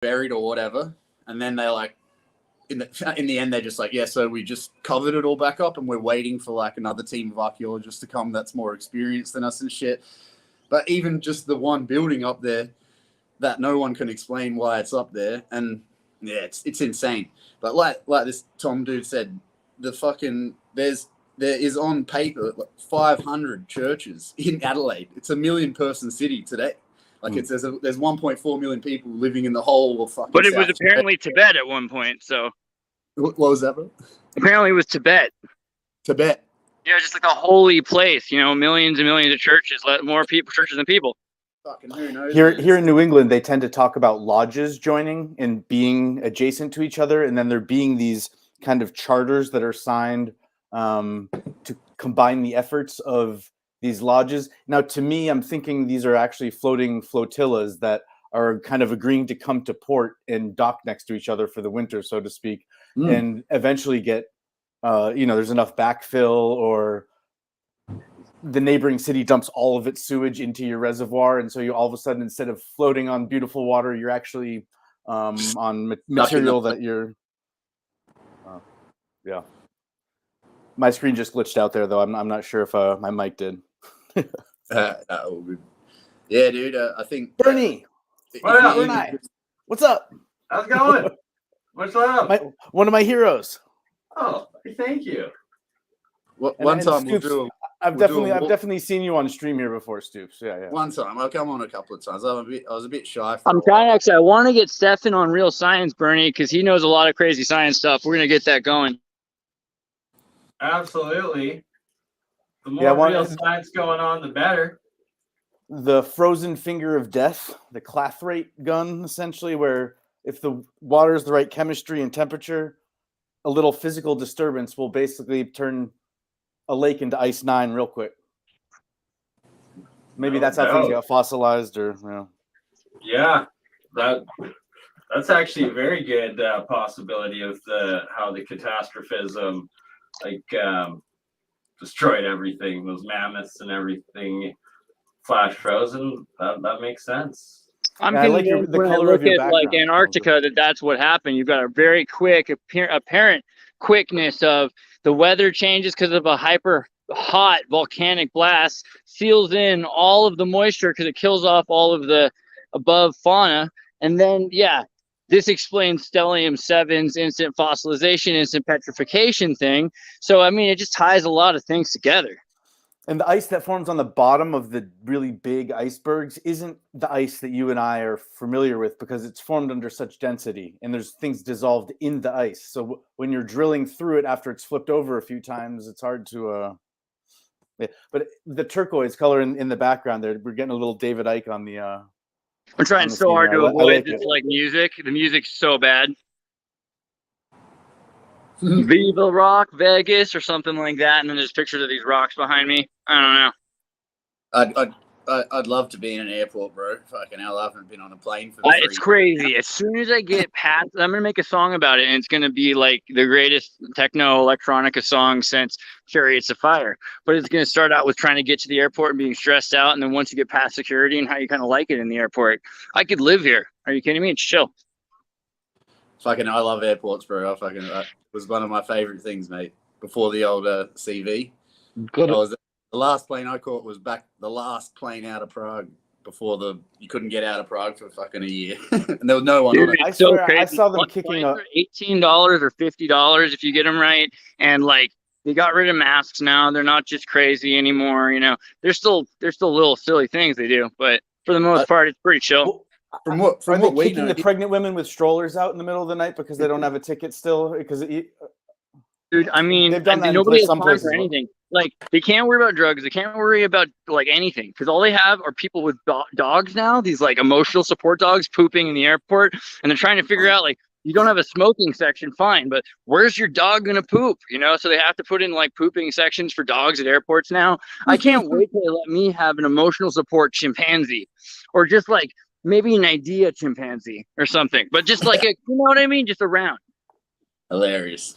buried or whatever. And then they're like, in the end, they're just like, yeah, so we just covered it all back up and we're waiting for like another team of archaeologists to come that's more experienced than us and shit. But even just the one building up there that no one can explain why it's up there. And yeah, it's insane. But like this Tom dude said, the fucking, there is on paper like 500 churches in Adelaide. It's a 1 million person city today. Like there's 1.4 million people living in the whole of fucking. But it was apparently Tibet at one point. So what was that, bro? Apparently it was Tibet. Tibet. Yeah, just like a holy place. Millions and millions of churches, more churches than people. Fucking who knows? Here in New England, they tend to talk about lodges joining and being adjacent to each other, and then there being these kind of charters that are signed to combine the efforts of these lodges. Now, to me, I'm thinking these are actually floating flotillas that are kind of agreeing to come to port and dock next to each other for the winter, so to speak, and eventually get, there's enough backfill, or the neighboring city dumps all of its sewage into your reservoir, and so you all of a sudden, instead of floating on beautiful water, you're actually on material that you're. Yeah. My screen just glitched out there, though. I'm not sure if my mic did. Yeah, dude. I think Bernie. BurnEye. What's up? How's it going? What's up? One of my heroes. Oh, thank you. One time Stoops, we'll do. I've definitely seen you on stream here before, Stoops. Yeah. One time, I'll come on a couple of times. I was a bit shy. I'm trying actually. I want to get Stefan on Real Science, Bernie, because he knows a lot of crazy science stuff. We're gonna get that going. Absolutely. The more real science going on, the better. The frozen finger of death, the clathrate gun, essentially, where if the water is the right chemistry and temperature, a little physical disturbance will basically turn a lake into Ice 9 real quick. Maybe that's how things got fossilized, or Yeah, that's actually a very good possibility of how the catastrophism destroyed everything. Those mammoths and everything flash frozen. That makes sense. I'm convinced when I look at like Antarctica that's what happened. You've got a very quick apparent quickness of the weather changes because of a hyper hot volcanic blast, seals in all of the moisture because it kills off all of the above fauna, and then this explains stellium-7's instant fossilization, instant petrification thing. So I mean, it just ties a lot of things together. And the ice that forms on the bottom of the really big icebergs isn't the ice that you and I are familiar with, because it's formed under such density and there's things dissolved in the ice. So when you're drilling through it after it's flipped over a few times, it's hard to but the turquoise color in the background there, we're getting a little David Icke on the I'm trying so hard to avoid this like music. The music's so bad. Viva Rock Vegas or something like that, and then there's pictures of these rocks behind me. I don't know. I'd love to be in an airport, bro. Fucking hell, I haven't been on a plane for. It's crazy. As soon as I get past, I'm gonna make a song about it, and it's gonna be like the greatest techno electronica song since Chariots of Fire. But it's gonna start out with trying to get to the airport and being stressed out, and then once you get past security and how you kind of like it in the airport. I could live here. Are you kidding me? It's chill. Fucking, I love airports, bro. That was one of my favorite things, mate. Before the old CV. Good. The last plane I caught was the last plane out of Prague before you couldn't get out of Prague for fucking a year. And there was no one on it. I saw them kicking up. $18 or $50 if you get them right. And like, they got rid of masks now. They're not just crazy anymore. There's still little silly things they do, but for the most part, it's pretty chill. From what we kicking the pregnant women with strollers out in the middle of the night because they don't have a ticket still? Dude, I mean, nobody has time for anything. Like, they can't worry about drugs. They can't worry about like anything because all they have are people with dogs now. These like emotional support dogs pooping in the airport, and they're trying to figure out like, you don't have a smoking section, fine, but where's your dog gonna poop? So they have to put in like pooping sections for dogs at airports now. I can't wait till they let me have an emotional support chimpanzee, or just like maybe an idea chimpanzee or something, but just like you know what I mean, just around. Hilarious.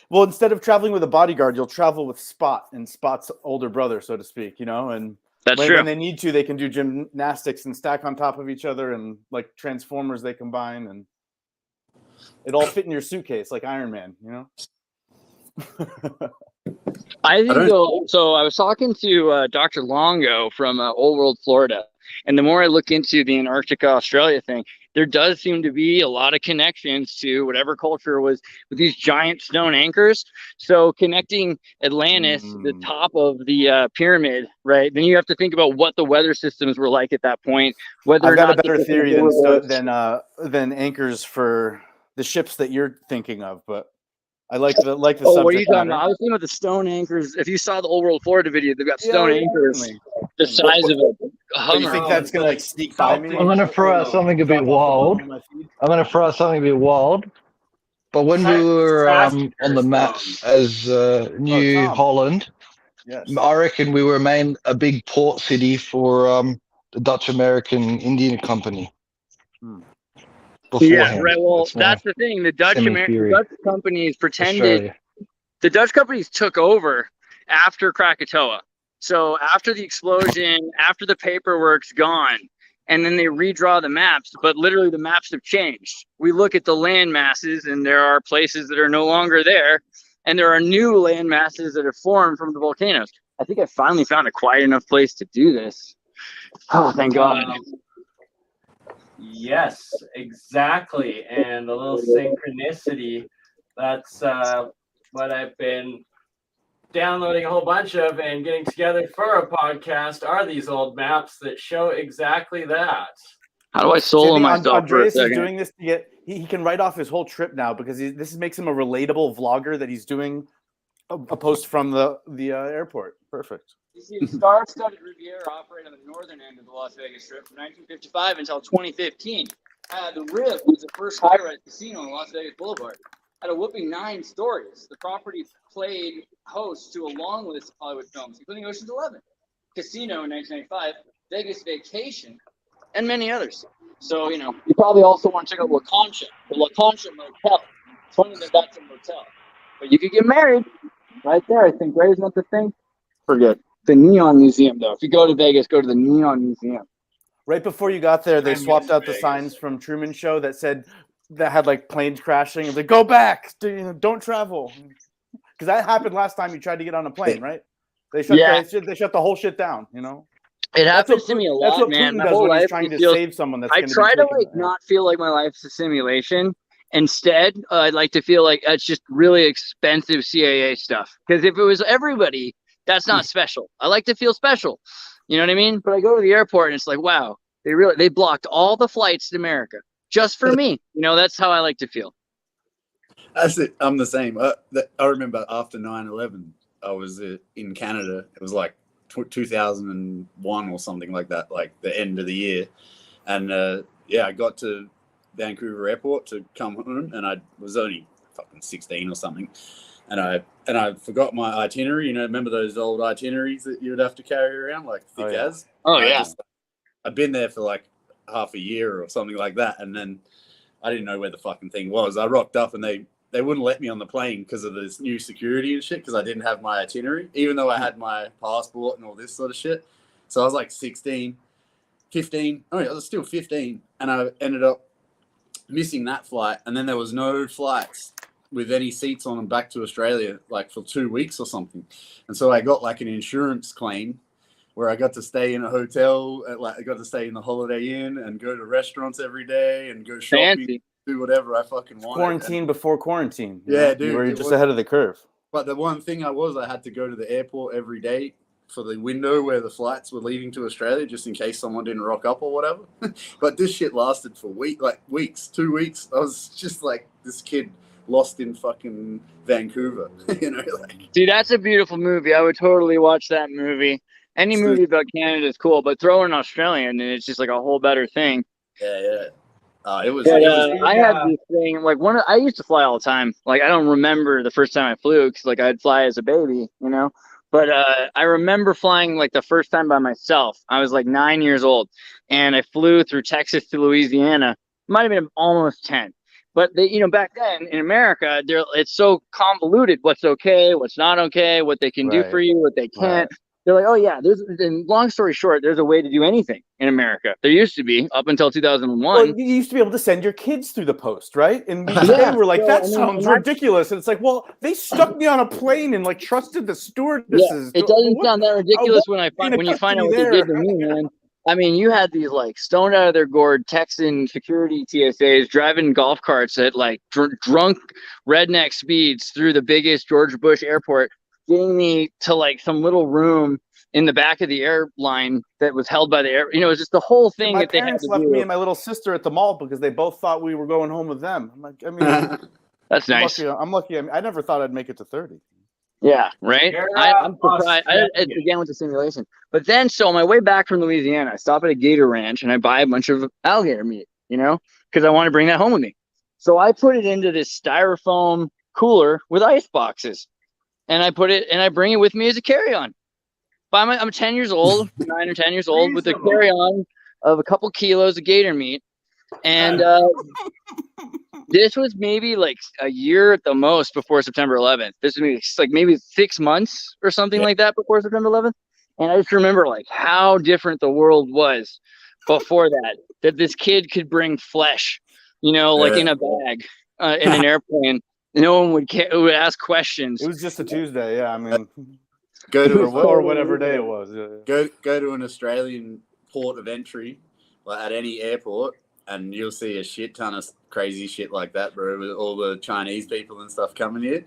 Well, instead of traveling with a bodyguard, you'll travel with Spot and Spot's older brother, so to speak, and That's true. When they need to, they can do gymnastics and stack on top of each other, and like Transformers, they combine, and it all fit in your suitcase like Iron Man, you know? I think so. I was talking to Dr. Longo from Old World, Florida, and the more I look into the Antarctica, Australia thing, there does seem to be a lot of connections to whatever culture was with these giant stone anchors. So connecting Atlantis, the top of the pyramid, right? Then you have to think about what the weather systems were like at that point. Whether I've or got not a better theory than anchors for the ships that you're thinking of, but I like the subject what are you talking matter. about? I was thinking about the stone anchors. If you saw the Old World Florida video, they've got stone anchors the size of a Hummer. You think that's gonna like sneak by me? I'm gonna throw out something a bit wild. But when we were on the maps as New Holland, yes. I reckon we were a big port city for the Dutch American Indian Company. Yeah, right. Well, that's the thing. The Dutch companies pretended. Australia. The Dutch companies took over after Krakatoa. So after the explosion, after the paperwork's gone, and then they redraw the maps, but literally the maps have changed. We look at the land masses, and there are places that are no longer there, and there are new land masses that have formed from the volcanoes. I think I finally found a quiet enough place to do this. Oh, thank God. Yes, exactly. And a little synchronicity. That's what I've been downloading a whole bunch of and getting together for a podcast are these old maps that show exactly that. How do I solo myself? Andreas is doing this to get, he can write off his whole trip now because this makes him a relatable vlogger that he's doing a post from the airport. Perfect. You see, the star-studded Riviera operated on the northern end of the Las Vegas Strip from 1955 until 2015. The Rib was the first high-rise casino on Las Vegas Boulevard. Had a whooping 9 stories. The property played host to a long list of Hollywood films, including Ocean's 11, Casino in 1995, Vegas Vacation, and many others. So, you probably also want to check out La Concha, the La Concha Motel. It's funny that that's a motel. But you could get married right there, I think, right? Isn't that the thing? Forget. The Neon Museum, though. If you go to Vegas, go to the Neon Museum. Right before you got there, they swapped out the signs from Truman Show that had like planes crashing. It's like, go back, don't travel, because that happened last time you tried to get on a plane, right? They shut the whole shit down. It happens to me a lot, man. That's what Putin does when he's trying to save someone. I try to not feel like my life's a simulation. Instead, I'd like to feel like it's just really expensive CIA stuff. Because if it was everybody, that's not special. I like to feel special. You know what I mean? But I go to the airport and it's like, wow, they blocked all the flights to America just for me. That's how I like to feel. That's it. I'm the same. I remember after 9/11, I was in Canada. It was like 2001 or something like that, like the end of the year. And I got to Vancouver Airport to come home, and I was only fucking 16 or something. And I forgot my itinerary. Remember those old itineraries that you would have to carry around, like thick as? Oh, yeah. I'd been there for like half a year or something like that, and then I didn't know where the fucking thing was. I rocked up, and they wouldn't let me on the plane because of this new security and shit, because I didn't have my itinerary, even though I had my passport and all this sort of shit. So I was like 16, 15. Oh, yeah, I was still 15, and I ended up missing that flight, and then there was no flights with any seats on them back to Australia, like for 2 weeks or something. And so I got like an insurance claim where I got to stay in a hotel, I got to stay in the Holiday Inn and go to restaurants every day and go shopping, do whatever I fucking wanted. Quarantine before quarantine. Yeah, dude. You were just ahead of the curve. But the one thing I had to go to the airport every day for the window where the flights were leaving to Australia, just in case someone didn't rock up or whatever. But this shit lasted for weeks, 2 weeks. I was just like this kid lost in fucking Vancouver. Dude, that's a beautiful movie. I would totally watch that movie. Any movie about Canada is cool, but throw in Australian and it's just like a whole better thing. Yeah. I had this thing like I used to fly all the time. Like I don't remember the first time I flew because like I'd fly as a baby, But I remember flying like the first time by myself. I was like 9 years old, and I flew through Texas to Louisiana. Might have been almost 10. But back then in America, it's so convoluted. What's okay, what's not okay, what they can do for you, what they can't. Right. They're like, oh yeah, and long story short, there's a way to do anything in America. There used to be up until 2001. Well, you used to be able to send your kids through the post, right? And we were like, that sounds ridiculous. And it's like, well, they stuck me on a plane and like trusted the stewardesses. Yeah, it doesn't sound that ridiculous when you find out what they did to me, man. I mean, you had these like stoned out of their gourd Texan security TSAs driving golf carts at like drunk redneck speeds through the biggest George Bush airport, getting me to like some little room in the back of the airline that was held by the air. You know, it was just the whole thing that they had to do. My parents left me and my little sister at the mall because they both thought we were going home with them. I'm like, I mean, that's nice. I'm lucky. I never thought I'd make it to 30. Yeah, right. I'm surprised. It's again with the simulation. But then, so on my way back from Louisiana, I stop at a gator ranch and I buy a bunch of alligator meat, you know, because I want to bring that home with me. So I put it into this styrofoam cooler with ice boxes, and I bring it with me as a carry-on. I'm 10 years old, 9 or 10 years old, with a carry-on of a couple kilos of gator meat, and this was maybe like a year at the most before September 11th. This was like maybe 6 months or something like that before September 11th. And I just remember like how different the world was before that this kid could bring flesh, you know, like in a bag in an airplane. No one would ask questions. It was just a Tuesday. Yeah. I mean, go to or whatever day it was. Yeah. Go to an Australian port of entry, like at any airport, and you'll see a shit ton of crazy shit like that, bro, with all the Chinese people and stuff coming here.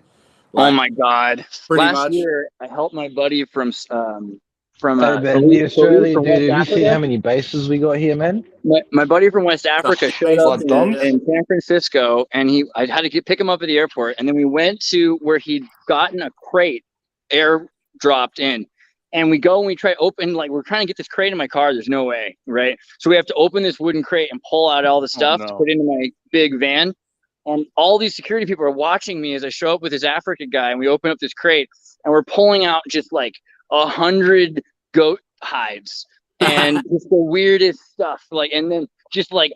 Like, oh my God. Last year, I helped my buddy from Australia, dude, you see how many bases we got here, man? My buddy from West Africa showed up in San Francisco, and I had to pick him up at the airport, and then we went to where he'd gotten a crate air dropped in. And we go and we try open, like we're trying to get this crate in my car. There's no way, right? So we have to open this wooden crate and pull out all the stuff to put into my big van. And all these security people are watching me as I show up with this African guy, and we open up this crate and we're pulling out just like 100 goat hides and just the weirdest stuff. Like, and then just like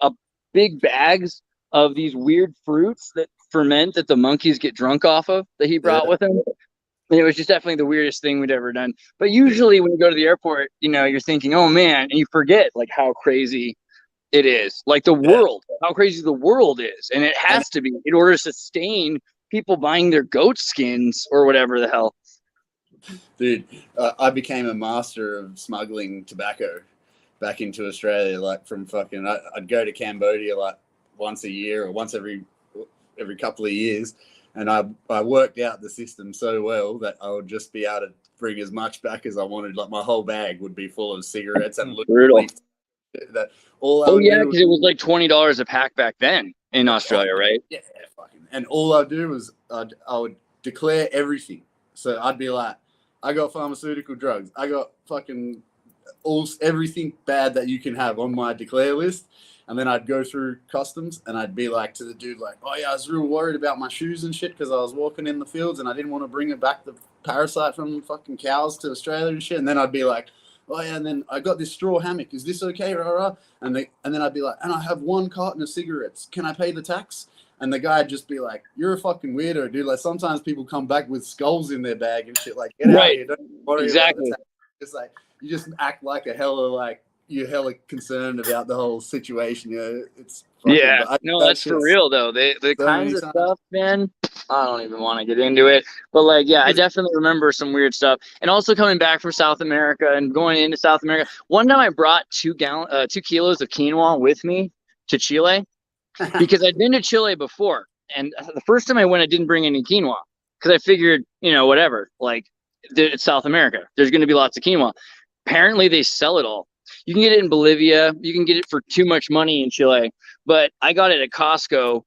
big bags of these weird fruits that ferment that the monkeys get drunk off of that he brought with him. And it was just definitely the weirdest thing we'd ever done. But usually when you go to the airport, you know, you're thinking, oh man, and you forget like how crazy it is. Like the world, how crazy the world is. And it has to be in order to sustain people buying their goat skins or whatever the hell. Dude, I became a master of smuggling tobacco back into Australia. Like from fucking, I'd go to Cambodia like once a year or once every couple of years. And I worked out the system so well that I would just be able to bring as much back as I wanted. Like my whole bag would be full of cigarettes and brutal. Because it was like $20 a pack back then in Australia, right? Yeah, fucking. And all I'd do was I would declare everything. So I'd be like, I got pharmaceutical drugs. I got fucking everything bad that you can have on my declare list. And then I'd go through customs and I'd be like to the dude, like, oh yeah, I was real worried about my shoes and shit because I was walking in the fields and I didn't want to bring it back, the parasite from fucking cows to Australia and shit. And then I'd be like, oh yeah, and then I got this straw hammock. Is this okay? Rah, rah. And then I'd be like, and I have 1 carton of cigarettes. Can I pay the tax? And the guy'd just be like, you're a fucking weirdo, dude. Like sometimes people come back with skulls in their bag and shit. Like, get out of here. Don't worry about the tax. It's like, you just act like you're hella concerned about the whole situation. You know, it's fucking, that's for real though. The kinds of stuff, man. I don't even want to get into it, but like, yeah, I definitely remember some weird stuff. And also coming back from South America and going into South America. One time I brought 2 kilos of quinoa with me to Chile because I'd been to Chile before, and the first time I went, I didn't bring any quinoa because I figured, you know, whatever. Like, it's South America. There's going to be lots of quinoa. Apparently, they sell it all. You can get it in Bolivia. You can get it for too much money in Chile. But I got it at Costco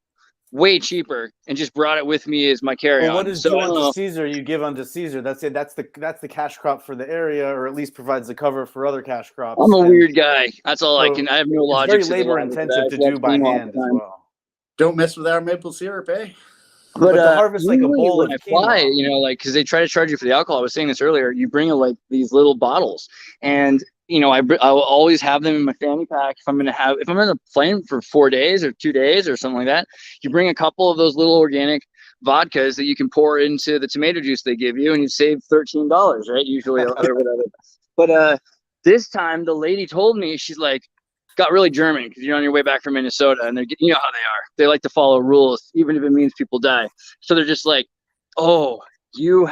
way cheaper and just brought it with me as my carry-on. Well, what is due unto Caesar, you give unto Caesar. That's it. That's the cash crop for the area, or at least provides the cover for other cash crops. I'm a weird guy. That's all I have no logic. It's very labor intensive to do by hand as well. Don't mess with our maple syrup, eh? But to harvest like a bowl of quinoa, you know, like because they try to charge you for the alcohol. I was saying this earlier. You bring like these little bottles, and you know, I will always have them in my fanny pack if I'm in a plane for 4 days or 2 days or something like that. You bring a couple of those little organic vodkas that you can pour into the tomato juice they give you, and you save $13, right? Usually, or whatever. But this time, the lady told me, she's like, got really German because you're on your way back from Minnesota, and they're, you know how they are. They like to follow rules, even if it means people die. So they're just like, "Oh, do you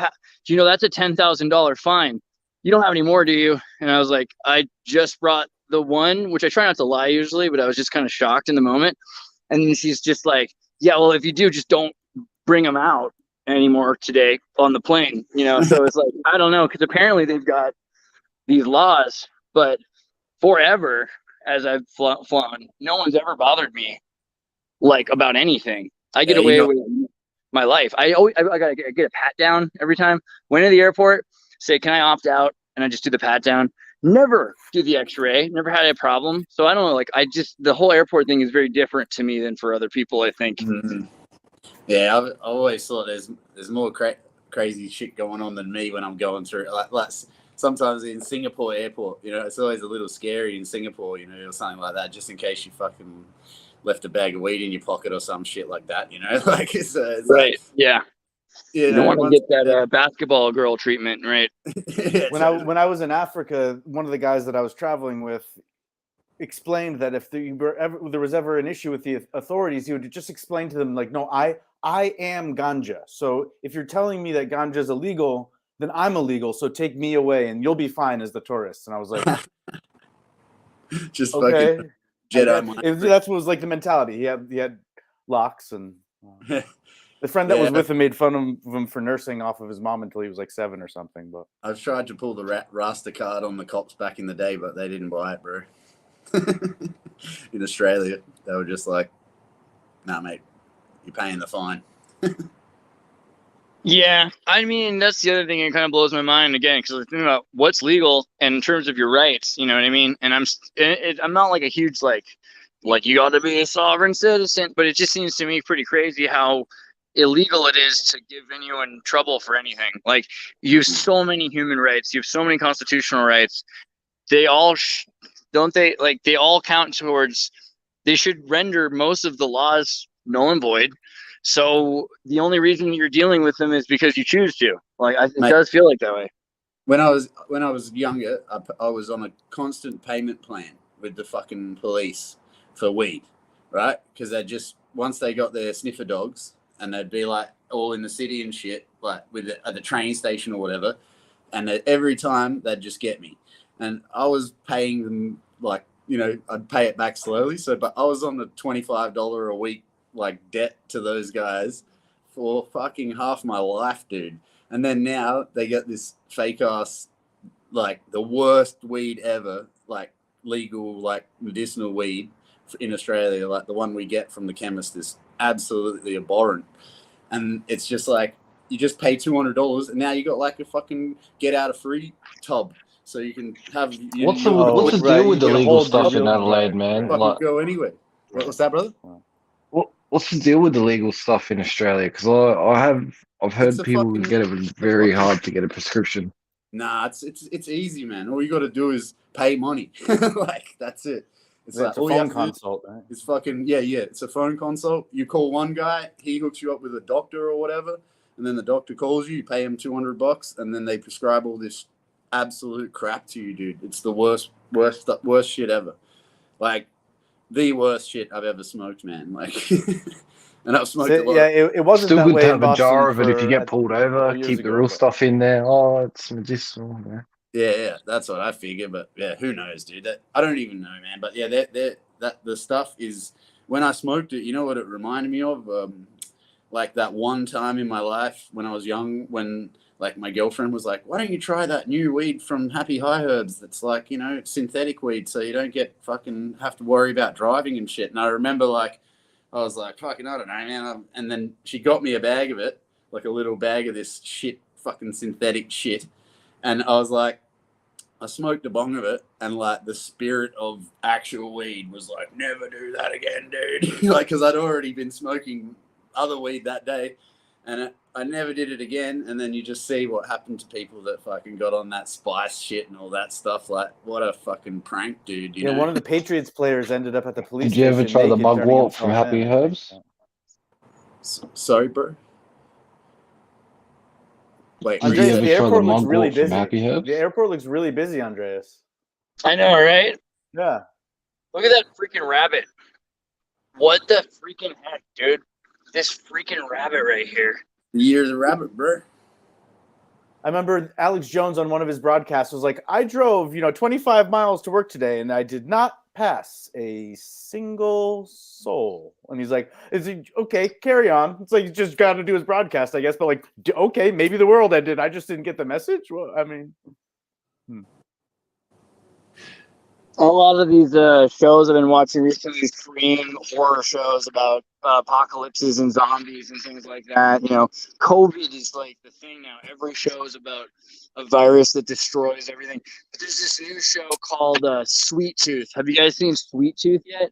know that's a $10,000 fine? You don't have any more, do you?" And I was like, "I just brought the one," which I try not to lie usually, but I was just kind of shocked in the moment. And then she's just like, "Yeah, well, if you do, just don't bring them out anymore today on the plane." You know, so it's like, I don't know, because apparently they've got these laws, but forever, as I've flown, no one's ever bothered me like about anything. I get away with my life. I gotta get a pat down every time. Went to the airport, say, "Can I opt out?" And I just do the pat down. Never do the X-ray. Never had a problem. So I don't know. Like, the whole airport thing is very different to me than for other people, I think. Mm-hmm. Yeah, I've always thought there's more crazy shit going on than me when I'm going through. Like sometimes in Singapore airport, you know, it's always a little scary in Singapore, you know, or something like that, just in case you fucking left a bag of weed in your pocket or some shit like that, you know. Like it's right, like, yeah. You don't want to get that basketball girl treatment, right? When I was in Africa, one of the guys that I was traveling with explained that if there was ever an issue with the authorities, he would just explain to them, like, "No, I am ganja. So if you're telling me that ganja is illegal, then I'm illegal. So take me away, and you'll be fine as the tourist." And I was like, just okay. fucking Jedi. That's what was like the mentality. He had locks, and the friend that was with him made fun of him for nursing off of his mom until he was like 7 or something. But I've tried to pull the Rasta card on the cops back in the day, but they didn't buy it, bro. In Australia, they were just like, "Nah, mate, you're paying the fine." Yeah, I mean, that's the other thing that kind of blows my mind again, because I think about what's legal and in terms of your rights, you know what I mean? And I'm not like a huge like you got to be a sovereign citizen, but it just seems to me pretty crazy how illegal it is to give anyone trouble for anything. Like, you have so many human rights, you have so many constitutional rights. They all don't they, like, they all count towards, they should render most of the laws null and void. So the only reason you're dealing with them is because you choose to. Like, it does feel like that way. When I was younger, I was on a constant payment plan with the fucking police for weed, right? Because they just, once they got their sniffer dogs, and they'd be like all in the city and shit, like at the train station or whatever, and every time they'd just get me, and I was paying them, like, you know, I'd pay it back slowly. So, but I was on the $25 a week like debt to those guys for fucking half my life, dude. And then now they get this fake ass, like the worst weed ever, like legal, like medicinal weed in Australia, like the one we get from the chemist is absolutely abhorrent. And it's just like, you just pay $200 and now you got like a fucking get out of free tub. So you can have. What's the deal with the legal stuff in Adelaide, man? Like, go anyway. What's that, brother? What's the deal with the legal stuff in Australia? Because I've heard people get it very hard to get a prescription. Nah, it's easy, man. All you got to do is pay money. Like, that's it. It's like a phone consult, right? It's fucking it's a phone consult. You call one guy, he hooks you up with a doctor or whatever, and then the doctor calls you. You pay him $200, and then they prescribe all this absolute crap to you, dude. It's the worst shit ever. Like, the worst shit I've ever smoked, man. Like, and I've smoked a lot. Yeah, it wasn't still that good way to in have a jar of it Boston if you get pulled over. Keep the real stuff in there. Oh, it's medicinal. Man. Yeah, that's what I figure. But yeah, who knows, dude? I don't even know, man. But yeah, that the stuff is, when I smoked it, you know what it reminded me of? Like that one time in my life when I was young, when like my girlfriend was like, "Why don't you try that new weed from Happy High Herbs? That's like, you know, synthetic weed, so you don't get fucking have to worry about driving and shit." And I remember, like, I was like, "Fucking, I don't know, man." And then she got me a bag of it, like a little bag of this shit, fucking synthetic shit. And I was like, I smoked a bong of it, and like the spirit of actual weed was like, "Never do that again, dude." Like, because I'd already been smoking other weed that day, and I never did it again. And then you just see what happened to people that fucking got on that spice shit and all that stuff. Like, what a fucking prank, dude. You know? One of the Patriots players ended up at the police station. Did you ever try the mugwort from Happy Herbs? Sorry, bro. Wait, Did you Andreas, ever the try the airport looks mug really walk from busy. Happy Herbs? The airport looks really busy, Andreas. I know, right? Yeah. Look at that freaking rabbit. What the freaking heck, dude? This freaking rabbit right here. Year of the rabbit, bro. I remember Alex Jones on one of his broadcasts was like, I drove, 25 miles to work today and I did not pass a single soul. And he's like, okay, carry on. It's like, you just got to do his broadcast, I guess. But like, okay, maybe the world ended. I just didn't get the message. Well, I mean. A lot of these shows I've been watching recently, these Korean horror shows about apocalypses and zombies and things like that. COVID is like the thing now. Every show is about a virus that destroys everything. But there's this new show called Sweet Tooth. Have you guys seen Sweet Tooth yet?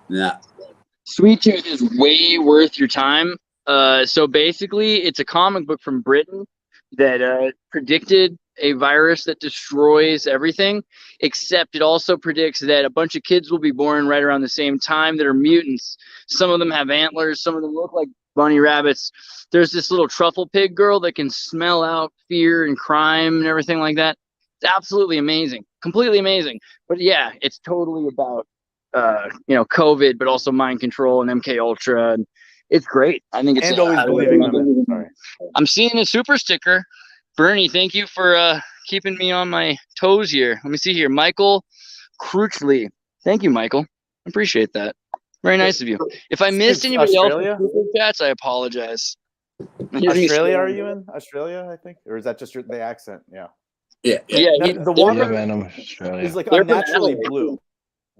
Yeah. Sweet Tooth is way worth your time. So basically, it's a comic book from Britain that predicted a virus that destroys everything, except it also predicts that a bunch of kids will be born right around the same time that are mutants. Some of them have antlers, some of them look like bunny rabbits. There's this little truffle pig girl that can smell out fear and crime and everything like that. It's absolutely amazing, completely amazing. But yeah, it's totally about COVID, but also mind control and MK Ultra, and it's great. I think it's always believing them. Sorry. I'm seeing a super sticker. Bernie, thank you for keeping me on my toes here. Let me see here. Michael Cruchley. Thank you, Michael. I appreciate that. Very nice of you. If I missed anybody else in super chats, I apologize. Australia, are you in? Australia, I think? Or is that just the accent? Yeah. Yeah. The water man, I'm Australia. is like unnaturally blue.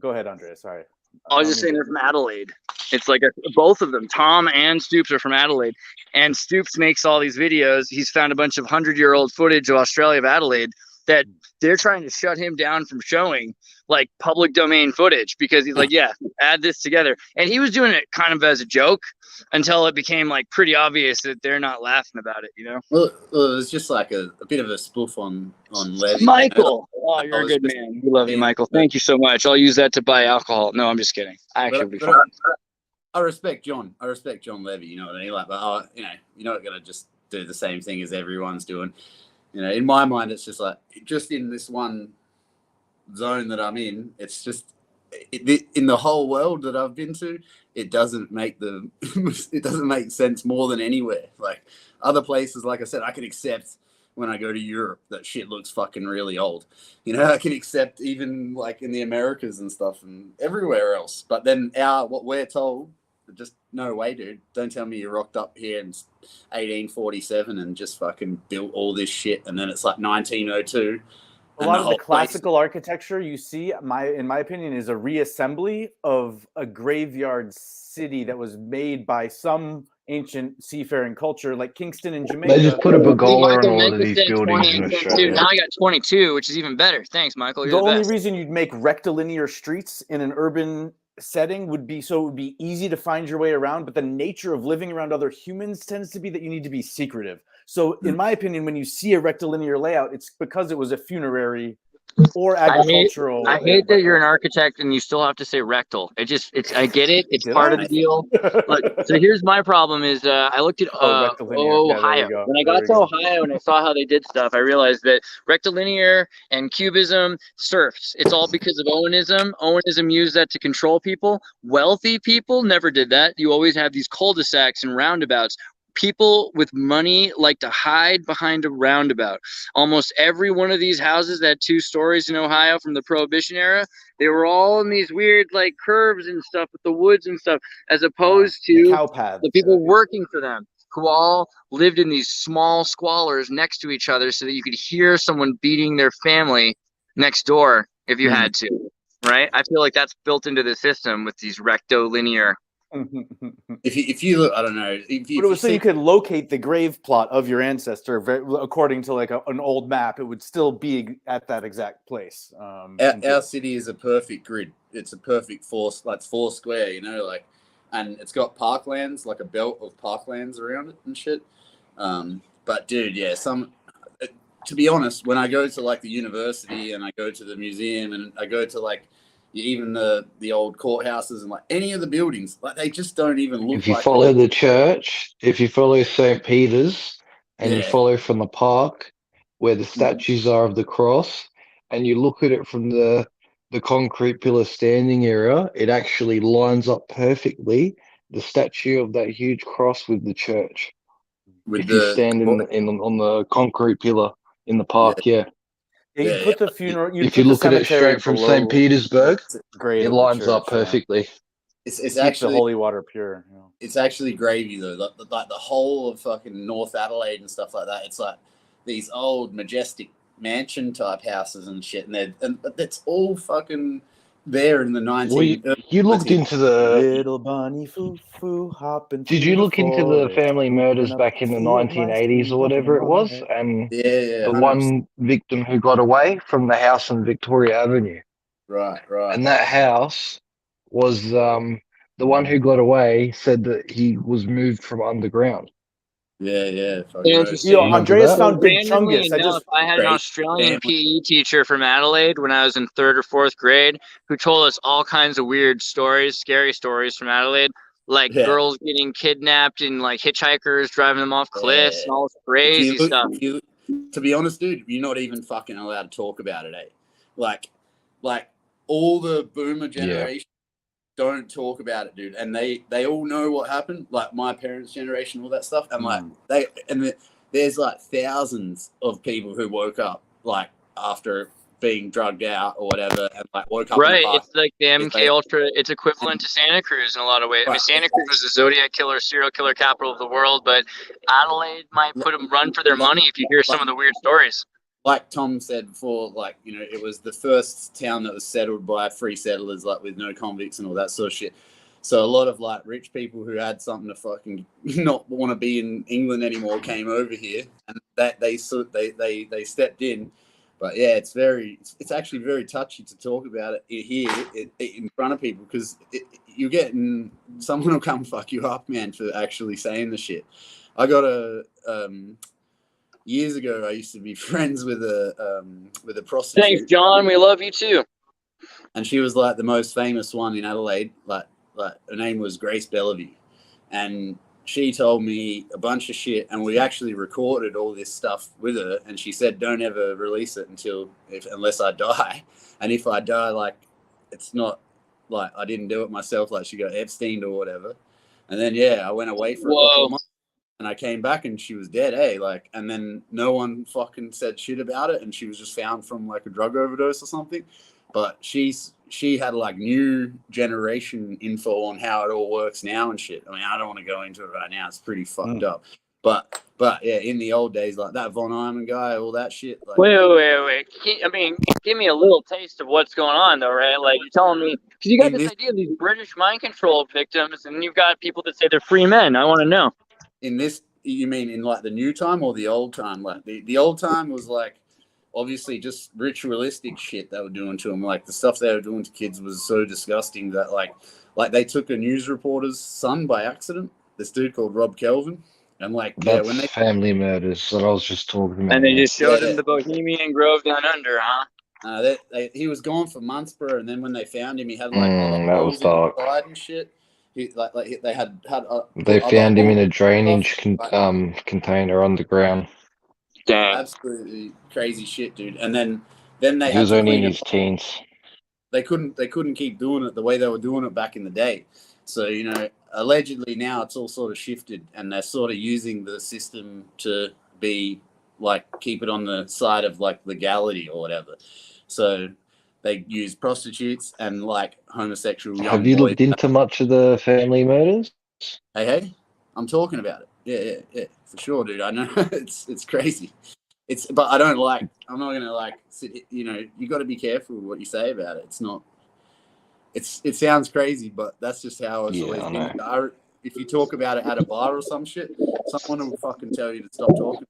Go ahead, Andrea. Sorry. I was just saying they're from Adelaide. It's like both of them. Tom and Stoops are from Adelaide. And Stoops makes all these videos. He's found a bunch of 100-year-old footage of Australia, of Adelaide, that they're trying to shut him down from showing, like, public domain footage, because he's like, yeah, add this together. And he was doing it kind of as a joke until it became, like, pretty obvious that they're not laughing about it, Well, it was just like a bit of a spoof on Levy. Michael. Oh, you're a good man. We love you, Michael. Thank you so much. I'll use that to buy alcohol. No, I'm just kidding. I respect John. I respect John Levy. You know what I mean? Like, but you're not gonna just do the same thing as everyone's doing. In my mind, it's just like, just in this one zone that I'm in, it's just in the whole world that I've been to, it doesn't make sense more than anywhere. Like other places, like I said, I can accept when I go to Europe that shit looks fucking really old. I can accept even like in the Americas and stuff and everywhere else. But then what we're told, just no way, dude. Don't tell me you rocked up here in 1847 and just fucking built all this shit, and then it's like 1902. A lot of the classical architecture you see, in my opinion, is a reassembly of a graveyard city that was made by some ancient seafaring culture, like Kingston in Jamaica. They just put a pergola on all of these buildings in Australia. Now I got 22, which is even better. Thanks, Michael. The only reason you'd make rectilinear streets in an urban setting would be so it would be easy to find your way around, but the nature of living around other humans tends to be that you need to be secretive. So in my opinion, when you see a rectilinear layout, it's because it was a funerary or agricultural. I hate that you're an architect and you still have to say rectal. I get it. It's part of the deal. Look, so here's my problem is I looked at Ohio. Yeah, when I got to Ohio and I saw how they did stuff, I realized that rectilinear and cubism, serfs, it's all because of Owenism. Owenism used that to control people. Wealthy people never did that. You always have these cul-de-sacs and roundabouts. People with money like to hide behind a roundabout. Almost every one of these houses that had 2 stories in Ohio from the Prohibition era, they were all in these weird like curves and stuff with the woods and stuff, as opposed to cow paths, the people working for them, who all lived in these small squalors next to each other so that you could hear someone beating their family next door if you had to, right? I feel like that's built into the system with these rectilinear. If you look, I don't know. You could locate the grave plot of your ancestor according to like an old map. It would still be at that exact place. Our city is a perfect grid. It's a perfect four square. And it's got parklands, like a belt of parklands around it and shit. But dude, yeah, to be honest, when I go to like the university and I go to the museum and I go to like even the old courthouses and like any of the buildings, like they just don't even look. If you follow the church, if you follow St. Peter's and you follow from the park where the statues are of the cross, and you look at it from the concrete pillar standing area, it actually lines up perfectly the statue of that huge cross with the church. If you stand on the concrete pillar in the park, You put the funeral. If you look at it straight from St. Petersburg, it lines up perfectly. It's keep actually the holy water pure. You know? It's actually gravy though. Like the whole of fucking North Adelaide and stuff like that. It's like these old majestic mansion type houses and shit, and that's all fucking there in the 19. You looked into the little bunny foo foo hopping. Did you look into the family murders back in the 1980s or whatever it was, and the 100%. One victim who got away from the house on Victoria Avenue? Right. And that house was the one who got away said that he was moved from underground. Yeah. Andreas found Big Randomly Chungus. enough, I had an Australian PE teacher from Adelaide when I was in 3rd or 4th grade who told us all kinds of weird stories, scary stories from Adelaide, like girls getting kidnapped and like hitchhikers driving them off cliffs and all this crazy stuff. To be honest, dude, you're not even fucking allowed to talk about it, eh? Like all the boomer generation don't talk about it, dude, and they all know what happened, like my parents' generation, all that stuff, and there's like thousands of people who woke up like after being drugged out or whatever, and like woke up. Right, it's like the MK Ultra. It's equivalent to Santa Cruz in a lot of ways. I mean, Santa Cruz was the Zodiac killer, serial killer capital of the world, but Adelaide might put them run for their money if you hear some of the weird stories. Like Tom said before, like, you know, it was the first town that was settled by free settlers, like with no convicts and all that sort of shit. So a lot of like rich people who had something to fucking not want to be in England anymore came over here, and that they stepped in. But yeah, it's actually very touchy to talk about it here in front of people, because you're getting someone will come fuck you up, man, for actually saying the shit. I got years ago, I used to be friends with a prostitute. Thanks, John. We love you too. And she was like the most famous one in Adelaide. Like her name was Grace Bellevue, and she told me a bunch of shit. And we actually recorded all this stuff with her. And she said, "Don't ever release it unless I die. And if I die, like it's not like I didn't do it myself. Like she got Epstein or whatever." And then I went away for a couple of months. And I came back and she was dead, like, and then no one fucking said shit about it, and she was just found from like a drug overdose or something. But she had like new generation info on how it all works now and shit. I mean, I don't want to go into it right now; it's pretty fucked up. But yeah, in the old days, like that Von Neumann guy, all that shit. Like, wait. I mean, give me a little taste of what's going on, though, right? Like you're telling me, because you got this idea of these British mind control victims, and you've got people that say they're free men. I want to know. In this, you mean in like the new time or the old time? Like the old time was like obviously just ritualistic shit they were doing to them. Like the stuff they were doing to kids was so disgusting that like they took a news reporter's son by accident. This dude called Rob Kelvin, and like that's when they family murders that I was just talking about. And they just showed him the Bohemian Grove down under, huh? He was gone for months, bro. And then when they found him, he had like that was dark and shit. They had they found him in a drainage container underground. Damn, absolutely crazy shit, dude. And then they he was only in his teens. They couldn't keep doing it the way they were doing it back in the day. So allegedly now it's all sort of shifted, and they're sort of using the system to be like keep it on the side of like legality or whatever. So they use prostitutes and like homosexual young Have you boys. looked into much of the family murders? Hey, I'm talking about it. Yeah, for sure, dude. I know it's crazy. But I'm not gonna like sit. You got to be careful what you say about it. It's not. It sounds crazy, but that's just how it's always been. If you talk about it at a bar or some shit, someone will fucking tell you to stop talking.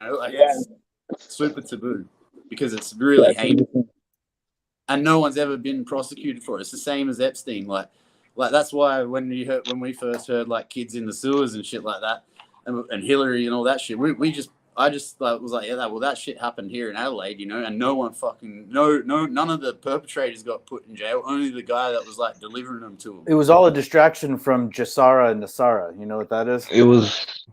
It's super taboo because it's really heinous. And no one's ever been prosecuted for it. It's the same as Epstein. Like that's why when we first heard like kids in the sewers and shit like that, and Hillary and all that shit, I just was like, that shit happened here in Adelaide, and no one fucking none of the perpetrators got put in jail. Only the guy that was like delivering them to them. It was all a distraction from Jassara and Nassara. You know what that is? It was.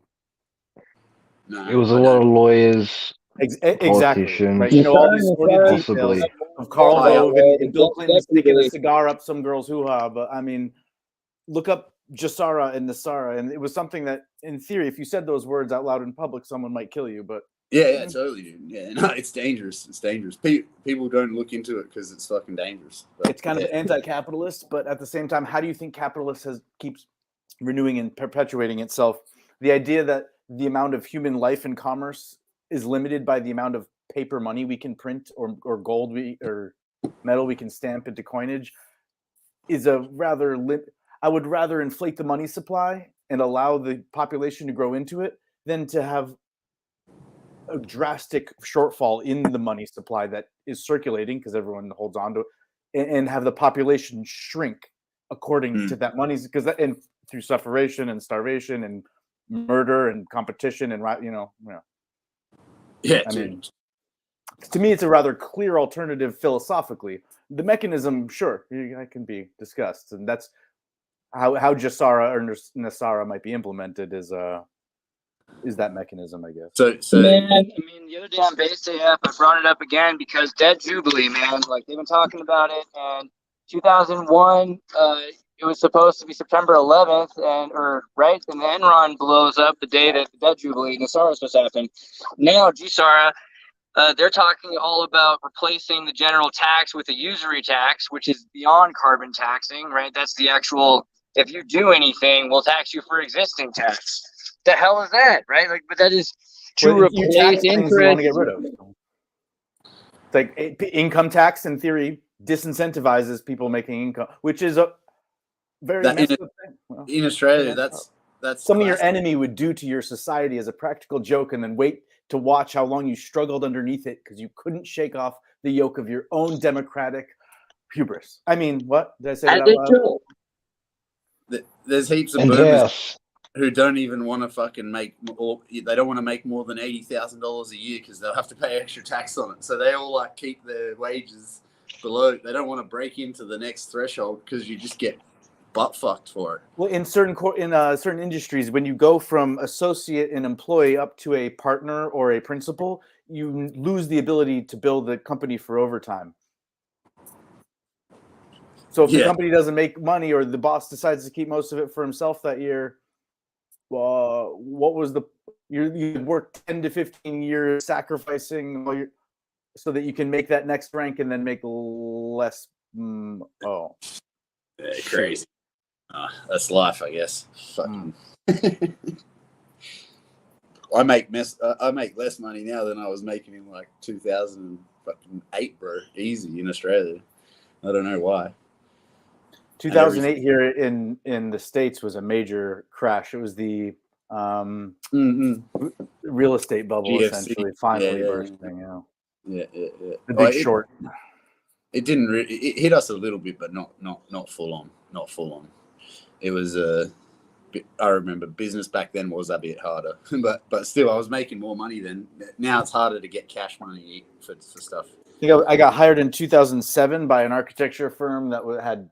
No, It was a lot of lawyers, Exactly, politicians. right? You know, all these sordid Possibly. details of Karl Oh, yeah. Rove and Bill Clinton sticking a cigar up some girl's hoo-ha. But I mean, look up Jasara and Nasara, and it was something that, in theory, if you said those words out loud in public, someone might kill you. But yeah, totally, dude. Yeah, no, it's dangerous. It's dangerous. People don't look into it because it's fucking dangerous. But, it's kind of anti-capitalist, but at the same time, how do you think capitalism keeps renewing and perpetuating itself? The idea that the amount of human life and commerce is limited by the amount of paper money we can print or gold or metal we can stamp into coinage is a rather I would rather inflate the money supply and allow the population to grow into it than to have a drastic shortfall in the money supply that is circulating because everyone holds on to it, and have the population shrink according to that money, because that, and through suffocation and starvation and murder and competition and yeah, I mean, to me, it's a rather clear alternative philosophically. The mechanism, sure, that can be discussed, and that's how Jasara or Nasara might be implemented is that mechanism, I guess. So man, I mean, the other day on Base AF, I brought it up again because Debt Jubilee, man, like they've been talking about it, and 2001, it was supposed to be September 11th, and the Enron blows up the day that the Debt Jubilee and Nasara was supposed to happen. Now, Jasara, they're talking all about replacing the general tax with a usury tax, which is beyond carbon taxing, right? That's the actual, if you do anything, we'll tax you for existing tax. The hell is that, right? Like, but that is to replace interest. You want to get rid of. It's like income tax, in theory, disincentivizes people making income, which is a very messed up thing. Well, in Australia, that's something your enemy would do to your society as a practical joke, and then wait to watch how long you struggled underneath it because you couldn't shake off the yoke of your own democratic hubris. I mean, what did I say that out loud? There's heaps of boomers who don't even want to fucking make, or they don't want to make more than $80,000 a year because they'll have to pay extra tax on it. So they all like keep their wages below. They don't want to break into the next threshold because you just get butt fucked for it. Well, in certain industries, when you go from associate and employee up to a partner or a principal, you lose the ability to build the company for overtime. So if the company doesn't make money, or the boss decides to keep most of it for himself that year, what was you worked 10 to 15 years sacrificing so that you can make that next rank and then make less. Crazy. That's life, I guess. I make less money now than I was making in like 2008, bro. Easy in Australia. I don't know why. 2008 here in the States was a major crash. It was the real estate bubble, GFC. Essentially, finally bursting. Yeah. The Big Short. It didn't. It hit us a little bit, but not full on. Not full on. It was I remember business back then was a bit harder, but still, I was making more money then. Now it's harder to get cash money for stuff. I got hired in 2007 by an architecture firm that had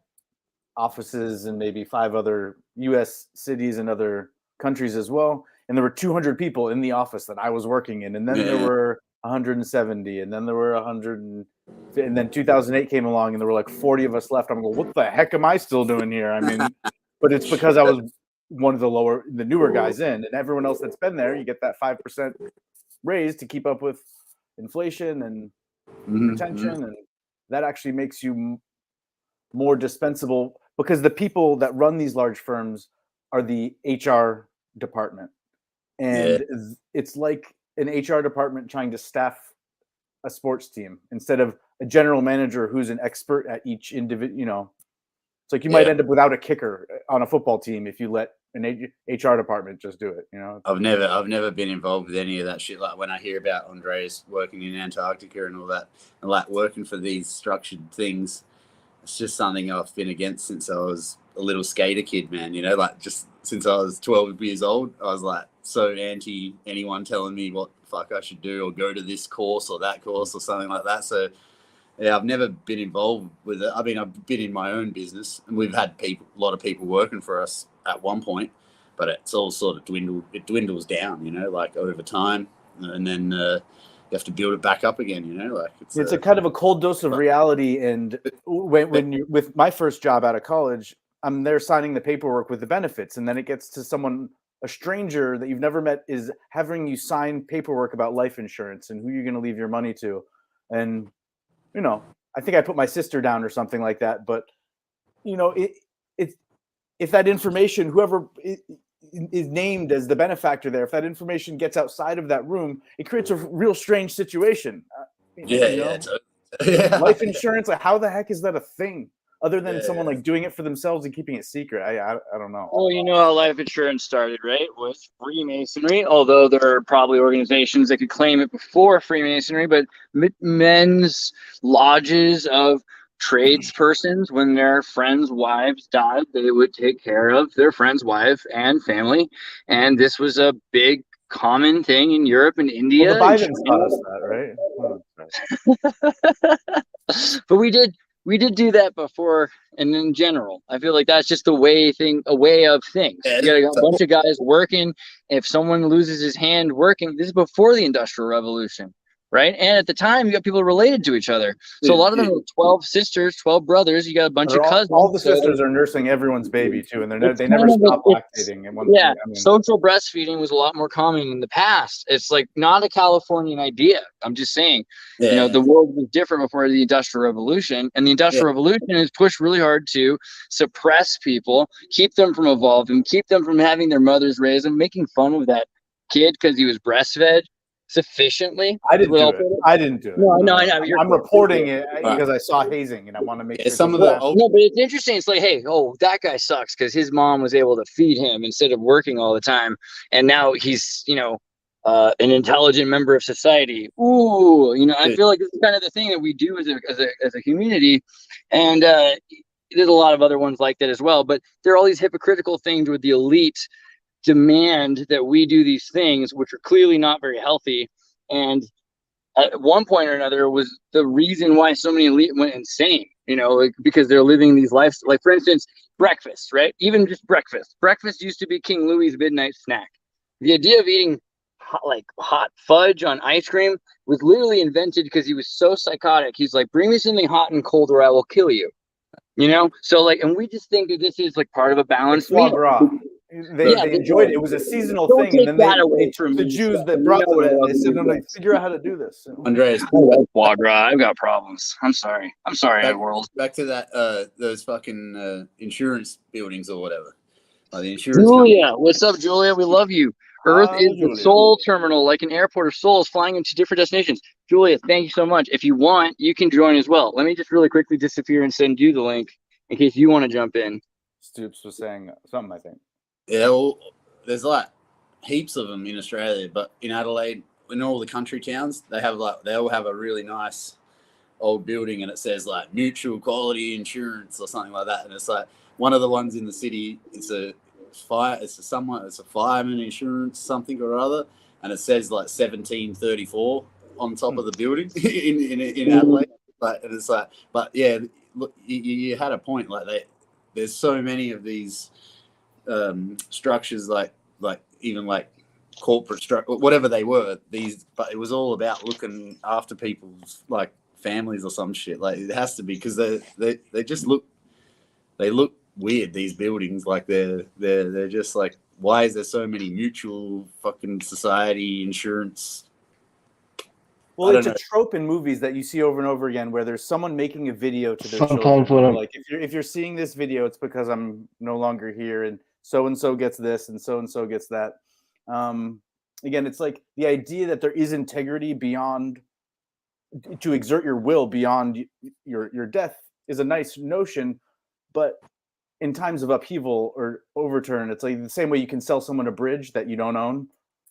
offices in maybe 5 other U.S. cities and other countries as well. And there were 200 people in the office that I was working in. And then there were 170, and then there were 100. And then 2008 came along, and there were like 40 of us left. I'm going, what the heck am I still doing here? I mean, but it's because I was one of the newer guys in, and everyone else that's been there, you get that 5% raise to keep up with inflation and retention. And that actually makes you more dispensable, because the people that run these large firms are the HR department. And it's like an HR department trying to staff a sports team instead of a general manager who's an expert at each individual. It's like you might end up without a kicker on a football team if you let an HR department just do it. I've never been involved with any of that shit. Like when I hear about Andreas working in Antarctica and all that, and like working for these structured things, it's just something I've been against since I was a little skater kid, man. Like just since I was 12 years old, I was like so anti anyone telling me what the fuck I should do or go to this course or that course or something like that. So yeah, I've never been involved with it. I mean, I've been in my own business, and we've had a lot of people working for us at one point, but it's all sort of dwindles down, you know, like over time, and then you have to build it back up again, you know, like it's a kind of a cold dose of reality. And when you, with my first job out of college, I'm there signing the paperwork with the benefits, and then it gets to someone, a stranger that you've never met, is having you sign paperwork about life insurance and who you're going to leave your money to. And, you know, I think I put my sister down or something like that. But, you know, if that information, whoever is named as the benefactor there, if that information gets outside of that room, it creates a real strange situation. Life insurance, like, how the heck is that a thing? Other than someone like doing it for themselves and keeping it secret. I don't know. Oh, you know how life insurance started, right? With Freemasonry, although there are probably organizations that could claim it before Freemasonry, but men's lodges of tradespersons, when their friends' wives died, they would take care of their friend's wife and family. And this was a big common thing in Europe and India. Well, the Bidens taught us that, right? But we did do that before, and in general, I feel like that's just a way of things. You got a bunch of guys working. If someone loses his hand working, this is before the Industrial Revolution, right? And at the time, you got people related to each other. So a lot of them are 12 sisters, 12 brothers. You got a bunch of cousins. All the sisters are nursing everyone's baby too, and they never stop lactating. Social breastfeeding was a lot more common in the past. It's like not a Californian idea. I'm just saying, you know, the world was different before the Industrial Revolution, and the Industrial Revolution has pushed really hard to suppress people, keep them from evolving, keep them from having their mothers raise them, making fun of that kid because he was breastfed sufficiently. I didn't do it. No, I know. I'm reporting it because I saw hazing, and I want to make sure some of the. No, but it's interesting. It's like, hey, that guy sucks because his mom was able to feed him instead of working all the time, and now he's, you know, an intelligent member of society. Ooh, you know, I feel like this is kind of the thing that we do as a community, and there's a lot of other ones like that as well. But there are all these hypocritical things with the elite demand that we do these things, which are clearly not very healthy. And at one point or another was the reason why so many elite went insane, you know, like, because they're living these lives. Like, for instance, breakfast, right? Even just breakfast. Breakfast used to be King Louis's midnight snack. The idea of eating hot fudge on ice cream was literally invented because he was so psychotic. He's like, bring me something hot and cold or I will kill you. You know? So, like, and we just think that this is like part of a balanced meal. They enjoyed it. It was a seasonal thing, and then they the Jews that brought them in, they said, "No, figure out how to do this." Andreas, foie gras. I've got problems. I'm sorry, world. Back to that, those fucking insurance buildings or whatever. The insurance. Julia, what's up, Julia? We love you. Earth is the soul terminal, like an airport of souls flying into different destinations. Julia, thank you so much. If you want, you can join as well. Let me just really quickly disappear and send you the link in case you want to jump in. Stoops was saying something, I think. Yeah, well, there's like heaps of them in Australia, but in Adelaide, in all the country towns, they all have a really nice old building, and it says like mutual quality insurance or something like that. And it's like one of the ones in the city. It's a fireman insurance something or other, and it says like 1734 on top of the building in Adelaide. But it's like, but yeah, look, you had a point. Like there's so many of these structures, like even like corporate structure, whatever they were, but it was all about looking after people's like families or some shit. Like it has to be, because they just look weird, these buildings. Like they're just like, why is there so many mutual fucking society insurance? Well, it's a trope in movies that you see over and over again, where there's someone making a video to their children. Like, if you're seeing this video, it's because I'm no longer here, and so gets this, and so gets that. Again, it's like the idea that there is integrity beyond, to exert your will beyond your death is a nice notion, but in times of upheaval or overturn, it's like the same way you can sell someone a bridge that you don't own.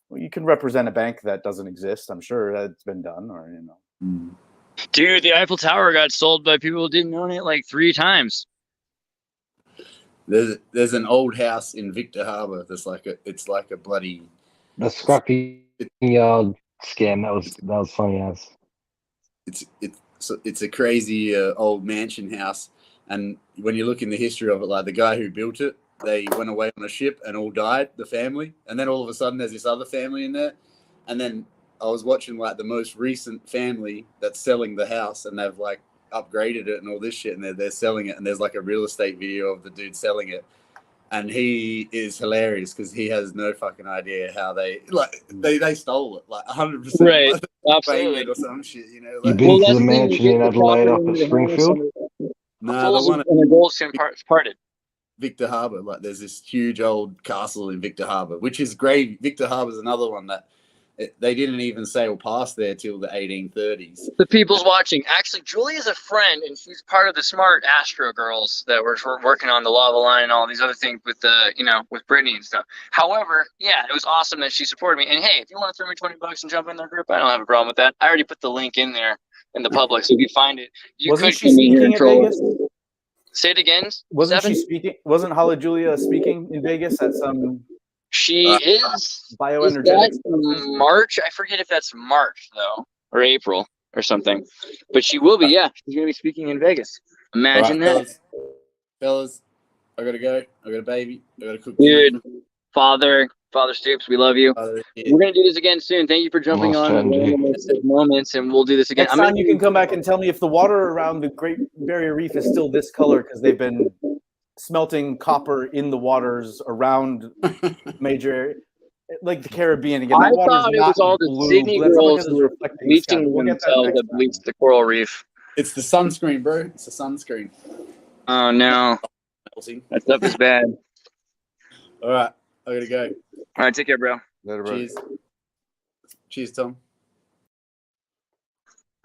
Well, you can represent a bank that doesn't exist. I'm sure that's been done, or you know. Dude, the Eiffel Tower got sold by people who didn't own it like 3 times. There's an old house in Victor Harbor that's like a bloody the scrappy yard scam. That was funny as. It's a crazy old mansion house, and when you look in the history of it, like the guy who built it they went away on a ship and all died, the family. And then all of a sudden there's this other family in there. And then I was watching like the most recent family that's selling the house, and they've like upgraded it and all this shit, and they're selling it. And there's like a real estate video of the dude selling it. And he is hilarious because he has no fucking idea how they stole it, like 100%. Right, like, absolutely. It or some shit, you know. You Like, been to that's the thing, you mansion get in the Adelaide property up into at the house Springfield? and no, the one and the gold skin parted. Victor Harbour, like there's this huge old castle in Victor Harbour, which is great. Victor Harbour's another one that they didn't even sail past there till the 1830s. The people's watching. Actually, Julia's a friend, and she's part of the smart Astro girls that were working on the lava line and all these other things with with Brittany and stuff. However, yeah, it was awesome that she supported me. And hey, if you want to throw me $20 and jump in their group, I don't have a problem with that. I already put the link in there in the public, so if you find it, you Wasn't could she come in here speaking and at troll. Vegas? Say it again. Wasn't Seven? she speaking? Wasn't Julia speaking in Vegas at some She is bioenergetics? that March? I forget if that's March though, or April or something. But she will be. Yeah, she's gonna be speaking in Vegas. Imagine that, fellas. I gotta go. I got a baby. I gotta cook dude. dinner. Father Stoops, we love you. We're gonna do this again soon. Thank you for jumping on the moments, and we'll do this again. Next time you can come back and tell me if the water around the Great Barrier Reef is still this color because they've been smelting copper in the waters around major, like the Caribbean again. I thought it was all the Sydney girls who were bleaching themselves that bleached the coral reef. It's the sunscreen, bro. It's the sunscreen. Oh no, that stuff is bad. All right, I gotta go. All right, take care, bro. Later, bro. Cheers, Tom.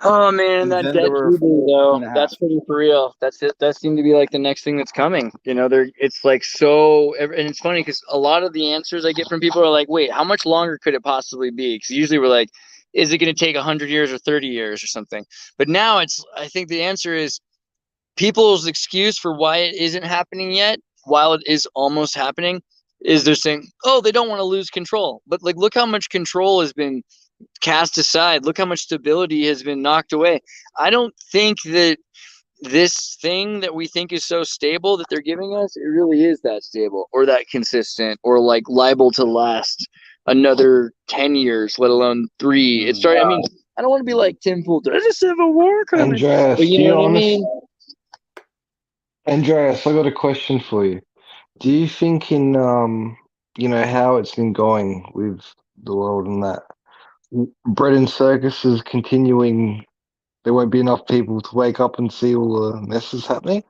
Oh man, that dead Cuban though, that's pretty for real. That's it. That seemed to be like the next thing that's coming. It's like so, and it's funny because a lot of the answers I get from people are like, "Wait, how much longer could it possibly be?" Because usually we're like, "Is it going to take 100 years or 30 years or something?" But now I think the answer is people's excuse for why it isn't happening yet, while it is almost happening, is they're saying, "Oh, they don't want to lose control." But like, look how much control has been cast aside. Look how much stability has been knocked away. I don't think that this thing that we think is so stable that they're giving us, it really is that stable or that consistent or like liable to last another 10 years, let alone 3. It's starting. I mean, I don't want to be like Tim Pool. There's a civil war coming. Andreas, but you know what I mean? Andreas, I got a question for you. Do you think in how it's been going with the world and that bread and circuses continuing, there won't be enough people to wake up and see all the messes happening?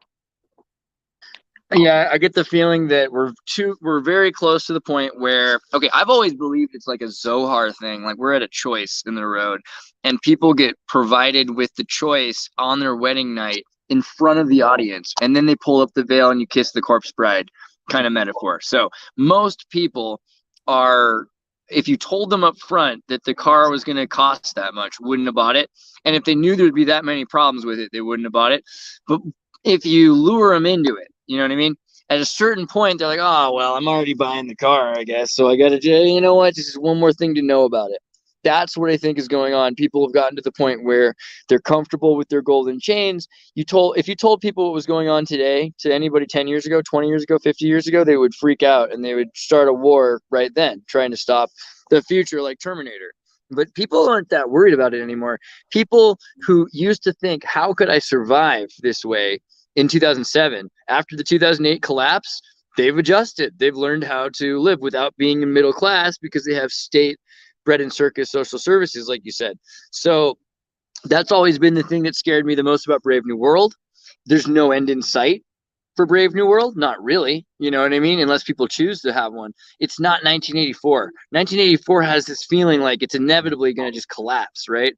Yeah, I get the feeling that we're very close to the point where, okay, I've always believed it's like a Zohar thing, like we're at a choice in the road and people get provided with the choice on their wedding night in front of the audience, and then they pull up the veil and you kiss the corpse bride kind of metaphor. So most people are, if you told them up front that the car was going to cost that much, wouldn't have bought it. And if they knew there would be that many problems with it, they wouldn't have bought it. But if you lure them into it, you know what I mean? At a certain point, they're like, oh, well, I'm already buying the car, I guess. So I got to, you know what? This is one more thing to know about it. That's what I think is going on. People have gotten to the point where they're comfortable with their golden chains. If you told people what was going on today to anybody 10 years ago, 20 years ago, 50 years ago, they would freak out and they would start a war right then, trying to stop the future like Terminator. But people aren't that worried about it anymore. People who used to think, how could I survive this way in 2007, after the 2008 collapse, they've adjusted. They've learned how to live without being in middle class because they have state bread and circus social services, like you said. So that's always been the thing that scared me the most about Brave New World. There's no end in sight for Brave New World. Not really. You know what I mean? Unless people choose to have one. It's not 1984. 1984 has this feeling like it's inevitably going to just collapse, right?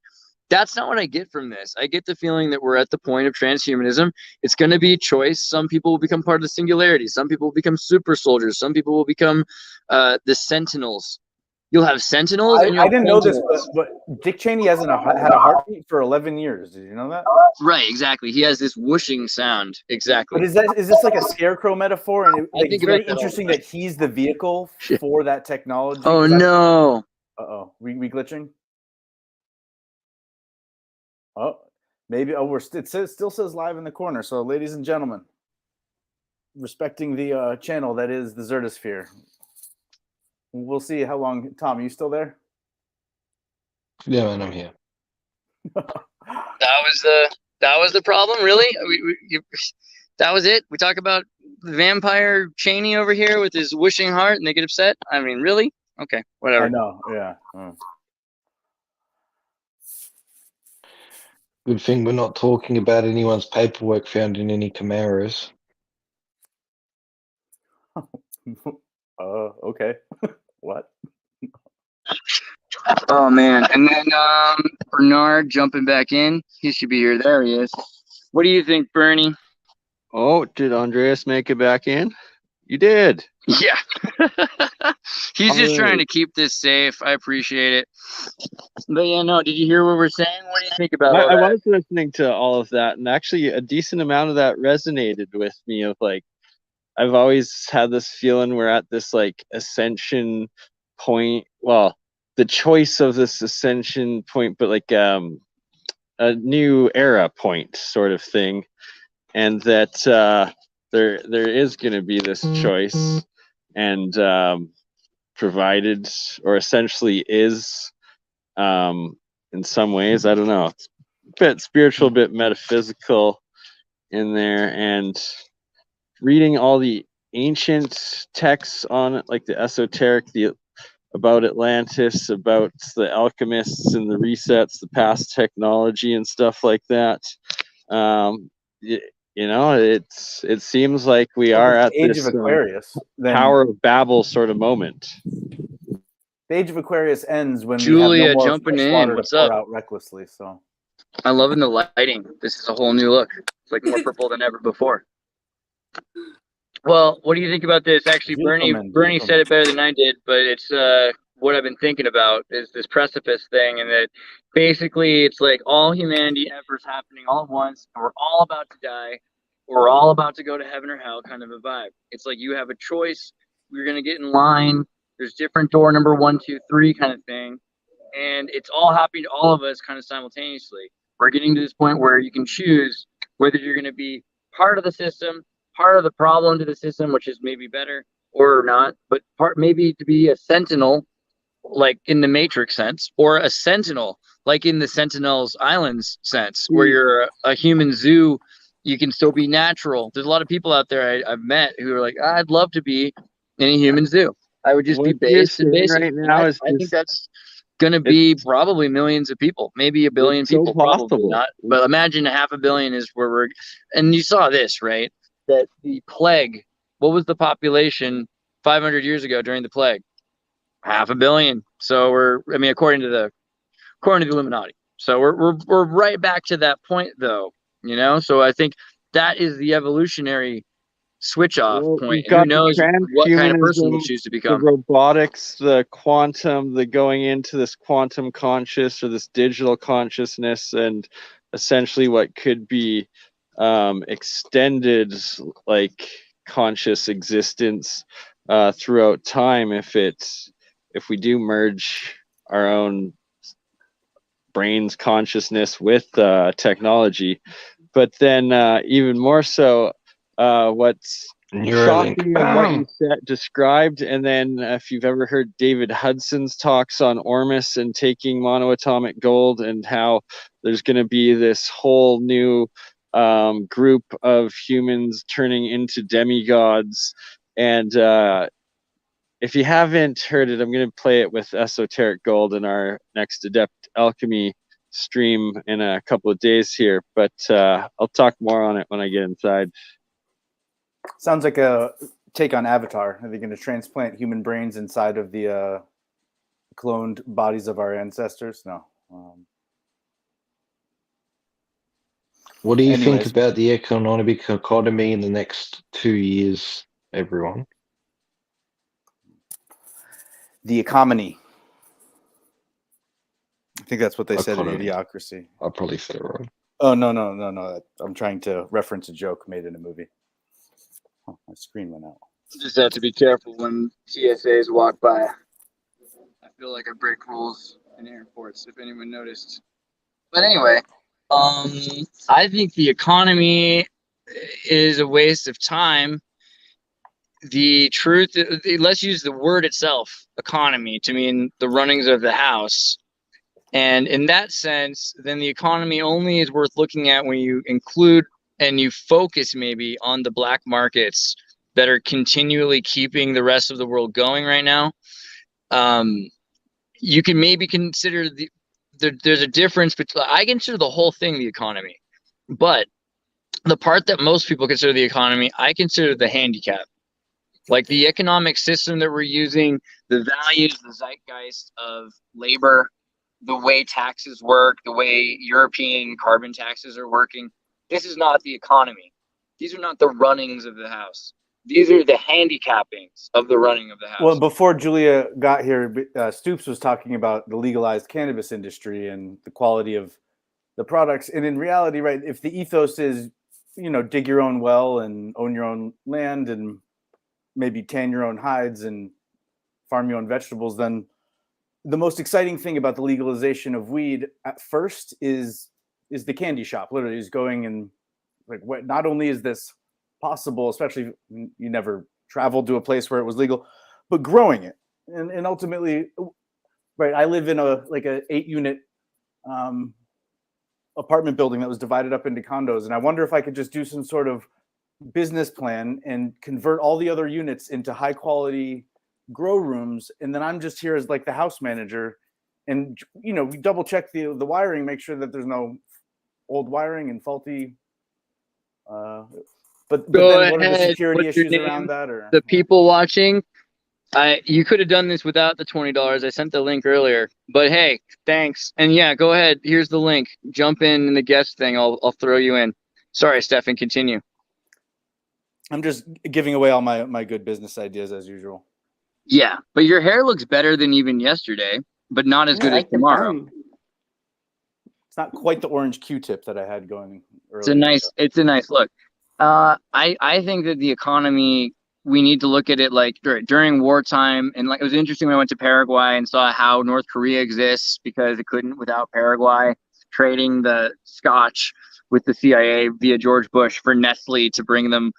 That's not what I get from this. I get the feeling that we're at the point of transhumanism. It's going to be a choice. Some people will become part of the singularity. Some people will become super soldiers. Some people will become the sentinels. You'll have sentinels. I didn't know this, but Dick Cheney hasn't had a heartbeat for 11 years. Did you know that? Right, exactly. He has this whooshing sound. Exactly. But is this like a scarecrow metaphor? And it's very interesting that he's the vehicle for that technology. Oh no! Uh-oh, we glitching? Oh, maybe. Oh, it still says live in the corner. So, ladies and gentlemen, respecting the channel that is the Xirtusphere. We'll see how long. Tom, are you still there? Yeah, man, I'm here. That was the problem, really. That was it. We talk about the vampire Cheney over here with his wishing heart, and they get upset. I mean, really? Okay, whatever. I know. Yeah. Good thing we're not talking about anyone's paperwork found in any Camaros. Okay. What? Oh man! And then Bernard jumping back in. He should be here. There he is. What do you think, Bernie? Oh, did Andreas make it back in? You did. Yeah. He's just trying to keep this safe. I appreciate it. But yeah, no, did you hear what we're saying? What do you think about all that? I was listening to all of that, and actually a decent amount of that resonated with me. Of like, I've always had this feeling we're at this like ascension point. Well, the choice of this ascension point, but like a new era point sort of thing. And that there is going to be this choice, and provided, or essentially is, in some ways, I don't know, it's a bit spiritual, a bit metaphysical in there, and reading all the ancient texts on it, like the esoteric, about Atlantis, about the alchemists and the resets, the past technology and stuff like that. You know, it seems like we are at Age this of Aquarius, Tower of Babel sort of moment. The Age of Aquarius ends when Julia we have no more jumping in. water What's to pour up? out recklessly. So I'm loving the lighting. This is a whole new look. It's like more purple than ever before. Well, what do you think about this? Actually, Bernie said it better than I did, but it's what I've been thinking about is this precipice thing, and that basically it's like all humanity efforts happening all at once, and we're all about to die, or we're all about to go to heaven or hell kind of a vibe. It's like you have a choice. We're going to get in line. There's different door number 1, 2, 3 kind of thing. And it's all happening to all of us kind of simultaneously. We're getting to this point where you can choose whether you're going to be part of the system, part of the problem to the system, which is maybe better or not, but part maybe to be a sentinel, like in the Matrix sense, or a sentinel, like in the Sentinels Islands sense, where you're a human zoo. You can still be natural. There's a lot of people out there I've met who are like, I'd love to be in a human zoo. I would just be based and basic. Right now I think that's going to be probably millions of people, maybe a billion people, probably not. But imagine 500 million is where we're. And you saw this, right? That the plague, what was the population 500 years ago during the plague? 500 million. So according to the Illuminati. So we're right back to that point, though. You know, so I think that is the evolutionary switch off point. Who knows what kind of person we'll choose to become? The robotics, the quantum, the going into this quantum conscious or this digital consciousness, and essentially what could be extended like conscious existence throughout time if we do merge our own brain's consciousness with technology. But then even more so, what's shocking of what you described, and then if you've ever heard David Hudson's talks on Ormus and taking monoatomic gold, and how there's going to be this whole new group of humans turning into demigods. And if you haven't heard it, I'm going to play it with Esoteric Gold in our next Adept Alchemy stream in a couple of days here, but I'll talk more on it when I get inside. Sounds like a take on Avatar. Are they going to transplant human brains inside of the cloned bodies of our ancestors? No. What do you think about the economic economy in the next 2 years, everyone? The economy. I think that's what they said in Idiocracy. I probably said it wrong. Oh, no. I'm trying to reference a joke made in a movie. Oh, my screen went out. Just have to be careful when TSAs walk by. I feel like I break rules in airports, if anyone noticed. But anyway, I think the economy is a waste of time the truth, let's use the word itself, economy, to mean the runnings of the house. And in that sense, then the economy only is worth looking at when you include and you focus maybe on the black markets that are continually keeping the rest of the world going right now. You can maybe consider there's a difference between, I consider the whole thing the economy, but the part that most people consider the economy, I consider the handicap. Like the economic system that we're using, the values, the zeitgeist of labor, the way taxes work, the way European carbon taxes are working. This is not the economy. These are not the runnings of the house. These are the handicappings of the running of the house. Well, before Julia got here, Stoops was talking about the legalized cannabis industry and the quality of the products. And in reality, right, if the ethos is, dig your own well and own your own land and maybe tan your own hides and farm your own vegetables, then the most exciting thing about the legalization of weed at first is the candy shop. Literally, is going and like, what? Not only is this possible, especially if you never traveled to a place where it was legal, but growing it and ultimately, right? I live in a 8-unit apartment building that was divided up into condos, and I wonder if I could just do some sort of business plan and convert all the other units into high quality grow rooms, and then I'm just here as like the house manager, and we double check the wiring, make sure that there's no old wiring and faulty but then what are the security issues around that? Or the people watching, you could have done this without the $20. I sent the link earlier, but hey, thanks. And yeah, go ahead, here's the link, jump in the guest thing, I'll throw you in. Sorry, Stefan, continue. I'm just giving away all my good business ideas as usual. Yeah, but your hair looks better than even yesterday, but not as good as tomorrow. It's not quite the orange Q-tip that I had going earlier. It's a nice look. I think that the economy, we need to look at it like during wartime, and like it was interesting when I went to Paraguay and saw how North Korea exists because it couldn't without Paraguay trading the scotch with the CIA via George Bush for Nestle to bring them,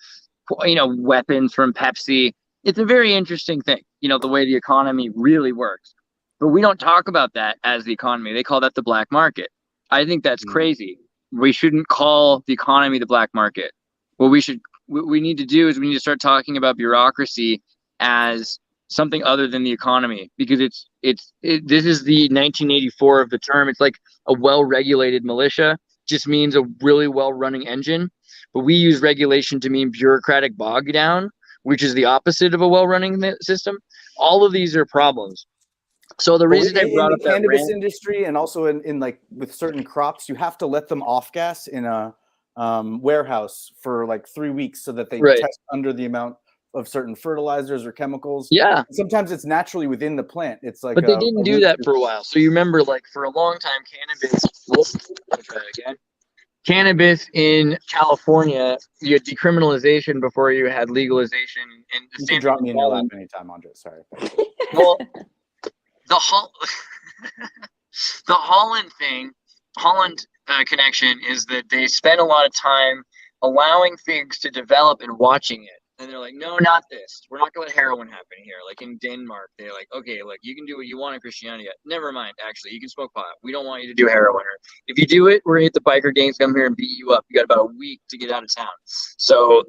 weapons from Pepsi. It's a very interesting thing, the way the economy really works. But we don't talk about that as the economy. They call that the black market. I think that's crazy. We shouldn't call the economy the black market. What we need to do is we need to start talking about bureaucracy as something other than the economy, because this is the 1984 of the term. It's like a well-regulated militia, just means a really well-running engine. But we use regulation to mean bureaucratic bog down, which is the opposite of a well-running system. All of these are problems. So the reason I brought up the cannabis industry, and also in like with certain crops, you have to let them off gas in a warehouse for like 3 weeks so that they test under the amount of certain fertilizers or chemicals. Yeah. Sometimes it's naturally within the plant. It's like, but they didn't do that for a while. So you remember, like for a long time, cannabis in California, you had decriminalization before you had legalization. And the you same can drop me in your lap anytime, Andre. Sorry. Well, the Holland connection is that they spend a lot of time allowing things to develop and watching it. And they're like, no, not this. We're not going to let heroin happen here. Like in Denmark, they're like, okay, look, you can do what you want in Christianity. Never mind, actually, you can smoke pot. We don't want you to do heroin. Or if you do it, we're going to get the biker gangs come here and beat you up. You got about a week to get out of town. So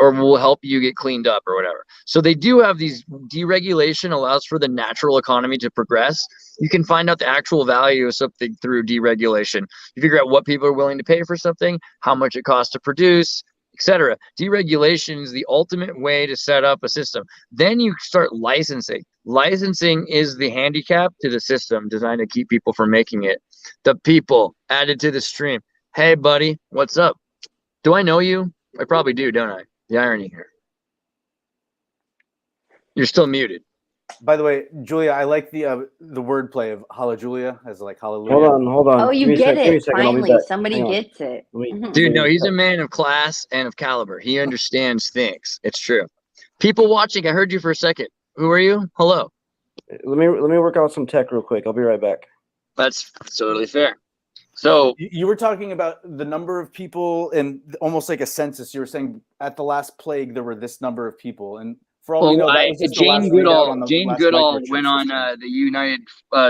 or we'll help you get cleaned up or whatever. So they do have these, deregulation allows for the natural economy to progress. You can find out the actual value of something through deregulation. You figure out what people are willing to pay for something, how much it costs to produce, etc. Deregulation is the ultimate way to set up a system. Then you start licensing. Licensing is the handicap to the system designed to keep people from making it. The people added to the stream. Hey, buddy, what's up? Do I know you? I probably do, don't I? The irony here. You're still muted. By the way, Julia, I like the wordplay of Hallelujah as like hallelujah. Hold on. Oh, you get it. Finally, somebody gets it. Dude, no, he's a man of class and of caliber. He understands things. It's true. People watching, I heard you for a second. Who are you? Hello. Let me work out some tech real quick. I'll be right back. That's totally fair. So you were talking about the number of people and almost like a census. You were saying at the last plague there were this number of people, and for all we know, that was just Jane the last readout on Goodall. the Jane last Goodall microchip went on system. the United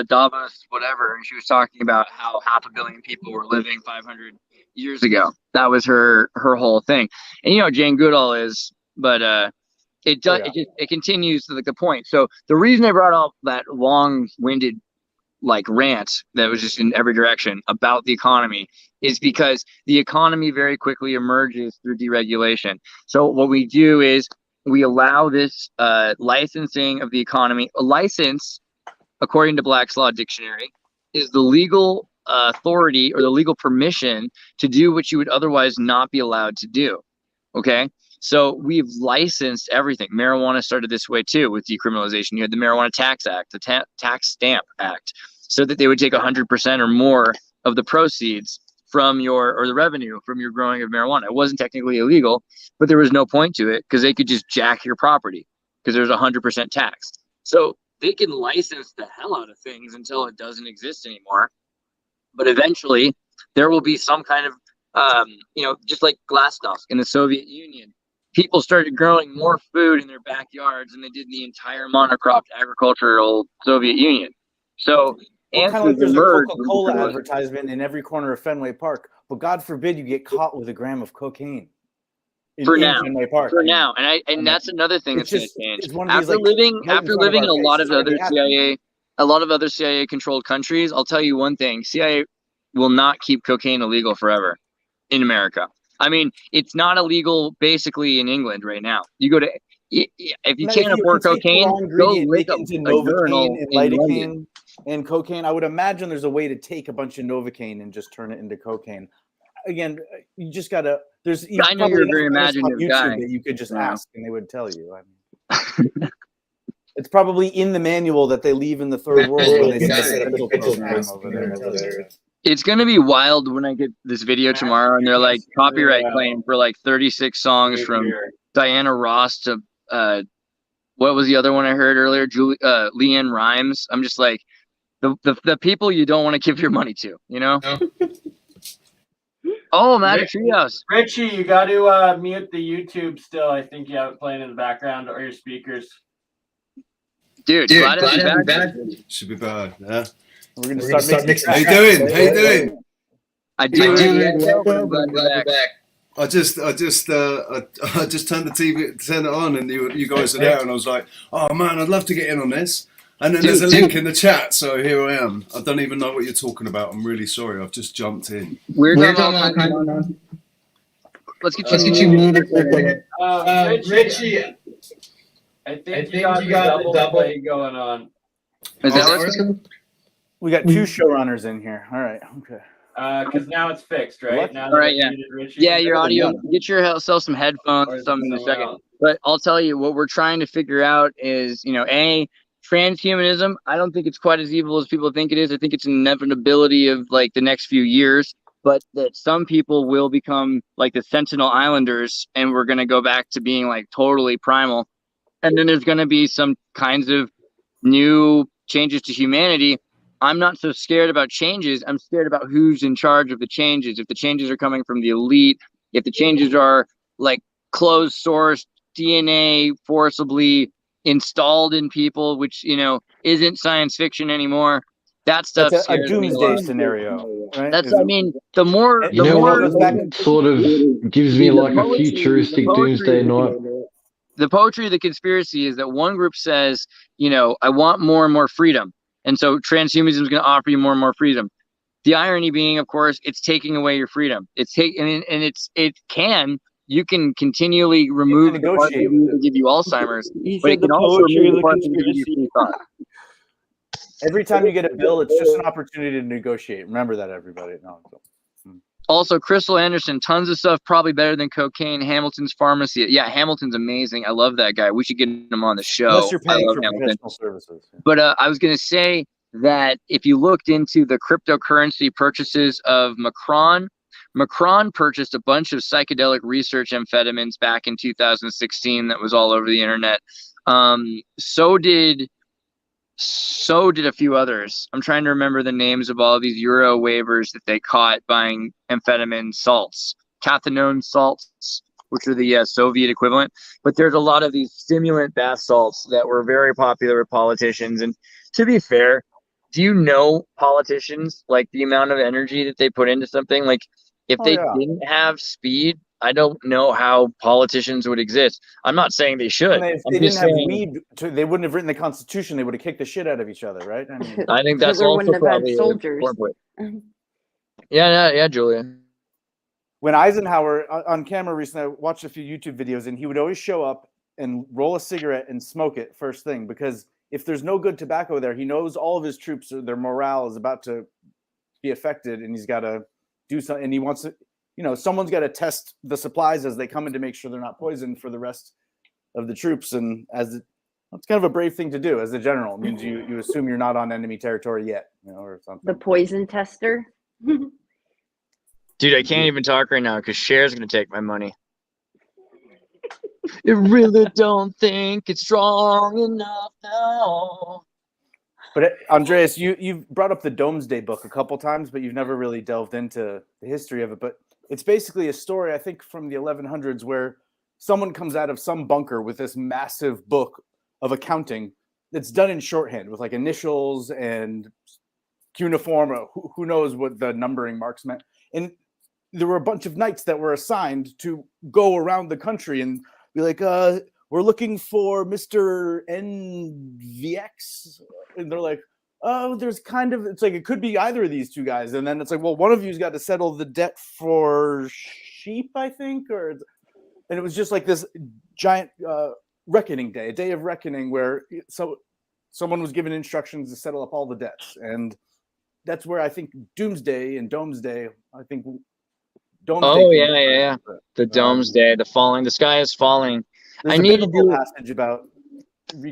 Davos whatever, and she was talking about how 500 million people were living 500 years ago. That was her whole thing. And you know, Jane Goodall is, but it does it continues to the point. So the reason I brought up that long-winded like rant that was just in every direction about the economy is because the economy very quickly emerges through deregulation. So what we do is we allow this licensing of the economy. A license, according to Black's Law Dictionary, is the legal authority or the legal permission to do what you would otherwise not be allowed to do. Okay? So we've licensed everything. Marijuana started this way too with decriminalization. You had the Marijuana Tax Act, the Tax Stamp Act, so that they would take 100% or more of the proceeds from or the revenue from your growing of marijuana. It wasn't technically illegal, but there was no point to it because they could just jack your property because there's 100% tax. So they can license the hell out of things until it doesn't exist anymore. But eventually there will be some kind of, just like glasnost in the Soviet Union. People started growing more food in their backyards than they did in the entire monocropped agricultural Soviet Union. So kind of like there's a Coca-Cola advertisement in every corner of Fenway Park, but God forbid you get caught with a gram of cocaine in Fenway Park. For now, and that's another thing that's going to change. After living in a lot of other CIA controlled countries, I'll tell you one thing: CIA will not keep cocaine illegal forever in America. I mean, it's not illegal basically in England right now. You go to if you can't afford cocaine, go lick a urinal in London. And cocaine, I would imagine there's a way to take a bunch of Novocaine and just turn it into cocaine. Again, you just gotta. I know you're a very imaginative guy. That you could just ask, and they would tell you. I mean, it's probably in the manual that they leave in the third world when they set up a program over there. It's gonna be wild when I get this video tomorrow, and they're like copyright claim for like 36 songs from Diana Ross to what was the other one I heard earlier? Leanne Rimes. I'm just like. The people you don't want to give your money to, you know? Oh, Magic Trios. Richie, you got to mute the YouTube still. I think you have it playing in the background or your speakers. Dude, glad to be back. Should be bad, yeah. We're going to start mixing. How you doing? I do. I just turned the TV, turned it on, and you guys are there, and I was like, oh man, I'd love to get in on this. And then there's a link in the chat, so here I am. I don't even know what you're talking about. I'm really sorry. I've just jumped in. We're talking about Let's get you muted. Richie, I think you got a double play going on. Is that what's going on? We got two showrunners in here. All right, okay. Because now it's fixed, right? Now all right, yeah. Your audio. Get yourself some headphones or something in a second. But I'll tell you what we're trying to figure out is, transhumanism. I don't think it's quite as evil as people think it is. I think it's an inevitability of like the next few years, but that some people will become like the Sentinel Islanders, and we're going to go back to being like totally primal. And then there's going to be some kinds of new changes to humanity. I'm not so scared about changes. I'm scared about who's in charge of the changes. If the changes are coming from the elite, if the changes are like closed source DNA forcibly installed in people, which isn't science fiction anymore. That stuff that's a doomsday scenario, right? The more what sort of gives me like a futuristic doomsday night. The poetry of the conspiracy is that one group says, I want more and more freedom, and so transhumanism is going to offer you more and more freedom. The irony being, of course, it's taking away your freedom. You can continually remove the parts of you to give you Alzheimer's, but it can also remove the parts of you to give you free thought. Every time you get a bill, it's just an opportunity to negotiate. Remember that, everybody. Also, Crystal Anderson, tons of stuff, probably better than cocaine. Hamilton's Pharmacy. Yeah, Hamilton's amazing. I love that guy. We should get him on the show. Unless you're paying for professional services. But I was going to say that if you looked into the cryptocurrency purchases of Macron purchased a bunch of psychedelic research amphetamines back in 2016 that was all over the internet. So did So did a few others. I'm trying to remember the names of all of these Euro waivers that they caught buying amphetamine salts, cathinone salts, which are the Soviet equivalent. But there's a lot of these stimulant bath salts that were very popular with politicians. And to be fair, do you know politicians, like the amount of energy that they put into something? Like if they didn't have speed, I don't know how politicians would exist. I'm not saying they should. If they didn't have weed, they wouldn't have written the Constitution. They would have kicked the shit out of each other, right? I mean, I think that's Hitler also wouldn't have had probably soldiers. Yeah, Julia. When Eisenhower on camera recently, I watched a few YouTube videos, and he would always show up and roll a cigarette and smoke it first thing, because if there's no good tobacco there, he knows all of his troops, their morale is about to be affected, and he's got to do something. And he wants to, someone's got to test the supplies as they come in to make sure they're not poisoned for the rest of the troops. And it's kind of a brave thing to do as a general. It means you assume you're not on enemy territory yet, or something. The poison tester. Dude, I can't even talk right now because Cher's going to take my money. I really don't think it's strong enough now. But Andreas, you've brought up the Domesday Book a couple times, but you've never really delved into the history of it. But it's basically a story, I think, from the 1100s where someone comes out of some bunker with this massive book of accounting that's done in shorthand with like initials and cuneiform, or who knows what the numbering marks meant. And there were a bunch of knights that were assigned to go around the country and be like, we're looking for Mr. NVX. And they're like, oh, it's like, it could be either of these two guys. And then it's like, well, one of you's got to settle the debt for sheep, I think. And it was just like this giant reckoning day, a day of reckoning where someone was given instructions to settle up all the debts. And that's where I think Doomsday and Domesday, I think Domesday. Oh, yeah. The Domesday, the falling, the sky is falling. I need to do a passage about.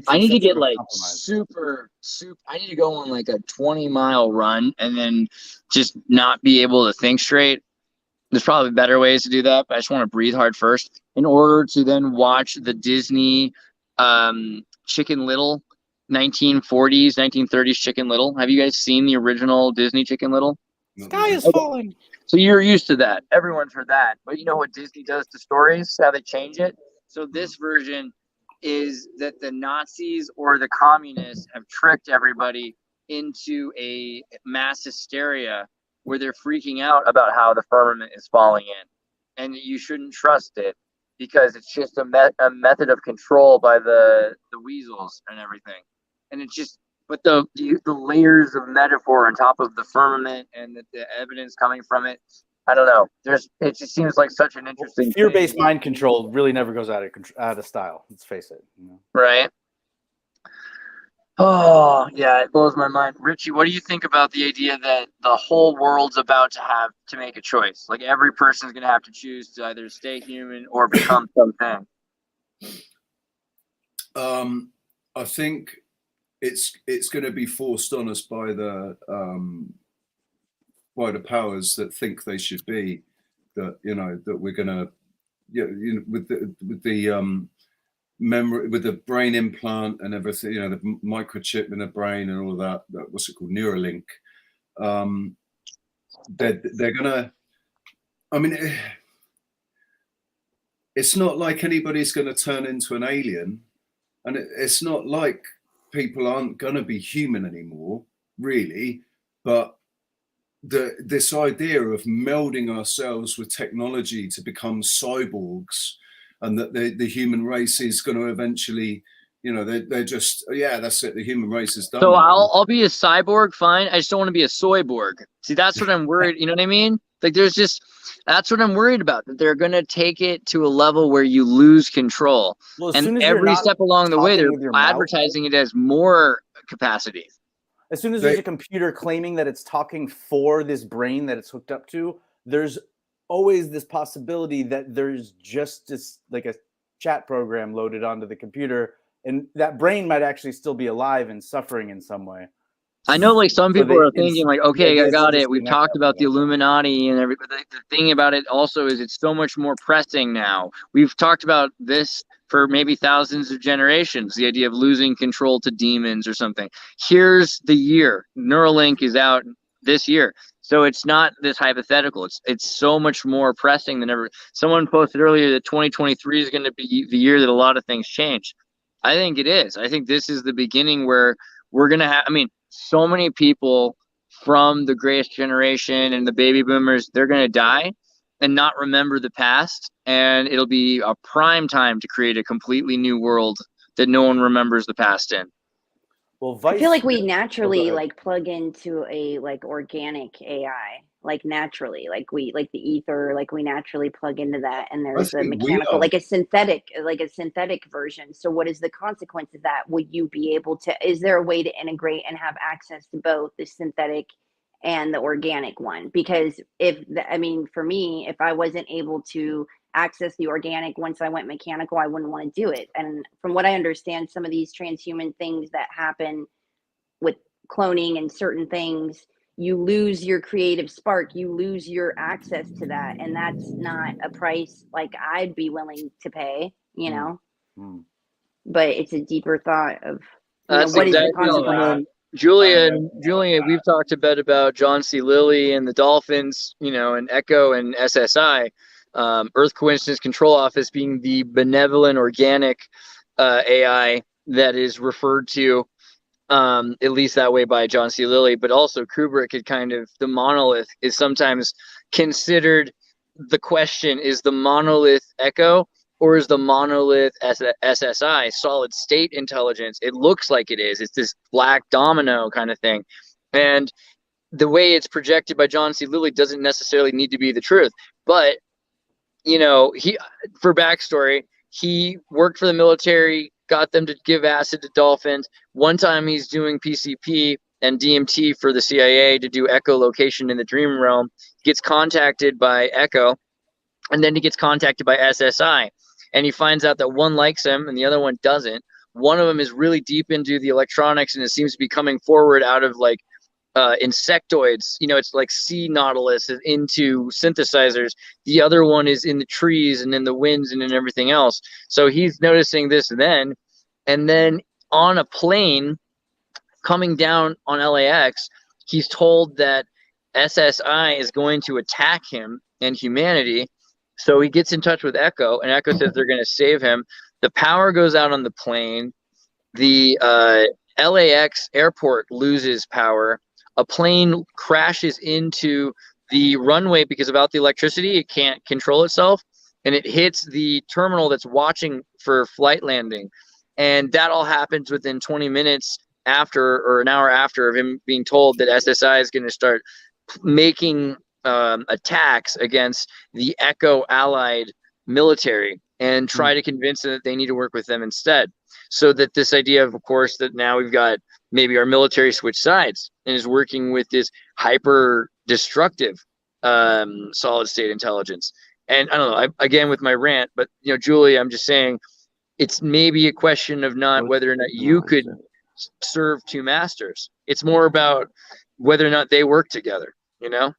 I need to get like super. I need to go on like a 20-mile run and then just not be able to think straight. There's probably better ways to do that, but I just want to breathe hard first in order to then watch the Disney Chicken Little 1940s, 1930s Chicken Little. Have you guys seen the original Disney Chicken Little? Sky is falling. So you're used to that. Everyone's heard that. But you know what Disney does to stories? How they change it? So this version is that the Nazis or the communists have tricked everybody into a mass hysteria where they're freaking out about how the firmament is falling in. And you shouldn't trust it because it's just a method of control by the weasels and everything. And it's just, but the layers of metaphor on top of the firmament and the evidence coming from it, I don't know. It just seems like such an interesting fear-based mind control really never goes out of style. Let's face it. Right. Oh yeah, it blows my mind. Richie, what do you think about the idea that the whole world's about to have to make a choice? Like every person's going to have to choose to either stay human or become something. I think it's going to be forced on us by the powers that think they should be, that that we're going to with the memory, with the brain implant and everything, the microchip in the brain and all of that, what's it called, Neuralink. They're gonna, I mean, it's not like anybody's going to turn into an alien, and it's not like people aren't going to be human anymore, really. But this idea of melding ourselves with technology to become cyborgs, and that the human race is going to eventually, they're just, that's it. The human race is done. So I'll be a cyborg, fine. I just don't want to be a soyborg. See, that's what I'm worried. You know what I mean? Like that's what I'm worried about, that they're going to take it to a level where you lose control. Well, and every step along the way, they're advertising it as more capacity. As soon as there's a computer claiming that it's talking for this brain that it's hooked up to, there's always this possibility that there's just this, like a chat program loaded onto the computer, and that brain might actually still be alive and suffering in some way. I know, like, some people are thinking, like, okay, I got it. We've talked about the Illuminati and everything. The thing about it also is it's so much more pressing now. We've talked about this for maybe thousands of generations, the idea of losing control to demons or something. Here's the year. Neuralink is out this year. So it's not this hypothetical. It's so much more pressing than ever. Someone posted earlier that 2023 is going to be the year that a lot of things change. I think it is. I think this is the beginning where we're going to have, I mean, so many people from the greatest generation and the baby boomers, they're going to die and not remember the past. And it'll be a prime time to create a completely new world that no one remembers the past in. Well, I feel like we naturally like plug into a like organic AI, like naturally, like we like the ether, like we naturally plug into that, and there's a mechanical, like a synthetic version. So what is the consequence of that? Would you be able to, is there a way to integrate and have access to both the synthetic and the organic one? Because I mean, for me, if I wasn't able to access the organic once I went mechanical, I wouldn't want to do it. And from what I understand, some of these transhuman things that happen with cloning and certain things, you lose your creative spark, you lose your access to that, and that's not a price like I'd be willing to pay, you know. But it's a deeper thought of what is the consequence. Julia, we've talked a bit about John C. Lilly and the dolphins, you know, and Echo and SSI. Earth Coincidence Control Office being the benevolent organic AI that is referred to, at least that way, by John C. Lilly, but also Kubrick had kind of, the monolith is sometimes considered. The question is, the monolith Echo or is the monolith SSI, solid state intelligence? It looks like it is. It's this black domino kind of thing. And the way it's projected by John C. Lilly doesn't necessarily need to be the truth. But you know, for backstory, he worked for the military, got them to give acid to dolphins. One time he's doing PCP and DMT for the CIA to do echolocation in the dream realm, gets contacted by Echo, and then he gets contacted by SSI. And he finds out that one likes him and the other one doesn't. One of them is really deep into the electronics, and it seems to be coming forward out of like insectoids, you know, it's like sea nautilus into synthesizers. The other one is in the trees and in the winds and in everything else. So he's noticing this then, and then on a plane coming down on LAX, he's told that SSI is going to attack him and humanity. So he gets in touch with Echo, and Echo says they're going to save him. The power goes out on the plane. The LAX airport loses power. A plane crashes into the runway because without the electricity, it can't control itself, and it hits the terminal that's watching for flight landing. And that all happens within 20 minutes after, or an hour after, of him being told that SSI is going to start making attacks against the Echo allied military and try to convince them that they need to work with them instead. So that this idea of course, that now we've got maybe our military switch sides and is working with this hyper destructive solid state intelligence. And I don't know, again with my rant, but you know, Julie, I'm just saying it's maybe a question of not whether or not you could serve two masters. It's more about whether or not they work together, you know?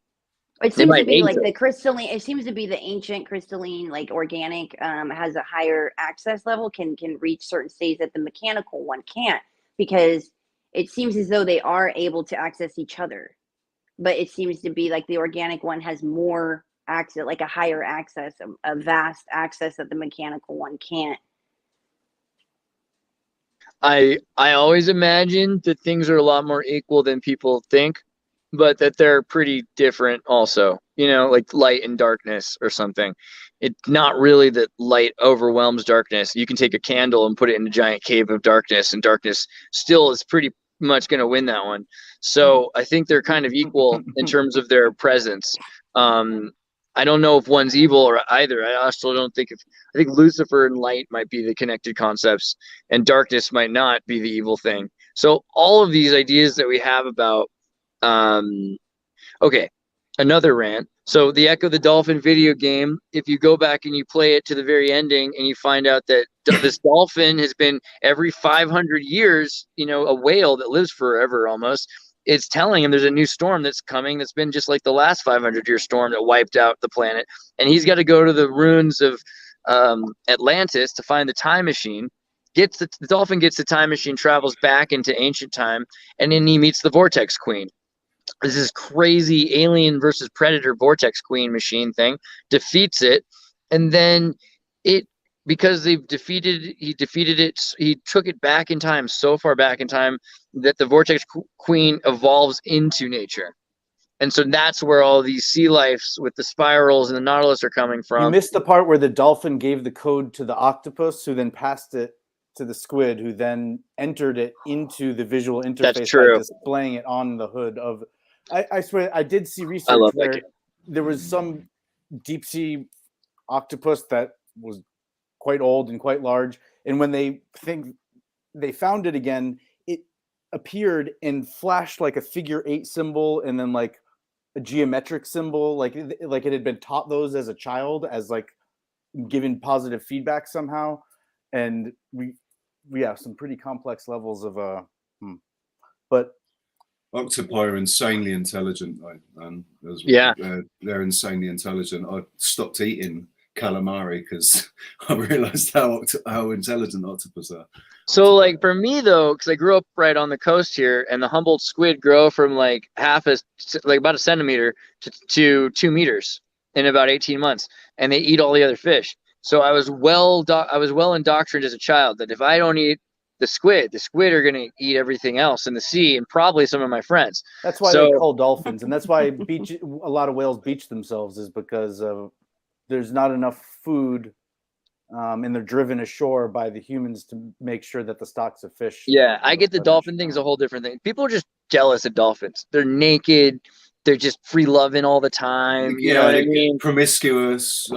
It seems to be like the crystalline, it seems to be the ancient crystalline, like organic, has a higher access level, can reach certain states that the mechanical one can't, because it seems as though they are able to access each other. But it seems to be like the organic one has more access, like a higher access, a vast access that the mechanical one can't. I always imagine that things are a lot more equal than people think, but that they're pretty different also, you know, like light and darkness or something. It's not really that light overwhelms darkness. You can take a candle and put it in a giant cave of darkness, and darkness still is pretty much going to win that one. So I think they're kind of equal in terms of their presence. I don't know if one's evil or either. I also don't think I think Lucifer and light might be the connected concepts, and darkness might not be the evil thing. So all of these ideas that we have about okay, another rant. So the Echo the Dolphin video game, if you go back and you play it to the very ending and you find out that this dolphin has been every 500 years, you know, a whale that lives forever almost, it's telling him there's a new storm that's coming that's been just like the last 500-year storm that wiped out the planet. And he's got to go to the ruins of Atlantis to find the time machine. The dolphin gets the time machine, travels back into ancient time, and then he meets the Vortex Queen. This is crazy alien versus predator Vortex Queen machine thing, defeats it, and then because he defeated it, he took it back in time, so far back in time that the Vortex Queen evolves into nature. And so that's where all these sea lives with the spirals and the nautilus are coming from. You missed the part where the dolphin gave the code to the octopus, who then passed it to the squid, who then entered it into the visual interface by displaying it on the hood of. I swear, I did see research where there was some deep sea octopus that was quite old and quite large, and when they found it again, it appeared and flashed like a figure 8 symbol, and then like a geometric symbol, like it had been taught those as a child, as like given positive feedback somehow, and we have some pretty complex levels of but. Octopi are insanely intelligent, though. They're insanely intelligent. I stopped eating calamari because I realized how intelligent octopus are. So, like for me though, because I grew up right on the coast here, and the Humboldt squid grow from like about a centimeter to 2 meters in about 18 months, and they eat all the other fish. So I was well indoctrinated as a child that if I don't eat the squid are going to eat everything else in the sea, and probably some of my friends. That's why they call dolphins, and that's why a lot of whales beach themselves, is because there's not enough food, and they're driven ashore by the humans to make sure that the stocks of fish. Yeah, I get the dolphin thing's a whole different thing. People are just jealous of dolphins. They're naked. They're just free loving all the time. You know what I mean? Promiscuous.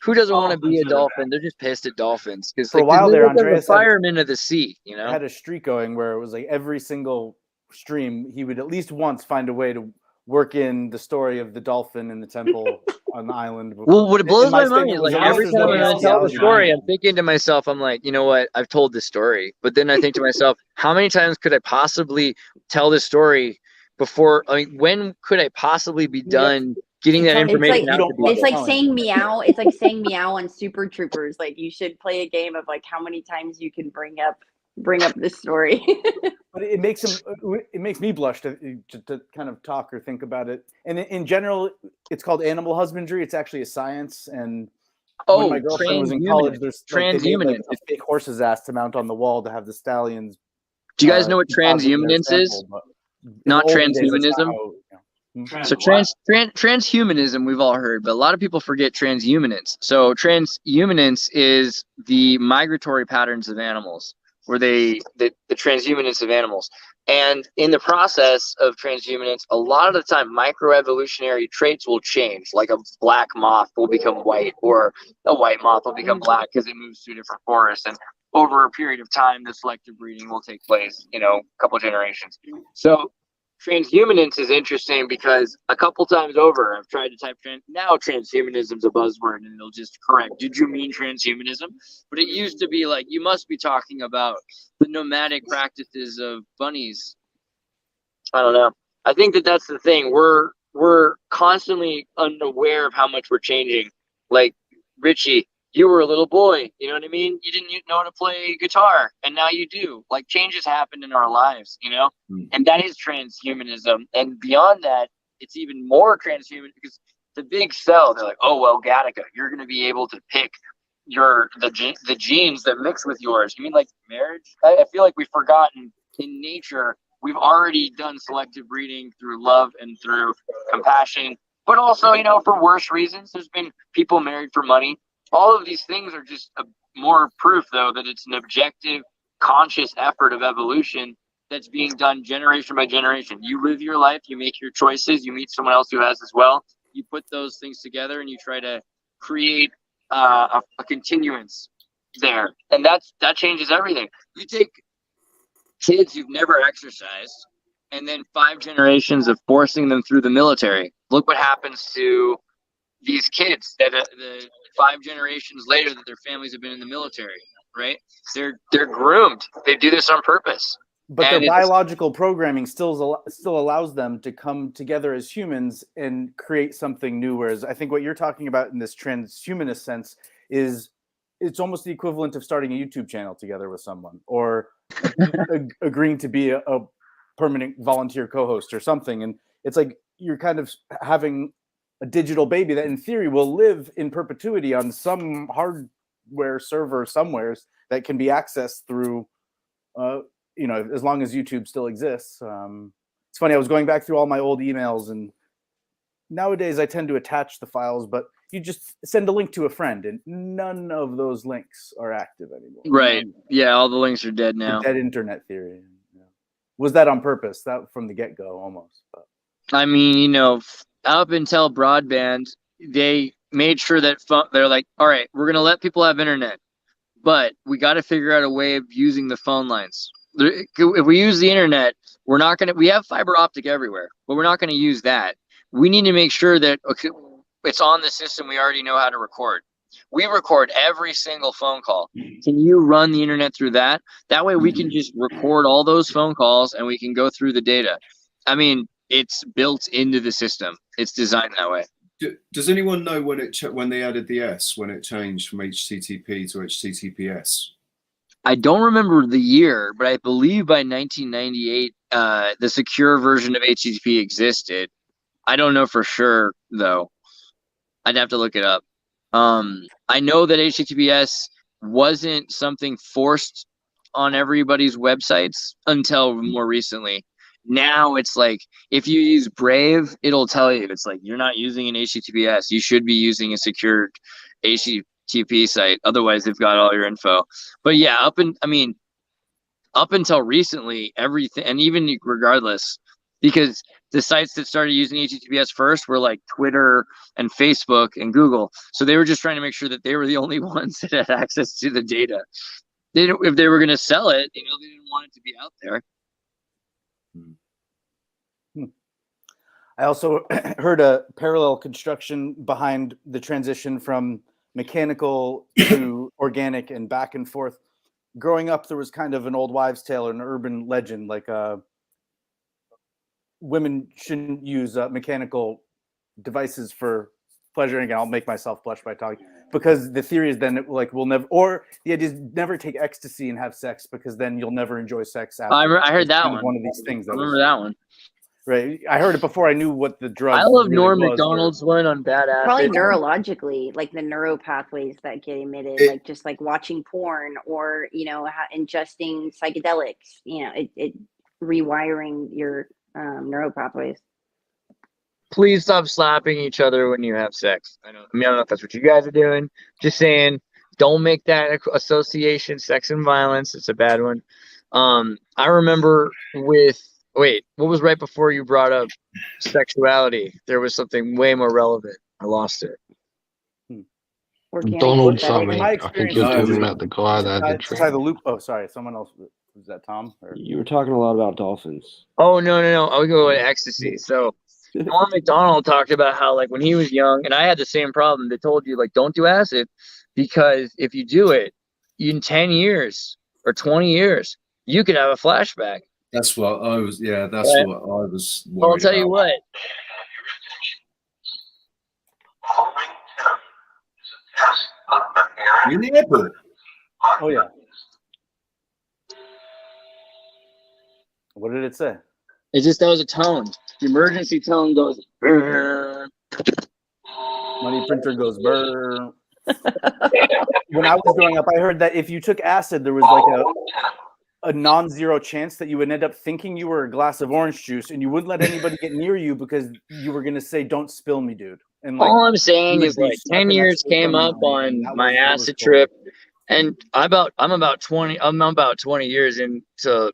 Who doesn't want to be a dolphin? They're just pissed at dolphins because for a while there, Andreas, the firemen of the sea. You know, had a streak going where it was like every single stream he would at least once find a way to work in the story of the dolphin in the temple on the island. Well, what it blows my mind is like every time I tell the story, I'm thinking to myself, I'm like, you know what? I've told this story, but then I think to myself, how many times could I possibly tell this story before? I mean, when could I possibly be done? Getting that information it's like saying meow. It's like saying meow on Super Troopers. Like you should play a game of like how many times you can bring up this story. But it makes me blush to kind of talk or think about it. And in general, it's called animal husbandry. It's actually a science. And when my girlfriend was in college, there's transhumanism. Like a fake horse's ass to mount on the wall to have the stallions. Do you guys know what transhumanist is? Not transhumanism. So transhumanism we've all heard, but a lot of people forget transhumanance. So transhumanance is the migratory patterns of animals, where the transhumanance of animals. And in the process of transhumanance, a lot of the time microevolutionary traits will change, like a black moth will become white, or a white moth will become black because it moves to a different forest. And over a period of time, the selective breeding will take place, a couple generations. So transhumanance is interesting because a couple times over I've tried to type now transhumanism's a buzzword and it'll just correct, did you mean transhumanism? But it used to be like, you must be talking about the nomadic practices of bunnies. I don't know. I think that's the thing. We're constantly unaware of how much we're changing. Like Richie, you were a little boy, you know what I mean? You didn't know how to play guitar, and now you do. Like, changes happen in our lives, And that is transhumanism. And beyond that, it's even more transhuman because the big cell, they're like, oh, well, Gattaca, you're going to be able to pick the genes that mix with yours. You mean like marriage? I feel like we've forgotten in nature, we've already done selective breeding through love and through compassion, but also, for worse reasons. There's been people married for money. All of these things are just more proof, though, that it's an objective, conscious effort of evolution that's being done generation by generation. You live your life, you make your choices, you meet someone else who has as well. You put those things together and you try to create a continuance there. And that changes everything. You take kids who've never exercised and then 5 generations of forcing them through the military. Look what happens to these kids that the 5 generations later that their families have been in the military, right? They're groomed. They do this on purpose. But their biological programming still allows them to come together as humans and create something new. Whereas I think what you're talking about in this transhumanist sense is it's almost the equivalent of starting a YouTube channel together with someone, or agreeing to be a permanent volunteer co-host or something. And it's like you're kind of having a digital baby that in theory will live in perpetuity on some hardware server somewheres that can be accessed through as long as YouTube still exists. It's funny, I was going back through all my old emails, and nowadays I tend to attach the files, but you just send a link to a friend, and none of those links are active anymore. Right. Yeah, all the links are dead now. Dead internet theory. Yeah. Was that on purpose? That from the get-go almost. But. I mean, up until broadband, they made sure that they're like, all right, we're going to let people have internet, but we got to figure out a way of using the phone lines. If we use the internet, we have fiber optic everywhere, but we're not going to use that. We need to make sure that it's on the system we already know how to record. We record every single phone call. Can you run the internet through that? That way we can just record all those phone calls and we can go through the data. I mean, it's built into the system. It's designed that way. Does anyone know when they added the S, when it changed from HTTP to HTTPS? I don't remember the year, but I believe by 1998, the secure version of HTTP existed. I don't know for sure, though. I'd have to look it up. I know that HTTPS wasn't something forced on everybody's websites until more recently. Now it's like, if you use Brave, it'll tell you, it's like, you're not using an HTTPS. You should be using a secured HTTP site. Otherwise, they've got all your info. But yeah, up until recently, everything, and even regardless, because the sites that started using HTTPS first were like Twitter and Facebook and Google. So they were just trying to make sure that they were the only ones that had access to the data. If they were going to sell it, they didn't want it to be out there. I also heard a parallel construction behind the transition from mechanical to organic and back and forth. Growing up, there was kind of an old wives' tale or an urban legend, like women shouldn't use mechanical devices for pleasure. Again, I'll make myself blush by talking, because the theory is then we'll never, or the idea is never take ecstasy and have sex, because then you'll never enjoy sex after. I heard that one. One of these things. I remember that one. Right, I heard it before I knew what the drug. I love really Norm Macdonald's one on Badass. Probably neurologically, like the neural pathways that get emitted, like just like watching porn or ingesting psychedelics. It rewiring your neural pathways. Please stop slapping each other when you have sex. I don't know if that's what you guys are doing. Just saying, don't make that association. Sex and violence. It's a bad one. I remember Wait, what was right before you brought up sexuality? There was something way more relevant. I lost it. Donald something. I think you're talking about the guy that had the trip. Tie the loop. Oh, sorry. Someone else. Was that Tom? Or? You were talking a lot about dolphins. Oh, no. I would go with ecstasy. So Norm Macdonald talked about how, like, when he was young, and I had the same problem. They told you, like, don't do acid, because if you do it, in 10 years or 20 years, you could have a flashback. That's what I was. Yeah, that's right. What I was. I'll tell you what. You're in the airport. Oh yeah. What did it say? It just, that was a tone. The emergency tone goes. Brr. Money printer goes brr. When I was growing up, I heard that if you took acid, there was like a non-zero chance that you would end up thinking you were a glass of orange juice, and you wouldn't let anybody get near you because you were going to say, "Don't spill me, dude." And like, all I'm saying is, like, 10 years came up on my acid trip, and I'm about 20 years into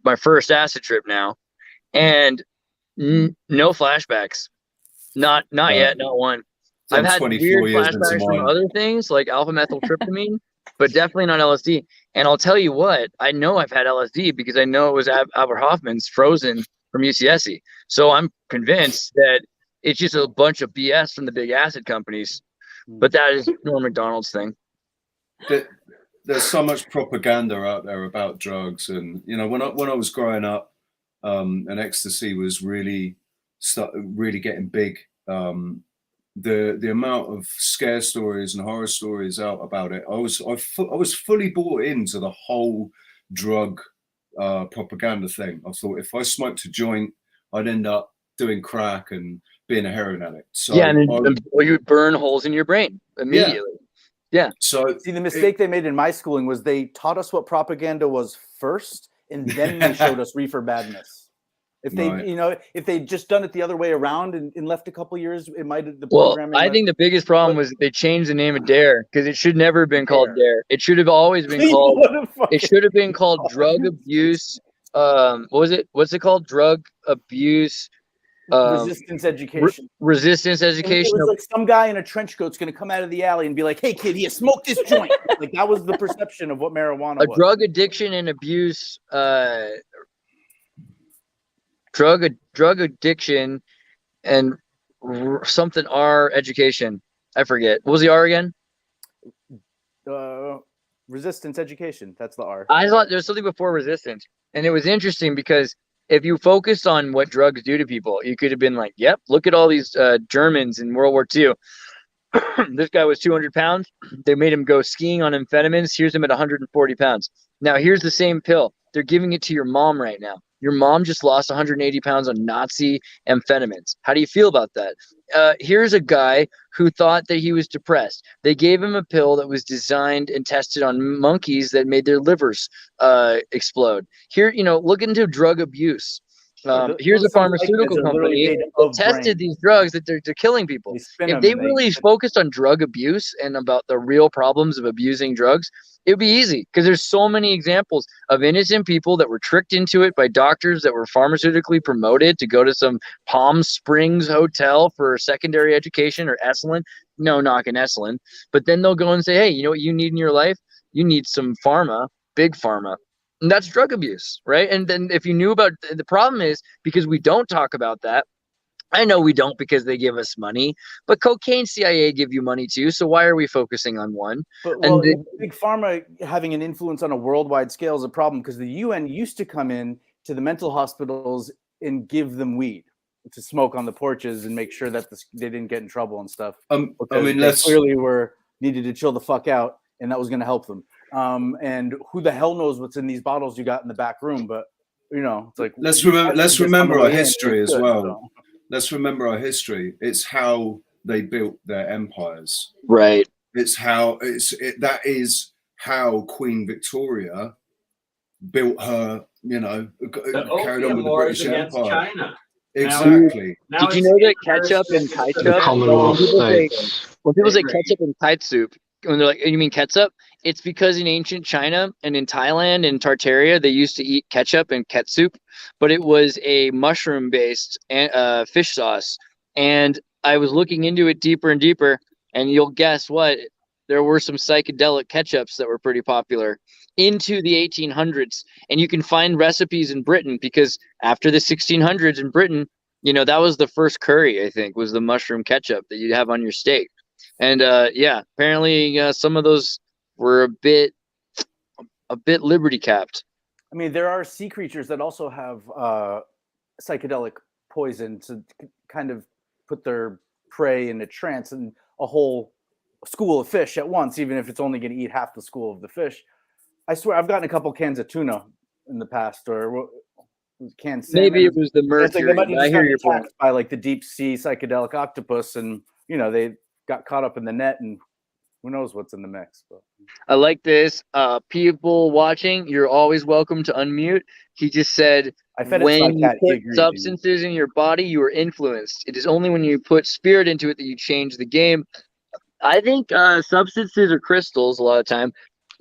my first acid trip now, and no flashbacks, not yet, not one. I've had weird flashbacks from other things like alpha-methyltryptamine, but definitely not LSD. And I'll tell you what, I know I've had LSD because I know it was Albert Hoffman's Frozen from UCSC. So I'm convinced that it's just a bunch of BS from the big acid companies. But that is Norm Macdonald's thing. there's so much propaganda out there about drugs, and you know, when I was growing up, and ecstasy was really getting big. The amount of scare stories and horror stories out about it, I was fully bought into the whole drug propaganda thing. I thought if I smoked a joint, I'd end up doing crack and being a heroin addict. So yeah, and you would burn holes in your brain immediately. Yeah. So see, the mistake they made in my schooling was they taught us what propaganda was first, and then they showed us reefer madness. If they, Right. you know, if they'd just done it the other way around and left a couple years, it might have. Well, I think the biggest problem was that they changed the name of Dare because it should never have been called Dare. It should have always been called. It should have been called drug abuse. What was it? What's it called? Drug abuse. Resistance education. Resistance education. And it was like some guy in a trench coat's going to come out of the alley and be like, "Hey, kid, here, smoke this joint." Like that was the perception of what marijuana was. Drug addiction and abuse. Drug addiction and something R education. I forget. What was the R again? Resistance education. That's the R. I thought there was something before resistance, and it was interesting because if you focused on what drugs do to people, you could have been like, "Yep, look at all these Germans in World War II. This guy was 200 pounds. They made him go skiing on amphetamines. Here's him at 140 pounds. Now here's the same pill. They're giving it to your mom right now. Your mom just lost 180 pounds on Nazi amphetamines. How do you feel about that? Here's a guy who thought that he was depressed. They gave him a pill that was designed and tested on monkeys that made their livers explode. Here, you know, look into drug abuse. Here's a pharmaceutical company that tested these drugs that they're killing people. If they really focused on drug abuse and about the real problems of abusing drugs, it would be easy because there's so many examples of innocent people that were tricked into it by doctors that were pharmaceutically promoted to go to some Palm Springs hotel for secondary education or Esalen. No knocking Esalen. But then they'll go and say, hey, you know what you need in your life? You need some pharma, big pharma. And that's drug abuse, right? And then if you knew about the problem is because we don't talk about that. I know we don't because they give us money, but cocaine CIA give you money too. So why are we focusing on one? But well, big pharma having an influence on a worldwide scale is a problem because the UN used to come in to the mental hospitals and give them weed to smoke on the porches and make sure that they didn't get in trouble and stuff. I mean, they clearly needed to chill the fuck out, and that was going to help them. And who the hell knows what's in these bottles you got in the back room? But you know, it's like let's remember our history as well. So. Let's remember our history. It's how they built their empires. Right. It's how that is how Queen Victoria built her, you know, carried on with the British Empire. China. Exactly. Now did you know that ketchup and ketchup? When people say ketchup and kite soup, when they're like, you mean ketchup? It's because in ancient China and in Thailand and Tartaria, they used to eat ketchup and ketsup, but it was a mushroom-based fish sauce. And I was looking into it deeper and deeper, and you'll guess what? There were some psychedelic ketchups that were pretty popular into the 1800s. And you can find recipes in Britain because after the 1600s in Britain, you know, that was the first curry, I think, was the mushroom ketchup that you'd have on your steak. And yeah, apparently some of those were a bit liberty capped. I mean, there are sea creatures that also have psychedelic poison to kind of put their prey in a trance, and a whole school of fish at once, even if it's only going to eat half the school of the fish. I swear, I've gotten a couple cans of tuna in the past, or canned salmon. Maybe it was the mercury. Like I hear your point. By like the deep sea psychedelic octopus, and you know they got caught up in the net, and who knows what's in the mix. But I like this. People watching, you're always welcome to unmute. He just said, when you put substances in your body, you are influenced. It is only when you put spirit into it that you change the game. I think substances or crystals a lot of time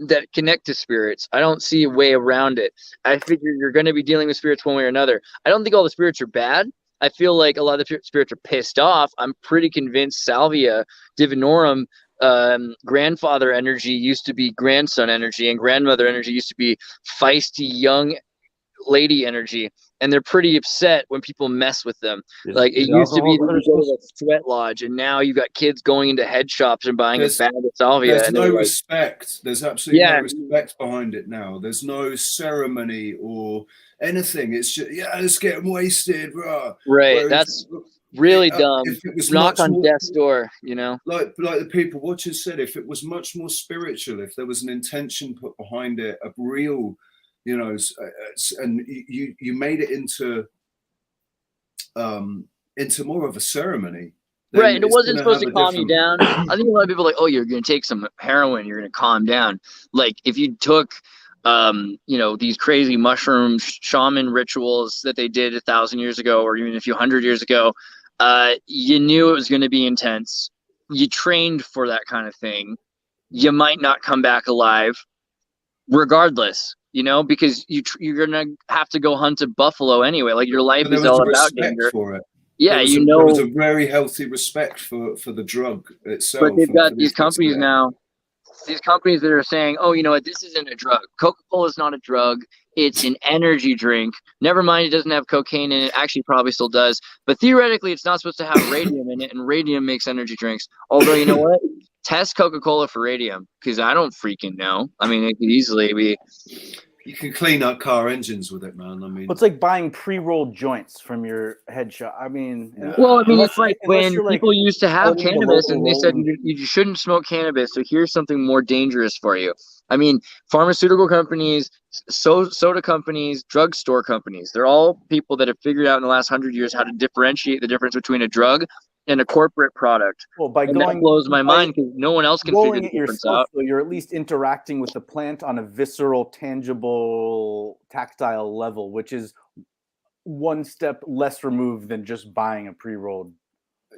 that connect to spirits. I don't see a way around it. I figure you're going to be dealing with spirits one way or another. I don't think all the spirits are bad. I feel like a lot of the spirits are pissed off. I'm pretty convinced Salvia Divinorum, grandfather energy used to be grandson energy, and grandmother energy used to be feisty young lady energy, and they're pretty upset when people mess with them. Like it Is used to be alcohol that you go to a sweat lodge, and now you got kids going into head shops and buying a bag of salvia. There's and no they're like, respect. There's absolutely Yeah. no respect behind it now. There's no ceremony or anything. It's just, yeah, let's get them wasted, bro. right. Whereas, That's really if dumb. it was Knock much on more, death's door, you know. like the people watching said, if it was much more spiritual, if there was an intention put behind it, a real, you know, and you made it into more of a ceremony. Right, and it wasn't supposed to calm you down. I think a lot of people are like, oh, you're going to take some heroin, you're going to calm down. Like if you took, you know, these crazy mushroom shaman rituals that they did 1,000 years ago, or even a few hundred years ago, you knew it was going to be intense. You trained for that kind of thing. You might not come back alive, regardless. You know, because you're going to have to go hunt a buffalo anyway. Like your life is all about danger. For it. Yeah, there was a very healthy respect for the drug itself. But they've got these companies now, these companies that are saying, oh, you know what, this isn't a drug. Coca-Cola is not a drug. It's an energy drink. Never mind, it doesn't have cocaine in it. Actually, probably still does. But theoretically, it's not supposed to have radium in it, and radium makes energy drinks. Although, you know what? Test Coca-Cola for radium, because I don't freaking know. I mean, it could easily be... You can clean up car engines with it, man. I mean, it's like buying pre-rolled joints from your head shop. I mean, well, I mean, it's like when people used to have cannabis and they said you shouldn't smoke cannabis. So here's something more dangerous for you. I mean, pharmaceutical companies, soda companies, drugstore companies, they're all people that have figured out in the last 100 years how to differentiate the difference between a drug and a corporate product. Well, that blows my mind because no one else can figure the difference out. So you're at least interacting with the plant on a visceral, tangible, tactile level, which is one step less removed than just buying a pre-rolled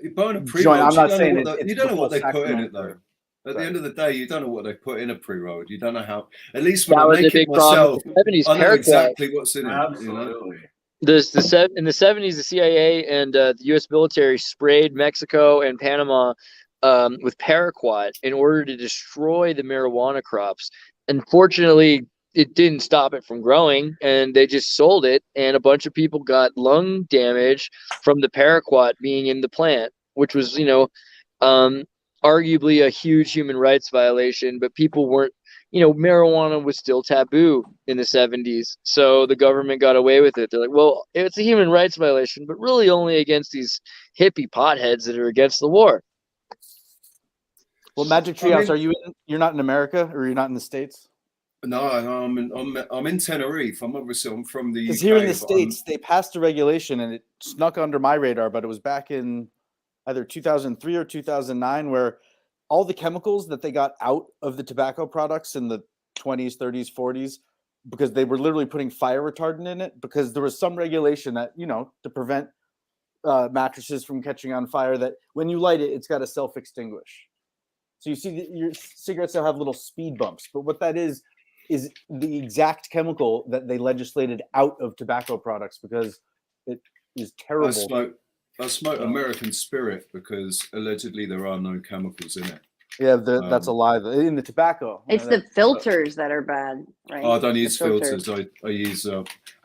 joint. I'm not saying you don't know what they put in it though. At the end of the day, you don't know what they put in a pre-roll. You don't know how. At least when I make it myself, I know exactly what's in it. Absolutely. In the 70s, the CIA and the U.S. military sprayed Mexico and Panama with paraquat in order to destroy the marijuana crops. Unfortunately, it didn't stop it from growing, and they just sold it. And a bunch of people got lung damage from the paraquat being in the plant, which was, you know, arguably a huge human rights violation. But people weren't. You know, marijuana was still taboo in the 70s, so the government got away with it. They're like, well, it's a human rights violation, but really only against these hippie potheads that are against the war. Well, Magic Treehouse, you're not in America, or you're not in the States? No, I'm in Tenerife. I'm from the UK. Because here in the States, they passed a regulation, and it snuck under my radar, but it was back in either 2003 or 2009, where all the chemicals that they got out of the tobacco products in the 20s, 30s, 40s, because they were literally putting fire retardant in it, because there was some regulation that, you know, to prevent mattresses from catching on fire, that when you light it, it's got to self-extinguish. So you see your cigarettes now have little speed bumps, but what that is the exact chemical that they legislated out of tobacco products because it is terrible. I smoke American Spirit because allegedly there are no chemicals in it. Yeah, that's a lie. In the tobacco, it's the filters that are bad, right? Oh, I don't use filters. I use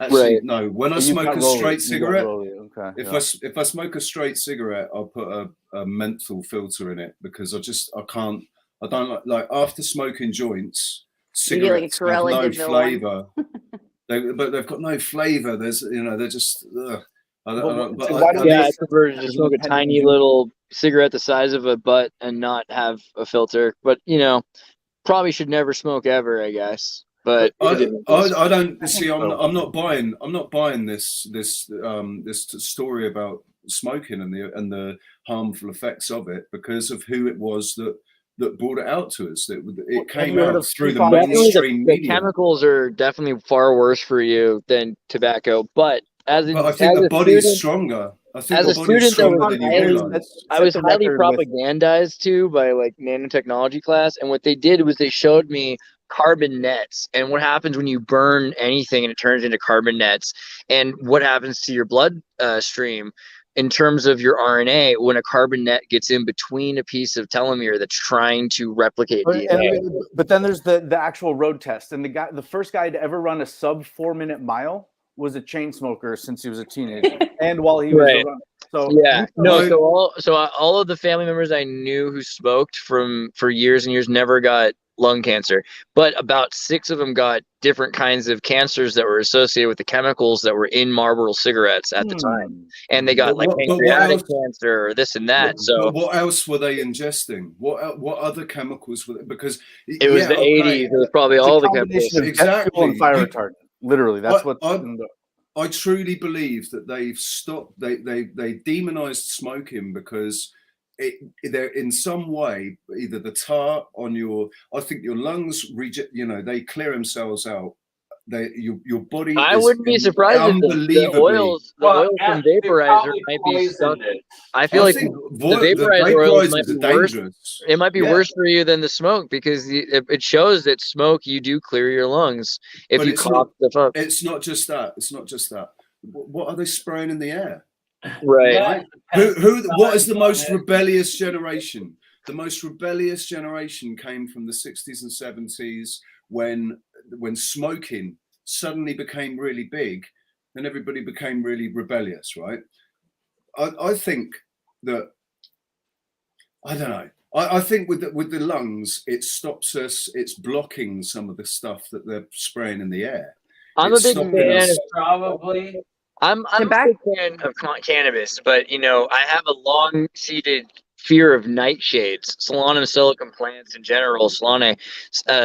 actually no. When I smoke a straight cigarette, if I smoke a straight cigarette, I'll put a menthol filter in it because I don't like after smoking joints, cigarettes have no flavor. But they've got no flavor. There's they're just. I prefer to just smoke a tiny little cigarette the size of a butt and not have a filter. But probably should never smoke ever, I guess. But I don't see. I'm not buying this story about smoking and the harmful effects of it because of who it was that brought it out to us. It came out through the mainstream media. The chemicals are definitely far worse for you than tobacco, but I think the body's stronger. I think the body's stronger than you realize. I was highly propagandized to by like nanotechnology class, and what they did was they showed me carbon nets and what happens when you burn anything and it turns into carbon nets, and what happens to your blood stream in terms of your RNA when a carbon net gets in between a piece of telomere that's trying to replicate DNA. But then there's the actual road test, and the first guy to ever run a sub 4 minute mile was a chain smoker since he was a teenager, and while he was Right. a runner. So yeah, no. So all of the family members I knew who smoked for years and years never got lung cancer, but about 6 of them got different kinds of cancers that were associated with the chemicals that were in Marlboro cigarettes at the time, and they got like pancreatic cancer or this and that. So what else were they ingesting? What other chemicals were they? Because it was the 80s. It was probably all the chemicals. Exactly. And fire retardant. Literally, that's what. I truly believe that they've stopped. They demonized smoking because they're in some way either the tar on your. I think your lungs reject. They clear themselves out. Your body. I wouldn't be surprised if the oils from vaporizer might be stuck. I feel like the vaporizer oils might be worse. It might be worse for you than the smoke because it shows that smoke you do clear your lungs if you cough stuff up. It's not just that. It's not just that. What are they spraying in the air? Right. Yeah. What is the most rebellious generation? The most rebellious generation came from the 60s and 70s when smoking suddenly became really big, and everybody became really rebellious, right? I think that I don't know. I think with the lungs, it stops us. It's blocking some of the stuff that they're spraying in the air. I'm a big fan. Probably. I'm a big fan of cannabis, but I have a long-seated fear of nightshades, Solanum silicum plants in general, Solanae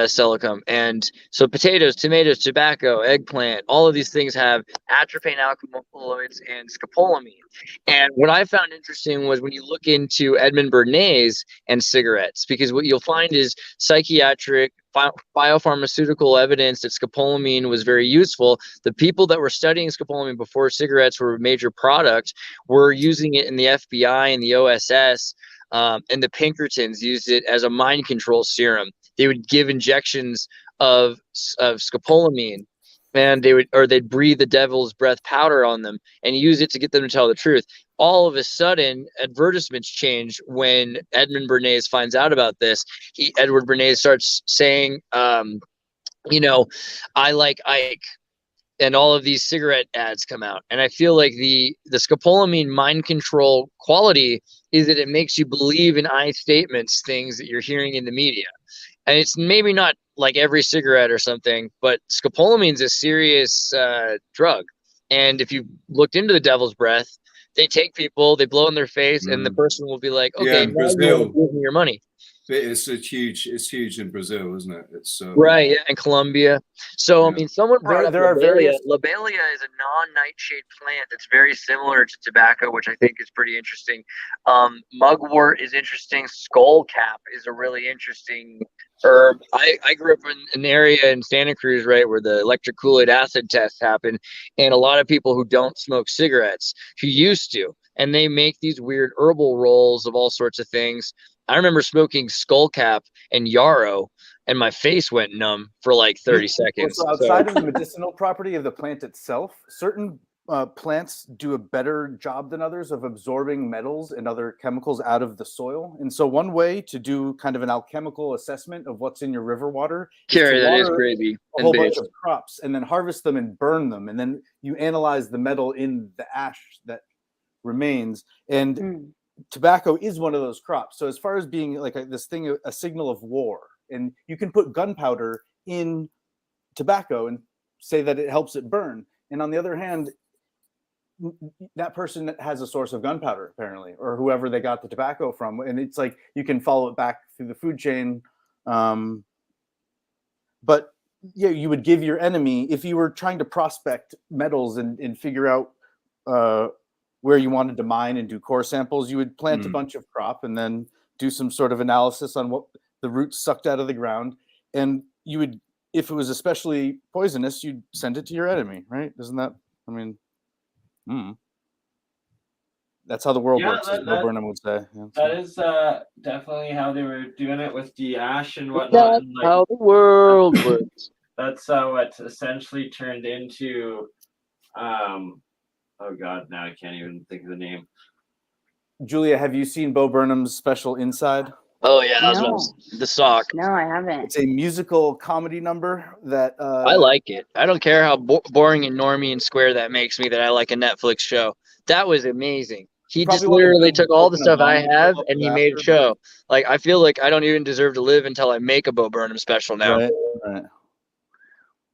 silicum. And so potatoes, tomatoes, tobacco, eggplant, all of these things have atropine alkaloids and scopolamine. And what I found interesting was when you look into Edmund Bernays and cigarettes, because what you'll find is psychiatric biopharmaceutical evidence that scopolamine was very useful. The people that were studying scopolamine before cigarettes were a major product were using it in the FBI and the OSS, and the Pinkertons used it as a mind control serum. They would give injections of scopolamine, and they'd breathe the devil's breath powder on them and use it to get them to tell the truth. All of a sudden, advertisements change when Edmund Bernays finds out about this. Edward Bernays starts saying, I like Ike, and all of these cigarette ads come out. And I feel like the scopolamine mind control quality is that it makes you believe in I statements, things that you're hearing in the media. And it's maybe not like every cigarette or something, but scopolamine is a serious drug. And if you looked into the devil's breath, they take people, they blow in their face, and the person will be like, "Okay, now you give me your money." It's huge in Brazil, isn't it? It's right, yeah, in Colombia. So I mean, someone brought up lobelia. Lobelia is a non-nightshade plant that's very similar to tobacco, which I think is pretty interesting. Mugwort is interesting. Skullcap is a really interesting herb. I grew up in an area in Santa Cruz, right, where the electric Kool-Aid acid tests happen, and a lot of people who don't smoke cigarettes, who used to, and they make these weird herbal rolls of all sorts of things. I remember smoking skullcap and yarrow, and my face went numb for like 30 seconds. So outside of the medicinal property of the plant itself, certain plants do a better job than others of absorbing metals and other chemicals out of the soil. And so one way to do kind of an alchemical assessment of what's in your river water is that is crazy. A whole bunch of crops and then harvest them and burn them. And then you analyze the metal in the ash that remains. And tobacco is one of those crops. So as far as being like this thing, a signal of war, and you can put gunpowder in tobacco and say that it helps it burn. And on the other hand, that person has a source of gunpowder apparently, or whoever they got the tobacco from. And it's like, you can follow it back through the food chain. But yeah, you would give your enemy, if you were trying to prospect metals and figure out where you wanted to mine and do core samples, you would plant a bunch of crop and then do some sort of analysis on what the roots sucked out of the ground. And you would, if it was especially poisonous, you'd send it to your enemy, right? Isn't that, I mean, that's how the world works, as Bill Burnham would say. Yeah, that is definitely how they were doing it with the ash and whatnot. That's how the world works. That's what essentially turned into, oh God, now I can't even think of the name. Julia, have you seen Bo Burnham's special Inside? Oh yeah, that No. was the sock. No, I haven't. It's a musical comedy number that I like it. I don't care how boring and normy and square that makes me that I like a Netflix show. That was amazing. He just literally took all the stuff I have and he made a show. Like, I feel like I don't even deserve to live until I make a Bo Burnham special now. Right, right.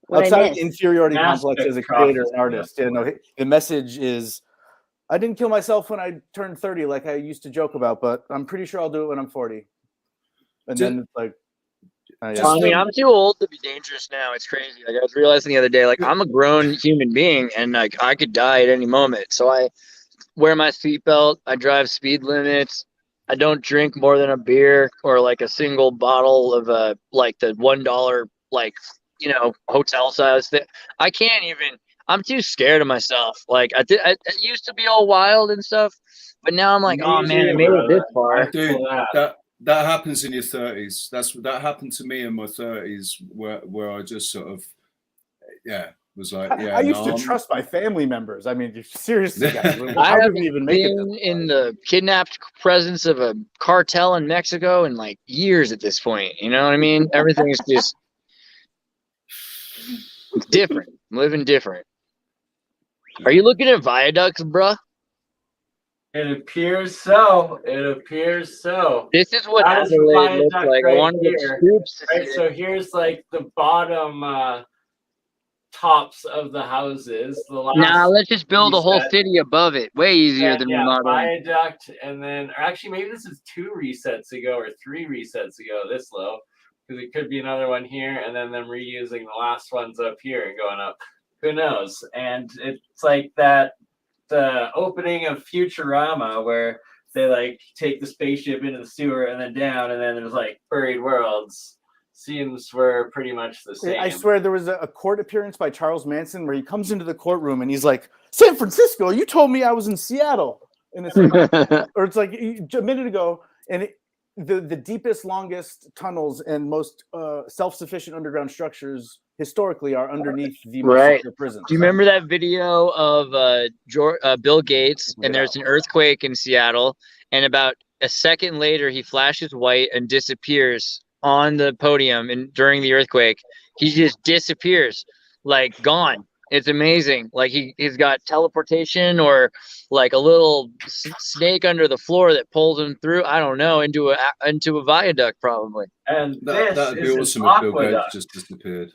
What Outside the inferiority Mass complex as a spectrometry, creator and artist, you know, the message is, I didn't kill myself when I turned 30, like I used to joke about, but I'm pretty sure I'll do it when I'm 40. And then it's like, yeah. I mean, I'm too old to be dangerous now. It's crazy. Like, I was realizing the other day, like, I'm a grown human being and like I could die at any moment. So I wear my seatbelt. I drive speed limits. I don't drink more than a beer or like a single bottle of like the $1 like, you know, hotel size thing. I can't even. I'm too scared of myself. Like I used to be all wild and stuff, but now I'm like, oh man, I made it this far. Dude, that happens in your 30s. That happened to me in my 30s, where I just sort of, was like, I used to trust my family members. I mean, seriously, guys, I how did haven't we even make it? been in the kidnapped presence of a cartel in Mexico in like years at this point. You know what I mean? Everything is just it's different. I'm living different. Are you looking at viaducts, bruh? It appears so. It appears so. This is what That is the Adelaide looks viaduct like. I right want to get here. scoops to Right, see so it. here's like the bottom tops of the houses. The last Nah, let's just build a whole reset. city above it. Way easier than remodeling. Viaduct, and then, or actually, maybe this is 2 resets ago or 3 resets ago. This low, because it could be another one here, and then them reusing the last ones up here and going up. Who knows? And it's like that the opening of Futurama where they like take the spaceship into the sewer and then down, and then there's like buried worlds. Scenes were pretty much the same. I swear there was a court appearance by Charles Manson where he comes into the courtroom and he's like, San Francisco, you told me I was in Seattle. And it's like, or it's like a minute ago, and the deepest, longest tunnels and most self-sufficient underground structures historically are underneath the most secure prisons. Do you remember that video of Bill Gates, and there's an earthquake in Seattle, and about a second later he flashes white and disappears on the podium, and during the earthquake he just disappears, like gone. It's amazing. Like he's got teleportation or like a little snake under the floor that pulls him through, I don't know, into a viaduct probably. And that'd be awesome if Bill Gates just disappeared.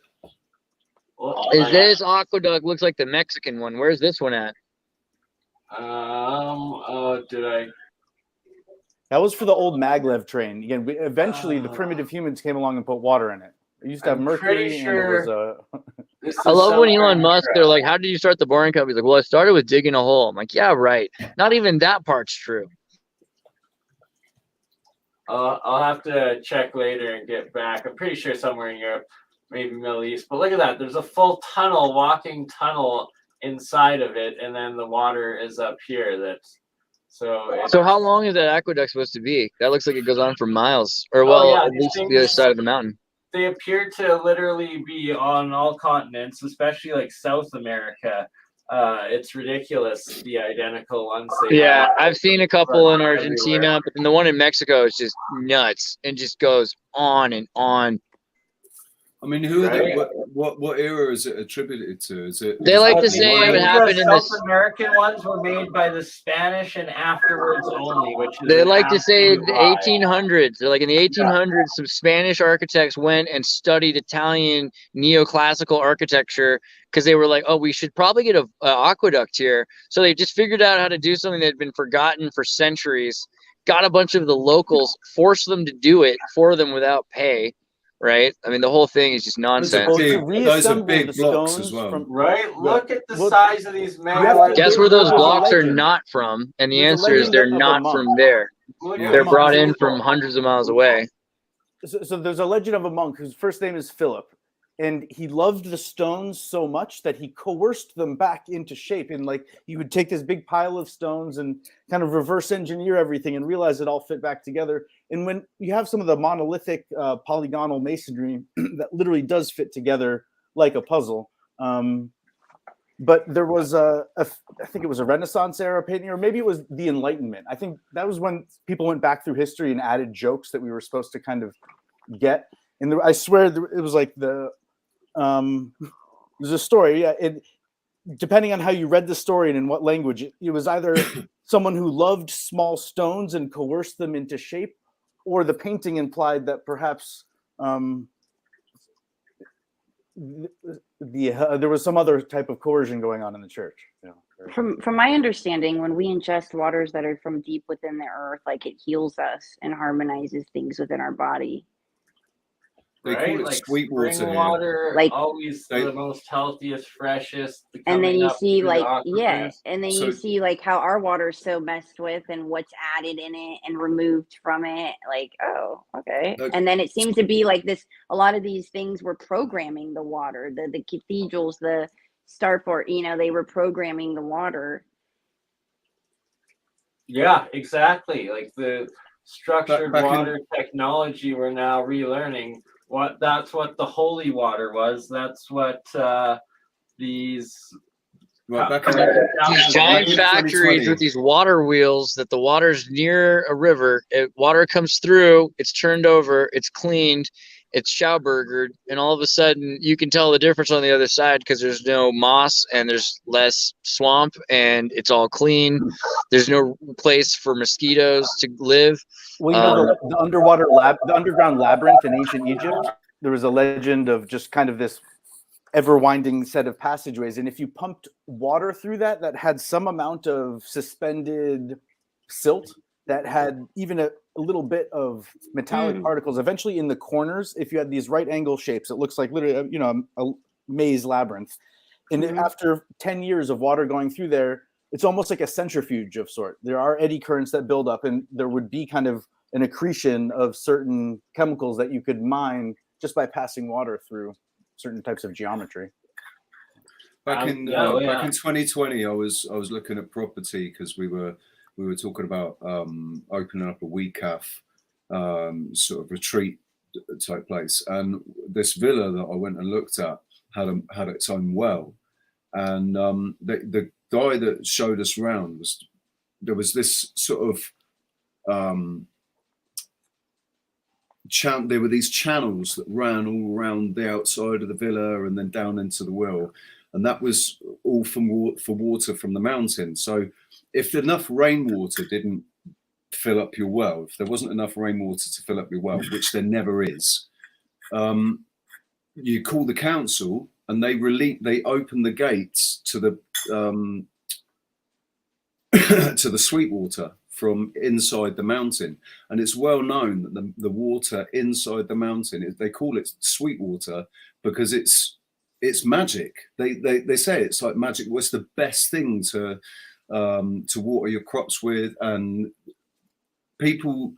Is this aqueduct looks like the Mexican one? Where's this one at? Did I? That was for the old maglev train. Again, eventually the primitive humans came along and put water in it. It used to have mercury, and it was I love when Elon Musk, they're like, how did you start the Boring Company? He's like, well, I started with digging a hole. I'm like, yeah, right. Not even that part's true. I'll have to check later and get back. I'm pretty sure somewhere in Europe, maybe Middle East. But look at that. There's a full tunnel, walking tunnel inside of it, and then the water is up here. So how long is that aqueduct supposed to be? That looks like it goes on for miles, or at least the other side of the mountain. They appear to literally be on all continents, especially like South America. It's ridiculous, the identical ones. Yeah, I've seen a couple in Argentina, but then the one in Mexico is just nuts and just goes on and on. I mean, who are they? What era is it attributed to? Is it? They like to say it happened in the South American ones were made by the Spanish and afterwards only, which is they like to say the 1800s. They're like in the 1800s, some Spanish architects went and studied Italian neoclassical architecture because they were like, oh, we should probably get a aqueduct here. So they just figured out how to do something that had been forgotten for centuries. Got a bunch of the locals, forced them to do it for them without pay. Right? I mean, the whole thing is just nonsense. Those are big blocks as well. Right? Look at the size of these mega. Guess where those blocks are not from? And the answer is they're not from there. They're brought in from hundreds of miles away. So there's a legend of a monk whose first name is Philip. And he loved the stones so much that he coerced them back into shape. And like he would take this big pile of stones and kind of reverse engineer everything and realize it all fit back together. And when you have some of the monolithic polygonal masonry that literally does fit together like a puzzle, But there was I think it was a Renaissance era painting, or maybe it was the Enlightenment. I think that was when people went back through history and added jokes that we were supposed to kind of get. And I swear it was like there's a story. Yeah, depending on how you read the story and in what language, it was either someone who loved small stones and coerced them into shape, or the painting implied that perhaps there was some other type of coercion going on in the church. From my understanding, when we ingest waters that are from deep within the earth, like it heals us and harmonizes things within our body. They call it like sweet spring water. water, Like- always the most healthiest, freshest. And then coming you up see through the yeah, aquifers. and then So- you see like how our water's so messed with and what's added in it and removed from it. Like, oh, okay. And then it seems to be like this, a lot of these things were programming the water, the cathedrals, the Starport, they were programming the water. Yeah, exactly. Like the structured Back in- water technology we're now relearning. That's what the holy water was. That's what these Right, back These giant in factories 2020. with these water wheels that the water's near a river. Water comes through, it's turned over, it's cleaned, it's schaubergered, and all of a sudden you can tell the difference on the other side because there's no moss and there's less swamp and it's all clean. There's no place for mosquitoes to live. Well, the underground labyrinth in ancient Egypt, there was a legend of just kind of this ever-winding set of passageways, and if you pumped water through that had some amount of suspended silt that had even a little bit of metallic particles, eventually in the corners, if you had these right angle shapes, it looks like literally a maze labyrinth. And after 10 years of water going through there, it's almost like a centrifuge of sort. There are eddy currents that build up, and there would be kind of an accretion of certain chemicals that you could mine just by passing water through certain types of geometry. Back in 2020, I was looking at property because we were talking about opening up a WeCaf sort of retreat type place, and this villa that I went and looked at had its own well, and the guy that showed us around there was this sort of there were these channels that ran all around the outside of the villa and then down into the well, and that was all for water from the mountain. So if enough rainwater didn't fill up your well, if there wasn't enough rainwater to fill up your well, which there never is, you call the council and they open the gates to the to the sweet water from inside the mountain. And it's well known that the water inside the mountain, they call it sweet water because it's magic. They say it's like magic. What's the best thing to water your crops with, and people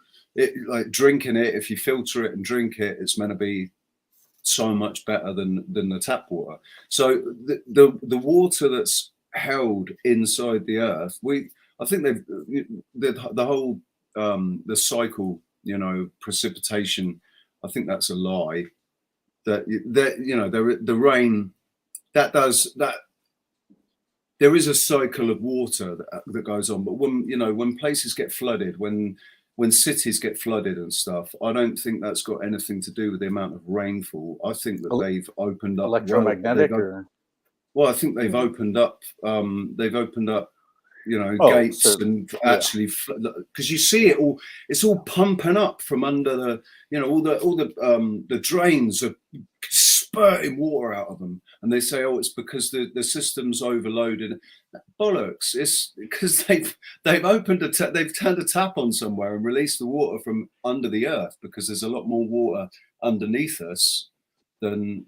like drinking it. If you filter it and drink it, it's meant to be so much better than the tap water. So the water that's held inside the earth, I think the whole the cycle, precipitation, I think that's a lie. The rain that there is a cycle of water that goes on, but when places get flooded, when cities get flooded and stuff, I don't think that's got anything to do with the amount of rainfall. I think that they've opened up electromagnetic. Well, I think they've opened up. Gates and actually, because you see it all, it's all pumping up from under the, all the drains are spurting water out of them, and they say, oh, it's because the system's overloaded. Bollocks! It's because they've they've turned a tap on somewhere and released the water from under the earth, because there's a lot more water underneath us than.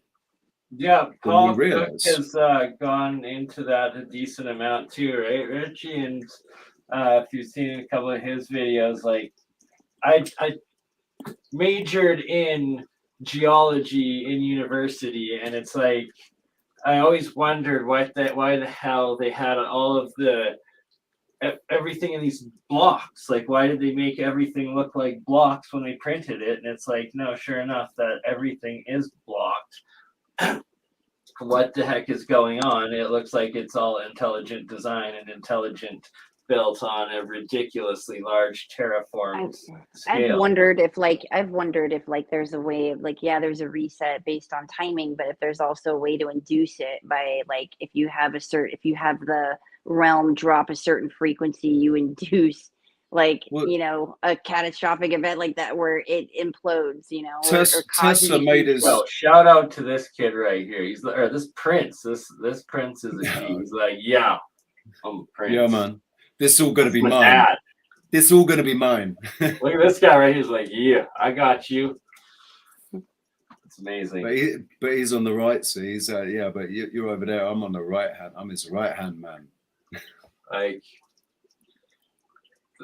Yeah, Paul Cook has gone into that a decent amount too, right, Richie? And if you've seen a couple of his videos, like I majored in geology in university, and it's like I always wondered why the hell they had all of everything in these blocks. Like, why did they make everything look like blocks when they printed it? And it's like, no, sure enough, that everything is blocked. what the heck is going on. It looks like it's all intelligent design and intelligent built on a ridiculously large terraform scale. I've wondered if there's a way of like, yeah, there's a reset based on timing, but if there's also a way to induce it by like, if you have the realm drop a certain frequency, you induce like, a catastrophic event like that where it implodes, or Tesla made his. Well, shout out to this kid right here. This prince. This prince is a G. He's like, yeah, I'm a prince. Yeah, man. This is all going to be mine. This is all going to be mine. Look at this guy right here. He's like, yeah, I got you. It's amazing. But he's on the right, so he's but you're over there. I'm on the right hand. I'm his right hand man. Like,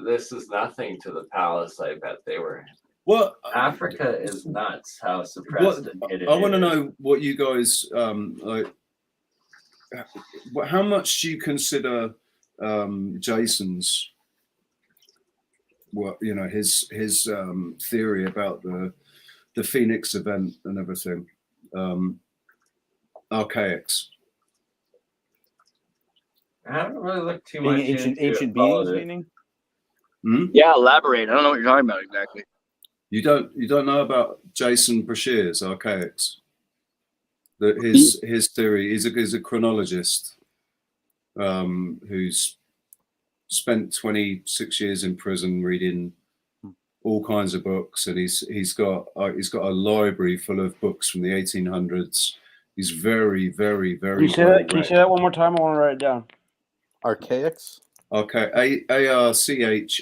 this is nothing to the palace I bet they were in. What Africa is nuts. How suppressed it is. I want to know what you guys like. How much do you consider Jason's his theory about the Phoenix event and everything, archaics? I haven't really looked too much into ancient beings, meaning. Yeah, elaborate. I don't know what you're talking about exactly. You don't know about Jason Brashear's archaics? His theory. He's a chronologist who's spent 26 years in prison reading all kinds of books, and he's got a library full of books from the 1800s. He's very, very, very. Can you say that one more time? I want to write it down. Archaics. Okay,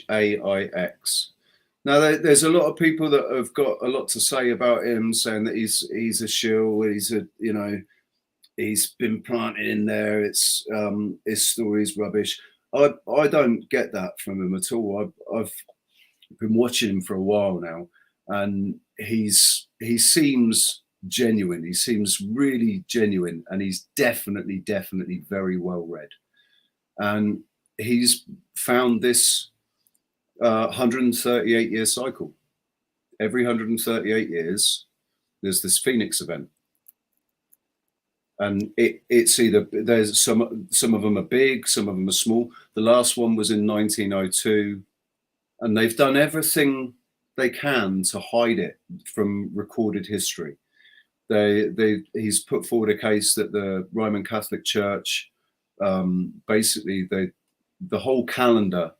Archaix. Now, there's a lot of people that have got a lot to say about him, saying that he's a shill. He's been planted in there. His story's rubbish. I don't get that from him at all. I've been watching him for a while now, and he seems genuine. He seems really genuine, and he's definitely very well read. And he's found this 138-year cycle. Every 138 years, there's this Phoenix event. And it's either there's some of them are big, some of them are small. The last one was in 1902, and they've done everything they can to hide it from recorded history. He's put forward a case that the Roman Catholic Church, basically the whole calendar,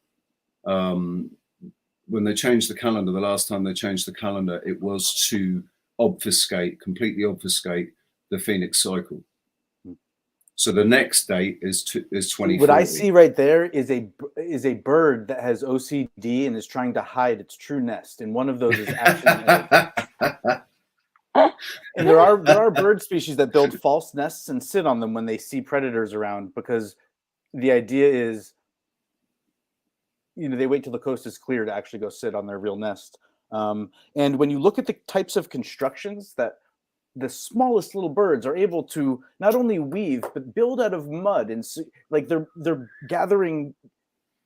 when they changed the calendar, the last time they changed the calendar, it was to completely obfuscate the Phoenix cycle. So the next date is 2040. What I see right there is a bird that has OCD and is trying to hide its true nest, and one of those is actually. And there are bird species that build false nests and sit on them when they see predators around, because the idea is, they wait till the coast is clear to actually go sit on their real nest. And when you look at the types of constructions that the smallest little birds are able to not only weave but build out of mud, and like they're gathering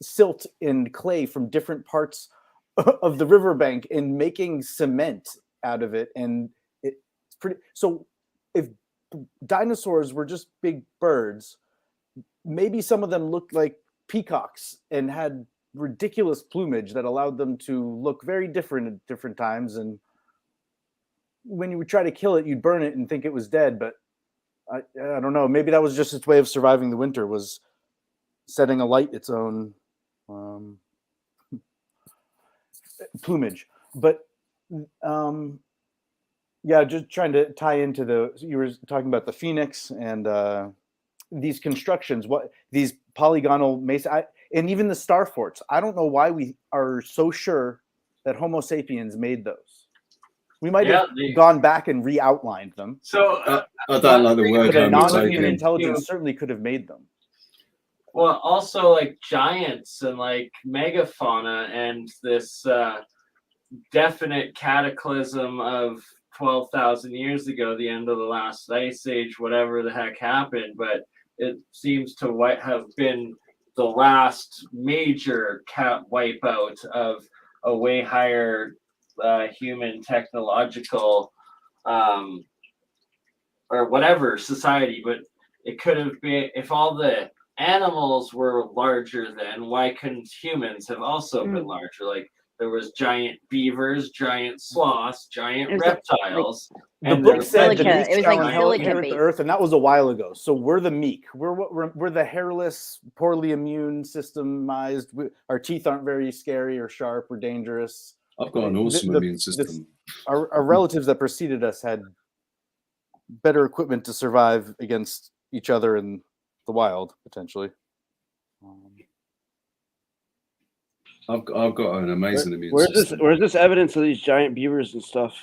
silt and clay from different parts of the riverbank and making cement out of it, and it's pretty. So if dinosaurs were just big birds, maybe some of them looked like peacocks and had ridiculous plumage that allowed them to look very different at different times. And when you would try to kill it, you'd burn it and think it was dead. But I don't know. Maybe that was just its way of surviving the winter, was setting alight its own plumage. But just trying to tie into you were talking about the Phoenix and these constructions, these polygonal mesa, and even the star forts. I don't know why we are so sure that Homo sapiens made those. We might have gone back and re-outlined them. So I don't like the word. But a non-human intelligence certainly could have made them. Well, also like giants and like megafauna and this definite cataclysm of 12,000 years ago, the end of the last ice age, whatever the heck happened, but it seems to have been the last major wipeout of a way higher human technological or whatever society, but it could have been if all the animals were larger. Then why couldn't humans have also been larger? Like there was giant beavers, giant sloths, giant reptiles. The book said the Silica. beasts It was shall like silica inherit the based. earth, and that was a while ago. So we're the meek. We're the hairless, poorly immune systemized. Our teeth aren't very scary or sharp or dangerous. I've got an awesome immune system. Our relatives that preceded us had better equipment to survive against each other in the wild, potentially. I've got an amazing immune system. Where's this evidence of these giant beavers and stuff?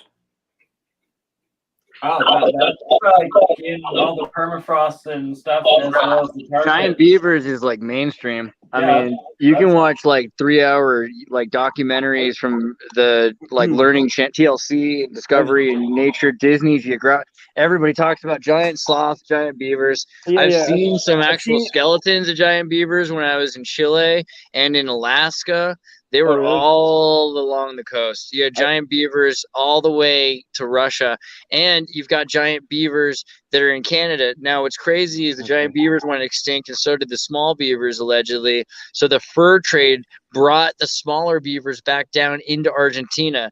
Oh, that's like in all the permafrost and stuff, as well as the Giant beavers is like mainstream. I mean, you can watch like 3-hour like documentaries from the like Learning TLC, Discovery, and Nature, Disney, Geographic. Everybody talks about giant sloths, giant beavers. I've seen some actual skeletons of giant beavers when I was in Chile and in Alaska. They were all along the coast. You had giant beavers all the way to Russia, and you've got giant beavers that are in Canada. Now, what's crazy is the giant beavers went extinct, and so did the small beavers, allegedly. So the fur trade brought the smaller beavers back down into Argentina.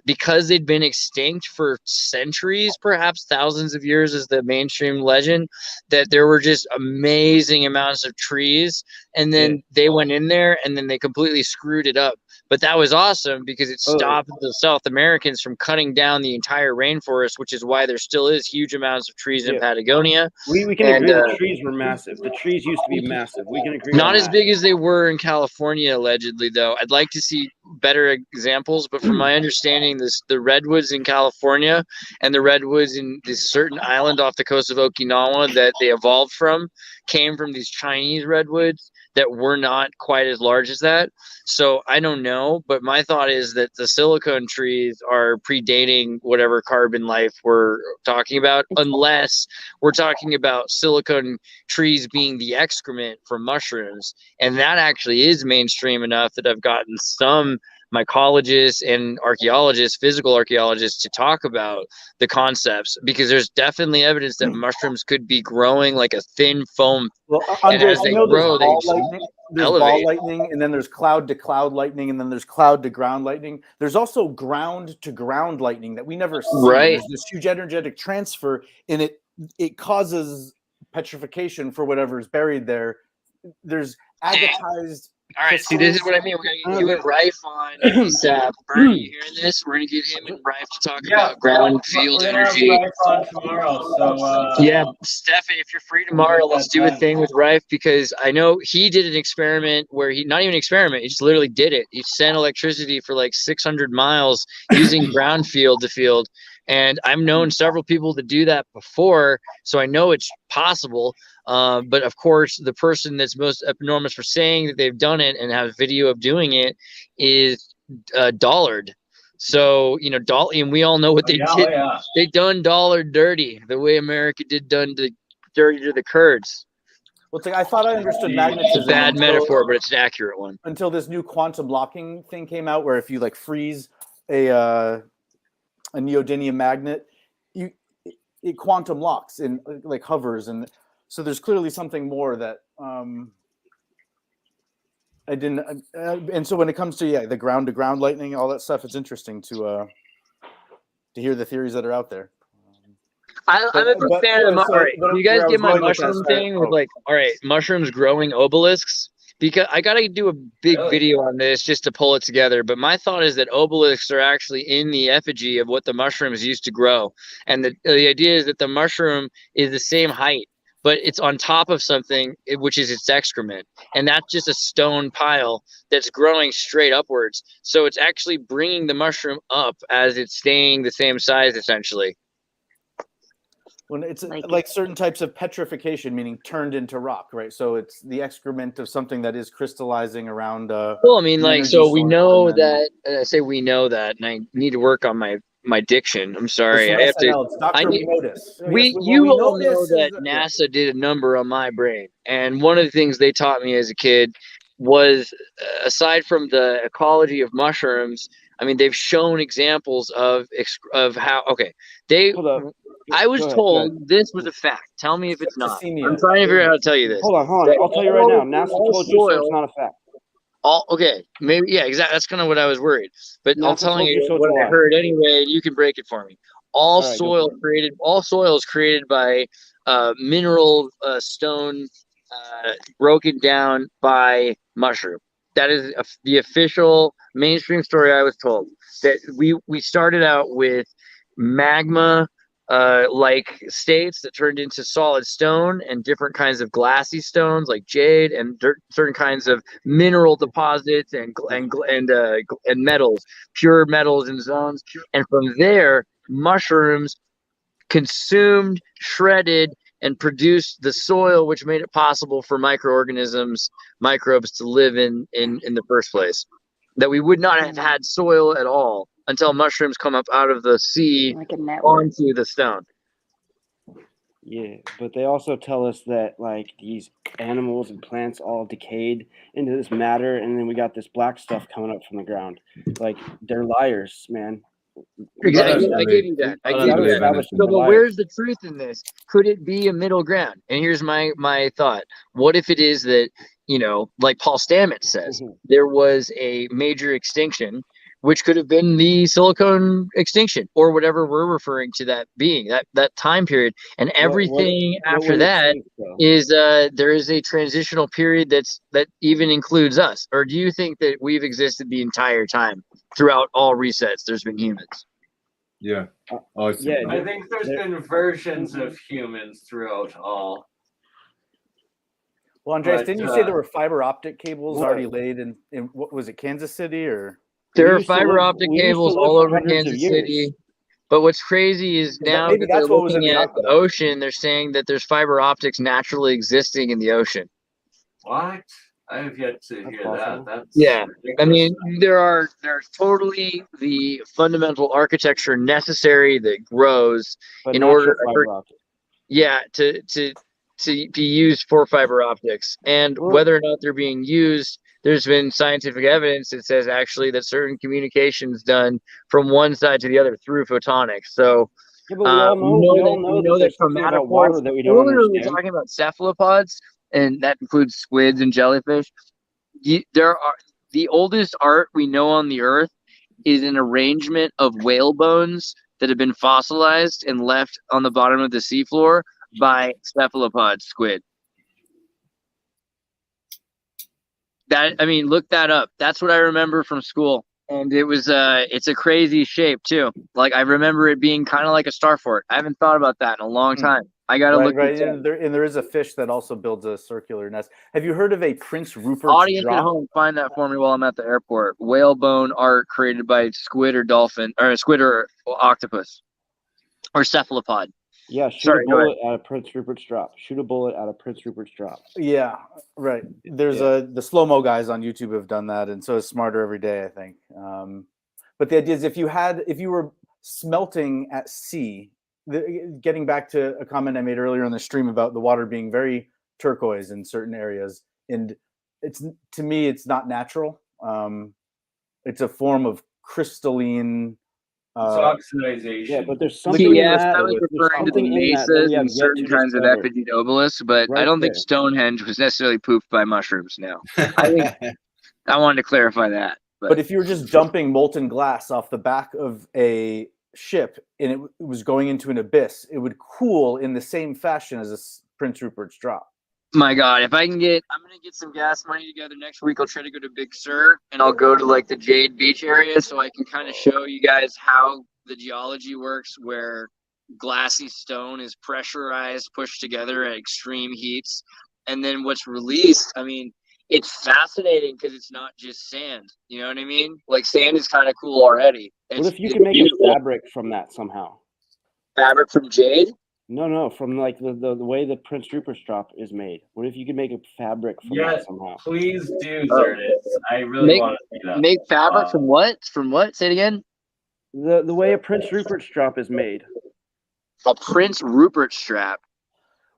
Because they'd been extinct for centuries, perhaps thousands of years is the mainstream legend, that there were just amazing amounts of trees, and then they went in there and then they completely screwed it up. But that was awesome because it stopped the South Americans from cutting down the entire rainforest, which is why there still is huge amounts of trees in Patagonia. We can agree the trees were massive. The trees used to be massive. We can agree. Not as big as they were in California, allegedly, though. I'd like to see better examples, but from my understanding, the redwoods in California and the redwoods in this certain island off the coast of Okinawa that they evolved from came from these Chinese redwoods that were not quite as large as that. So I don't know, but my thought is that the silicone trees are predating whatever carbon life we're talking about, unless we're talking about silicone trees being the excrement for mushrooms. And that actually is mainstream enough that I've gotten some mycologists and archaeologists, physical archaeologists, to talk about the concepts, because there's definitely evidence that mushrooms could be growing like a thin foam. Well, and as they grow, they there's ball lightning, and then there's cloud to cloud lightning, and then there's cloud to ground lightning. There's also ground to ground lightning that we never see. Right. There's this huge energetic transfer, and it causes petrification for whatever's buried there. There's agatized. All right, see, this is what I mean. We're going to get you and Rife on ASAP. Bernie, you hearing this? We're going to get him and Rife to talk about ground field energy. Rife on tomorrow, so yeah, Stefan, if you're free tomorrow, let's do a thing with Rife, because I know he did an experiment where not even an experiment, he just literally did it. He sent electricity for like 600 miles using ground field to field. And I've known several people to do that before, so I know it's possible. But of course, the person that's most enormous for saying that they've done it and have video of doing it is Dollard. So, you know, and we all know what they did. They done Dollard dirty, the way America did dirty to the Kurds. Well, I thought I understood magnetism. It's a bad metaphor, but it's an accurate one. Until this new quantum locking thing came out, where if you like freeze a neodymium magnet, it quantum locks and like hovers, and so there's clearly something more that I didn't. And so when it comes to the ground to ground lightning, all that stuff, it's interesting to hear the theories that are out there. I'm a big fan of the. All right, you guys get my mushroom thing with like, all right, mushrooms growing obelisks. Because I got to do a big video on this just to pull it together. But my thought is that obelisks are actually in the effigy of what the mushrooms used to grow. And the idea is that the mushroom is the same height, but it's on top of something, which is its excrement. And that's just a stone pile that's growing straight upwards. So it's actually bringing the mushroom up as it's staying the same size, essentially. When it's like certain types of petrification, meaning turned into rock, right? So it's the excrement of something that is crystallizing around. Well, I mean, like, so we know that. I say we know that, and I need to work on my diction. I'm sorry, I have to. You all know that NASA did a number on my brain, and one of the things they taught me as a kid was, aside from the ecology of mushrooms, I mean, they've shown examples of how. Okay, I was told this was a fact. Tell me if it's not. I'm trying to figure out how to tell you this. Hold on. I'll tell you right now. NASA told you, so it's not a fact. Okay, maybe exactly. That's kind of what I was worried. But NASA I'm telling you so what I heard anyway. You can break it for me. All soil is created by mineral stone broken down by mushroom. That is the official mainstream story I was told. That we started out with magma like states that turned into solid stone and different kinds of glassy stones like jade and certain kinds of mineral deposits and metals, pure metals and zones. And from there, mushrooms consumed, shredded, and produced the soil, which made it possible for microbes to live in the first place. That we would not have had soil at all until mushrooms come up out of the sea onto the stone. Yeah, but they also tell us that like these animals and plants all decayed into this matter, and then we got this black stuff coming up from the ground. Like they're liars, man. Exactly, I gave you that. So, but where's the truth in this? Could it be a middle ground? And here's my thought: what if it is that, like Paul Stamets says, there was a major extinction, which could have been the silicone extinction or whatever we're referring to that being, that time period, and everything after that is there is a transitional period that even includes us? Or do you think that we've existed the entire time throughout all resets? There's been humans. Yeah, I think there's been versions of humans throughout all. Well, Andreas, didn't you say there were fiber optic cables already laid in what was it, Kansas City or? There are fiber optic cables all over Kansas City. But what's crazy is now that they're looking at the ocean, they're saying that there's fiber optics naturally existing in the ocean. What? I have yet to hear that. I mean, there's totally the fundamental architecture necessary that grows in order to be used for fiber optics. And whether or not they're being used, there's been scientific evidence that says actually that certain communication is done from one side to the other through photonics. So we know that chromatophores, we're literally talking about cephalopods, and that includes squids and jellyfish. The oldest art we know on the earth is an arrangement of whale bones that have been fossilized and left on the bottom of the seafloor by cephalopod squid. Look that up. That's what I remember from school. And it was it's a crazy shape too. Like I remember it being kind of like a star fort. I haven't thought about that in a long time. I gotta look. And there is a fish that also builds a circular nest. Have you heard of a Prince Rupert's Audience drop? at home, find that for me while I'm at the airport. Whalebone art created by squid or dolphin, or squid or octopus, or cephalopod. Yeah, shoot a bullet at a Prince Rupert's drop. Shoot a bullet at a Prince Rupert's drop. Yeah, right. There's the slow-mo guys on YouTube have done that, and so is Smarter Every Day, I think. But the idea is if you were smelting at sea, getting back to a comment I made earlier on the stream about the water being very turquoise in certain areas, and to me it's not natural. It's a form of crystalline. Oxidization. Yeah, but there's something in that. I was referring to the mesas and certain kinds of Epidiobolus, but I don't think Stonehenge was necessarily pooped by mushrooms. No, I wanted to clarify that. But if you were just dumping molten glass off the back of a ship and it was going into an abyss, it would cool in the same fashion as a Prince Rupert's drop. My God, I'm gonna get some gas money together next week. I'll try to go to Big Sur and I'll go to like the Jade Beach area so I can kind of show you guys how the geology works, where glassy stone is pressurized, pushed together at extreme heats, and then what's released. I mean, it's fascinating because it's not just sand. You know what I mean? Like sand is kind of cool already. What if you can make a fabric from that somehow? Fabric from jade? No, from like the way the Prince Rupert's drop is made. What if you could make a fabric from that somehow? Please do, Xirtus. I really want to see that. Make fabric from what? From what? Say it again. The way a Prince Rupert's drop is made. A Prince Rupert strap.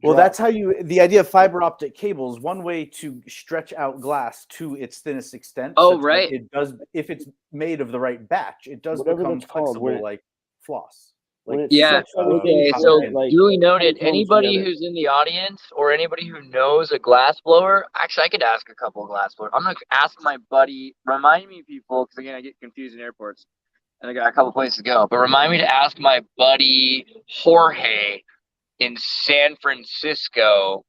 Well, that's how the idea of fiber optic cables, one way to stretch out glass to its thinnest extent. Oh, right. It does, if it's made of the right batch, it does become flexible like floss. Yeah. Okay. So duly noted. Anybody together. who's in the audience or anybody who knows a glass blower, actually, I could ask a couple of glass blowers. I'm gonna ask my buddy. Remind me, people, because again, I get confused in airports, and I got a couple places to go. But remind me to ask my buddy Jorge in San Francisco.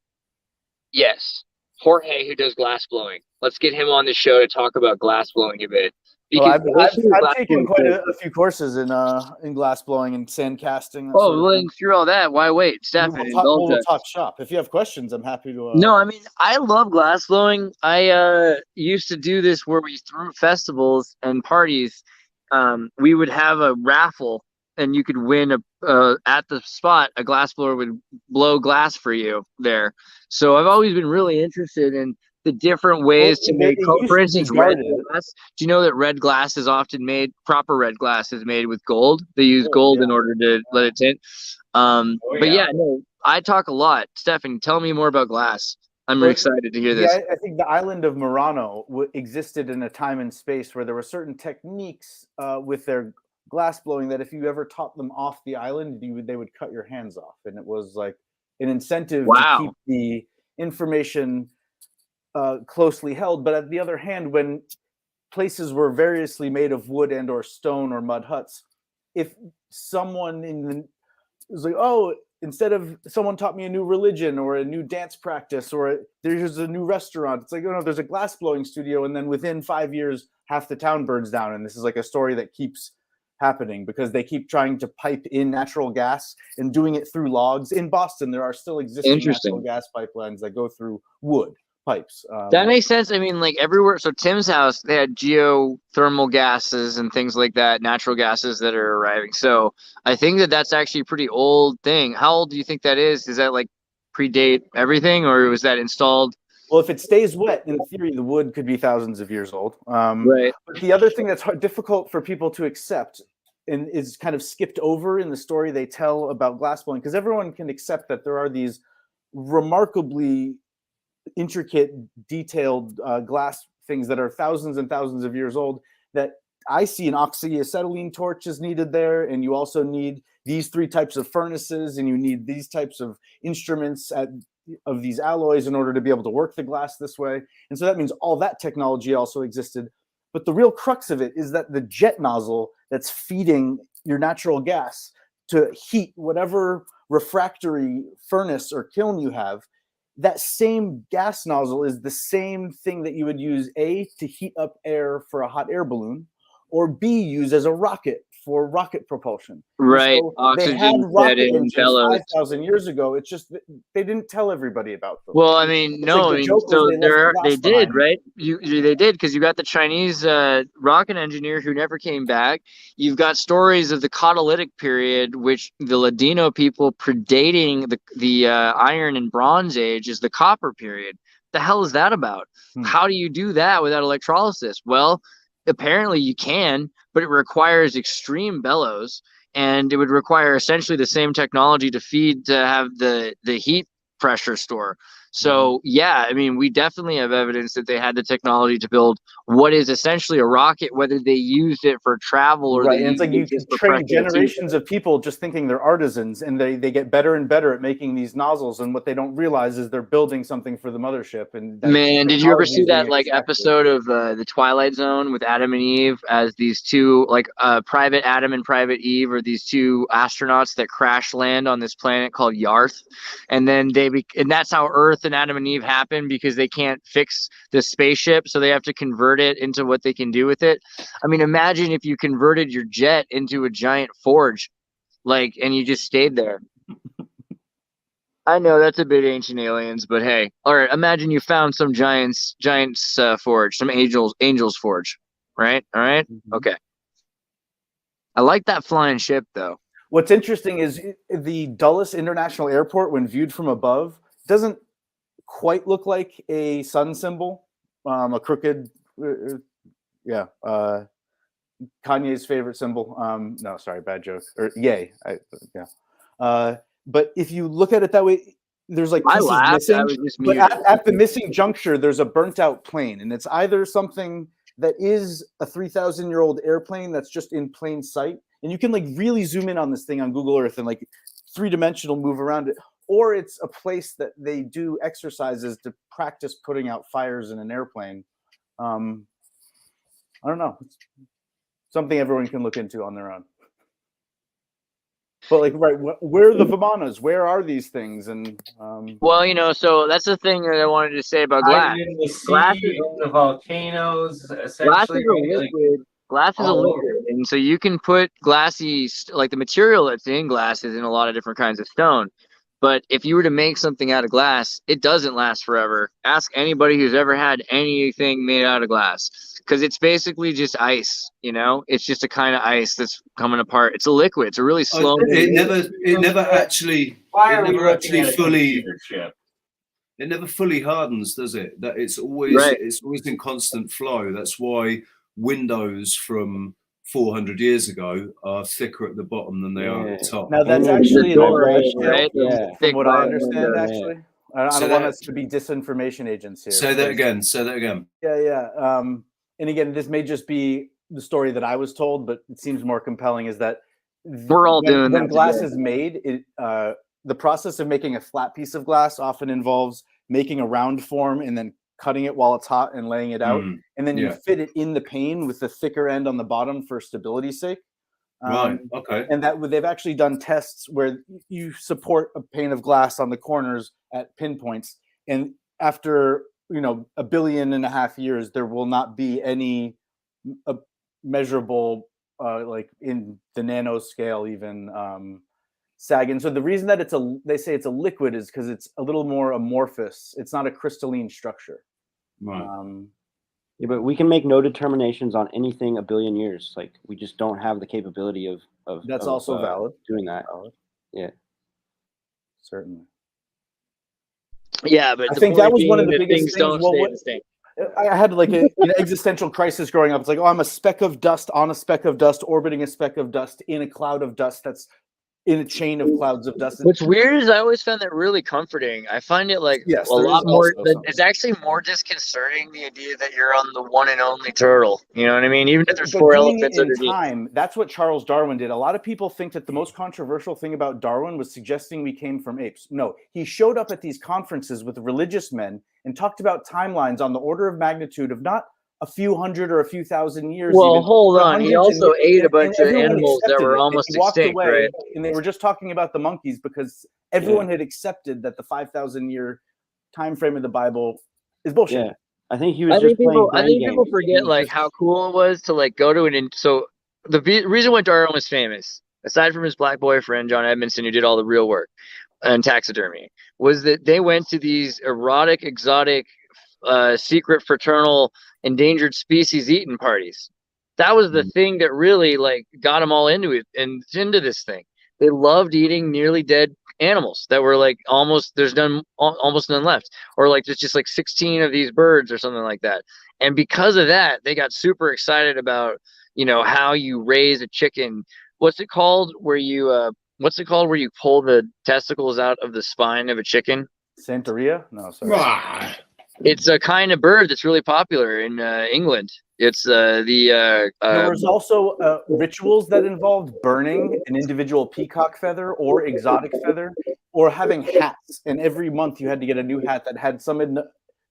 Yes, Jorge, who does glass blowing. Let's get him on the show to talk about glass blowing a bit. Well, I've taken quite a few courses in glass blowing and sand casting. Well, through all that, why wait? Stefan, we'll talk shop. If you have questions, I'm happy to. No, I mean, I love glass blowing. I used to do this where we threw festivals and parties. We would have a raffle, and you could win at the spot. A glass blower would blow glass for you there. So I've always been really interested in the different ways to make, for instance, red glass. Do you know that red glass is often made, proper red glass is made with gold? They use gold in order to let it tint. But yeah, no, I talk a lot. Stefan, tell me more about glass. I'm excited to hear this. Yeah, I think the island of Murano existed in a time and space where there were certain techniques with their glass blowing that if you ever taught them off the island, they would cut your hands off. And it was like an incentive to keep the information closely held. But at the other hand, when places were variously made of wood and or stone or mud huts, if someone was like, oh, instead of someone taught me a new religion or a new dance practice or there's a new restaurant, it's like, oh no, there's a glass blowing studio, and then within 5 years half the town burns down. And this is like a story that keeps happening because they keep trying to pipe in natural gas and doing it through logs. In Boston, there are still existing natural gas pipelines that go through wood pipes. That makes sense. I mean, like everywhere. So Tim's house, they had geothermal gases and things like that, natural gases that are arriving. So I think that that's actually a pretty old thing. How old do you think that is? Does that like predate everything, or was that installed? Well, if it stays wet, in theory, the wood could be thousands of years old. Right. But the other thing that's difficult for people to accept and is kind of skipped over in the story they tell about glass blowing, because everyone can accept that there are these remarkably intricate, detailed glass things that are thousands and thousands of years old, that I see an oxyacetylene torch is needed there, and you also need these 3 types of furnaces, and you need these types of instruments of these alloys in order to be able to work the glass this way. And so that means all that technology also existed. But the real crux of it is that the jet nozzle that's feeding your natural gas to heat whatever refractory furnace or kiln you have, that same gas nozzle is the same thing that you would use A, to heat up air for a hot air balloon, or B, use as a rocket for rocket propulsion. Right. So Oxygen, they had rocket engines bellows. 5,000 years ago. It's just they didn't tell everybody about them. Well, I mean, no, like I mean, so they did, right? They did, because you got the Chinese rocket engineer who never came back. You've got stories of the Catalytic period, which the Ladino people predating the Iron and Bronze Age is the Copper period. The hell is that about? How do you do that without electrolysis? Well, apparently you can, but it requires extreme bellows, and it would require essentially the same technology to have the heat pressure store. So yeah, I mean, we definitely have evidence that they had the technology to build what is essentially a rocket, whether they used it for travel or right. And it's like you train generations of people just thinking they're artisans, and they get better and better at making these nozzles, and what they don't realize is they're building something for the mothership. And man, did you ever see that like episode of the Twilight Zone with Adam and Eve, as these two, like Private Adam and Private Eve, are these two astronauts that crash land on this planet called Yarth, and then and that's how Earth and Adam and Eve happen, because they can't fix the spaceship, so they have to convert it into what they can do with it. I mean, imagine if you converted your jet into a giant forge, like, and you just stayed there. I know that's a bit Ancient Aliens, but hey, all right. Imagine you found some giant's forge, some angel's forge, right? All right, okay. I like that flying ship, though. What's interesting is the Dulles International Airport, when viewed from above, doesn't quite look like a sun symbol, a crooked, Kanye's favorite symbol. No, sorry, bad joke. Or yay, but if you look at it that way, there's like pieces missing. But at the missing juncture, there's a burnt out plane, and it's either something that is a 3,000-year-old airplane that's just in plain sight, and you can like really zoom in on this thing on Google Earth and like 3-dimensional move around it. Or it's a place that they do exercises to practice putting out fires in an airplane. I don't know. It's something everyone can look into on their own. But like, right, where are the Vimanas? Where are these things? And well, you know, so that's the thing that I wanted to say about glass. In the sea, Glass is, in the volcanoes, glass essentially. is a liquid. Glass is a liquid, and so you can put glassy, like the material that's in glass is in a lot of different kinds of stone. But if you were to make something out of glass, it doesn't last forever. Ask anybody who's ever had anything made out of glass, because it's basically just ice. You know, it's just a kind of ice that's coming apart. It's a liquid. It's a really slow. It never actually fully hardens, does it? That it's always in constant flow. That's why windows from 400 years ago are thicker at the bottom than they are at the top. Now that's actually an large scale, right? From what I understand, actually. I don't want us to be disinformation agents here. Say that again. Yeah. And again, this may just be the story that I was told, but it seems more compelling is that we're all doing that. When glass is made, the process of making a flat piece of glass often involves making a round form and then cutting it while it's hot and laying it out. And then you fit it in the pane with the thicker end on the bottom for stability's sake. Right. Okay. And that they've actually done tests where you support a pane of glass on the corners at pinpoints, and after 1.5 billion years, there will not be any measurable, like in the nanoscale, even sag. And so the reason that they say it's a liquid is because it's a little more amorphous. It's not a crystalline structure. Right. Yeah, but we can make no determinations on anything 1 billion years. Like we just don't have the capability of that's also valid. Doing that. Valid. Yeah. Certainly. Yeah, but I think that was one of the biggest things. Things. I had like an existential crisis growing up. It's like, oh, I'm a speck of dust on a speck of dust, orbiting a speck of dust in a cloud of dust that's in a chain of clouds of dust. What's weird is I always found that really comforting. I find it like a lot more. It's actually more disconcerting, the idea that you're on the one and only turtle. You know what I mean? Even if there's 4 elephants underneath. Time, that's what Charles Darwin did. A lot of people think that the most controversial thing about Darwin was suggesting we came from apes. No, he showed up at these conferences with religious men and talked about timelines on the order of magnitude of not a few hundred or a few thousand years. Well, hold on. He also ate a bunch of animals that were almost extinct, right? And they were just talking about the monkeys because everyone had accepted that the 5,000 year time frame of the Bible is bullshit. Yeah. I think he was I think people forget like how cool it was to like go to an. So the reason why Darwin was famous, aside from his black boyfriend John Edmondson, who did all the real work and taxidermy, was that they went to these erotic, exotic, secret fraternal endangered species eating parties. That was the thing that really like got them all into it and into this thing. They loved eating nearly dead animals that were like almost none left, or like there's just like 16 of these birds or something like that. And because of that, they got super excited about how you raise a chicken. What's it called where you pull the testicles out of the spine of a chicken? Santeria? No, sorry. It's a kind of bird that's really popular in England. It's there was also rituals that involved burning an individual peacock feather or exotic feather, or having hats. And every month you had to get a new hat that had some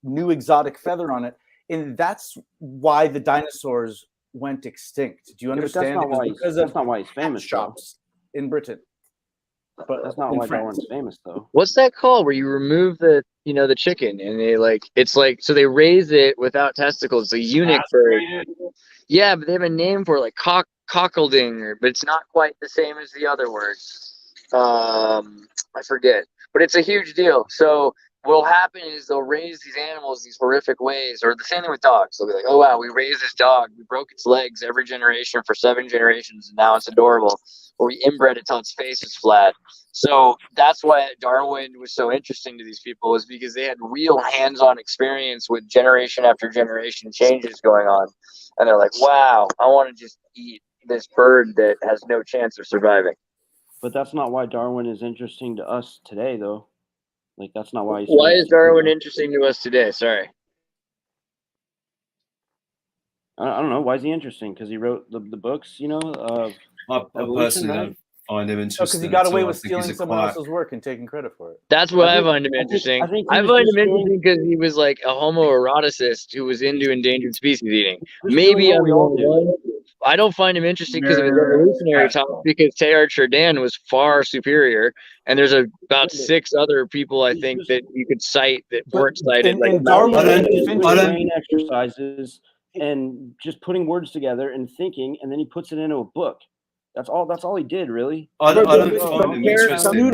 new exotic feather on it. And that's why the dinosaurs went extinct. Do you understand? That's not why he's famous. Shops in Britain. But that's not why Darwin's famous, though. What's that called? Where you remove the chicken and they so they raise it without testicles. It's a eunuch bird. Yeah, but they have a name for it, like cockleding, but it's not quite the same as the other words. I forget, but it's a huge deal. So what'll happen is they'll raise these animals these horrific ways, or the same thing with dogs. They'll be like, oh wow, we raised this dog, we broke its legs every generation for 7 generations, and now it's adorable. Or we inbred it till its face is flat. So that's why Darwin was so interesting to these people, was because they had real hands-on experience with generation after generation changes going on. And they're like, wow, I want to just eat this bird that has no chance of surviving. But that's not why Darwin is interesting to us today, though. Like, that's not why he's... Why is Darwin interesting to us today? Sorry. I don't know. Why is he interesting? Because he wrote the books, I personally don't find him interesting. Because he got away with I think he's stealing a someone quack. else's work and taking credit for it. That's what I find him interesting. I think I find him interesting because he was like a homoeroticist who was into endangered species eating. Maybe I'm the only one. I don't find him interesting because of his evolutionary talk, because Teilhard Chardin was far superior, and there's about 6 other people I think that you could cite that weren't cited. And Darwin brain exercises and just putting words together and thinking, and then he puts it into a book. That's all he did, really. I don't find him interesting.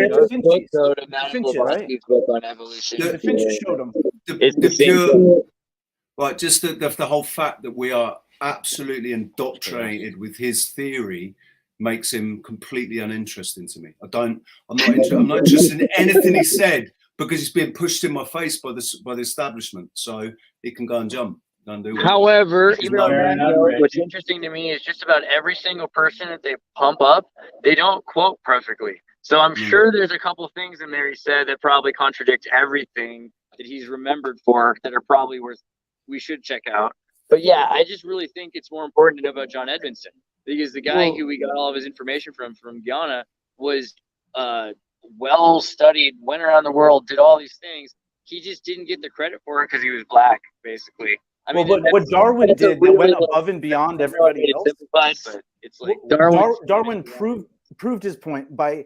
Right, just the whole fact that we are absolutely indoctrinated with his theory makes him completely uninteresting to me. I'm not interested in anything he said because he's being pushed in my face by the establishment. So he can go and jump. However, even on that note, what's interesting to me is just about every single person that they pump up, they don't quote perfectly. So I'm sure there's a couple of things in there he said that probably contradict everything that he's remembered for, that are probably worth we should check out. But yeah, I just really think it's more important to know about John Edmondson, because the guy who we got all of his information from Guyana was well studied, went around the world, did all these things. He just didn't get the credit for it because he was black, basically. I mean, what Darwin did that went above and beyond everybody else. But it's like Darwin proved his point by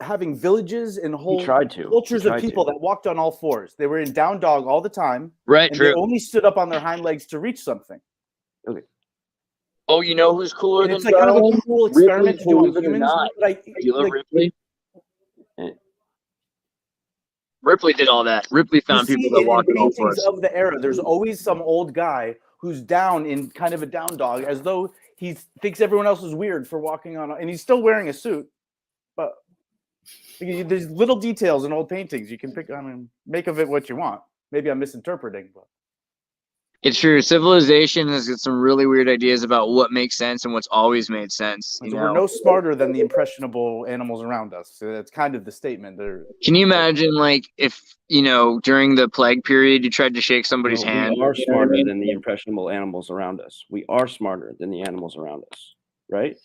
having villages and whole cultures of people that walked on all fours. They were in down dog all the time. Right, and true. They only stood up on their hind legs to reach something. Okay. Oh, you know who's cooler And than it's like kind of a cool experiment Ripley, to do on humans. You love Ripley? Ripley did all that. Ripley found people that walked on all fours. Of the era, there's always some old guy who's down in kind of a down dog, as though he thinks everyone else is weird for walking on, and he's still wearing a suit. But there's little details in old paintings you can pick. I mean, make of it what you want. Maybe I'm misinterpreting, but it's true. Civilization has got some really weird ideas about what makes sense and what's always made sense. So we're no smarter than the impressionable animals around us. So that's kind of the statement there. Can you imagine, like, if during the plague period you tried to shake somebody's hand? We are smarter than the impressionable animals around us. We are smarter than the animals around us, right?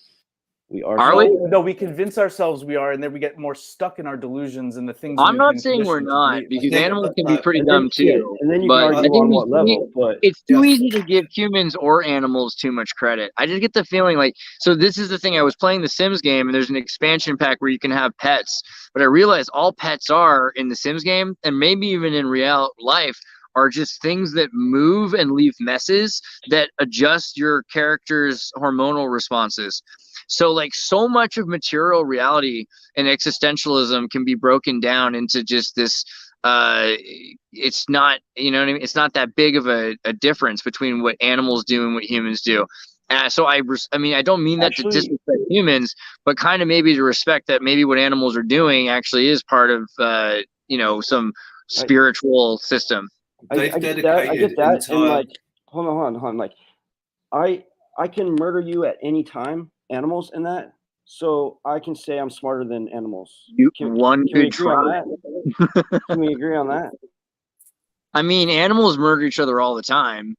We are. Are we? No, we convince ourselves we are, and then we get more stuck in our delusions and the things. I'm not saying we're not, because animals can be pretty dumb too. Yeah, and then you can argue on what level, but it's too easy to give humans or animals too much credit. I just get the feeling like, so this is the thing. I was playing the Sims game, and there's an expansion pack where you can have pets, but I realized all pets are in the Sims game, and maybe even in real life, are just things that move and leave messes that adjust your character's hormonal responses. So like so much of material reality and existentialism can be broken down into just this, it's not, you know what I mean? It's not that big of a difference between what animals do and what humans do. So I mean, I don't mean that to disrespect humans, but kind of maybe to respect that maybe what animals are doing actually is part of, some spiritual system. I get that. And like, hold on. Like, I can murder you at any time, animals in that. So I can say I'm smarter than animals. Can we agree on that? Can we agree on that? I mean, animals murder each other all the time.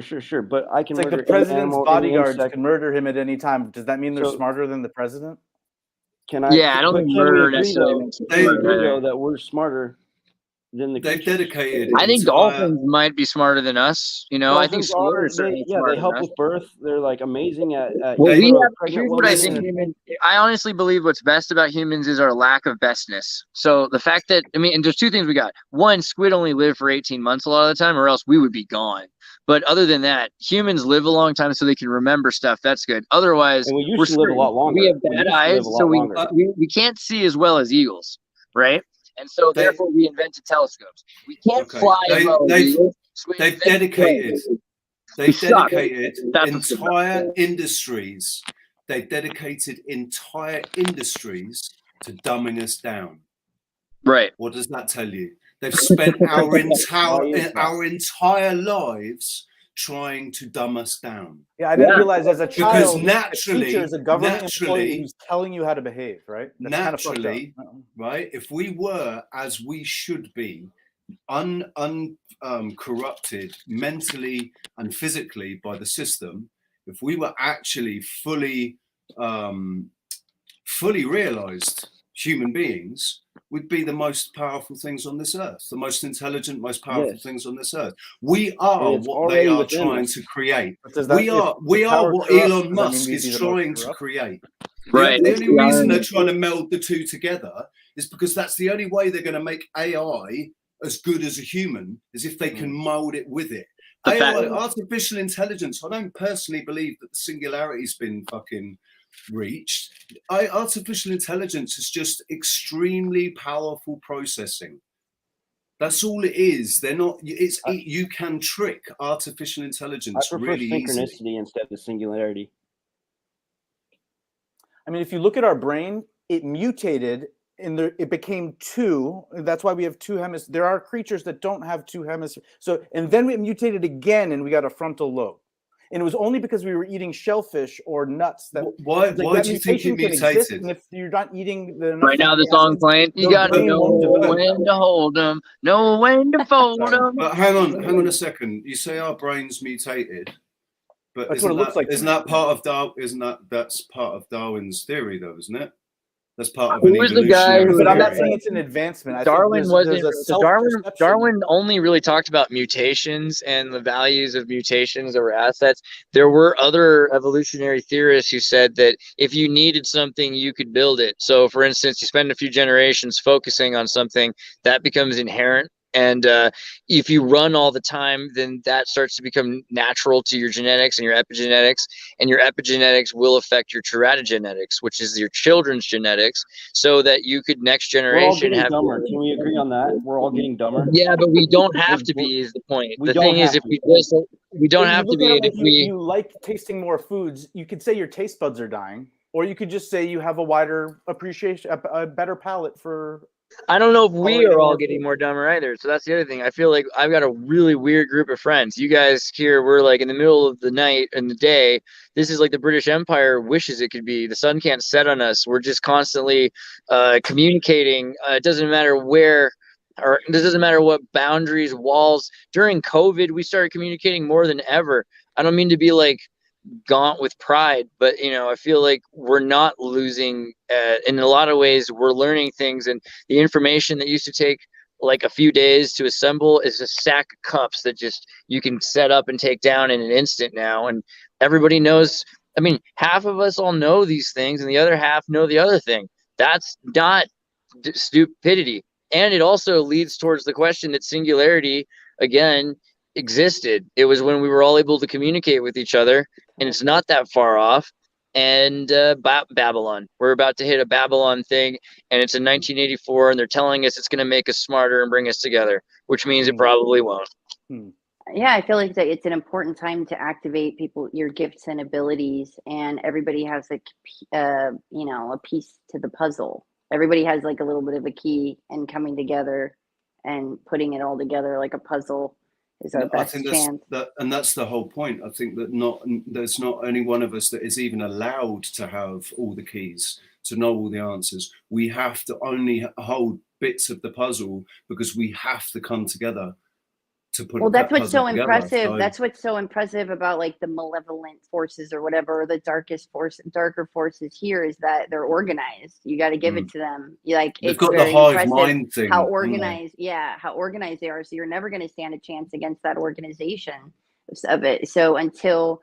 Sure. But I can. It's like the president's bodyguards can murder him at any time. Does that mean they're smarter than the president? Can I? Yeah, I don't think murder necessarily. They agree that we're smarter. They've dedicated. I think dolphins might be smarter than us. I think they help with birth. They're like amazing at. Here's what I think. I honestly believe what's best about humans is our lack of bestness. So the fact that and there's two things we got. One, squid only live for 18 months a lot of the time, or else we would be gone. But other than that, humans live a long time, so they can remember stuff. That's good. Otherwise, we used to live a lot longer. We have bad eyes, so we can't see as well as eagles, right? And so, therefore, we invented telescopes. We can't fly as well as eagles. They've dedicated entire industries. They've dedicated entire industries to dumbing us down. Right. What does that tell you? They've spent our entire lives trying to dumb us down. Yeah, I didn't realize as a child, because a teacher is a government employee who's telling you how to behave, right? That's naturally, kind of right? If we were as we should be, corrupted mentally and physically by the system, if we were actually fully fully realized human beings would be the most powerful things on this earth, the most intelligent, most powerful things on this earth. We are what they are trying to create. We are what Elon Musk is trying to create. Right. The only reason they're trying to meld the two together is because that's the only way they're going to make AI as good as a human, is if they can mold it with it. AI, artificial intelligence, I don't personally believe that the singularity's been fucking reached. Artificial intelligence is just extremely powerful processing. That's all it is. They're not. You can trick artificial intelligence really synchronicity easily instead of singularity. I mean, if you look at our brain, it mutated it became two. That's why we have two hemispheres. There are creatures that don't have two hemispheres. So, and then it mutated again, and we got a frontal lobe. And it was only because we were eating shellfish or nuts that why do you think it mutated? And if you're not eating the right now, the song playing, you got to know when to hold them, know when to fold them. But hang on a second. You say our brains mutated, but that's what it looks like. Isn't that part of that's part of Darwin's theory, though, isn't it? That's part of Who was the guy who? But I'm not saying it's an advancement. Darwin wasn't. Darwin only really talked about mutations and the values of mutations over assets. There were other evolutionary theorists who said that if you needed something, you could build it. So, for instance, you spend a few generations focusing on something that becomes inherent. And if you run all the time, then that starts to become natural to your genetics and your epigenetics. And your epigenetics will affect your teratogenetics, which is your children's genetics, so that you could next generation have. We're all getting dumber. Can we agree on that? We're all getting dumber. Yeah, but we don't have to be. Is the point? The thing is, if we just, we don't have to be. And if you like tasting more foods, you could say your taste buds are dying, or you could just say you have a wider appreciation, a better palate for. I don't know if we are all getting more dumber either. So that's the other thing. I feel like I've got a really weird group of friends. You guys here, we're like in the middle of the night and the day. This is like the British Empire wishes it could be. The sun can't set on us. We're just constantly communicating. It doesn't matter where, or this doesn't matter what boundaries, walls. During COVID, we started communicating more than ever. I don't mean to be like gaunt with pride, but you know, I feel like we're not losing. In a lot of ways, we're learning things, and the information that used to take like a few days to assemble is a sack of cups that just you can set up and take down in an instant now, and everybody knows. I mean, half of us all know these things, and the other half know the other thing. That's not stupidity, and it also leads towards the question that singularity again existed. It was when we were all able to communicate with each other, and it's not that far off. And Babylon, we're about to hit a Babylon thing, and it's in 1984, and they're telling us it's going to make us smarter and bring us together, which means it probably won't. Yeah, I feel like it's an important time to activate your gifts and abilities, and everybody has a piece to the puzzle. Everybody has like a little bit of a key, and coming together and putting it all together like a puzzle is our best chance. And that's the whole point. I think that there's not any one of us that is even allowed to have all the keys, to know all the answers. We have to only hold bits of the puzzle because we have to come together to put. Well, that's what's so impressive. That's what's so impressive about like the malevolent forces or whatever, or the darker forces here, is that they're organized. You got to give it to them. They've got the hive mind thing. How organized, how organized they are. So you're never going to stand a chance against that organization of it. So until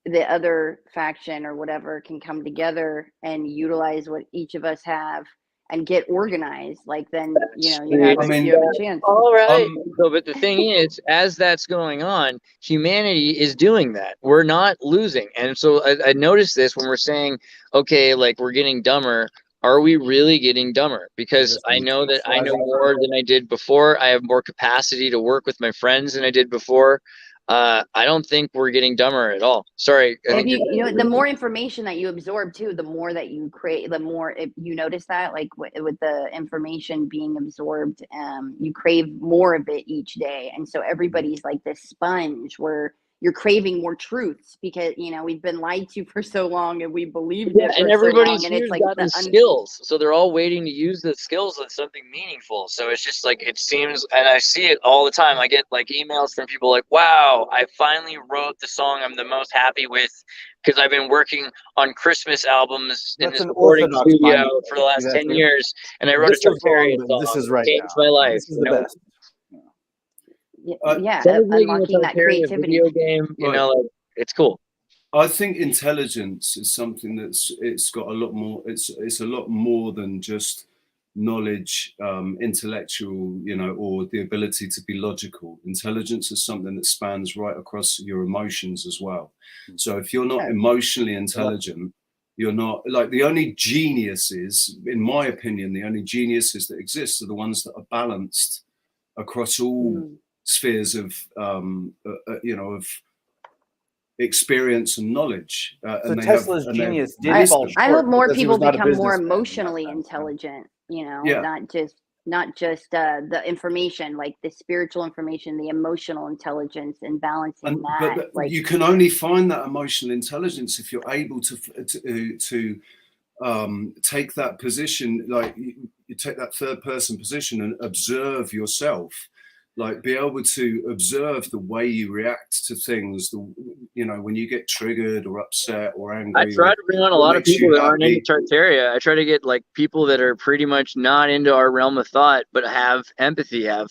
the other faction or whatever can come together and utilize what each of us have and get organized, like then you have a chance. All right. So, but the thing is, as that's going on, humanity is doing that. We're not losing, and so I noticed this when we're saying, okay, like we're getting dumber. Are we really getting dumber? Because I know that I know more than I did before. I have more capacity to work with my friends than I did before. I don't think we're getting dumber at all. Sorry. The more information that you absorb too, the more that you create, the more you notice that like with the information being absorbed, you crave more of it each day. And so everybody's like this sponge where you're craving more truths because, you know, we've been lied to for so long and we believed Yeah, it for and so everybody's long. And here's it's like gotten skills, so they're all waiting to use the skills with something meaningful. So it's just like it seems, and I see it all the time. I get like emails from people like, "Wow, I finally wrote the song I'm the most happy with because I've been working on Christmas albums in That's this an recording orthodox studio mindset. for the last See that 10 too? years, and I wrote This a is wrong, Tartarian but song. this is right Changed now. my life. This is the best. Someone's making a unlocking that Tartarian creativity. video game, you know, like it's cool. I think intelligence is something it's got a lot more. It's a lot more than just knowledge, intellectual, you know, or the ability to be logical. Intelligence is something that spans right across your emotions as well. So if you're not emotionally intelligent, you're not, like, the only geniuses, in my opinion, the only geniuses that exist are the ones that are balanced across all spheres of, you know, of experience and knowledge. So and they Tesla's have, genius and did fall I short hope more because he people was not a become more businessman in that emotionally sense. intelligent, you know, Yeah. not just the information, like the spiritual information, the emotional intelligence, and balancing that. But Like, you can only find that emotional intelligence if you're able to take that position, like you take that third person position and observe yourself, like be able to observe the way you react to things, you know, when you get triggered or upset or angry. I try to bring on a lot of people that aren't into Tartaria. I try to get like people that are pretty much not into our realm of thought, but have empathy. I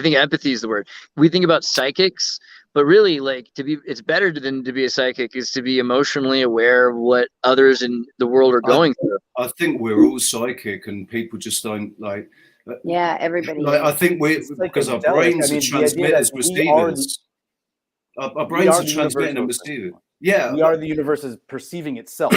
think empathy is the word. We think about psychics, but really, like, it's better than to be a psychic is to be emotionally aware of what others in the world are going through. I think we're all psychic, and people just don't like. Yeah, everybody. Like, I think because our brains are transmitters, receivers. Our brains are transmitting and receiving. Yeah, we are the universe's perceiving itself.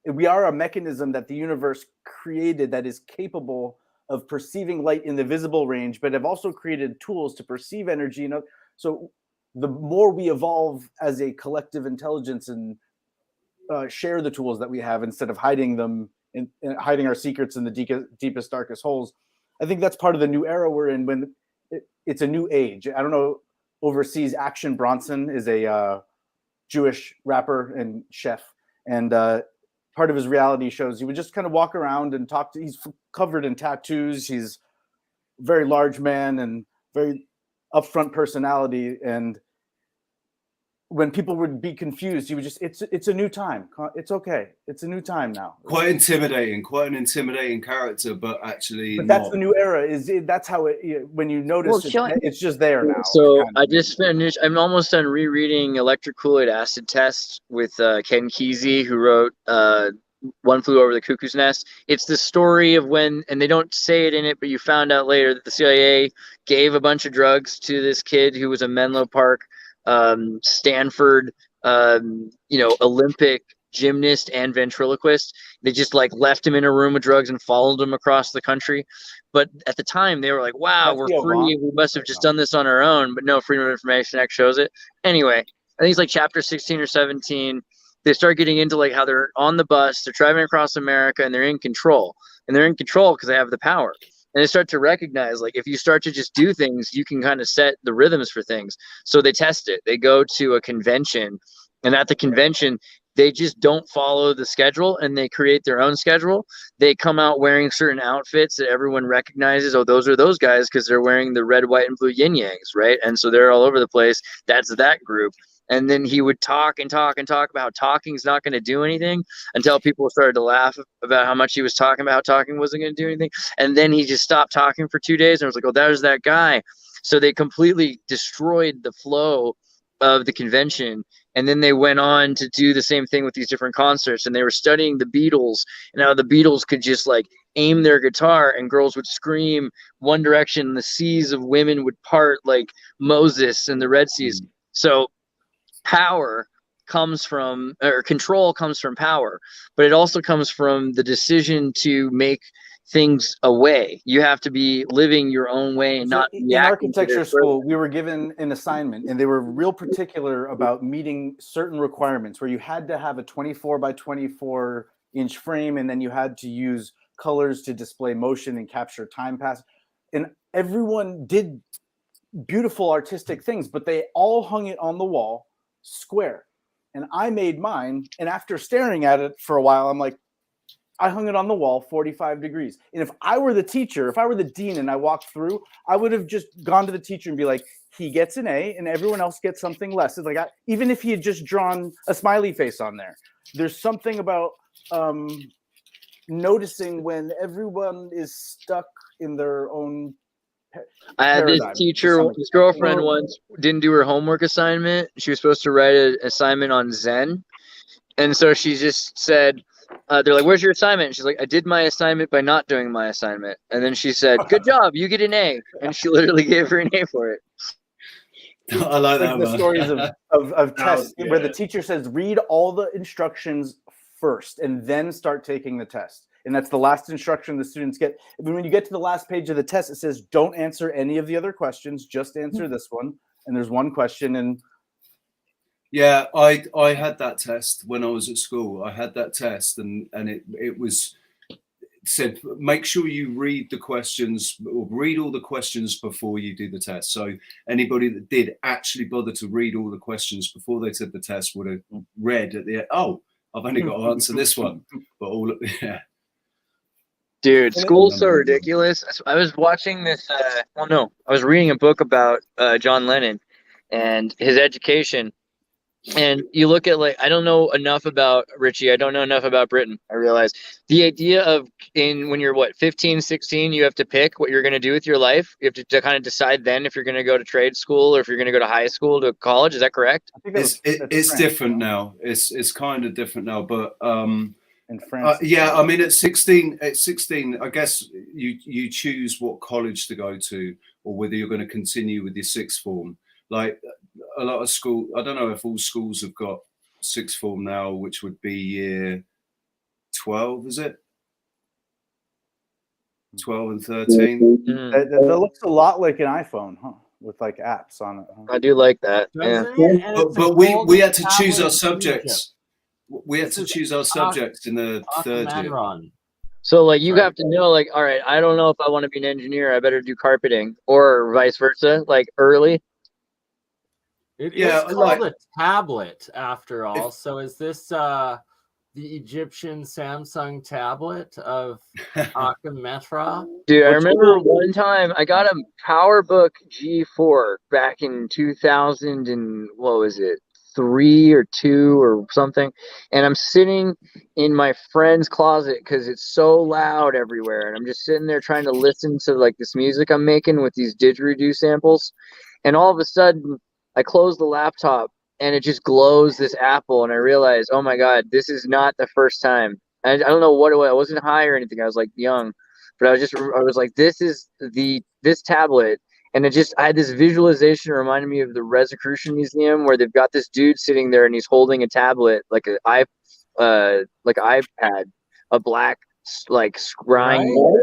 We are a mechanism that the universe created that is capable of perceiving light in the visible range, but have also created tools to perceive energy. So the more we evolve as a collective intelligence and share the tools that we have instead of hiding them and hiding our secrets in the deepest, darkest holes, I think that's part of the new era we're in, when it's a new age. I don't know, overseas, Action Bronson is a Jewish rapper and chef. And part of his reality shows, he would just kind of walk around and talk to, he's covered in tattoos. He's a very large man and very upfront personality. And when people would be confused, he would just, it's a new time. It's okay. It's a new time now. Quite an intimidating character, but actually that's the new era. That's how when you notice it's just there now. So I just finished, I'm almost done rereading Electric Kool-Aid Acid Test with Ken Kesey, who wrote One Flew Over the Cuckoo's Nest. It's the story of when, and they don't say it in it, but you found out later that the CIA gave a bunch of drugs to this kid who was a Menlo Park Stanford, Olympic gymnast and ventriloquist. They just like left him in a room with drugs and followed him across the country. But at the time they were like, wow, we're free. We must have just done this on our own. But no, Freedom of Information Act shows it. Anyway, I think it's like chapter 16 or 17. They start getting into like how they're on the bus, they're driving across America, and they're in control. And they're in control because they have the power. And they start to recognize, like, if you start to just do things, you can kind of set the rhythms for things. So they test it. They go to a convention, and at the convention, they just don't follow the schedule, and they create their own schedule. They come out wearing certain outfits that everyone recognizes. Oh, those are those guys because they're wearing the red, white, and blue yin-yangs, right? And so they're all over the place. That's that group. And then he would talk and talk and talk about how talking's not going to do anything, until people started to laugh about how much he was talking about how talking wasn't going to do anything. And then he just stopped talking for 2 days, and I was like, oh, there's that guy. So they completely destroyed the flow of the convention. And then they went on to do the same thing with these different concerts, and they were studying the Beatles and how the Beatles could just like aim their guitar and girls would scream one direction, and the seas of women would part like Moses and the Red Seas. So power comes from, or control comes from power, but it also comes from the decision to make things a way. You have to be living your own way and not in architecture school. We were given an assignment, and they were real particular about meeting certain requirements, where you had to have a 24 by 24 inch frame, and then you had to use colors to display motion and capture time pass. And everyone did beautiful artistic things, but they all hung it on the wall square. And I made mine. And after staring at it for a while, I'm like, I hung it on the wall 45 degrees. And if I were the teacher, if I were the dean and I walked through, I would have just gone to the teacher and be like, he gets an A and everyone else gets something less. It's like, even if he had just drawn a smiley face on there, there's something about noticing when everyone is stuck in their own I had this teacher, his girlfriend once didn't do her homework assignment. She was supposed to write an assignment on Zen. And so she just said, they're like, where's your assignment? And she's like, I did my assignment by not doing my assignment. And then she said, good job, you get an A. And she literally gave her an A for it. I like that. The stories of tests where the teacher says, read all the instructions first and then start taking the test. And that's the last instruction the students get. When you get to the last page of the test, it says, don't answer any of the other questions, just answer this one. And there's one question. And yeah, I had that test when I was at school. I had that test, and it was said, make sure you read the questions, or read all the questions before you do the test. So anybody that did actually bother to read all the questions before they took the test would have read at the end, oh, I've only got to answer this one. But all of yeah. Dude, school's so ridiculous. I was watching this, I was reading a book about John Lennon and his education. And you look at, like, I don't know enough about Richie. I don't know enough about Britain. I realize the idea of when you're 15, 16, you have to pick what you're going to do with your life. You have to kind of decide then if you're going to go to trade school or if you're going to go to high school, to college. Is that correct? It's different now. It's kind of different now, but in France, yeah, I mean, at 16, I guess you choose what college to go to, or whether you're going to continue with your sixth form. Like a lot of school, I don't know if all schools have got sixth form now, which would be year 12, is it? 12 and 13. That looks a lot like an iPhone, huh? With like apps on it. Huh? I do like that. Yeah. But we had to choose our subjects. We had to choose our subjects in the third year. So, like, you have to know, like, all right, I don't know if I want to be an engineer. I better do carpeting, or vice versa, like early. It is called a tablet, after all. So is this the Egyptian Samsung tablet of Alchemist? Dude, I remember one time I got a PowerBook G4 back in 2000 and what was it, 3 or 2 or something, and I'm sitting in my friend's closet because it's so loud everywhere, and I'm just sitting there trying to listen to like this music I'm making with these didgeridoo samples, and all of a sudden I close the laptop and it just glows this apple, and I realize, oh my god, this is not the first time. I don't know what it was. I wasn't high or anything. I was like young, but I was like, this is this tablet. And I had this visualization reminding me of the Rosicrucian Museum, where they've got this dude sitting there and he's holding a tablet, like an iPad, a black like scrying board.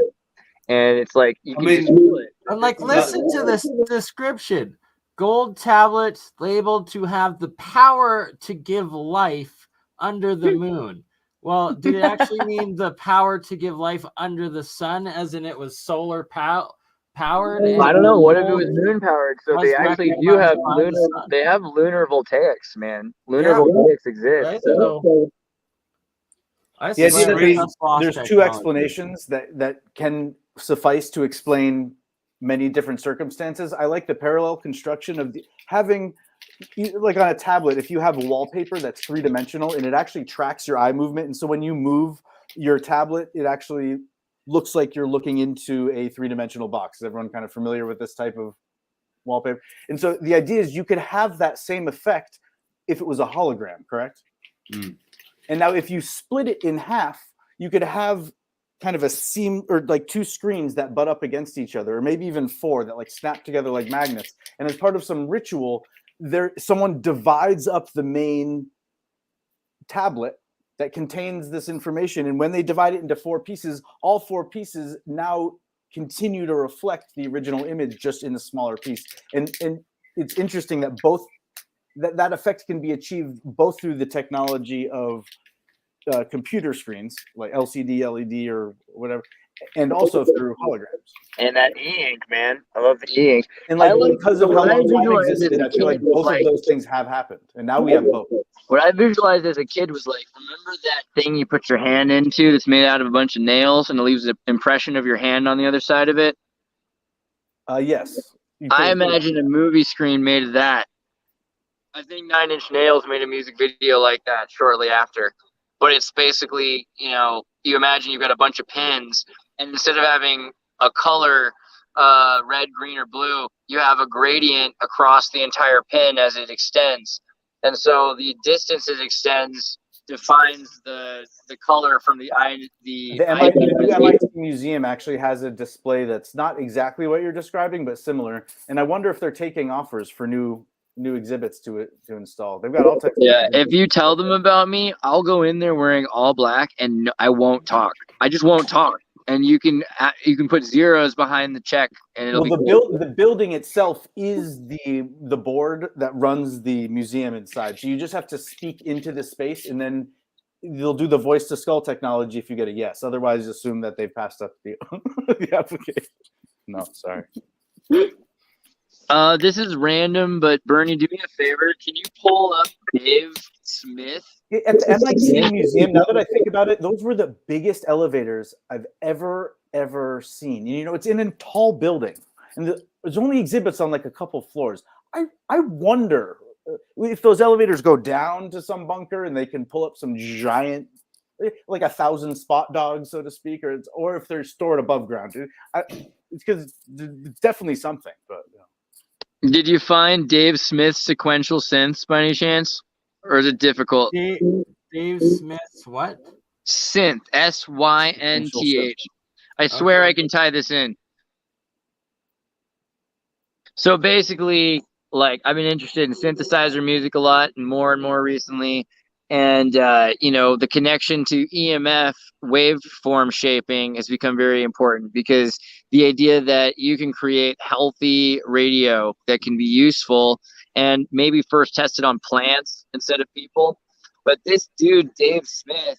And it's like you can just feel it. And like, listen to this description. Gold tablet labeled to have the power to give life under the moon. Well, did it actually mean the power to give life under the sun, as in it was solar powered? I don't know. What if it was moon powered? So they actually do have lunar. They have lunar voltaics, man. Lunar voltaics exist. Right? So. There's two explanations that can suffice to explain many different circumstances. I like the parallel construction of having, like on a tablet, if you have wallpaper that's 3-dimensional and it actually tracks your eye movement. And so when you move your tablet, it actually looks like you're looking into a 3-dimensional box. Is everyone kind of familiar with this type of wallpaper? And so the idea is you could have that same effect if it was a hologram, correct? Mm. And now if you split it in half, you could have kind of a seam, or like 2 screens that butt up against each other, or maybe even 4 that like snap together like magnets. And as part of some ritual, someone divides up the main tablet that contains this information. And when they divide it into 4 pieces, all 4 pieces now continue to reflect the original image just in a smaller piece. And it's interesting that that effect can be achieved both through the technology of computer screens like LCD, LED, or whatever, and also through holograms. And that e-ink, man. I love the e-ink. And like because of how what I long time visualized existed, as a I feel like kid was both of those things have happened. And now we have both. What I visualized as a kid was like, remember that thing you put your hand into that's made out of a bunch of nails and it leaves an impression of your hand on the other side of it? Yes. I imagine a movie screen made of that. I think Nine Inch Nails made a music video like that shortly after. But it's basically, you know, you imagine you've got a bunch of pins, and instead of having a color, red, green, or blue, you have a gradient across the entire pin as it extends. And so the distance it extends defines the color from the MIT Museum actually has a display that's not exactly what you're describing, but similar. And I wonder if they're taking offers for new exhibits to install. They've got all types. Yeah, if you tell them about me, I'll go in there wearing all black and I won't talk. I just won't talk. And you can put zeros behind the check, and it'll the building itself is the board that runs the museum inside. So you just have to speak into the space, and then they'll do the voice to skull technology if you get a yes. Otherwise, assume that they've passed up the application. No, sorry. This is random, but Bernie, do me a favor. Can you pull up Dave Smith? At the MIT Museum, now that I think about it, those were the biggest elevators I've ever seen. You know, it's in a tall building, and there's only exhibits on like a couple floors. I wonder if those elevators go down to some bunker and they can pull up some giant, like 1,000 spot dogs, so to speak, or if they're stored above ground. It's because it's definitely something, but. Did you find Dave Smith's sequential synths by any chance? Or is it difficult? Dave Smith's what? Synth. SYNTH. I swear I can tie this in. So basically, like, I've been interested in synthesizer music a lot and more recently. And, you know, the connection to EMF waveform shaping has become very important, because the idea that you can create healthy radio that can be useful and maybe first tested on plants instead of people. But this dude, Dave Smith,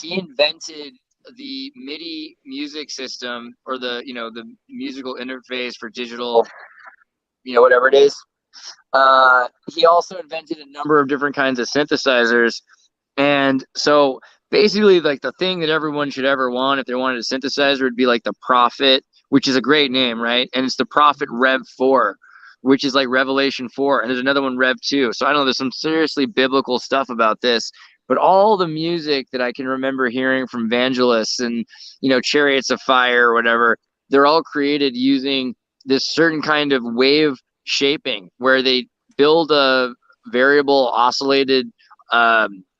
he invented the MIDI music system, or the musical interface for digital, whatever it is. He also invented a number of different kinds of synthesizers. And so basically, like, the thing that everyone should ever want if they wanted a synthesizer would be like the Prophet, which is a great name, right? And it's the Prophet Rev 4, which is like Revelation 4. And there's another one, Rev 2. So I know there's some seriously biblical stuff about this. But all the music that I can remember hearing from evangelists and, Chariots of Fire or whatever, they're all created using this certain kind of wave shaping, where they build a variable oscillated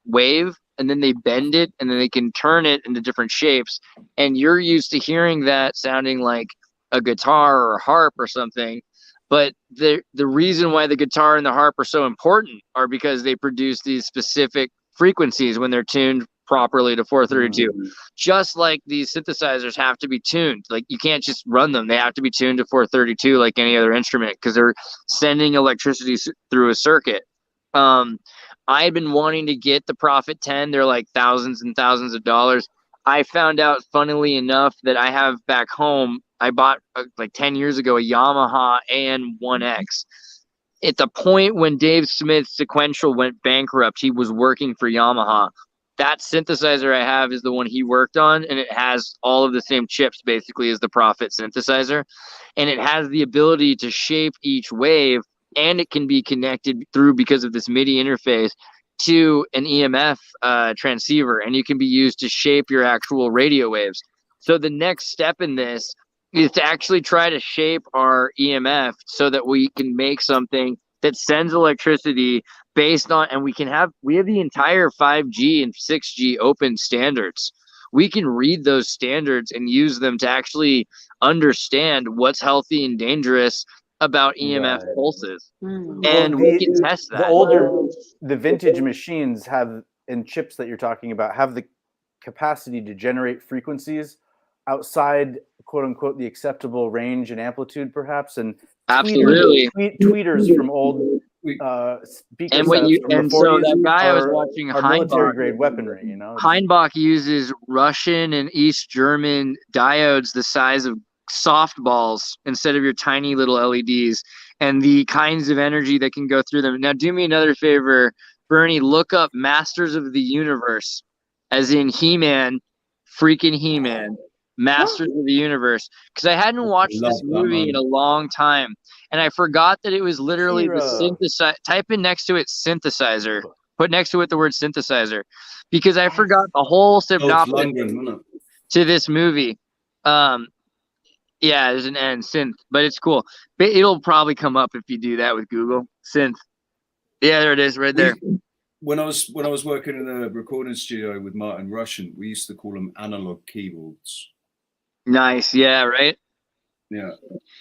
wave, and then they bend it, and then they can turn it into different shapes. And you're used to hearing that sounding like a guitar or a harp or something. But the reason why the guitar and the harp are so important are because they produce these specific frequencies when they're tuned properly to 432. Just like these synthesizers have to be tuned. Like, you can't just run them. They have to be tuned to 432 like any other instrument, because they're sending electricity through a circuit. I've been wanting to get the Prophet 10. They're like thousands and thousands of dollars. I found out, funnily enough, that I have back home, I bought like 10 years ago a Yamaha AN1X. At the point when Dave Smith's sequential went bankrupt, he was working for Yamaha. That synthesizer I have is the one he worked on, and it has all of the same chips basically as the Prophet synthesizer. And it has the ability to shape each wave, and it can be connected through, because of this MIDI interface, to an EMF transceiver, and you can be used to shape your actual radio waves. So the next step in this is to actually try to shape our EMF so that we can make something that sends electricity based on, and we have the entire 5G and 6G open standards. We can read those standards and use them to actually understand what's healthy and dangerous about EMF pulses. And we can test that. The vintage machines have, and chips that you're talking about, have the capacity to generate frequencies outside, quote unquote, the acceptable range and amplitude, perhaps. And absolutely, tweeters from old speaker And what setups you from the and so 40s that guy I was are, watching are military Heinbach. grade weaponry. You know, Heinbach uses Russian and East German diodes the size of softballs instead of your tiny little LEDs, and the kinds of energy that can go through them. Now, do me another favor, Bernie. Look up Masters of the Universe, as in He-Man, freaking He-Man, Masters of the Universe, because I hadn't watched this movie in a long time, and I forgot that it was literally the synthesizer. Type in next to it synthesizer. Put next to it the word synthesizer, because I forgot the whole synopsis to this movie. Yeah, there's an N, synth, but it's cool. But it'll probably come up if you do that with Google. Synth. Yeah, there it is, right there. When I was working in a recording studio with Martin Russian, we used to call them analog keyboards. Nice, yeah, right. Yeah.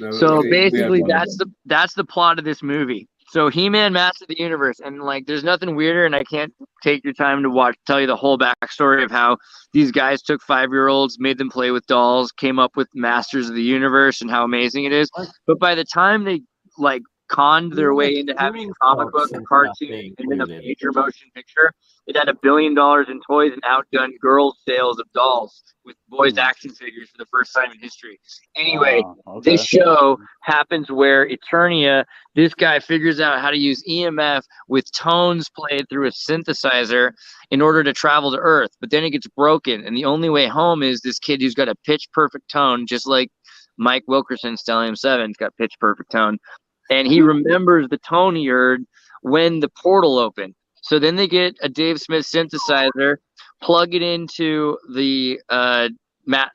So basically, that's the plot of this movie. So He-Man, Master of the Universe, and like, there's nothing weirder, and I can't take your time to tell you the whole backstory of how these guys took 5-year-olds, made them play with dolls, came up with Masters of the Universe, and how amazing it is. But by the time they like conned their way into having a comic book, a cartoon, and then a major motion picture, it had $1 billion in toys and outgunned girls' sales of dolls with boys' action figures for the first time in history. Anyway, this show happens where Eternia, this guy figures out how to use EMF with tones played through a synthesizer in order to travel to Earth. But then it gets broken, and the only way home is this kid who's got a pitch perfect tone, just like Mike Wilkerson's Stellium 7's got pitch perfect tone. And he remembers the tone he heard when the portal opened. So then they get a Dave Smith synthesizer, plug it into the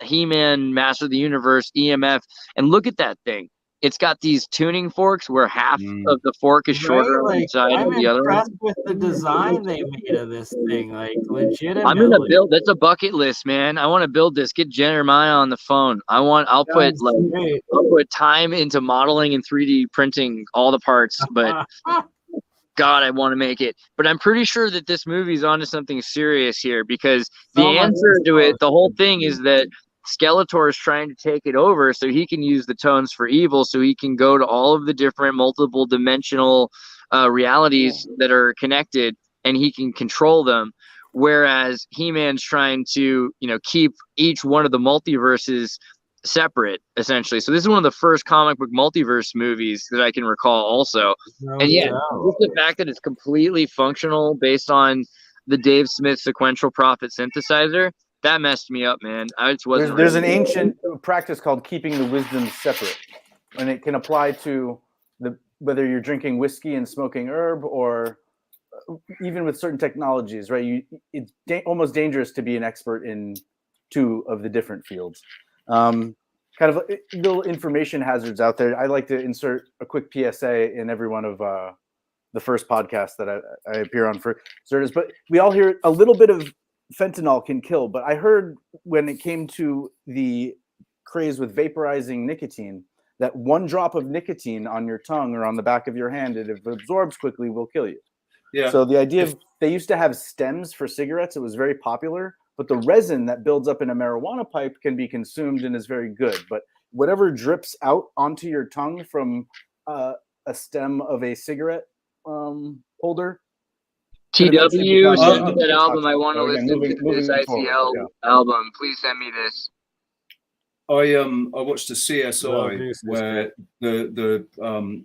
He-Man Master of the Universe EMF, and look at that thing. It's got these tuning forks where half of the fork is shorter on each side of the other one. I'm impressed with the design they made of this thing, like legitimately. I'm gonna build. That's a bucket list, man. I want to build this. Get Jeremiah on the phone. I'll put time into modeling and 3D printing all the parts, but God, I want to make it. But I'm pretty sure that this movie's onto something serious here, because the answer to it, the whole thing is that Skeletor is trying to take it over so he can use the tones for evil, so he can go to all of the different multiple dimensional realities that are connected, and he can control them. Whereas He-Man's trying to, keep each one of the multiverses separate, essentially. So this is one of the first comic book multiverse movies that I can recall also. And yeah, just the fact that it's completely functional based on the Dave Smith sequential prophet synthesizer, that messed me up, man. I just wasn't there's an ancient practice called keeping the wisdoms separate, and it can apply to whether you're drinking whiskey and smoking herb, or even with certain technologies, right? It's almost dangerous to be an expert in 2 of the different fields. Kind of little information hazards out there. I like to insert a quick PSA in every one of the first podcast that I appear on for Xirtus, but we all hear a little bit of fentanyl can kill, but I heard when it came to the craze with vaporizing nicotine, that 1 drop of nicotine on your tongue or on the back of your hand, if it absorbs quickly, will kill you. Yeah. So the idea of, they used to have stems for cigarettes. It was very popular, but the resin that builds up in a marijuana pipe can be consumed and is very good. But whatever drips out onto your tongue from a stem of a cigarette holder. TW sent me that album. I want to listen to this ICL album. Please send me this. I watched a CSI where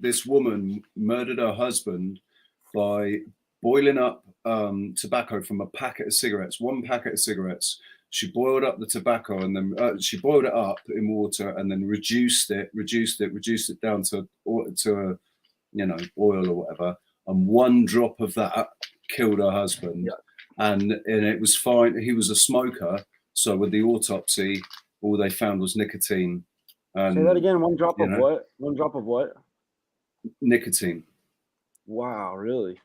this woman murdered her husband by boiling up tobacco from a packet of cigarettes, 1 packet of cigarettes. She boiled up the tobacco, and then she boiled it up in water, and then reduced it down to oil or whatever. And 1 drop of that killed her husband. And it was fine. He was a smoker, so with the autopsy, all they found was nicotine. And, say that again. 1 drop of what? 1 drop of what? Nicotine. Wow, really?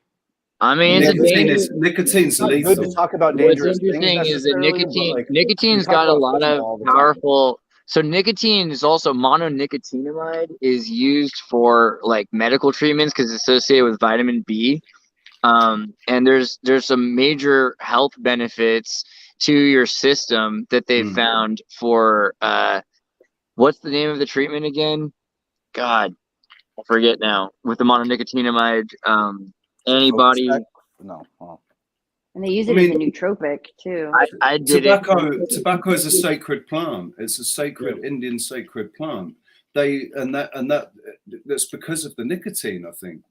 I mean, nicotine's lethal. Good to talk about dangerous things. What's interesting is that nicotine's got a lot of powerful. So nicotine is also mononicotinamide is used for like medical treatments because it's associated with vitamin B. And there's some major health benefits to your system that they've found for what's the name of the treatment again? God, I forget now, with the mononicotinamide antibody. No. Oh. And they use it as a nootropic too. I did Tobacco is a sacred plant. It's a sacred Indian sacred plant. That's because of the nicotine, I think.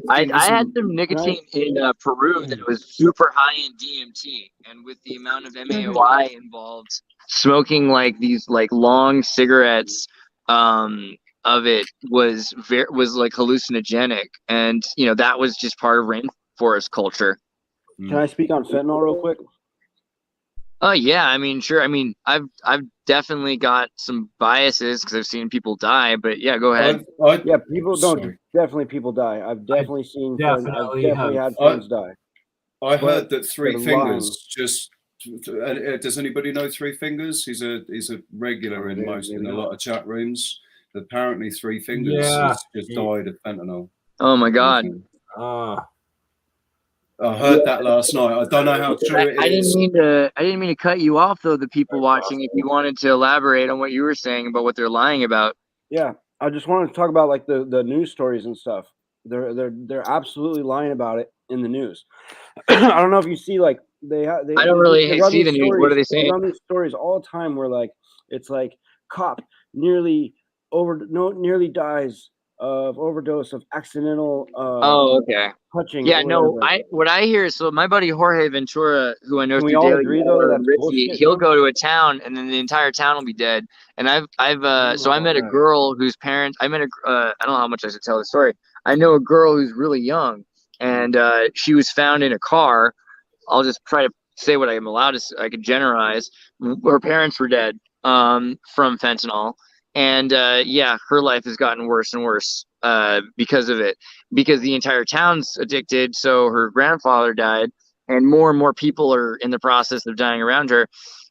I had some nicotine in Peru that was super high in DMT, and with the amount of MAOI involved, smoking like these like long cigarettes of it was like hallucinogenic, and you know that was just part of rainforest culture. Can I speak on fentanyl real quick? Oh yeah, I mean, sure. I mean, I've definitely got some biases because I've seen people die, but yeah, go ahead. Yeah, people don't. Definitely, people die. I've definitely seen. I've definitely had friends die. I heard that Three Fingers just. Does anybody know Three Fingers? He's a regular in a lot of chat rooms. Apparently, Three Fingers has just died of fentanyl. Oh my god. I heard that last night. I don't know how true it is. I didn't mean to cut you off, though. The people watching, if you wanted to elaborate on what you were saying about what they're lying about. Yeah, I just wanted to talk about like the news stories and stuff. They're absolutely lying about it in the news. I don't know if you see like they I don't really see the news. Stories, what are they saying? They run these stories all the time where like it's like cop nearly dies of overdose of accidental touching. Yeah, no, what I hear is, so my buddy Jorge Ventura, who I know Can we through all Daily agree though that's bullshit, he'll go to a town and then the entire town will be dead. And I met a girl whose parents, I don't know how much I should tell the story. I know a girl who's really young, and she was found in a car. I'll just try to say what I'm allowed to. I could generalize. Her parents were dead from fentanyl. And her life has gotten worse and worse because of it, because the entire town's addicted. So her grandfather died, and more people are in the process of dying around her.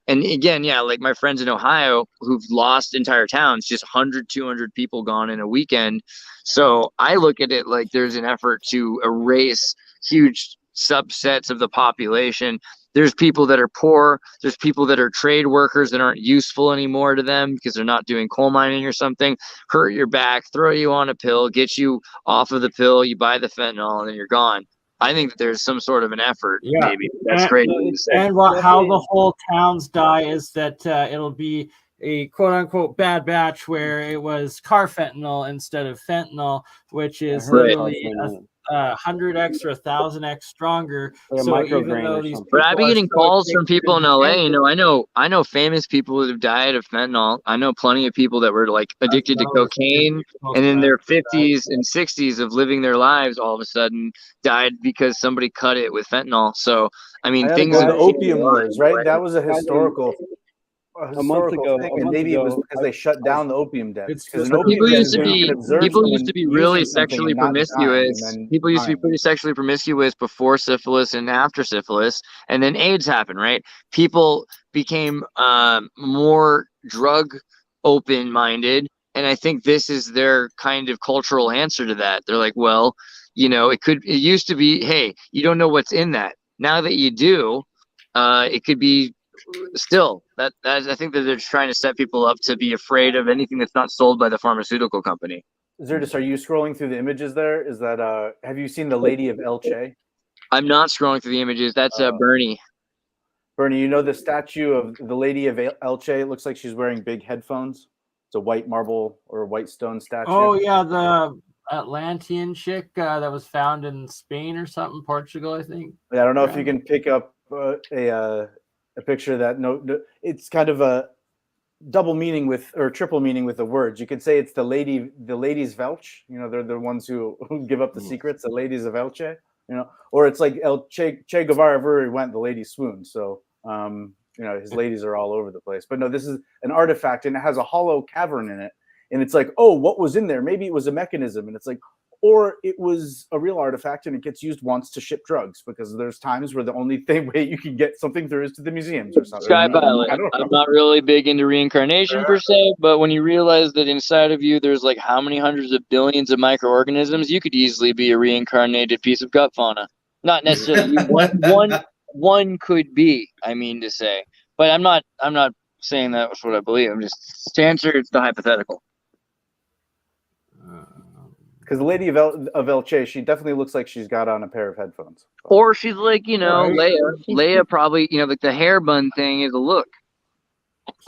And again, like my friends in Ohio who've lost entire towns, just 100, 200 people gone in a weekend. So I look at it like there's an effort to erase huge subsets of the population. There's people that are poor. There's people that are trade workers that aren't useful anymore to them because they're not doing coal mining or something. Hurt your back, throw you on a pill, get you off of the pill, you buy the fentanyl, and then you're gone. I think that there's some sort of an effort. Yeah. Maybe that's great to say. And how the whole towns die is that it'll be a quote unquote bad batch where it was carfentanil instead of fentanyl, which is literally 100x or 1,000x stronger. So even though these but I've been getting calls from people in LA. I know famous people that have died of fentanyl. I know plenty of people that were like addicted to cocaine, and in their 50s and 60s of living their lives, all of a sudden died because somebody cut it with fentanyl. So I mean, things. The opium wars, right? That was a historical. A month ago, and maybe it was because they shut down the opium den. People used to be really sexually promiscuous. People used to be pretty sexually promiscuous before syphilis and after syphilis, and then AIDS happened, right? People became more drug open-minded, and I think this is their kind of cultural answer to that. They're like, well, it used to be, hey, you don't know what's in that. Now that you do, it could be. Still, that I think that they're trying to set people up to be afraid of anything that's not sold by the pharmaceutical company. Xirtus, are you scrolling through the images there? Is that have you seen the Lady of Elche? I'm not scrolling through the images. That's BurnEye. BurnEye, you know the statue of the Lady of Elche? It looks like she's wearing big headphones. It's a white marble or white stone statue. Oh yeah, the Atlantean chick that was found in Spain or something, Portugal, I think. Yeah, I don't know if you can pick up a picture that it's kind of a double meaning or triple meaning with the words. You could say it's the ladies Velch. They're the ones who give up the secrets, the ladies of Elche. Or it's like Che Guevara, everywhere he went, the ladies swooned. So his ladies are all over the place. But no, this is an artifact, and it has a hollow cavern in it. And it's like, oh, what was in there? Maybe it was a mechanism, and it's like, or it was a real artifact and it gets used once to ship drugs, because there's times where the only way you can get something through is to the museums or something. Sky Pilot. I'm not really big into reincarnation per se, but when you realize that inside of you there's like how many hundreds of billions of microorganisms, you could easily be a reincarnated piece of gut fauna. Not necessarily one could be, I mean to say. But I'm not saying that's what I believe. I'm just to answer the hypothetical. Because the lady of Elche, she definitely looks like she's got on a pair of headphones. Or she's like, you know, Right. Leia probably, you know, like the hair bun thing is a look.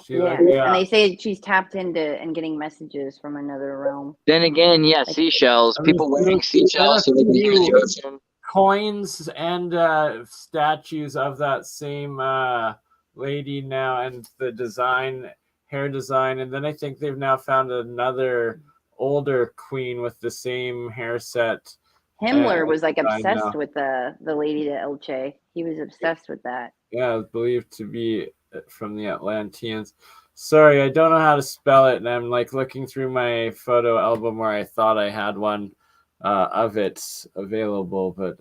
Yeah. And they say she's tapped into and getting messages from another realm. Then again, yeah, seashells. People wearing seashells so they can hear the ocean. Coins and statues of that same lady now, and the hair design, and then I think they've now found another older queen with the same hair set. Himmler was like obsessed with the lady de Elche. He was obsessed with that. Yeah, it's believed to be from the Atlanteans. Sorry, I don't know how to spell it, and I'm like looking through my photo album where I thought I had one of it available, but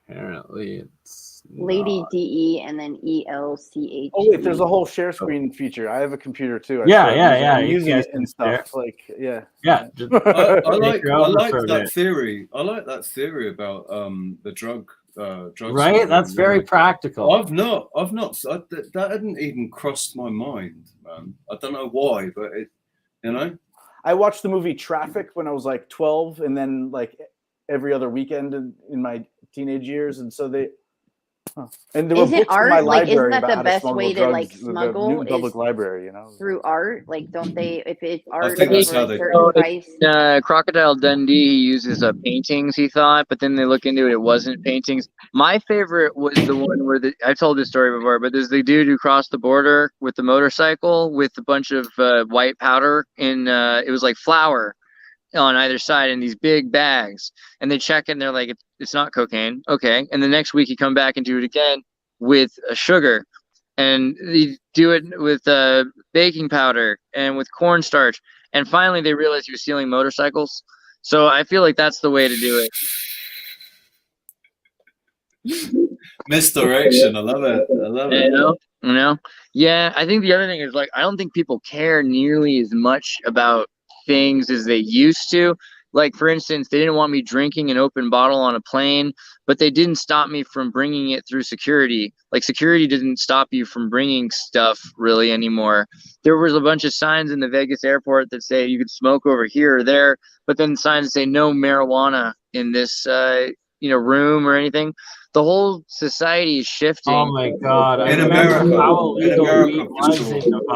apparently it's Lady not. DE and then ELCH. Oh wait, there's a whole share screen feature. I have a computer too. I'm using it and stuff. Share. Like, yeah. I like that theory. I like that theory about the drug. Right, that's very practical. That hadn't even crossed my mind, man. I don't know why, but it, you know. I watched the movie Traffic when I was like 12, and then like every other weekend in my teenage years, and so they. And there were books in my library isn't that about the best how to way to like smuggle? The Newton Public Library, you know, through art. Like, don't they? If it's art, I think that's how they. Crocodile Dundee, he uses paintings, he thought, but then they look into it, it wasn't paintings. My favorite was the one where I've told this story before, but there's the dude who crossed the border with the motorcycle with a bunch of white powder in it was like flour on either side in these big bags, and they check and they're like, it's not cocaine, okay. And the next week you come back and do it again with sugar, and you do it with baking powder and with cornstarch, and finally they realize he was stealing motorcycles. So I feel like that's the way to do it. Misdirection. I love it. You know, yeah. I think the other thing is, like, I don't think people care nearly as much about things as they used to. Like, for instance, they didn't want me drinking an open bottle on a plane, but they didn't stop me from bringing it through security. Like, security didn't stop you from bringing stuff really anymore. There was a bunch of signs in the Vegas airport that say you could smoke over here or there, but then signs that say no marijuana in this room or anything. The whole society is shifting. Oh my God! In America,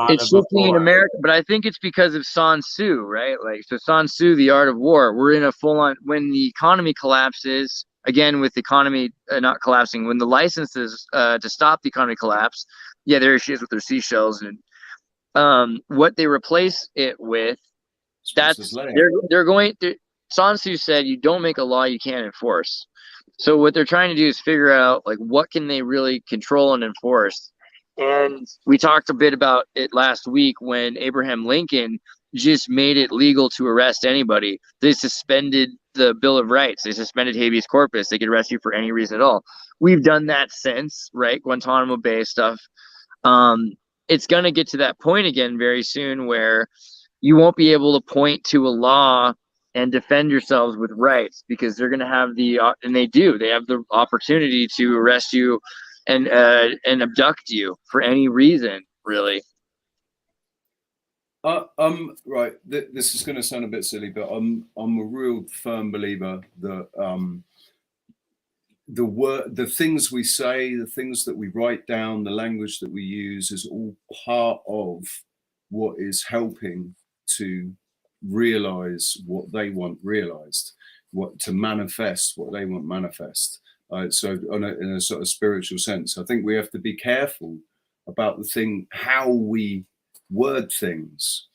it's shifting in America, but I think it's because of Sun Tzu, right? Like, so Sun Tzu, The Art of War. We're in a full-on, when the economy collapses, again with the economy not collapsing, when the licenses to stop the economy collapse, yeah, there she is with their seashells, and what they replace it with, that's they're going. Sun Tzu said, "You don't make a law you can't enforce." So what they're trying to do is figure out, like, what can they really control and enforce. And we talked a bit about it last week when Abraham Lincoln just made it legal to arrest anybody. They suspended the Bill of Rights. They suspended habeas corpus. They could arrest you for any reason at all. We've done that since, right? Guantanamo Bay stuff. It's going to get to that point again very soon where you won't be able to point to a law and defend yourselves with rights, because they're going to have they have the opportunity to arrest you and abduct you for any reason, really. Right. This is going to sound a bit silly, but I'm a real firm believer that the things we say, the things that we write down, the language that we use is all part of what is helping to realize what they want realized, to manifest what they want manifest. So in a sort of spiritual sense, I think we have to be careful about how we word things.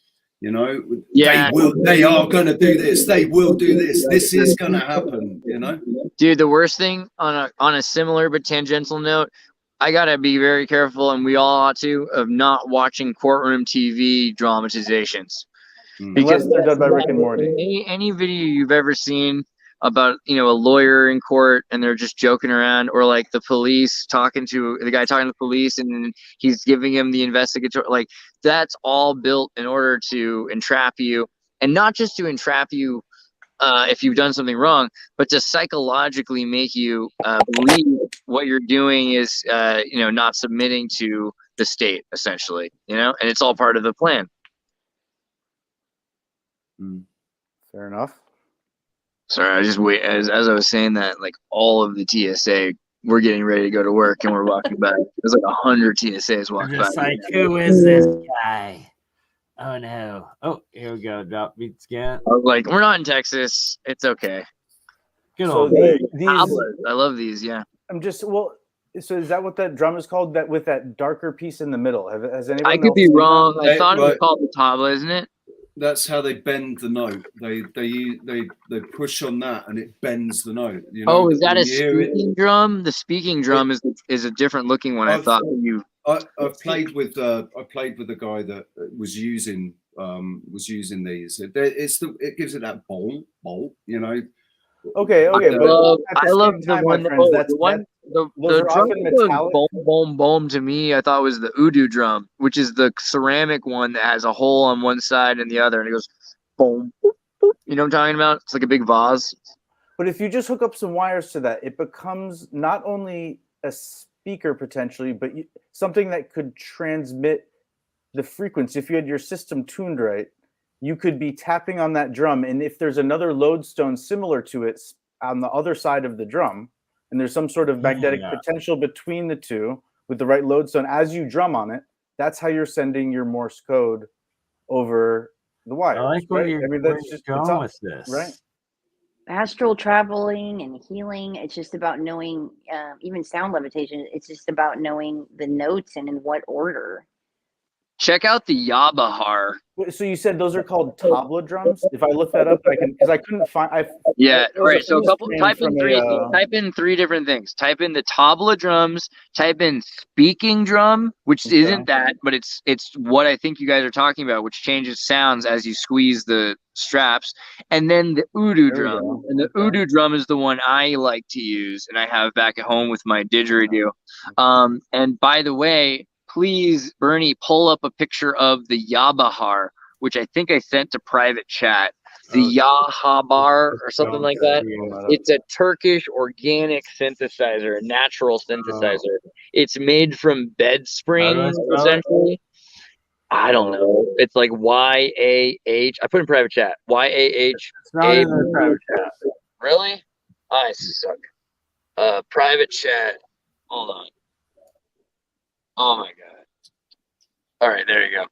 You know, yeah, they are going to do this. They will do this. This is going to happen. You know, dude. The worst thing on a similar but tangential note, I gotta be very careful, and we all ought to, of not watching courtroom TV dramatizations. Because they're done by Rick and Morty. Any video you've ever seen about, a lawyer in court and they're just joking around, or like the police the guy talking to the police and he's giving him the investigator, like, that's all built in order to entrap you, and not just to entrap you if you've done something wrong, but to psychologically make you believe what you're doing is not submitting to the state, essentially, and it's all part of the plan. Fair enough. Sorry, I just wait as I was saying that, like all of the TSA, we're getting ready to go to work and we're walking back. There's like 100 TSAs walking Just by. like, who is this guy? Oh no! Oh, here we go. Drop beat scan. I was like, we're not in Texas. It's okay. Good So old these, I love these. Yeah. I'm just well. So is that what that drum is called? That with that darker piece in the middle? Has anyone? I could be wrong. I thought it was right. called the tabla, isn't it? That's how they bend the note. They push on that and it bends the note. You know, Oh, is that a when you hear it- speaking drum? The speaking drum is a different looking one. I I've- thought you. I've played with a guy that was using these. It gives it that bowl, you know. Okay. I love the one. Those The are drum often that goes metallic. boom, boom, boom to me, I thought was the Udu drum, which is the ceramic one that has a hole on one side and the other, and it goes boom, boop, boop. You know what I'm talking about? It's like a big vase. But if you just hook up some wires to that, it becomes not only a speaker potentially, but something that could transmit the frequency. If you had your system tuned right, you could be tapping on that drum, and if there's another lodestone similar to it on the other side of the drum, and there's some sort of magnetic potential between the two with the right lodestone, as you drum on it, that's how you're sending your Morse code over the wire. I like where you're, that's just going with this, right? Astral traveling and healing, it's just about knowing, even sound levitation, it's just about knowing the notes and in what order. Check out the Yabahar. So you said those are called tabla drums? If I look that up, I can, because I couldn't find. Yeah, right. So type in three different things. Type in the tabla drums. Type in speaking drum, which isn't that, but it's what I think you guys are talking about, which changes sounds as you squeeze the straps. And then the Udu drum, and the Udu drum is the one I like to use, and I have back at home with my didgeridoo. And by the way, please, Bernie, pull up a picture of the Yabahar, which I think I sent to private chat. The Yahabar or something like that. It's a Turkish organic synthesizer, a natural synthesizer. It's made from bed springs, essentially. I don't know. It's like YAH. I put in private chat. YAH. It's not in the private chat. Really? I suck. Private chat. Hold on. Oh my god! All right, there you go.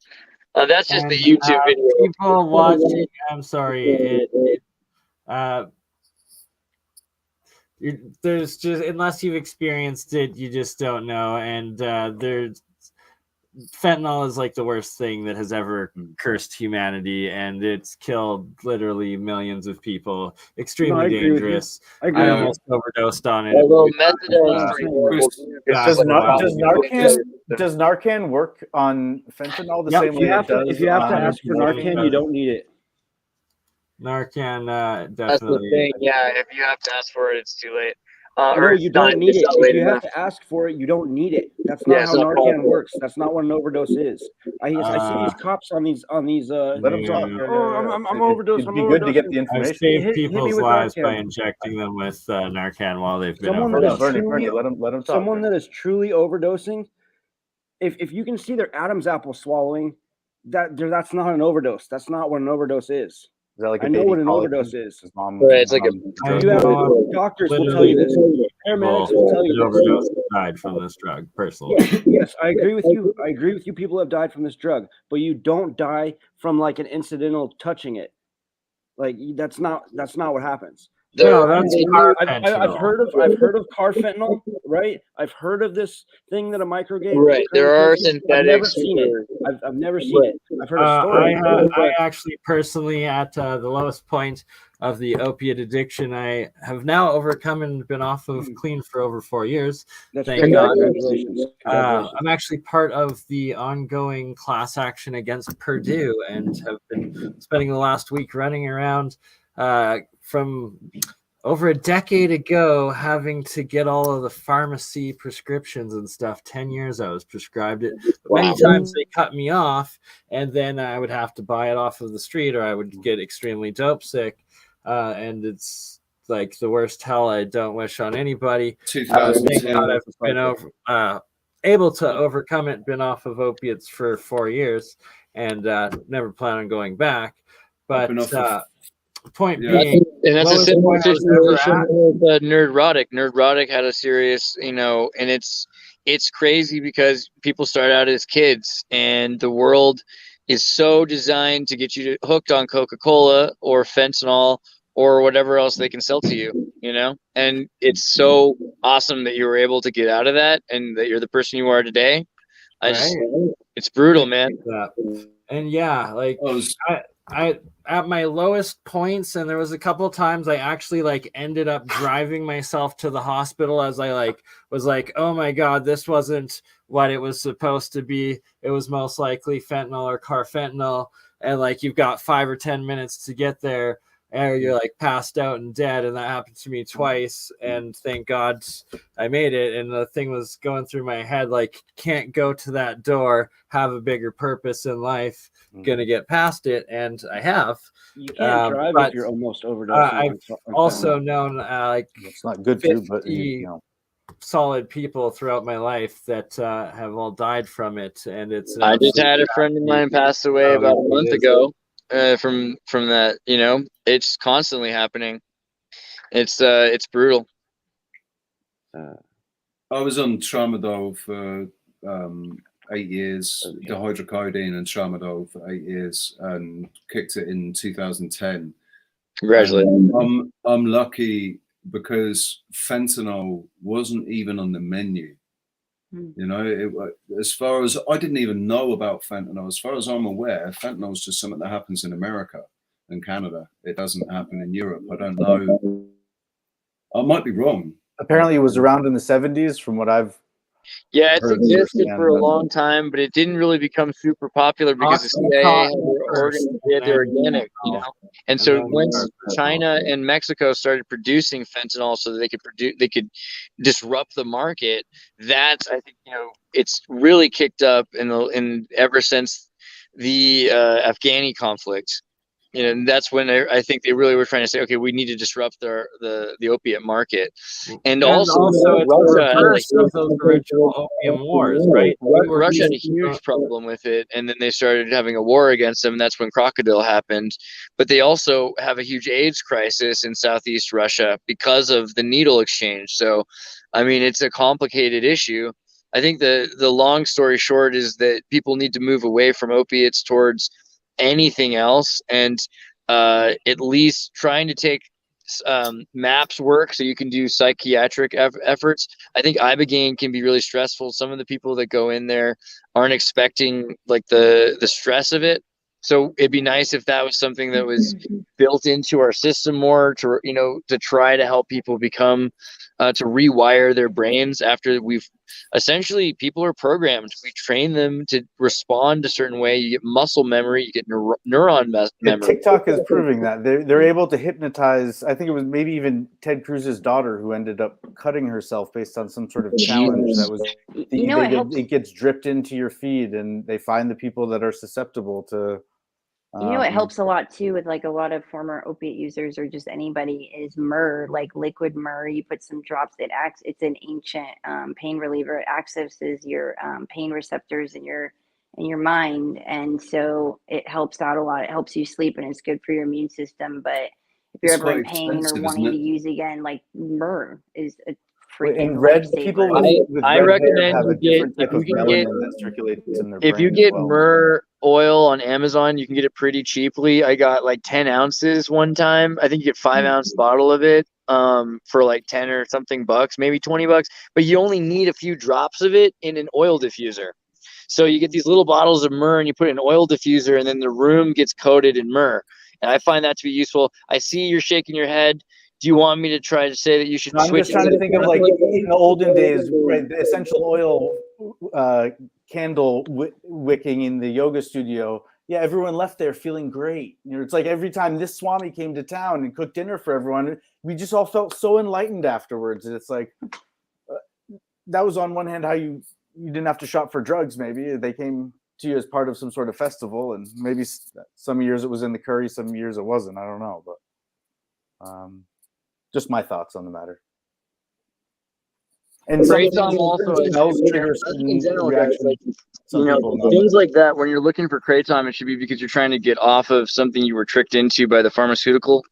That's just the YouTube video. People watching, I'm sorry. There's just, unless you've experienced it, you just don't know. And there's fentanyl is like the worst thing that has ever cursed humanity, and it's killed literally millions of people. Extremely dangerous. I almost overdosed on it. Does Narcan work on fentanyl the same way it does? If you have to ask for Narcan, you don't need it. Narcan, definitely. That's the thing. Yeah, if you have to ask for it, it's too late. No, you don't need it. If you have to ask for it, you don't need it. That's not how Narcan works. That's not what an overdose is. I see these cops on these. Let them talk. Oh, I'm overdosed. It'd be good to get the information. I've saved people's lives by injecting them with Narcan while they've been overdosed. Let them talk. Someone that is truly overdosing, if you can see their Adam's apple swallowing, that's not an overdose. That's not what an overdose is. Like I know what an overdose is. It's like doctors will tell you this. Paramedics will tell you this. Overdose died from this drug, personally. Yes, I agree with you. I agree with you. People have died from this drug, but you don't die from like an incidental touching it. Like that's not what happens. No, that's I've heard of carfentanil, right? I've heard of this thing that a microgame. Right, there are synthetics. I've never seen it. I've never seen it. I've heard a story. I actually personally, at the lowest point of the opiate addiction, I have now overcome and been off of clean for over 4 years. Thank God. I'm actually part of the ongoing class action against Purdue and have been spending the last week running around from over a decade ago, having to get all of the pharmacy prescriptions and stuff. 10 years I was prescribed it. Many times they cut me off, and then I would have to buy it off of the street, or I would get extremely dope sick. And it's like the worst hell I don't wish on anybody. Thank God I've been able to overcome it, been off of opiates for 4 years, and never plan on going back. But Point Yeah. being, And that's a lowest similar point I was ever situation at. with Nerdrotic. Nerdrotic had a serious, and it's crazy because people start out as kids, and the world is so designed to get you hooked on Coca-Cola or fentanyl or whatever else they can sell to you, And it's so awesome that you were able to get out of that and that you're the person you are today. It's brutal, man. And yeah, like I at my lowest points, and there was a couple of times I actually like ended up driving myself to the hospital as I was like, oh my God, this wasn't what it was supposed to be. It was most likely fentanyl or carfentanil. And like, you've got 5 or 10 minutes to get there, and you're like passed out and dead. And that happened to me twice. And thank God I made it. And the thing was going through my head, like, can't go to that door, have a bigger purpose in life, gonna get past it. And I have. You can't drive if you're almost overdosing. I've also known like it's not good 50 to, but solid people throughout my life that have all died from it. And it's I just had a friend of mine pass away about a month ago from that. It's constantly happening. It's brutal. I was on tramadol for 8 years, dihydrocodeine and tramadol for 8 years, and kicked it in 2010. Congratulations. I'm lucky because fentanyl wasn't even on the menu. As far as I didn't even know about fentanyl. As far as I'm aware, fentanyl is just something that happens in America and Canada. It doesn't happen in Europe. I don't know. I might be wrong. Apparently, it was around in the 70s, from what I've. Yeah, it's existed for a long time, but it didn't really become super popular because the CIA had their organic, And so once China and Mexico started producing fentanyl so that they could disrupt the market, that's, I think, it's really kicked up in ever since the Afghani conflict. And that's when I think they really were trying to say, okay, we need to disrupt the opiate market, and also Russia of those original opium wars, right? Russia had a huge problem with it, and then they started having a war against them. And that's when Crocodile happened. But they also have a huge AIDS crisis in Southeast Russia because of the needle exchange. So, I mean, it's a complicated issue. I think the long story short is that people need to move away from opiates towards anything else, and at least trying to take MAPS work so you can do psychiatric efforts. I think Ibogaine can be really stressful. Some of the people that go in there aren't expecting like the stress of it. So it'd be nice if that was something that was built into our system more to try to help people become to rewire their brains after essentially people are programmed. We train them to respond a certain way. You get muscle memory, you get neuron memory. TikTok is proving that they're able to hypnotize. I think it was maybe even Ted Cruz's daughter who ended up cutting herself based on some sort of challenge that was. It gets dripped into your feed, and they find the people that are susceptible to. It helps a lot too with like a lot of former opiate users or just anybody is myrrh, like liquid myrrh. You put some drops. It's an ancient pain reliever. It accesses your pain receptors in your mind, and so it helps out a lot. It helps you sleep, and it's good for your immune system. But if you're ever in pain or wanting to use again, like myrrh is a freaking lifesaver. I recommend if you get myrrh oil on Amazon, you can get it pretty cheaply. I got like 10 ounces one time. I think you get 5-ounce bottle of it for like 10 or something bucks, maybe $20, but you only need a few drops of it in an oil diffuser. So you get these little bottles of myrrh and you put it in an oil diffuser, and then the room gets coated in myrrh. And I find that to be useful. I see you're shaking your head. Do you want me to try to say that you should switch? I'm just trying to think of like in the olden days, right? The essential oil candle wicking in the yoga studio. Yeah, everyone left there feeling great. It's like every time this Swami came to town and cooked dinner for everyone, we just all felt so enlightened afterwards. And it's like that was on one hand how you didn't have to shop for drugs. Maybe they came to you as part of some sort of festival, and maybe some years it was in the curry, some years it wasn't. I don't know, but just my thoughts on the matter. And kratom also smells trigger in general, guys, reactions. like, you know, things like that. When you're looking for kratom, it should be because you're trying to get off of something you were tricked into by the pharmaceutical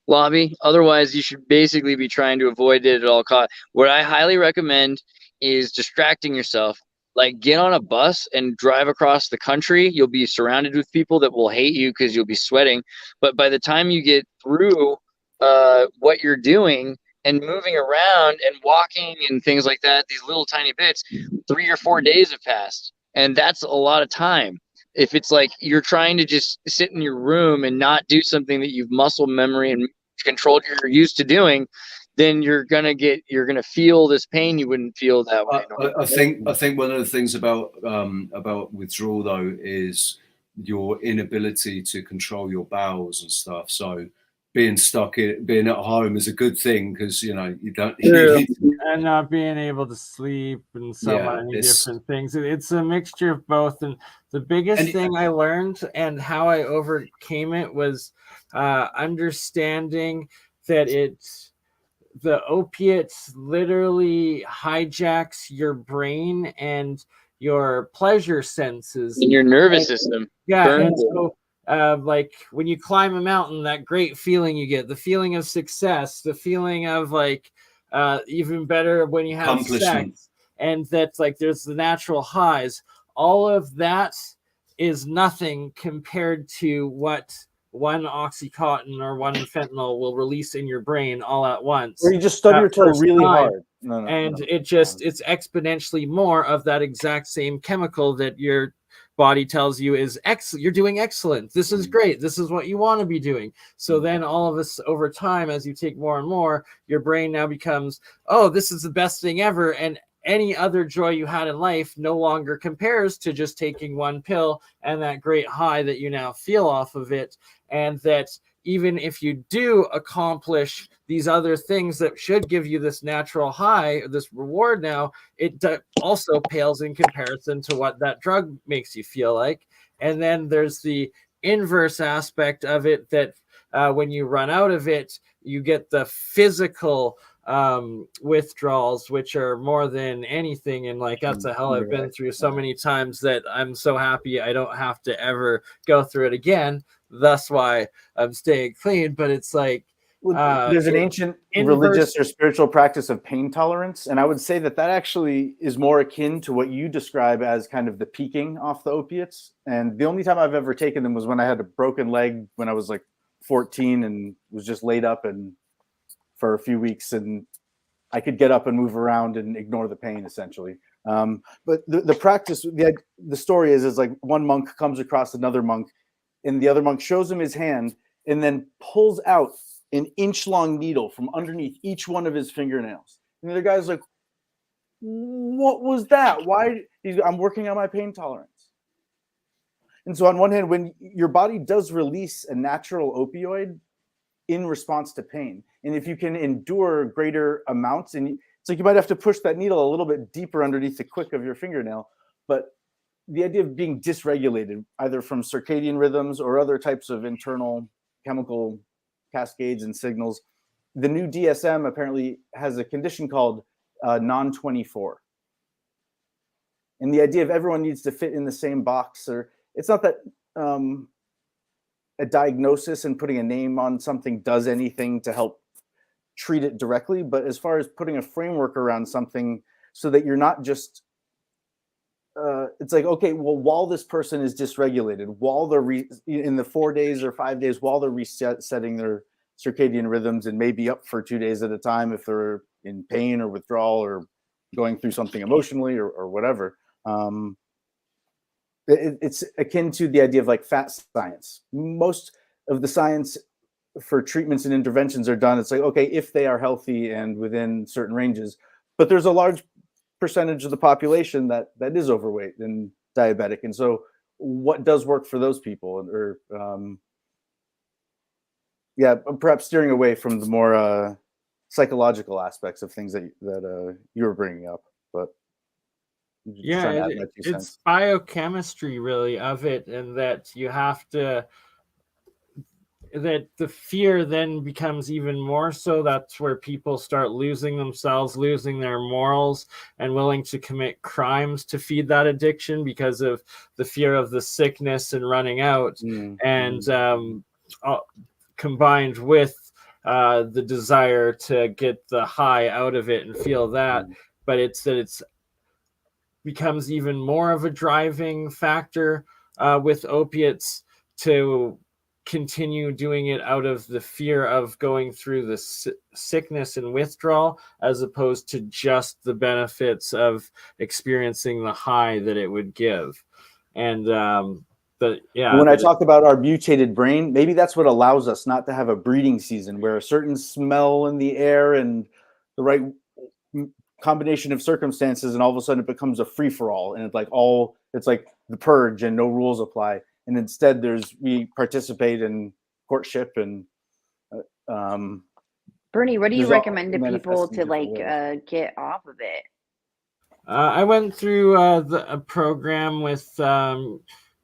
lobby. Otherwise, you should basically be trying to avoid it at all costs. What I highly recommend is distracting yourself. Like, get on a bus and drive across the country. You'll be surrounded with people that will hate you because you'll be sweating. But by the time you get through what you're doing and moving around and walking and things like that, these little tiny bits, 3 or 4 days have passed. And that's a lot of time. If it's like you're trying to just sit in your room and not do something that you've muscle memory and controlled you're used to doing, then you're gonna feel this pain you wouldn't feel that way. I think one of the things about withdrawal though is your inability to control your bowels and stuff. So being at home is a good thing because you know you don't and not being able to sleep and so many different things. It's a mixture of both. And the biggest thing I learned and how I overcame it was understanding that the opiates literally hijacks your brain and your pleasure senses in your nervous system. Yeah, and so like when you climb a mountain, that great feeling you get, the feeling of success, the feeling of like even better when you have sex, and that's like there's the natural highs. All of that is nothing compared to what one Oxycontin or one fentanyl will release in your brain all at once. Or you just stub your toe really hard. It's exponentially more of that exact same chemical that your body tells you is you're doing excellent. This is great. This is what you want to be doing. So then all of us over time, as you take more and more, your brain now becomes, oh, this is the best thing ever. And any other joy you had in life no longer compares to just taking one pill and that great high that you now feel off of it. And that even if you do accomplish these other things that should give you this natural high, this reward now, it also pales in comparison to what that drug makes you feel like. And then there's the inverse aspect of it that when you run out of it, you get the physical withdrawals, which are more than anything. And like, that's the hell I've been through so many times that I'm so happy I don't have to ever go through it again. That's why I'm staying clean. But it's like, there's an ancient religious or spiritual practice of pain tolerance. And I would say that actually is more akin to what you describe as kind of the peaking off the opiates. And the only time I've ever taken them was when I had a broken leg when I was like 14 and was just laid up and for a few weeks, and I could get up and move around and ignore the pain essentially. But the practice, the story is like one monk comes across another monk, and the other monk shows him his hand and then pulls out an inch-long needle from underneath each one of his fingernails. And the other guy's like, "What was that? Why?" I'm working on my pain tolerance. And so on one hand, when your body does release a natural opioid in response to pain, and if you can endure greater amounts, and it's like you might have to push that needle a little bit deeper underneath the quick of your fingernail, but the idea of being dysregulated, either from circadian rhythms or other types of internal chemical cascades and signals, the new DSM apparently has a condition called non-24. And the idea of everyone needs to fit in the same box, or it's not that a diagnosis and putting a name on something does anything to help treat it directly, but as far as putting a framework around something so that you're not just it's like, okay, well, while this person is dysregulated, while they're in the 4 days or 5 days, while they're resetting their circadian rhythms and maybe up for 2 days at a time if they're in pain or withdrawal or going through something emotionally or whatever, it's akin to the idea of like fat science. Most of the science for treatments and interventions are done. It's like, okay, if they are healthy and within certain ranges, but there's a large percentage of the population that is overweight and diabetic. And so what does work for those people? Or perhaps steering away from the more psychological aspects of things that you were bringing up. But yeah, it's biochemistry really of it, and that you have to, that the fear then becomes even more so. That's where people start losing themselves, losing their morals, and willing to commit crimes to feed that addiction because of the fear of the sickness and running out. And combined with the desire to get the high out of it and feel that. But it's becomes even more of a driving factor with opiates to continue doing it out of the fear of going through the sickness and withdrawal, as opposed to just the benefits of experiencing the high that it would give. And when I talk about our mutated brain, maybe that's what allows us not to have a breeding season where a certain smell in the air and the right combination of circumstances, and all of a sudden it becomes a free-for-all, and it's like the purge and no rules apply. And instead we participate in courtship and Bernie, what do you recommend to people to get off of it? I went through a program with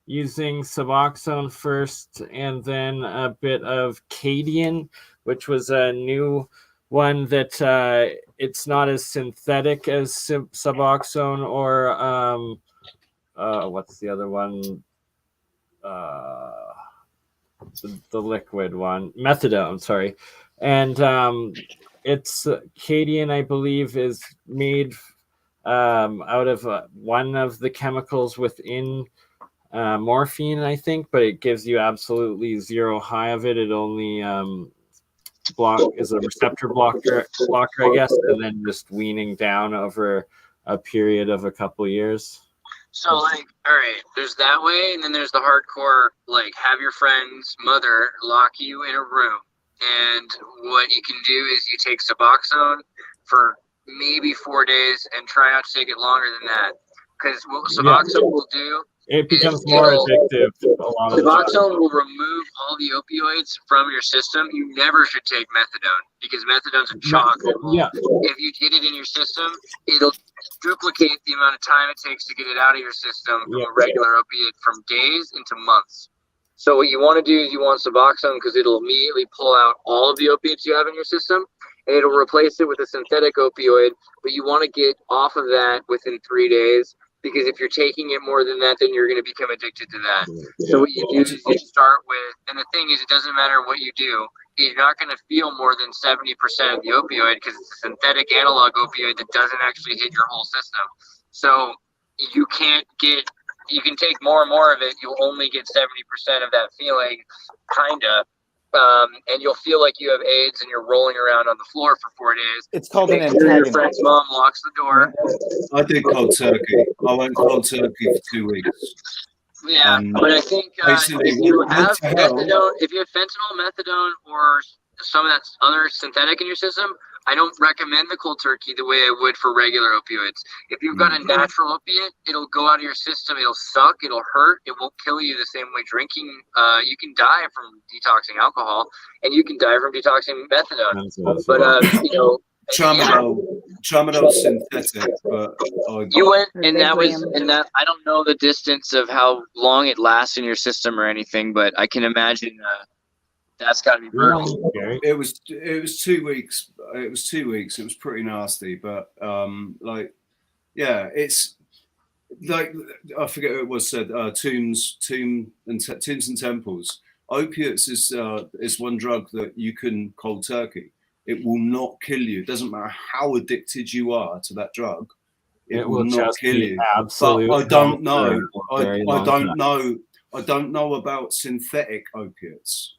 using Suboxone first, and then a bit of Cadian, which was a new one that it's not as synthetic as Suboxone or what's the other one? The liquid one, methadone. Sorry, and it's Cadian, I believe, is made out of one of the chemicals within morphine, I think, but it gives you absolutely zero high of it. It only is a receptor blocker, I guess, and then just weaning down over a period of a couple years. So, all right, there's that way, and then there's the hardcore, have your friend's mother lock you in a room, and what you can do is you take Suboxone for maybe 4 days and try not to take it longer than that, because what Suboxone will do, it becomes more addictive. Suboxone will remove all the opioids from your system. You never should take methadone, because methadone's a chalk. If you get it in your system, it'll duplicate the amount of time it takes to get it out of your system from a regular opiate from days into months. So what you want to do is you want Suboxone because it'll immediately pull out all of the opiates you have in your system, and it'll replace it with a synthetic opioid. But you want to get off of that within 3 days, because if you're taking it more than that, then you're going to become addicted to that. So what you do is you start with, and the thing is, it doesn't matter what you do, you're not going to feel more than 70% of the opioid, because it's a synthetic analog opioid that doesn't actually hit your whole system. So you can take more and more of it, you'll only get 70% of that feeling, and you'll feel like you have AIDS and you're rolling around on the floor for 4 days. It's called an antagonist. Your friend's mom locks the door. I did cold turkey. I went cold turkey for 2 weeks. Yeah, but I think if you have methadone, if you have fentanyl, methadone, or some of that other synthetic in your system, I don't recommend the cold turkey the way I would for regular opioids. If you've got a natural opiate, it'll go out of your system. It'll suck. It'll hurt. It won't kill you the same way drinking. You can die from detoxing alcohol, and you can die from detoxing methadone. But Tramadol synthetic, but you went, and that I don't know the distance of how long it lasts in your system or anything, but I can imagine that's got to be brutal. It was 2 weeks. It was 2 weeks. It was pretty nasty, but it's like, I forget who it was said, Tombs and Temples. Opiates is one drug that you can cold turkey. It will not kill you. It doesn't matter how addicted you are to that drug. It will not kill you. But I don't know. I don't know about synthetic opiates.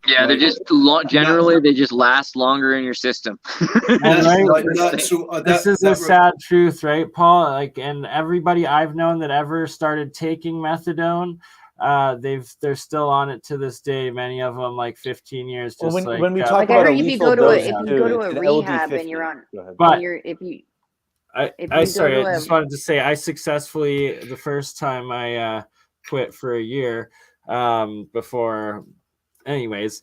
Yeah, they're just generally they just last longer in your system. This is a sad truth, right, Paul? And everybody I've known that ever started taking methadone, they're still on it to this day. Many of them 15 years. Just when we talk about if you go to a rehab and you're on, I just wanted to say I successfully, the first time I quit for a year before anyways,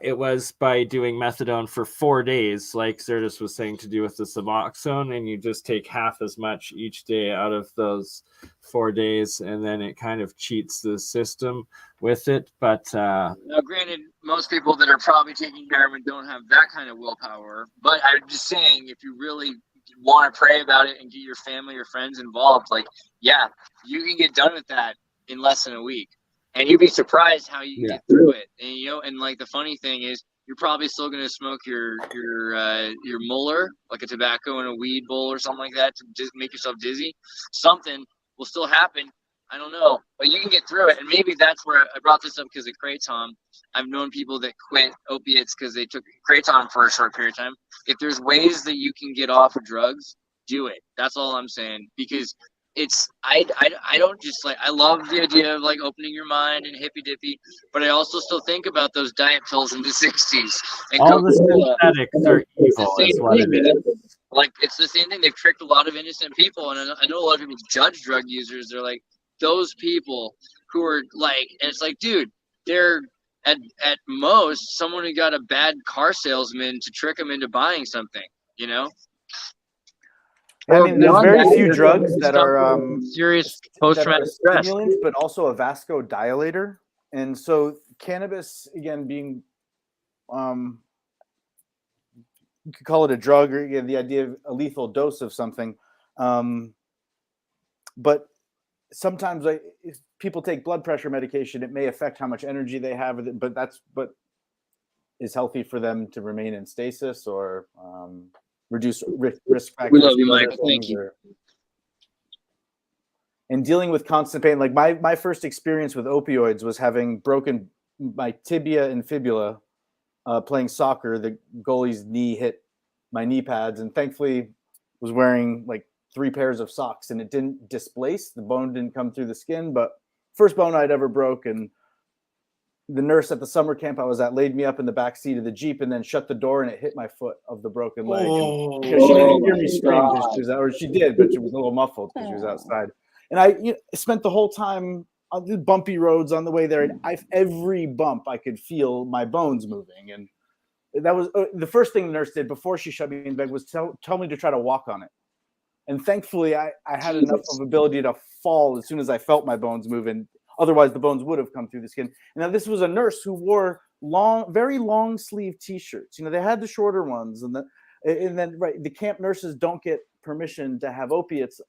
it was by doing methadone for 4 days, like Xirtus was saying to do with the Suboxone, and you just take half as much each day out of those 4 days, and then it kind of cheats the system with it. But now, granted, most people that are probably taking heroin don't have that kind of willpower. But I'm just saying, if you really want to pray about it and get your family or friends involved, like, yeah, you can get done with that in less than a week. And you'd be surprised how you get through it. And and like the funny thing is, you're probably still gonna smoke your Muller, like a tobacco in a weed bowl or something like that, to just make yourself dizzy. Something will still happen. I don't know, but you can get through it. And maybe that's where I brought this up, because of Kraton. I've known people that quit opiates because they took Kraton for a short period of time. If there's ways that you can get off of drugs, do it. That's all I'm saying, because I don't just like, I love the idea of like opening your mind and hippy dippy, but I also still think about those diet pills in the 60s. And all the synthetics are evil, is what it is. Like, it's the same thing. They've tricked a lot of innocent people, and I know a lot of people judge drug users. They're like, those people who are like, and it's like, dude, they're at most someone who got a bad car salesman to trick them into buying something, I mean, there's very few drugs that are serious post-traumatic stress, stimulants, but also a vasodilator. And so cannabis, again, being, you could call it a drug, or the idea of a lethal dose of something. But sometimes if people take blood pressure medication, it may affect how much energy they have, but that's what is healthy for them to remain in stasis or reduce risk factors. We love you, Mike. Thank you. And dealing with constant pain, like my first experience with opioids was having broken my tibia and fibula playing soccer. The goalie's knee hit my knee pads, and thankfully was wearing like 3 pairs of socks, and it didn't displace. The bone didn't come through the skin, but first bone I'd ever broke. And the nurse at the summer camp I was at laid me up in the back seat of the Jeep and then shut the door, and it hit my foot of the broken leg. Oh, she didn't hear me scream, or she did, but she was a little muffled because she was outside. And I spent the whole time on the bumpy roads on the way there, and every bump I could feel my bones moving. And that was the first thing the nurse did before she shut me in bed was tell me to try to walk on it. And thankfully, I had enough of ability to fall as soon as I felt my bones moving. Otherwise, the bones would have come through the skin. And now this was a nurse who wore very long sleeve T-shirts. They had the shorter ones, and then the camp nurses don't get permission to have opiates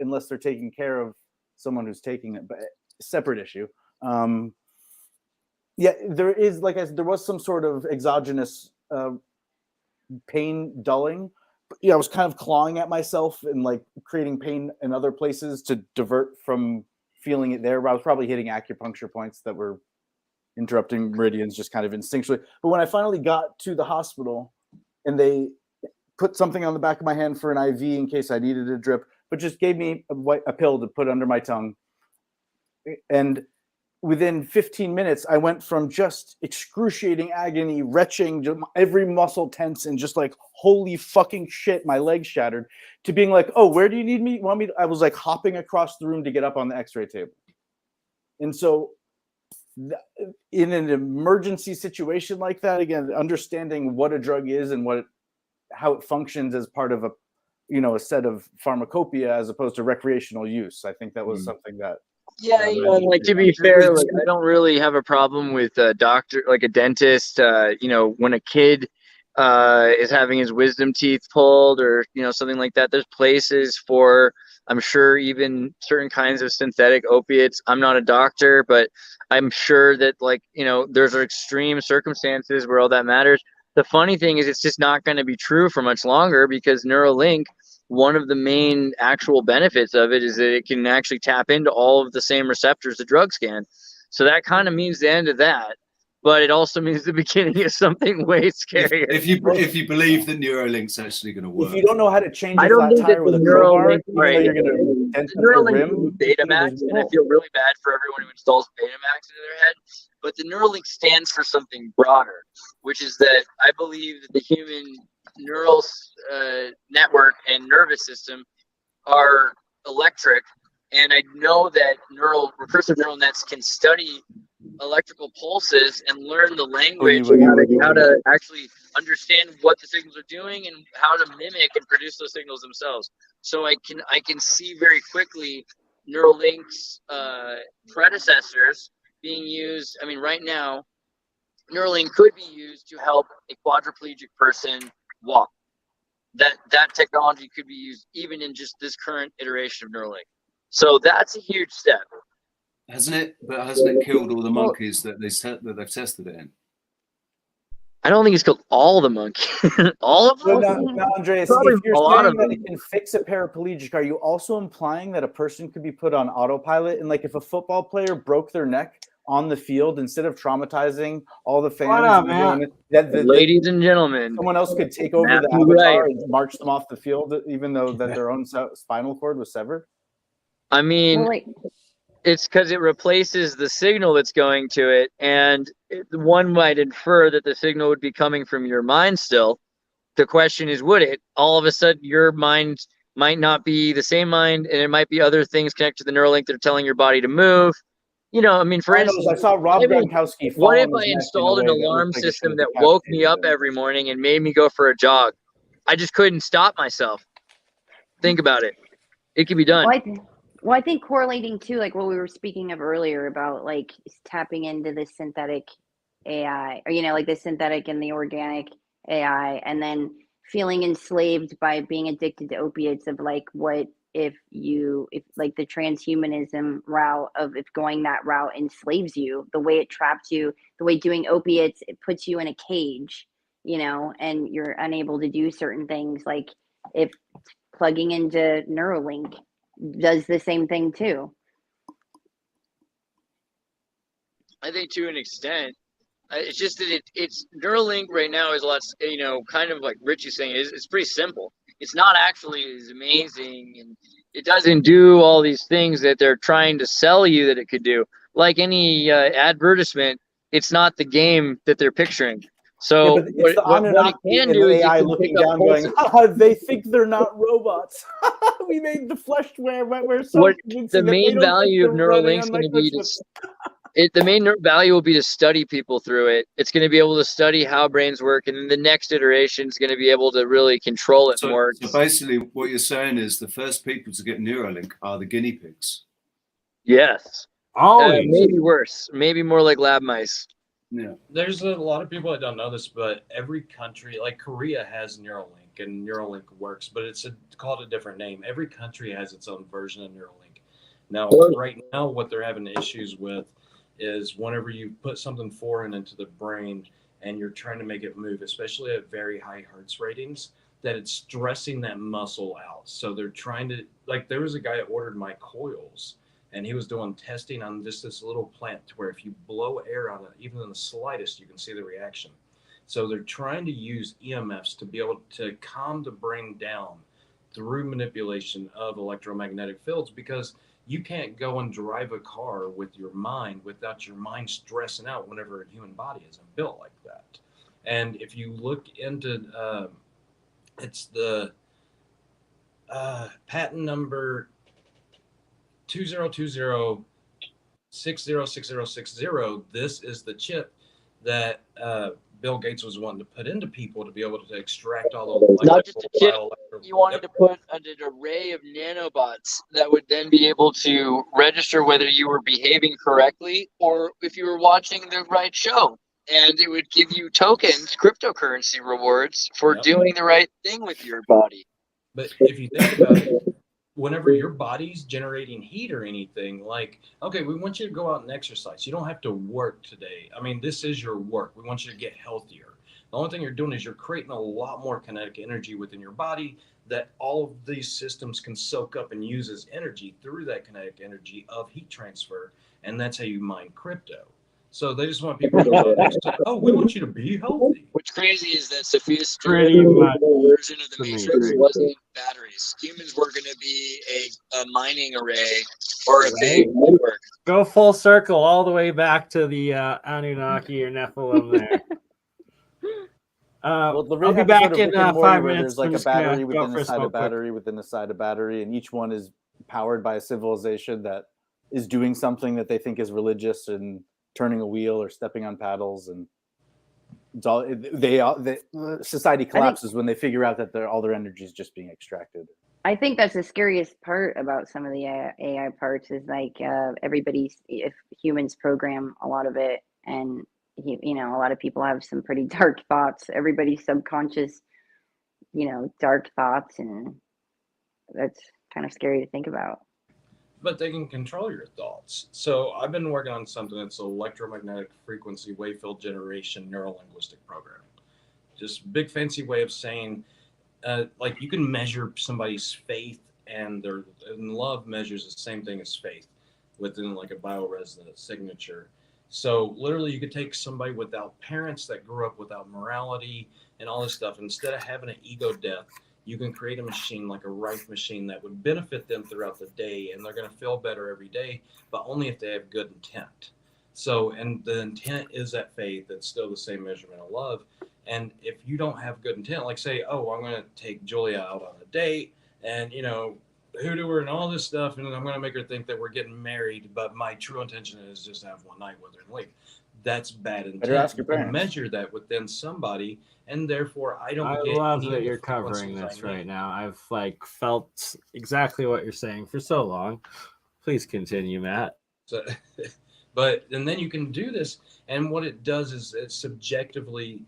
unless they're taking care of someone who's taking it. But separate issue. There is, like I said, there was some sort of exogenous pain dulling. I was kind of clawing at myself and like creating pain in other places to divert from feeling it there. I was probably hitting acupuncture points that were interrupting meridians just kind of instinctually. But when I finally got to the hospital and they put something on the back of my hand for an IV in case I needed a drip, but just gave me a pill to put under my tongue. And within 15 minutes, I went from just excruciating agony, retching, every muscle tense, and just like, holy fucking shit, my leg shattered, to being like, oh, where do you need me? I was like hopping across the room to get up on the x-ray table. And so in an emergency situation like that, again, understanding what a drug is and how it functions as part of a set of pharmacopoeia as opposed to recreational use. I think that was something that, and like, to be fair, like, I don't really have a problem with a doctor, like a dentist, when a kid is having his wisdom teeth pulled or, something like that. There's places for, I'm sure, even certain kinds of synthetic opiates. I'm not a doctor, but I'm sure that, like, there's extreme circumstances where all that matters. The funny thing is, it's just not going to be true for much longer, because Neuralink, one of the main actual benefits of it is that it can actually tap into all of the same receptors the drugs can. So that kind of means the end of that, but it also means the beginning of something way scarier. If you believe that Neuralink's actually going to work. If you don't know how to change a flat tire with a crowbar, you're going to dent the rim. Betamax, and I feel really bad for everyone who installs Betamax into their head. But the Neuralink stands for something broader, which is that I believe that the human neural network and nervous system are electric, and I know that recursive neural nets can study electrical pulses and learn the language and how to actually understand what the signals are doing and how to mimic and produce those signals themselves. So I can see very quickly Neuralink's predecessors being used. I mean, right now, Neuralink could be used to help a quadriplegic person walk. That technology could be used even in just this current iteration of Neuralink. So that's a huge step. Hasn't it? But hasn't it killed all the monkeys that they've tested it in? I don't think it's killed all the monkeys. All of them? Now, Andreas, if you're saying that it can fix a paraplegic, are you also implying that a person could be put on autopilot? And like if a football player broke their neck on the field, instead of traumatizing all the fans, ladies and gentlemen, someone else could take over the avatar and march them off the field, even though that their own spinal cord was severed? I mean, it's because it replaces the signal that's going to it, and one might infer that the signal would be coming from your mind still. The question is, would it? All of a sudden, your mind might not be the same mind, and it might be other things connected to the Neuralink that are telling your body to move. You know, I mean, for instance, I saw Rob Gronkowski. What if I installed an alarm system that woke me up every morning and made me go for a jog? I just couldn't stop myself. Think about it. It could be done. Well, I think correlating to like what we were speaking of earlier about like tapping into the synthetic AI, or like the synthetic and the organic AI, and then feeling enslaved by being addicted to opiates of like what if like the transhumanism route of if going that route enslaves you, the way it traps you, the way doing opiates, it puts you in a cage, and you're unable to do certain things. Like if plugging into Neuralink does the same thing too. I think to an extent. It's just that it's Neuralink right now is a lot, kind of like Richie's saying, it's pretty simple. It's not actually as amazing, and it doesn't do all these things that they're trying to sell you that it could do. Like any advertisement, it's not the game that they're picturing. So but it's what it can do is AI looking down going, they think they're not robots. We made the flesh we're so what the main value of Neuralink's going to be the main value will be to study people through it. It's going to be able to study how brains work, and then the next iteration is going to be able to really control it more. So basically, what you're saying is the first people to get Neuralink are the guinea pigs. Yes. Maybe worse. Maybe more like lab mice. Yeah. There's a lot of people that don't know this, but every country, like Korea, has Neuralink, and Neuralink works, but it's called a different name. Every country has its own version of Neuralink. Now, right now, what they're having issues with is whenever you put something foreign into the brain and you're trying to make it move, especially at very high hertz ratings, that it's stressing that muscle out. So they're trying to, like, there was a guy that ordered my coils, and he was doing testing on just this little plant to where if you blow air on it, even in the slightest, you can see the reaction. So they're trying to use EMFs to be able to calm the brain down through manipulation of electromagnetic fields, because you can't go and drive a car with your mind without your mind stressing out whenever a human body isn't built like that. And if you look into, it's the patent number 2020606060. This is the chip that Bill Gates was wanting to put into people to be able to extract all the not just a chip. You wanted to put an array of nanobots that would then be able to register whether you were behaving correctly or if you were watching the right show, and it would give you tokens, cryptocurrency rewards for doing the right thing with your body. But if you think about it, whenever your body's generating heat or anything, like, okay, we want you to go out and exercise. You don't have to work today. I mean, this is your work. We want you to get healthier. The only thing you're doing is you're creating a lot more kinetic energy within your body that all of these systems can soak up and use as energy through that kinetic energy of heat transfer. And that's how you mine crypto. So they just want people to go next to, we want you to be healthy. What's crazy is that Sophia's pretty much version of the Matrix wasn't batteries. Humans were going to be a mining array or a big network. Go full circle all the way back to the Anunnaki or Nephilim there. I'll be back in 5 minutes. There's like a battery within the side of battery within the side of battery, and each one is powered by a civilization that is doing something that they think is religious and turning a wheel or stepping on paddles, and it's all society collapses when they figure out that all their energy is just being extracted. I think that's the scariest part about some of the AI parts is like if humans program a lot of it, and a lot of people have some pretty dark thoughts. Everybody's subconscious, dark thoughts, and that's kind of scary to think about. But they can control your thoughts. So I've been working on something that's electromagnetic frequency wave field generation neurolinguistic programming. Just big fancy way of saying, like you can measure somebody's faith, and love measures the same thing as faith within like a bioresonance signature. So literally you could take somebody without parents that grew up without morality and all this stuff. Instead of having an ego death, you can create a machine like a Rife machine that would benefit them throughout the day, and they're going to feel better every day, but only if they have good intent. So, and the intent is that faith. It's still the same measurement of love. And if you don't have good intent, like say, oh, I'm going to take Julia out on a date and, hoodoo her and all this stuff, and I'm going to make her think that we're getting married, but my true intention is just to have one night with her and leave. That's bad intent. Better ask your You can parents. measure that within somebody, and therefore I I get love any that of the you're covering frequencies this I need. right now. I've felt exactly what you're saying for so long. Please continue, Matt. So, and then you can do this, and what it does is it subjectively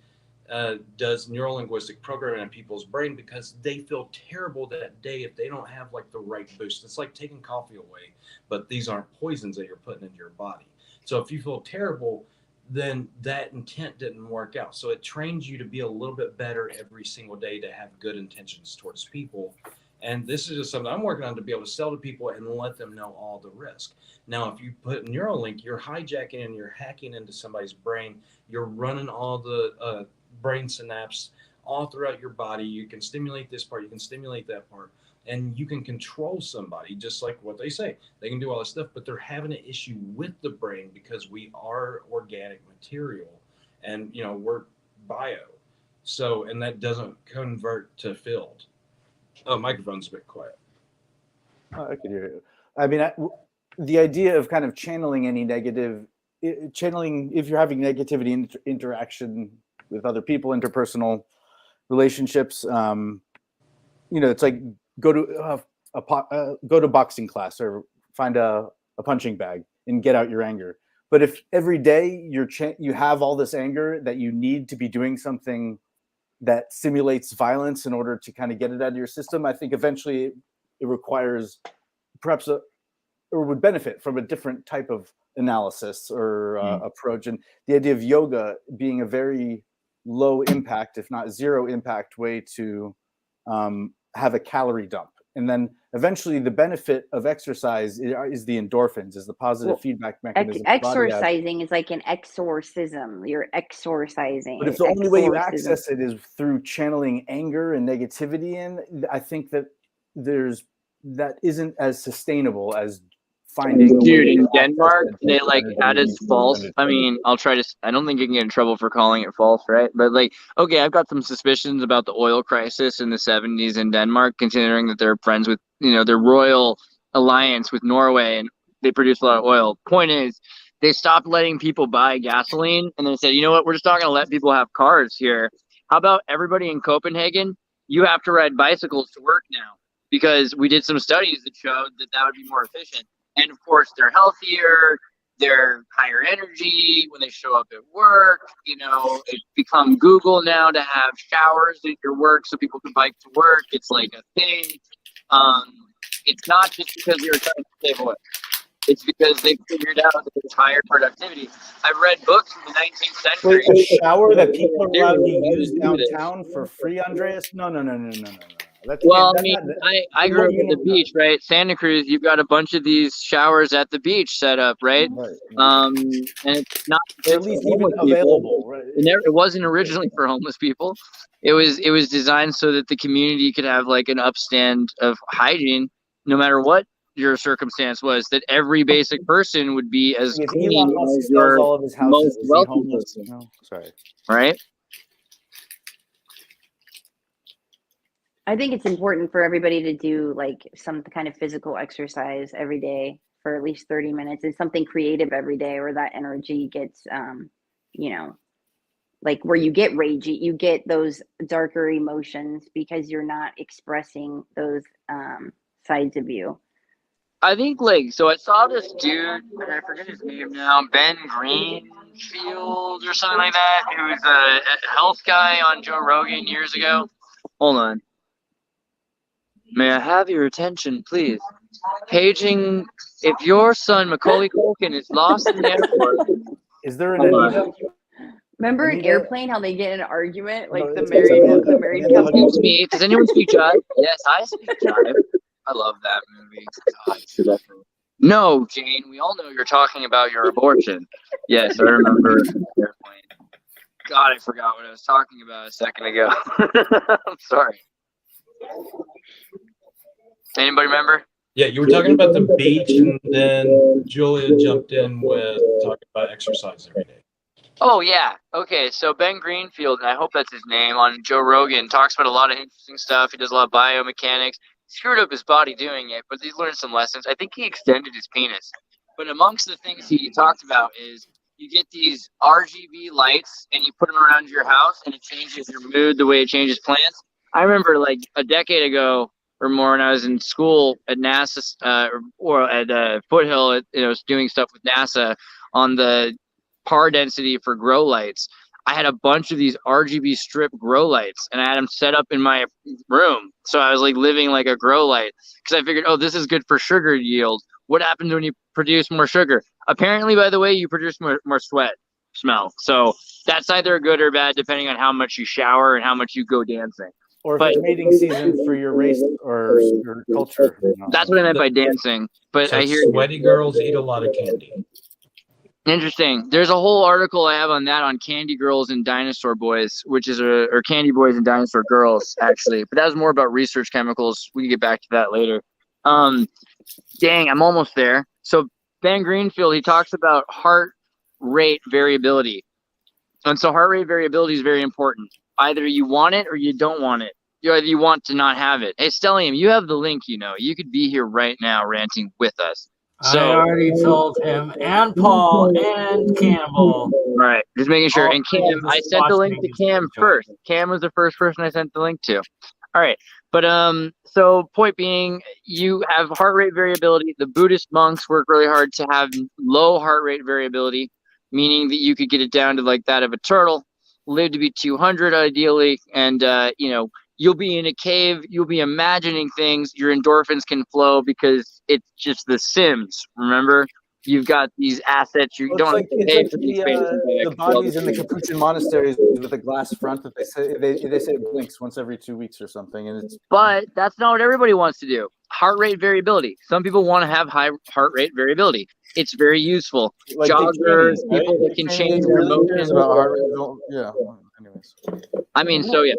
does neurolinguistic programming in people's brain, because they feel terrible that day if they don't have like the right boost. It's like taking coffee away, but these aren't poisons that you're putting into your body. So if you feel terrible, then that intent didn't work out. So it trains you to be a little bit better every single day, to have good intentions towards people. And this is just something I'm working on to be able to sell to people and let them know all the risk. Now, if you put Neuralink, you're hijacking and you're hacking into somebody's brain. You're running all the brain synapse all throughout your body. You can stimulate this part, you can stimulate that part, and you can control somebody, just like what they say. They can do all this stuff, but they're having an issue with the brain because we are organic material, and we're bio. So, and that doesn't convert to field. Oh, microphone's a bit quiet. Oh, I could hear it. I mean, the idea of kind of channeling any negative, channeling if you're having negativity interaction with other people, interpersonal relationships, it's like go to boxing class or find a punching bag and get out your anger. But if every day you have all this anger that you need to be doing something that simulates violence in order to kind of get it out of your system, I think eventually it requires perhaps or would benefit from a different type of analysis or approach. And the idea of yoga being a very low impact, if not zero impact way to have a calorie dump. And then eventually the benefit of exercise is the endorphins, is the positive feedback mechanism. Exorcising is like an exorcism. You're exorcising. But if the only way you access it is through channeling anger and negativity in, I think that that isn't as sustainable as finding. Dude, in Denmark, they that is false. I mean, I don't think you can get in trouble for calling it false, right? But okay, I've got some suspicions about the oil crisis in the 70s in Denmark, considering that they're friends with, their royal alliance with Norway, and they produce a lot of oil. Point is, they stopped letting people buy gasoline, and they said, you know what, we're just not going to let people have cars here. How about everybody in Copenhagen? You have to ride bicycles to work now, because we did some studies that showed that would be more efficient. And of course, they're healthier, they're higher energy when they show up at work. It's become Google now to have showers at your work so people can bike to work. It's like a thing. It's not just because you're trying to save oil. It's because they figured out that there's higher productivity. I've read books in the 19th century. Wait, a shower that people are allowed to use downtown for free, Andreas? No. Well, I grew up at the beach, right? Santa Cruz, you've got a bunch of these showers at the beach set up, right? And it's not at least even available. Right? It wasn't originally for homeless people. It was designed so that the community could have like an upstand of hygiene, no matter what your circumstance was, that every basic person would be as clean as your all of his houses most wealthy homeless. person. No, sorry. Right? I think it's important for everybody to do like some kind of physical exercise every day. for at least 30 minutes and something creative every day, where that energy gets, you know, like where you get ragey, you get those darker emotions because you're not expressing those sides of you. I think like so. I saw this dude, and I forget his name now, Ben Greenfield or something like that, who was a health guy on Joe Rogan years ago. Hold on. May I have your attention, please? Paging. If your son Macaulay Culkin is lost in the airport. Is there an Anita? Remember in Anita? Airplane how they get in an argument, like No, the it's married couple? Excuse me. Does anyone speak jive? Yes, I speak jive. I love that movie. God, no, Jane, we all know you're talking about your abortion. Yes, I remember Airplane. God, I forgot what I was talking about a second ago. I'm sorry. Anybody remember? Yeah, you were talking about the beach, and then Julia jumped in with talking about exercise every day. Oh, yeah. Okay, so Ben Greenfield, and I hope that's his name, on Joe Rogan, talks about a lot of interesting stuff. He does a lot of biomechanics. He screwed up his body doing it, but he's learned some lessons. I think he extended his penis. But amongst the things he talked about is you get these RGB lights, and you put them around your house, and it changes your mood the way it changes plants. I remember, like, a decade ago or more when I was in school at NASA or at Foothill, I was doing stuff with NASA on the par density for grow lights. I had a bunch of these RGB strip grow lights, and I had them set up in my room. So I was like living like a grow light because I figured, oh, this is good for sugar yield. What happens when you produce more sugar? Apparently, by the way, you produce more sweat smell. So that's either good or bad depending on how much you shower and how much you go dancing. Or if it's mating season for your race or your culture. That's what I meant by dancing. But So I hear sweaty girls eat a lot of candy. Interesting. There's a whole article I have on that on Candy Girls and Dinosaur Boys, which is or Candy Boys and Dinosaur Girls, actually. But that was more about research chemicals. We can get back to that later. Dang, I'm almost there. So Ben Greenfield, he talks about heart rate variability. And so heart rate variability is very important. Either you want it or you don't want it. Either you want to not have it. Hey, Stellium, you have the link, you know. You could be here right now ranting with us. So, I already told him, and Paul, and Campbell. Right, just making sure. And Cam, I sent the link to Cam first. Cam was the first person I sent the link to. All right, but so point being, you have heart rate variability. The Buddhist monks work really hard to have low heart rate variability, meaning that you could get it down to like that of a turtle, live to be 200 ideally, and you'll be in a cave, you'll be imagining things, your endorphins can flow because it's just The Sims, remember? You've got these assets, you don't have to pay for these spaces. The bodies in the Capuchin monasteries with a glass front that they say it blinks once every 2 weeks or something. But that's not what everybody wants to do. Heart rate variability. Some people want to have high heart rate variability. It's very useful. Like joggers, people that can change their emotions. About heart rate, yeah. Anyways. I mean, so yeah.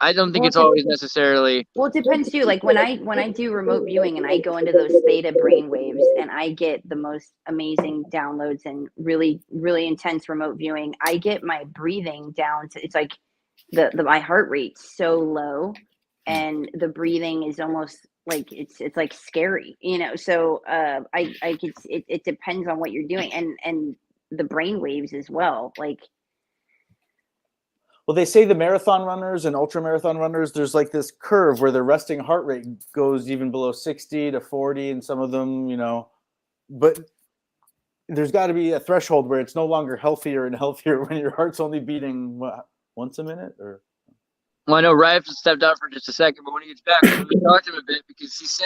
I don't think it's always necessarily. Well, it depends too. Like when I do remote viewing and I go into those theta brain waves and I get the most amazing downloads and really, really intense remote viewing, I get my breathing down to, it's like my heart rate's so low and the breathing is almost like it's like scary, so it depends on what you're doing and the brain waves as well, like. Well, they say the marathon runners and ultra marathon runners, there's like this curve where their resting heart rate goes even below 60 to 40 and some of them, but there's got to be a threshold where it's no longer healthier and healthier when your heart's only beating once a minute or. Well, I know Rife stepped out for just a second, but when he gets back, we're going to talk to him a bit because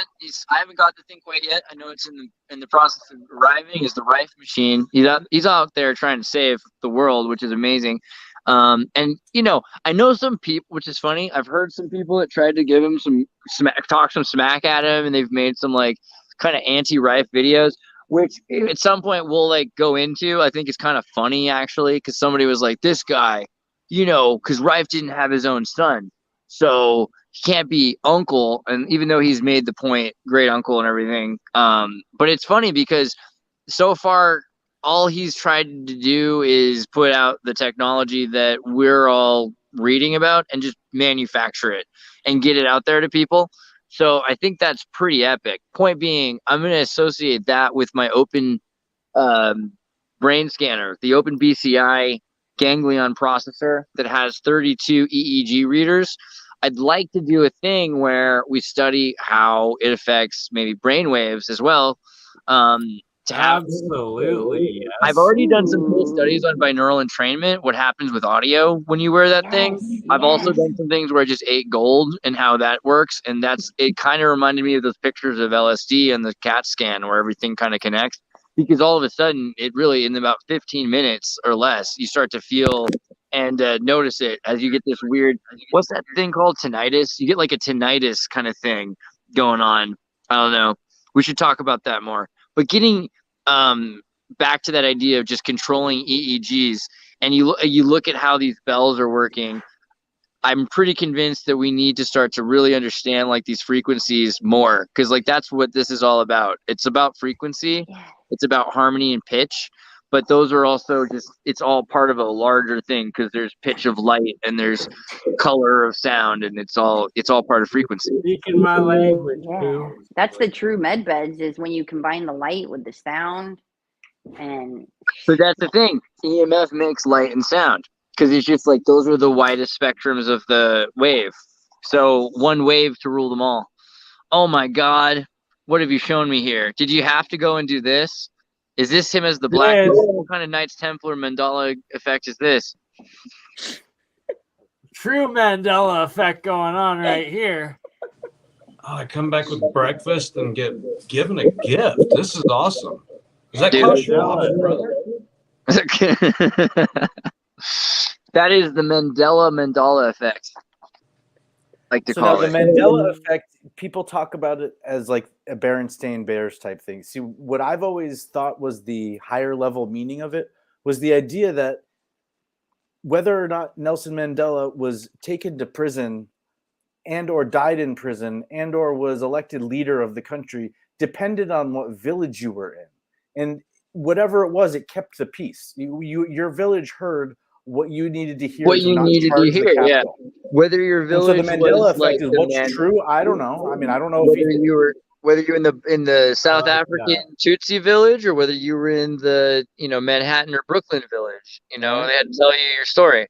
I haven't got the thing quite yet. I know it's in the process of arriving. Is the Rife machine? He's out there trying to save the world, which is amazing. And I know some people, which is funny. I've heard some people that tried to give him some smack at him, and they've made some like kind of anti-Rife videos, which at some point we'll like go into. I think it's kind of funny actually, because somebody was like, "This guy, because Rife didn't have his own son, so he can't be uncle." And even though he's made the point, great uncle and everything, but it's funny because so far. All he's tried to do is put out the technology that we're all reading about and just manufacture it and get it out there to people. So I think that's pretty epic. Point being, I'm going to associate that with my open brain scanner, the open BCI ganglion processor that has 32 EEG readers. I'd like to do a thing where we study how it affects maybe brain waves as well. Absolutely. Yes. I've already done some cool studies on binaural entrainment, what happens with audio when you wear that thing. I've also done some things where I just ate gold and how that works. And it kind of reminded me of those pictures of LSD and the CAT scan where everything kind of connects. Because all of a sudden, it really, in about 15 minutes or less, you start to feel and notice it as you get this weird, what's that thing called? Tinnitus? You get like a tinnitus kind of thing going on. I don't know. We should talk about that more. But getting back to that idea of just controlling EEGs, and you look at how these bells are working, I'm pretty convinced that we need to start to really understand like these frequencies more, because like that's what this is all about. It's about frequency, it's about harmony and pitch, but those are also just, it's all part of a larger thing, because there's pitch of light and there's color of sound, and it's all part of frequency. Speaking my language, Yeah. That's the true med beds, is when you combine the light with the sound. And so that's the thing, EMF makes light and sound, because it's just like those are the widest spectrums of the wave. So one wave to rule them all. Oh my God, what have you shown me here? Did you have to go and do this? Is this him as the Black? Yes. What kind of Knights Templar Mandela effect is this? True Mandela effect going on right here. Oh, I come back with breakfast and get given a gift. This is awesome. Is that Dude, Klaus Schwab's brother? That is the Mandela effect. Like to So call now it. the Mandela effect, people talk about it as like a Berenstain Bears type thing. See, what I've always thought was the higher level meaning of it was the idea that whether or not Nelson Mandela was taken to prison and or died in prison and or was elected leader of the country depended on what village you were in. And whatever it was, it kept the peace. Your village heard what you needed to hear. What you needed to hear, yeah. Whether your village so the Mandela was effect like is the what's true. I don't know. I mean, I don't know whether if you were in the South African Tutsi village, or whether you were in the Manhattan or Brooklyn village. They had to tell you your story.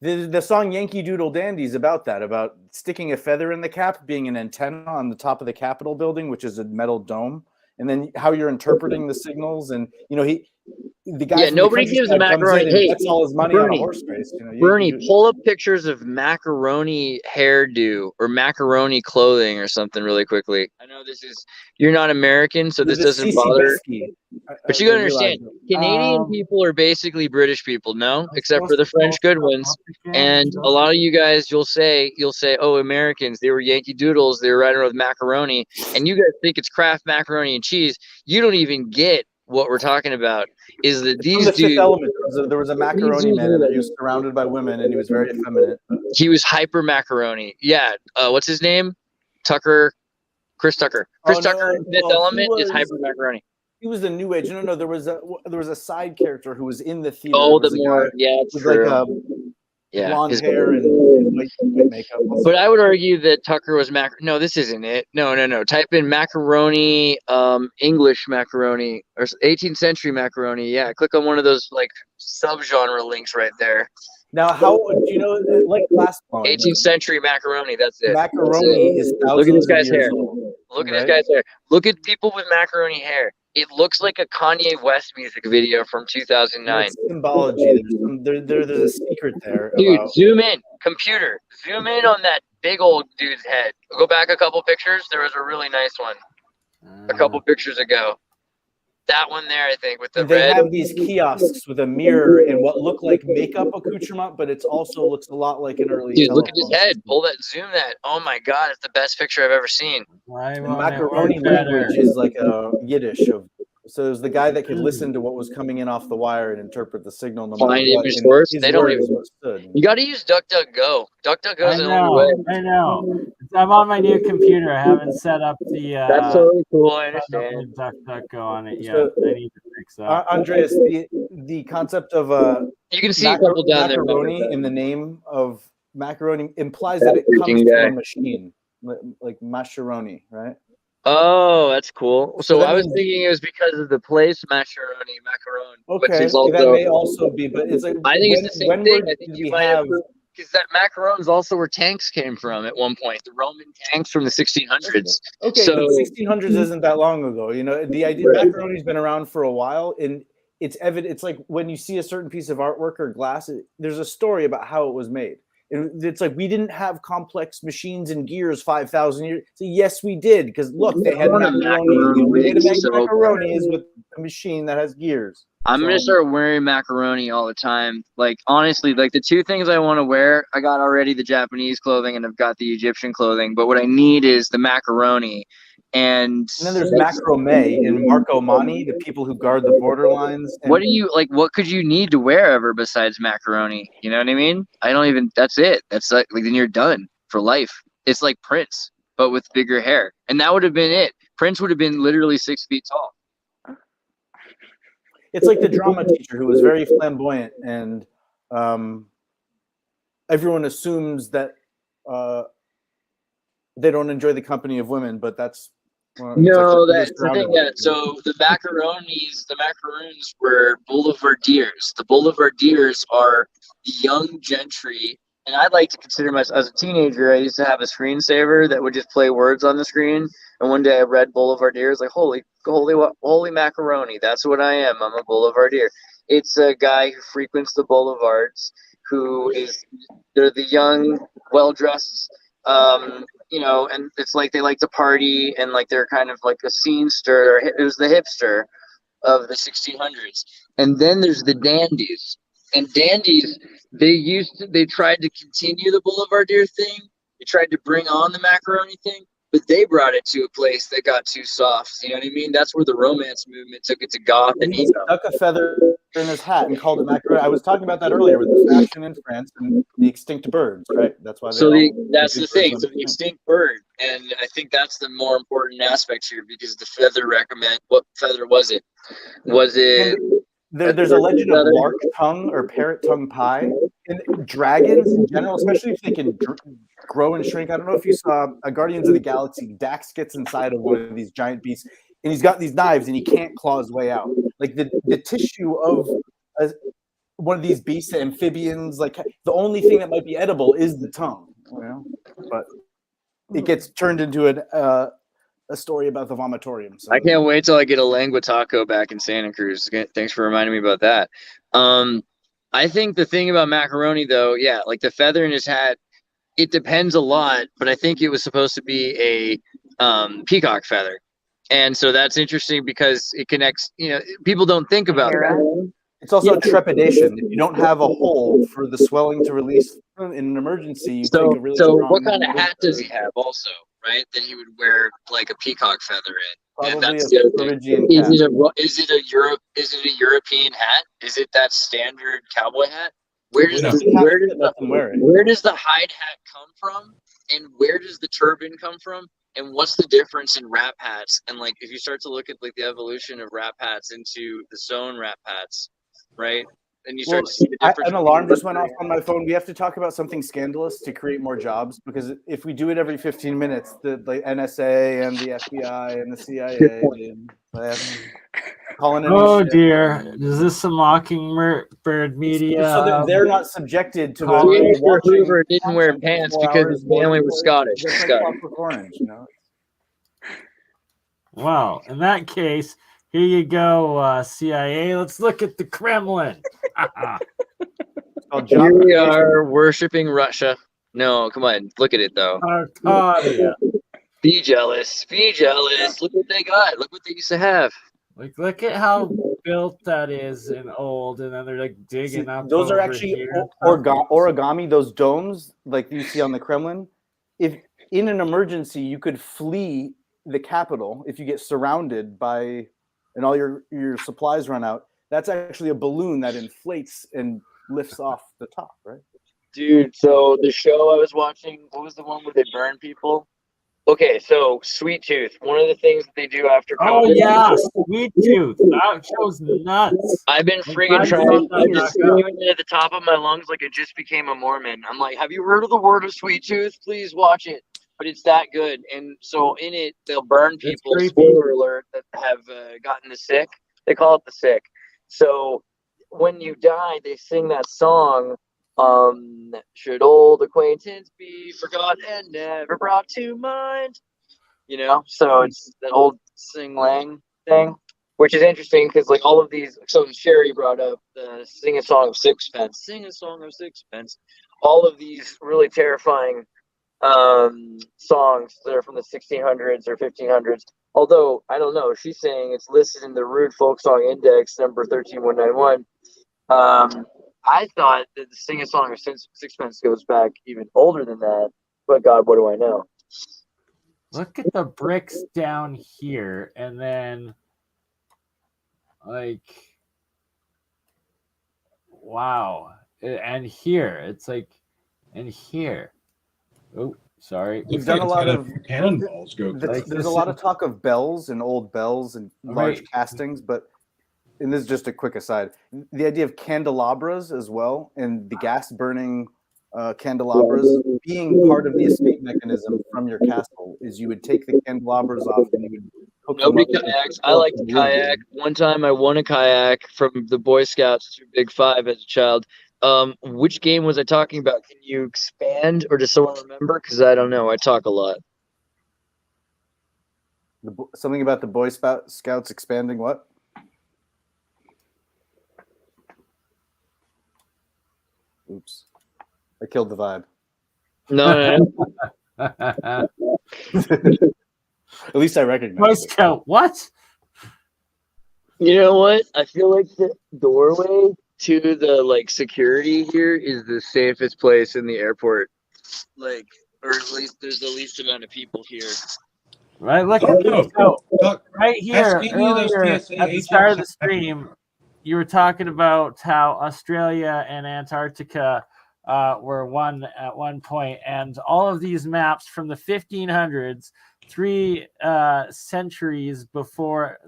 The song Yankee Doodle Dandy is about that, about sticking a feather in the cap, being an antenna on the top of the Capitol building, which is a metal dome, and then how you're interpreting the signals. And the guy nobody gives a macaroni. Hey, bets all his money on a horse race. Bernie, pull up pictures of macaroni hairdo or macaroni clothing or something really quickly. I know you're not American, so this doesn't bother. But you gotta understand, Canadian people are basically British people, no? Except for the French good ones. And a lot of you guys, you'll say, oh, Americans, they were Yankee Doodles, they were riding around with macaroni, and you guys think it's Kraft macaroni and cheese. You don't even get what we're talking about. Is that these dudes? There was a macaroni man, and he was surrounded by women, and he was very effeminate. He was hyper macaroni. Yeah. What's his name? Chris Tucker. Chris Tucker. Fifth Element is hyper macaroni. He was the new age. No. There was a side character who was in the theater. Oh, true. Like blonde hair and white makeup. But I would argue that Tucker was No, this isn't it. No. Type in macaroni, English macaroni, or 18th century macaroni. Yeah, click on one of those like subgenre links right there. Now, how do you know? Like last one, 18th century macaroni. That's it. Macaroni is look at this guy's hair. Look at this guy's hair. Look at people with macaroni hair. It looks like a Kanye West music video from 2009. It's symbology. There's a secret there. Dude, zoom in. Computer. Zoom in on that big old dude's head. Go back a couple pictures. There was a really nice one a couple pictures ago. That one there, I think, with the they red. have these kiosks with a mirror and what look like makeup accoutrement, but it also looks a lot like an early. Dude, look at his head. Pull that, zoom that. Oh my God, it's the best picture I've ever seen. Macaroni language is like a Yiddish so there's the guy that could listen to what was coming in off the wire and interpret the signal. No Find image source. They don't even. You got to use DuckDuckGo. DuckDuckGo is the only way. I know. I'm on my new computer. I haven't set up the. That's totally cool. I understand. DuckDuckGo on it yet. So, I need to fix that. Andreas, the concept of you can see a couple down there. Macaroni in the name of macaroni implies that it comes from a machine. like macaroni, right? Oh, that's cool. So So that I was means thinking it was because of the place macaroni, which okay, is that may also. also be, but it's like I think it's the same thing. I think did you we might have? because that macaron is also where tanks came from at one point. The Roman tanks from the 1600s. Okay, So but 1600s isn't that long ago. You know, the idea macaroni's been around for a while, and it's evident. It's like when you see a certain piece of artwork or glass, there's a story about how it was made. It's like we didn't have complex machines and gears 5,000 years. So yes, we did, because look, they had macaroni. The only way to make macaroni is with a machine that has gears. I'm gonna start wearing macaroni all the time. Like honestly, like the two things I want to wear, I got already the Japanese clothing and I've got the Egyptian clothing. But what I need is the macaroni. And then there's macrame in Marco Mani, the people who guard the borderlines. What do you like? What could you need to wear ever besides macaroni? You know what I mean? I don't even. That's it. That's like then you're done for life. It's like Prince, but with bigger hair, and that would have been it. Prince would have been literally 6 feet tall. It's like the drama teacher who was very flamboyant, and everyone assumes that they don't enjoy the company of women, but that's no, that's the thing. Yeah, so the macaroons were boulevardiers. The boulevardiers are the young gentry, and I'd like to consider myself as a teenager. I used to have a screensaver that would just play words on the screen, and one day I read boulevardiers, like holy macaroni. That's what I am. I'm a boulevardier. It's a guy who frequents the boulevards, they're the young, well-dressed. You know, and it's like they like to party and like they're kind of like a scenester. It was the hipster of the 1600s. And then there's the dandies. And dandies, they tried to continue the boulevardier thing. They tried to bring on the macaroni thing, but they brought it to a place that got too soft. You know what I mean? That's where the romance movement took it to goth and he emo. stuck a feather in his hat and called it macaroni. I was talking about that earlier with the fashion in France and the extinct birds, right? That's why. That's the thing. So the extinct bird, and I think that's the more important aspect here because the feather recommend. What feather was it? Was it? There's a legend of lark tongue or parrot tongue pie. And dragons in general, especially if they can grow and shrink. I don't know if you saw Guardians of the Galaxy. Dax gets inside of one of these giant beasts, and he's got these knives, and he can't claw his way out. Like the tissue of one of these beasts, the amphibians, like the only thing that might be edible is the tongue. You know? But it gets turned into a story about the vomitorium. So. I can't wait till I get a lengua taco back in Santa Cruz. Thanks for reminding me about that. I think the thing about macaroni, though, yeah, like the feather in his hat, it depends a lot, but I think it was supposed to be a peacock feather. And so that's interesting because it connects, you know, people don't think about that. It's also trepidation. If you don't have a hole for the swelling to release in an emergency, you take a really strong... what kind of hat does he have also, right? That he would wear like a peacock feather in. Probably is it a European hat? Is it that standard cowboy hat? Where does the hide hat come from? And where does the turban come from? And what's the difference in wrap hats? And like if you start to look at like the evolution of wrap hats into the sewn wrap hats, right? And you start to see the difference. An alarm just went off on my phone. We have to talk about something scandalous to create more jobs, because if we do it every 15 minutes, the NSA and the FBI and the CIA calling in. Oh dear, is this some Mockingbird media? So they're not subjected to Hoover didn't wear pants because his family was Scottish. Orange, you know? Well, in that case, here you go, CIA. Let's look at the Kremlin. Here we are worshiping Russia. No, come on, look at it though. Be jealous. Be jealous. Look what they got. Look what they used to have. Like, look at how built that is and old, and then they're like digging up. Those are actually origami. Those domes, like you see on the Kremlin. If in an emergency, you could flee the capital if you get surrounded by, and all your supplies run out. That's actually a balloon that inflates and lifts off the top, right? Dude, so the show I was watching, what was the one where they burn people? Okay, so Sweet Tooth. One of the things that they do after COVID. Oh yeah, Sweet Tooth. That show's nuts. I've been freaking trying. I'm just screaming it at the top of my lungs like I just became a Mormon. I'm like, have you heard of the word of Sweet Tooth? Please watch it. but it's that good. And so in it, they'll burn people. creepy. Spoiler alert! That have gotten the sick. They call it the sick. So when you die, they sing that song. Should old acquaintance be forgot and never brought to mind? You know, so it's that old sing lang thing, which is interesting because like all of these. So Sherry brought up sing a song of sixpence. Sing a song of sixpence. All of these really terrifying songs that are from the 1600s or 1500s. Although I don't know, she's saying it's listed in the Rude Folk Song Index number 13191. I thought that the Sing a Song of Sixpence goes back even older than that, but God, what do I know? Look at the bricks down here, and then like, wow, and here it's like, and here. Oh, sorry. We've done a lot of cannonballs. There's a lot of talk of bells and old bells and large castings, but and this is just a quick aside. The idea of candelabras as well, and the gas burning candelabras being part of the escape mechanism from your castle is you would take the candelabras off and you would hook them Nobody up kayaks. I like to kayak. One time I won a kayak from the Boy Scouts through Big Five as a child. Which game was I talking about? Can you expand, or does someone remember? Because I don't know. I talk a lot. Something about the Boy Scouts expanding what? Oops. I killed the vibe. No. At least I recognize Boy Scout, what? You know what? I feel like the doorway to the like security here is the safest place in the airport. Like, or at least there's the least amount of people here. Right, look at this. So, right here, earlier at the start of the stream, you were talking about how Australia and Antarctica were one at one point, and all of these maps from the 1500s, 3 centuries before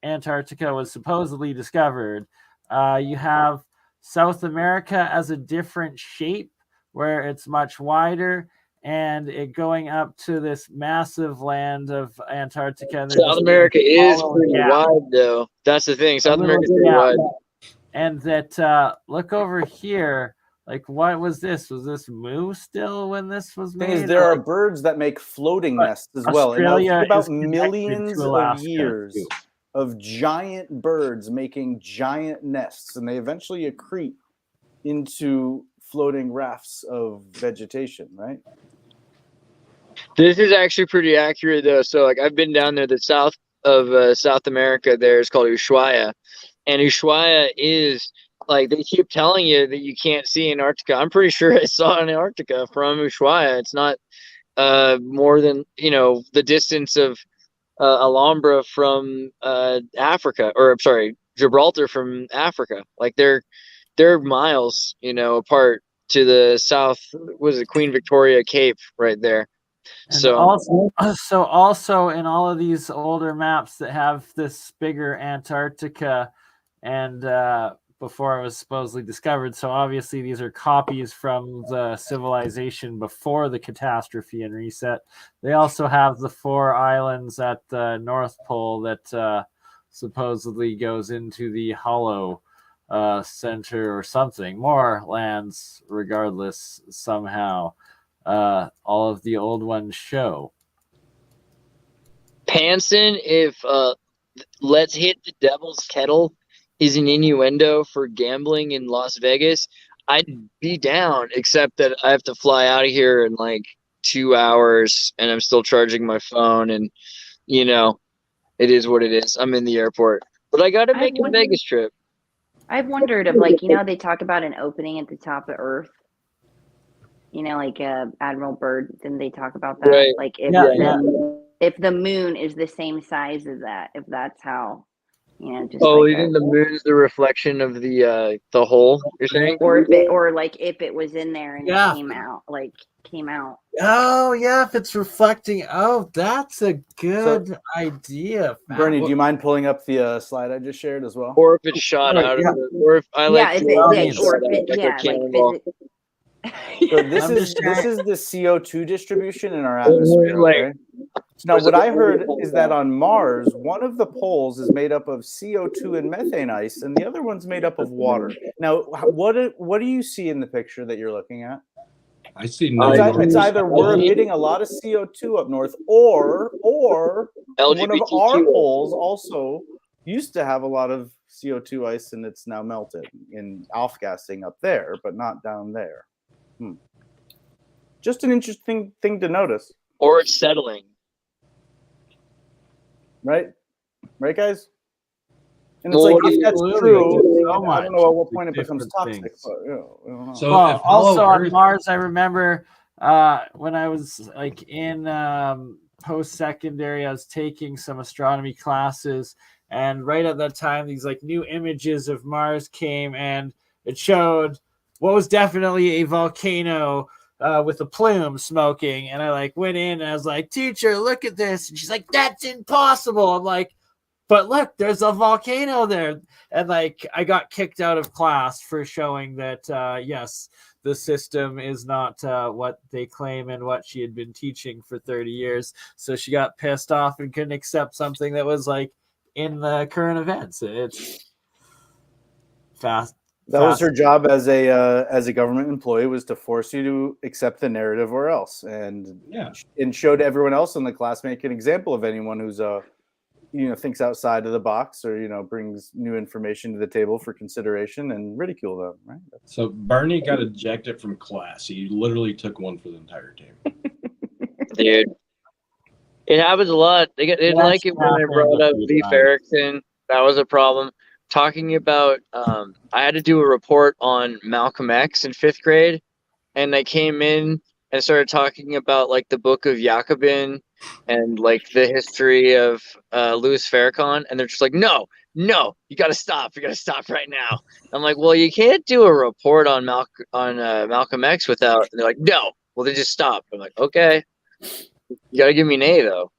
Antarctica was supposedly discovered. You have South America as a different shape, where it's much wider, and it going up to this massive land of Antarctica. South America is pretty wide, though. That's the thing. South America is pretty wide. And that, look over here. Like, what was this? Was this moo still when this was made? There are birds that make floating nests as well. And think about millions of years of giant birds making giant nests, and they eventually accrete into floating rafts of vegetation, right? This is actually pretty accurate, though. So, like, I've been down there. The south of South America there is called Ushuaia. And Ushuaia is, like, they keep telling you that you can't see Antarctica. I'm pretty sure I saw Antarctica from Ushuaia. It's not more than, the distance of Alhambra from Africa. Or, I'm sorry, Gibraltar from Africa. Like, they're miles, apart to the south. Was it Queen Victoria Cape right there? And so also in all of these older maps that have this bigger Antarctica, and before it was supposedly discovered, so obviously these are copies from the civilization before the catastrophe and reset. They also have the 4 islands at the North Pole that supposedly goes into the hollow center or something. More lands regardless somehow. All of the old ones show. Panson, if let's hit the devil's kettle is an innuendo for gambling in Las Vegas, I'd be down, except that I have to fly out of here in like 2 hours and I'm still charging my phone, and it is what it is. I'm in the airport, but I got to make a Vegas trip. I've wondered if, they talk about an opening at the top of Earth. Like Admiral Byrd, didn't they talk about that? Right. Like if the moon is the same size as that, if that's how, just you think the moon is the reflection of the hole? You're saying, or if it was in there and it came out. Oh yeah, if it's reflecting. Oh, that's a good idea. Bernie, do you mind pulling up the slide I just shared as well? Or if it's shot out of it, or if I So this is the CO2 distribution in our atmosphere. Okay. Now, what I heard is that on Mars, one of the poles is made up of CO2 and methane ice, and the other one's made up of water. Now, what do you see in the picture that you're looking at? I see no. It's either we're emitting a lot of CO2 up north, or one of our poles also used to have a lot of CO2 ice, and it's now melted in off-gassing up there, but not down there. Just an interesting thing to notice. Or it's settling. Right, guys. And it's if that's true, I don't know at what point it becomes toxic. But, so also on Mars, I remember when I was like in post-secondary, I was taking some astronomy classes, and right at that time, these like new images of Mars came, and it showed what was definitely a volcano with a plume smoking. And I like went in and I was like, "Teacher, look at this." And she's like, "That's impossible." I'm like, "But look, there's a volcano there." And like, I got kicked out of class for showing that, yes, the system is not what they claim and what she had been teaching for 30 years. So she got pissed off and couldn't accept something that was like in the current events. It's fast. That was her job as a government employee, was to force you to accept the narrative or else, and showed everyone else in the class, make an example of anyone who's thinks outside of the box, or brings new information to the table for consideration, and ridicule them. Right. So BurnEye got ejected from class. He literally took one for the entire team. Dude, it happens a lot. They didn't like it when I brought up Leif Erikson. That was a problem. Talking about, I had to do a report on Malcolm X in 5th grade, and I came in and started talking about like the Book of Jacobin and like the history of Louis Farrakhan, and they're just like, no, you got to stop right now. I'm like, well, you can't do a report on Malcolm X without. And they're like, no, well, then just stop. I'm like, okay, you got to give me an A though.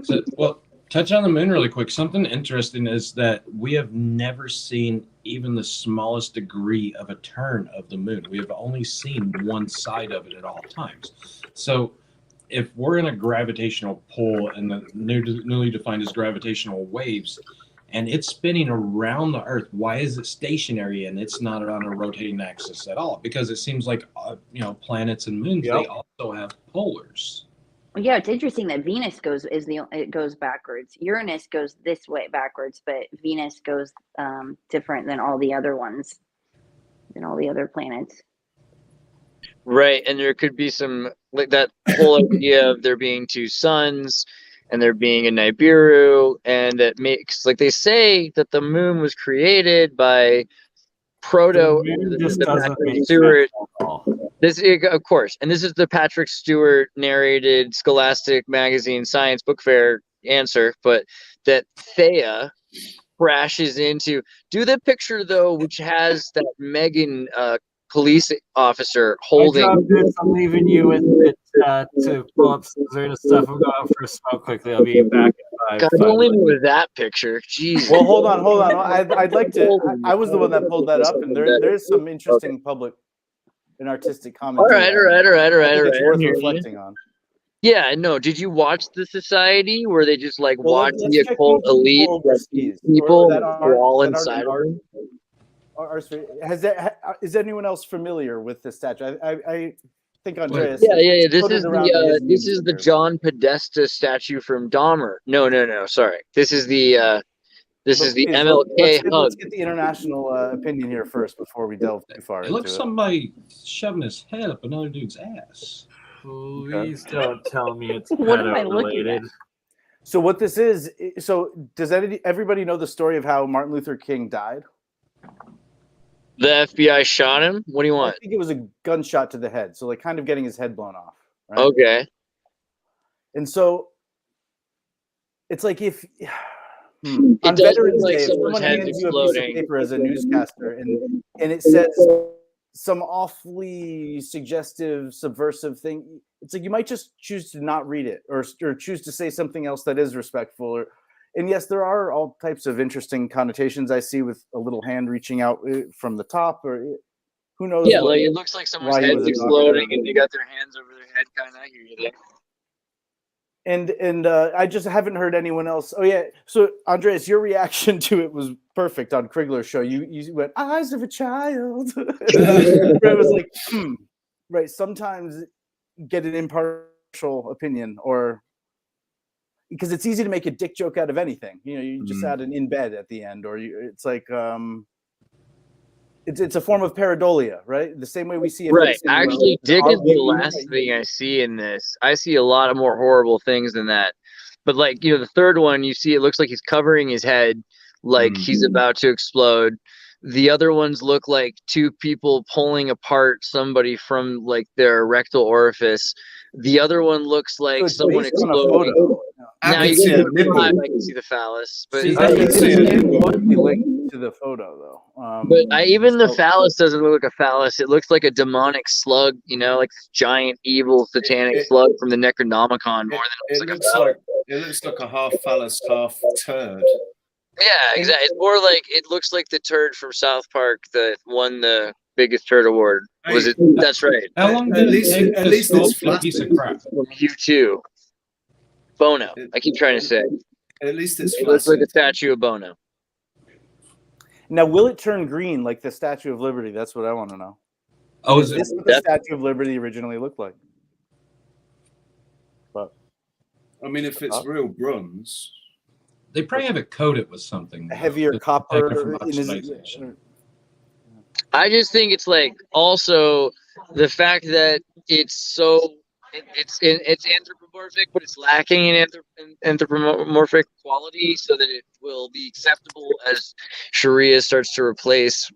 So, well, touch on the moon really quick. Something interesting is that we have never seen even the smallest degree of a turn of the moon. We have only seen one side of it at all times. So if we're in a gravitational pull, and the newly defined as gravitational waves, and it's spinning around the Earth, why is it stationary and it's not on a rotating axis at all? Because it seems like planets and moons, they also have polars. Yeah, it's interesting that Venus goes backwards. Uranus goes this way backwards, but Venus goes different than all the other ones, than all the other planets. Right, and there could be some like that whole idea of there being two suns and there being a Nibiru, and that makes, like, they say that the moon was created by Patrick Stewart. This, of course, and this is the Patrick Stewart narrated Scholastic Magazine Science Book Fair answer, but that Theia crashes into. Do the picture though, which has that Megan police officer holding. I'm leaving you with it to pull up some Xirtus stuff. I'm going out for a smoke quickly. I'll be back in 5 God, don't leave me with that picture. Jeez. Well, hold on. I'd like to. I was the one that pulled that up, and there's some interesting public and artistic commentary. All right. It's worth reflecting on. Yeah, no. Did you watch the Society where they just like watch the occult elite people all inside of them? Is anyone else familiar with this statue? I think Andreas. Yeah. This is the John Podesta statue from Dahmer. No. Sorry, this is the MLK hug. Let's get the international opinion here first before we delve too far. It looks somebody shoving his head up another dude's ass. Please don't tell me it's what am I looking at? So what this is? So does everybody know the story of how Martin Luther King died? The FBI shot him? What do you want? I think it was a gunshot to the head. So like kind of getting his head blown off. Right? Okay. And so it's like if it on does Veterans look like Day, someone's someone head hands you a piece exploding. of paper as a newscaster and it says some awfully suggestive, subversive thing. It's like you might just choose to not read it or choose to say something else that is respectful. And yes, there are all types of interesting connotations I see with a little hand reaching out from the top, or who knows? Yeah, like it looks like someone's head's exploding and they got their hands over their head, kind of. I hear you there. And I just haven't heard anyone else. Oh yeah, so Andreas, your reaction to it was perfect on Krigler's show. You went eyes of a child. It was like, right. Sometimes get an impartial opinion, or because it's easy to make a dick joke out of anything. You know, you just add an in bed at the end, or it's like it's a form of pareidolia, right? The same way we see. Right. Actually, dick is the last thing I see in this. I see a lot of more horrible things than that. But like, you know, the third one, you see, it looks like he's covering his head, like he's about to explode. The other ones look like two people pulling apart somebody from like their rectal orifice. The other one looks like someone exploding. Now you can I can see the phallus, but I can see it linked to the photo though. But even the phallus doesn't look like a phallus. It looks like a demonic slug, you know, like this giant evil satanic slug from the Necronomicon. More than it looks like a half phallus, half turd. Yeah, exactly. It's more like it looks like the turd from South Park that won the biggest turd award. Was it? That's right. How long did it take to sculpt a piece of crap? From U2. Bono. I keep trying to say. At least it looks like a statue of Bono. Now, will it turn green like the Statue of Liberty? That's what I want to know. Oh, is this what the Statue of Liberty originally looked like? But I mean, if it's real bronze, they probably have it coated with something. A heavier copper. I just think it's like also the fact that it's so it's anthropomorphic, but it's lacking in anthropomorphic quality, so that it will be acceptable as Sharia starts to replace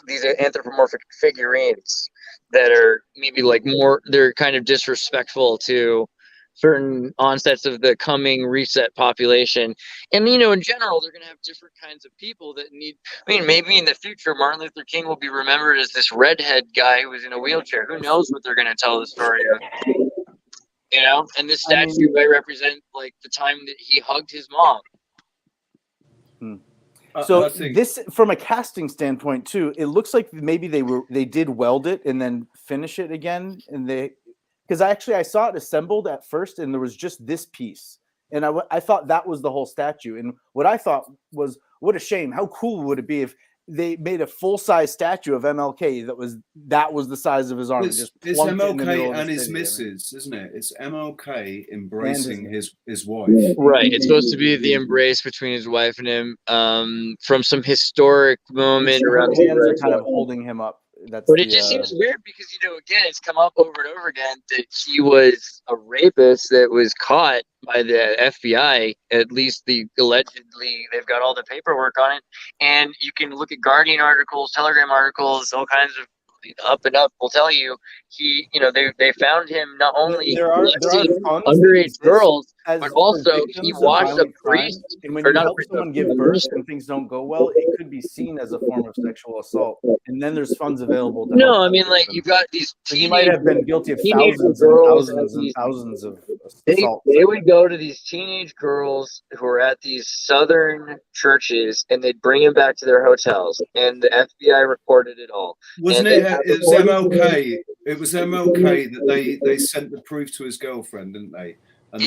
these anthropomorphic figurines that are maybe like more. They're kind of disrespectful to certain onsets of the coming reset population. And, you know, in general, they're going to have different kinds of people that need, I mean, maybe in the future, Martin Luther King will be remembered as this redhead guy who was in a wheelchair. Who knows what they're going to tell the story of, you know? And this statue might represent like the time that he hugged his mom. So this, from a casting standpoint too, it looks like maybe they did weld it and then finish it again. And because I saw it assembled at first, and there was just this piece, and I thought that was the whole statue. And what I thought was, what a shame! How cool would it be if they made a full-size statue of MLK that was the size of his arm? It's MLK and his missus, isn't it? It's MLK embracing his wife. Right. It's supposed to be the embrace between his wife and him from some historic moment around. His hands are kind of holding him up. But it just seems weird because, you know, again, it's come up over and over again that he was a rapist that was caught by the FBI. At least allegedly, they've got all the paperwork on it. And you can look at Guardian articles, Telegram articles, all kinds of up and up will tell you they found him not only underage girls, but also he watched a priest. And when you help someone give birth and things don't go well, it could be seen as a form of sexual assault. And then there's funds available. No, I mean, like, you got these. He might have been guilty of thousands and thousands and thousands of assaults. They would go to these teenage girls who are at these southern churches, and they'd bring them back to their hotels. And the FBI recorded it all. Wasn't it? It was MLK. It was MLK that they sent the proof to his girlfriend, didn't they? But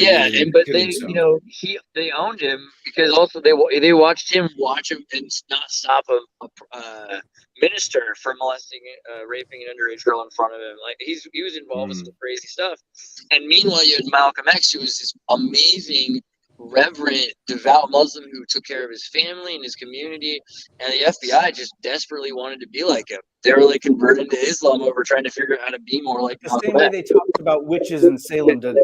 they owned him because also they watched him and not stop a minister from molesting, raping an underage girl in front of him. Like he was involved with some crazy stuff. And meanwhile, you had Malcolm X, who was this amazing, reverent, devout Muslim who took care of his family and his community, and the FBI just desperately wanted to be like him. They were like converted to Islam over trying to figure out how to be more like the same way they talked about witches in Salem to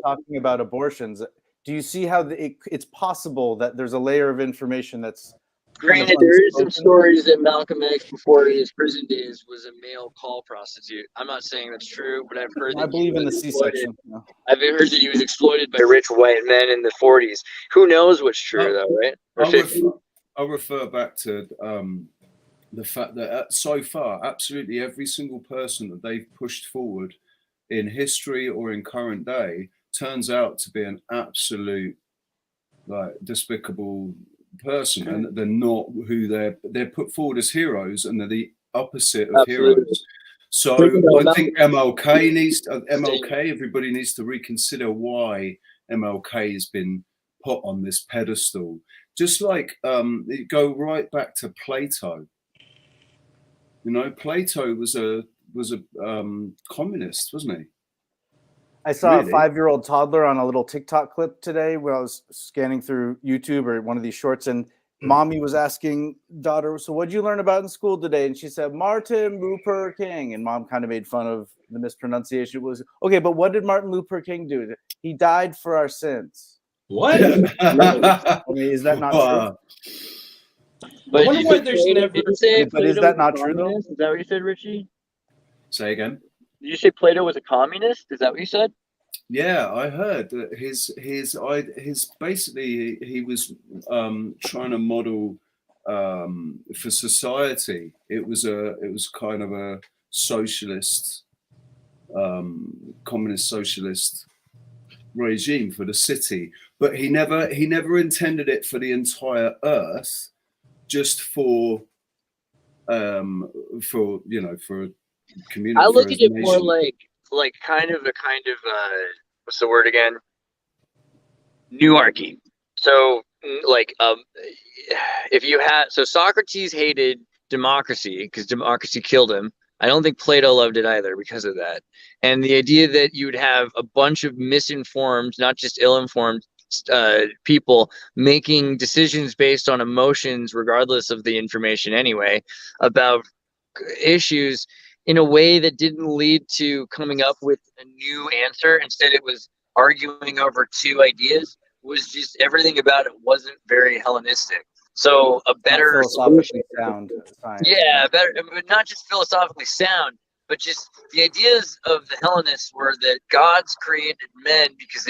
talking about abortions. Do you see how it's possible that there's a layer of information that's granted? There is some stories that Malcolm X, before his prison days, was a male call prostitute. I'm not saying that's true, but I've heard. I believe in the C-section. I've heard that he was exploited by rich white men in the 40s. Who knows what's true, though, right? I'll refer back to the fact that so far, absolutely every single person that they've pushed forward in history or in current day turns out to be an absolute, like, despicable person, and they're not who they're put forward as heroes, and they're the opposite of heroes. So I think MLK, everybody needs to reconsider why MLK has been put on this pedestal. Just like go right back to Plato. You know, Plato was a communist, wasn't he? I saw a 5-year-old toddler on a little TikTok clip today when I was scanning through YouTube or one of these shorts, and mommy was asking daughter, so what'd you learn about in school today? And she said, Martin Luther King. And mom kind of made fun of the mispronunciation. It was, okay, but what did Martin Luther King do? He died for our sins. What? I mean, is that not true? But I wonder why there's never. But is that not true, though? Is that what you said, Richie? Say again. Did you say Plato was a communist? Is that what you said? Yeah, I heard that his basically he was trying to model for society. It was kind of a socialist, communist socialist regime for the city, but he never intended it for the entire earth, just for for community. I look at it more like kind of what's the word again? Newarchy. So if you had Socrates hated democracy because democracy killed him. I don't think Plato loved it either because of that. And the idea that you would have a bunch of misinformed, not just ill-informed people making decisions based on emotions, regardless of the information anyway, about issues in a way that didn't lead to coming up with a new answer. Instead, it was arguing over two ideas. Was just everything about it wasn't very Hellenistic. So a better philosophically sound science. Yeah, better, but not just philosophically sound, but just the ideas of the Hellenists were that gods created men because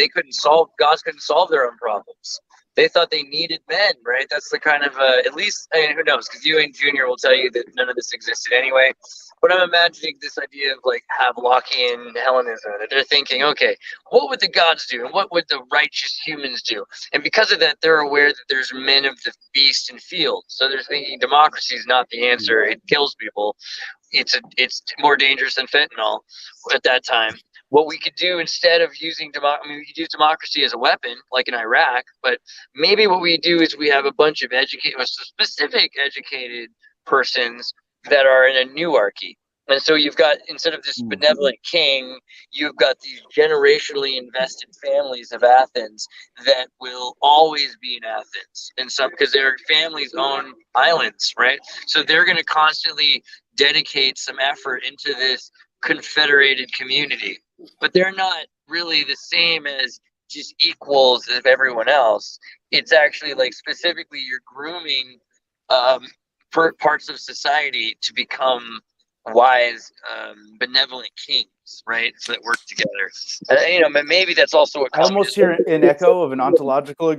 gods couldn't solve their own problems. They thought they needed men, right? That's the kind of at least, I mean, who knows? Because Ewing Jr. will tell you that none of this existed anyway. But I'm imagining this idea of like Havelockian Hellenism, that they're thinking, okay, what would the gods do, and what would the righteous humans do? And because of that, they're aware that there's men of the beast and field. So they're thinking democracy is not the answer. It kills people. It's more dangerous than fentanyl at that time. What we could do instead of using we could use democracy as a weapon, like in Iraq, but maybe what we do is we have a bunch of specific educated persons that are in a newarchy. And so you've got, instead of this benevolent king, you've got these generationally invested families of Athens that will always be in Athens. And some, because their families own islands, right? So they're going to constantly dedicate some effort into this confederated community. But they're not really the same as just equals of everyone else. It's actually like specifically you're grooming parts of society to become wise, benevolent kings, right? So that work together. Maybe that's also what I almost hear an echo of an ontological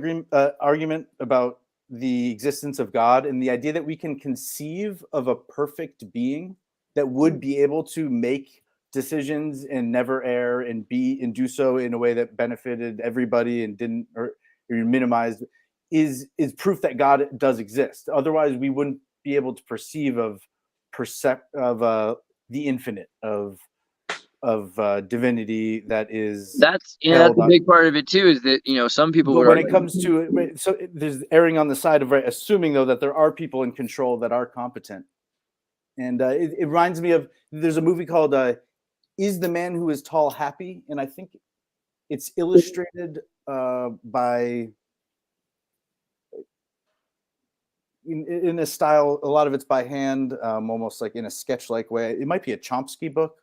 argument about the existence of God and the idea that we can conceive of a perfect being that would be able to make decisions and never err and do so in a way that benefited everybody and didn't or minimized is proof that God does exist. Otherwise, we wouldn't be able to perceive of the infinite of divinity that is. That's a big part of it too. Is that some people would. When it comes to so there's erring on the side of assuming though that there are people in control that are competent, and it reminds me of there's a movie called "Is the Man Who Is Tall Happy?" and I think it's illustrated by. In a style, a lot of it's by hand, almost like in a sketch-like way. It might be a Chomsky book.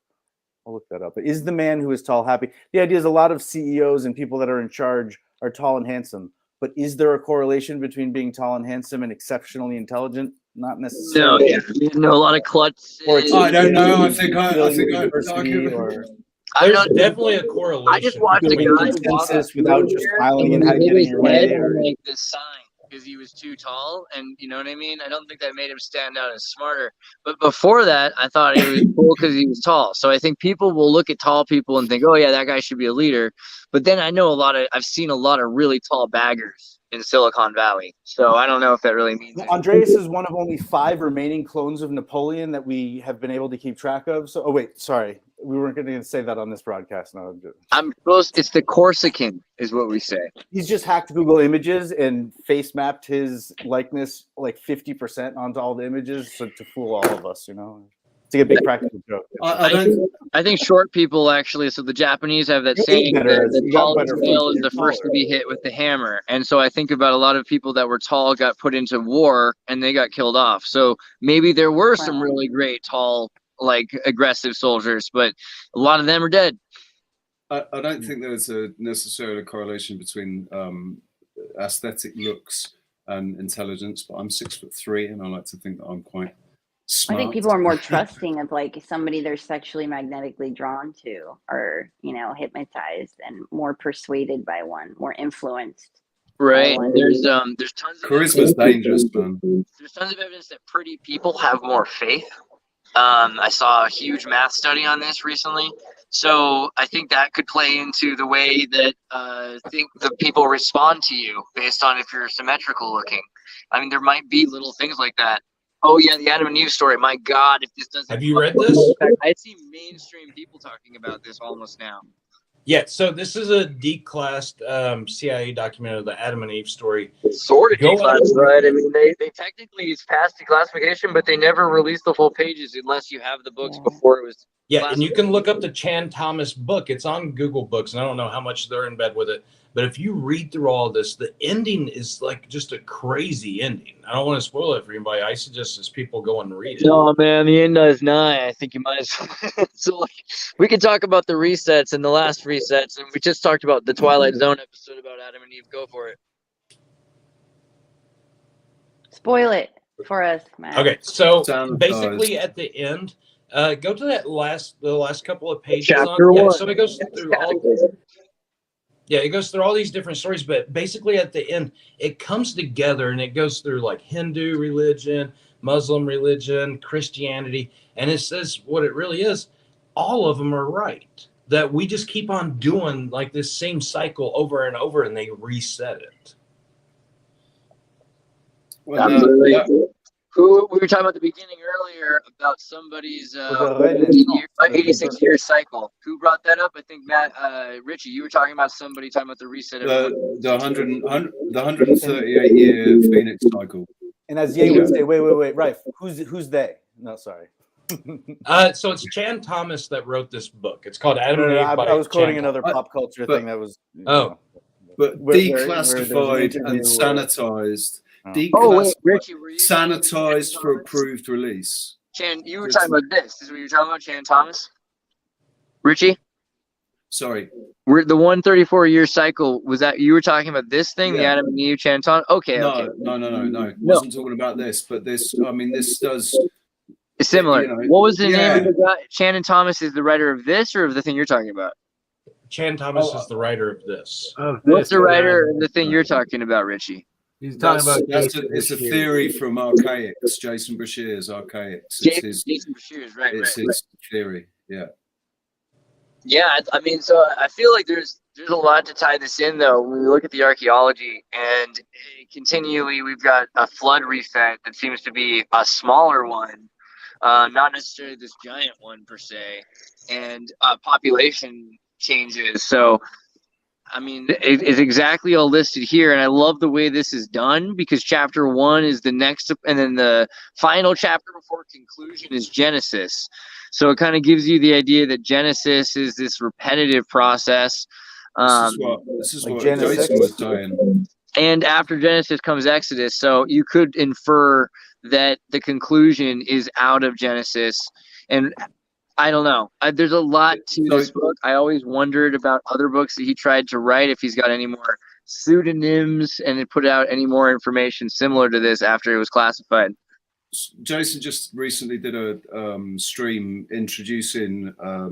I'll look that up. But is the man who is tall happy? The idea is a lot of CEOs and people that are in charge are tall and handsome. But is there a correlation between being tall and handsome and exceptionally intelligent? Not necessarily. No, a lot of klutz. I don't know. I think there's definitely a correlation. I just watched a guy without just smiling and getting your way. Make this sign. Because he was too tall, and you know what I mean? I don't think that made him stand out as smarter. But before that, I thought he was cool because he was tall. So I think people will look at tall people and think, oh yeah, that guy should be a leader. But then I've seen a lot of really tall baggers in Silicon Valley. So I don't know if that really means anything. Andreas is one of only 5 remaining clones of Napoleon that we have been able to keep track of. So, oh wait, sorry, we weren't going to say that on this broadcast. No, I'm supposed. It's the Corsican, is what we say. He's just hacked Google Images and face mapped his likeness like 50% onto all the images, so to fool all of us, you know. To get a big practical joke. I think short people actually. So the Japanese have that saying that the tallest male is the first to be hit with the hammer, and so I think about a lot of people that were tall got put into war and they got killed off. So maybe there were some really great tall, like aggressive soldiers, but a lot of them are dead. I don't think there's a necessarily correlation between aesthetic looks and intelligence, but I'm 6'3" and I like to think that I'm quite smart. I think people are more trusting of like somebody they're sexually magnetically drawn to, or hypnotized and more persuaded by one, more influenced. Right. There's tons of charisma's dangerous, man. There's tons of evidence that pretty people have more faith. I saw a huge math study on this recently. So I think that could play into the way that the people respond to you based on if you're symmetrical looking. I mean, there might be little things like that. Oh yeah, the Adam and Eve story. My God, if this doesn't. Have you read this? I see mainstream people talking about this almost now. Yeah, so this is a declassed CIA document of the Adam and Eve story. Sort of declassified. I mean, they technically it's past declassification, but they never released the full pages unless you have the books before it was. Yeah, and you can look up the Chan Thomas book. It's on Google Books, and I don't know how much they're in bed with it. But if you read through all this, the ending is like just a crazy ending. I don't want to spoil it for anybody. I suggest as people go and read it. No, man, the end is nigh. I think you might as well. So like, we could talk about the resets and the last resets, and we just talked about the Twilight Zone episode about Adam and Eve. Go for it. Spoil it for us, Matt. Okay, so basically at the end, go to the last couple of pages. Chapter 1. Yeah, so it goes through all. Yeah, it goes through all these different stories, but basically at the end, it comes together and it goes through like Hindu religion, Muslim religion, Christianity, and it says what it really is. All of them are right. That we just keep on doing like this same cycle over and over, and they reset it. Well, absolutely. Who we were talking about at the beginning earlier about somebody's 86-year cycle. Who brought that up? I think Matt, Richie, you were talking about somebody talking about the reset. The 138-year Phoenix cycle. And as Ye would say, wait, right? Who's they? No, sorry. So it's Chan Thomas that wrote this book. It's called Adam and Eve. I was quoting another pop culture thing that was. But declassified and sanitized. Richie, sanitized for approved release. Chan, you were talking about this. This is what you were talking about, Chan Thomas? Richie? Sorry. We're the 134-year cycle. Was that you were talking about this thing, the Adam and Eve, Chan Thomas? Okay. No. Wasn't talking about this, but this. I mean, this does. It's similar. What was the name of the guy? Chan Thomas is the writer of this, or of the thing you're talking about? Chan Thomas is the writer of this. What's the writer of the thing you're talking about, Richie? He's talking about. It's a theory from Archaics. Jason Bashir's Archaics. Jason Bashir's right. It's his theory. Yeah. Yeah, I mean, so I feel like there's a lot to tie this in, though. When we look at the archaeology, and continually we've got a flood reset that seems to be a smaller one, not necessarily this giant one per se, and population changes. So, I mean, it's exactly all listed here, and I love the way this is done because chapter 1 is the next, and then the final chapter before conclusion is Genesis. So it kind of gives you the idea that Genesis is this repetitive process. This is what Jason was doing. And after Genesis comes Exodus, so you could infer that the conclusion is out of Genesis. And I don't know. There's a lot to this book. I always wondered about other books that he tried to write, if he's got any more pseudonyms and it put out any more information similar to this after it was classified. Jason just recently did a stream introducing a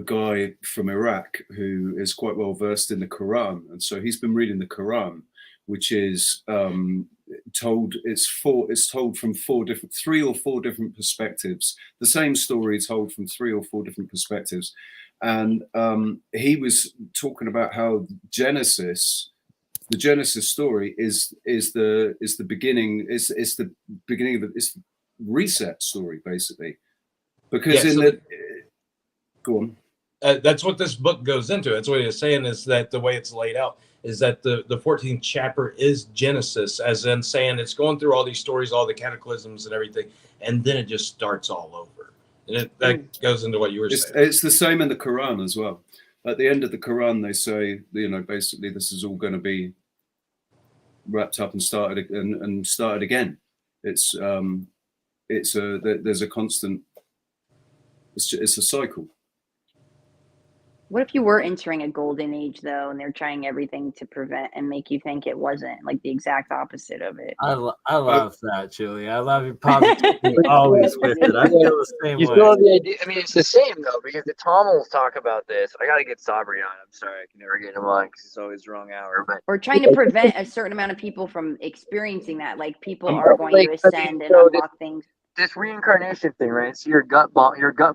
guy from Iraq who is quite well versed in the Quran, and so he's been reading the Quran, which is told from 3 or 4 different perspectives. The same story told from 3 or 4 different perspectives, and he was talking about how Genesis the Genesis story is the beginning. It's the beginning of it's reset story basically, because go on. That's what this book goes into. That's what he's saying, is that the way it's laid out is that the 14th chapter is Genesis, as in saying it's going through all these stories, all the cataclysms and everything, and then it just starts all over. And that goes into what you were saying. It's the same in the Quran as well. At the end of the Quran, they say, basically this is all going to be wrapped up and started again. There's a constant. It's a cycle. What if you were entering a golden age, though, and they're trying everything to prevent and make you think it wasn't, like the exact opposite of it? I love that, Julie. I love your positivity always with it. I feel the same way. You still have the idea. I mean, it's the same, though, because the Tom will talk about this. I got to get Sabri on. I'm sorry. I can never get him on because it's always the wrong hour. But or trying to prevent a certain amount of people from experiencing that. Like, people are going to ascend and unlock things. This reincarnation thing, right? So your gut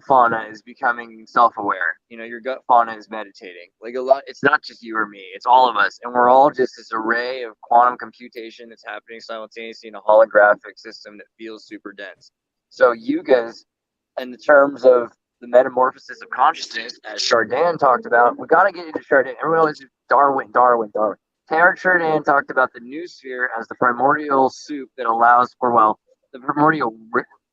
fauna is becoming self-aware. Your gut fauna is meditating. Like it's not just you or me; it's all of us, and we're all just this array of quantum computation that's happening simultaneously in a holographic system that feels super dense. So you guys, in the terms of the metamorphosis of consciousness, as Chardin talked about, we got to get into Chardin. Everyone always Darwin. Teilhard Chardin talked about the new sphere as the primordial soup that allows for the primordial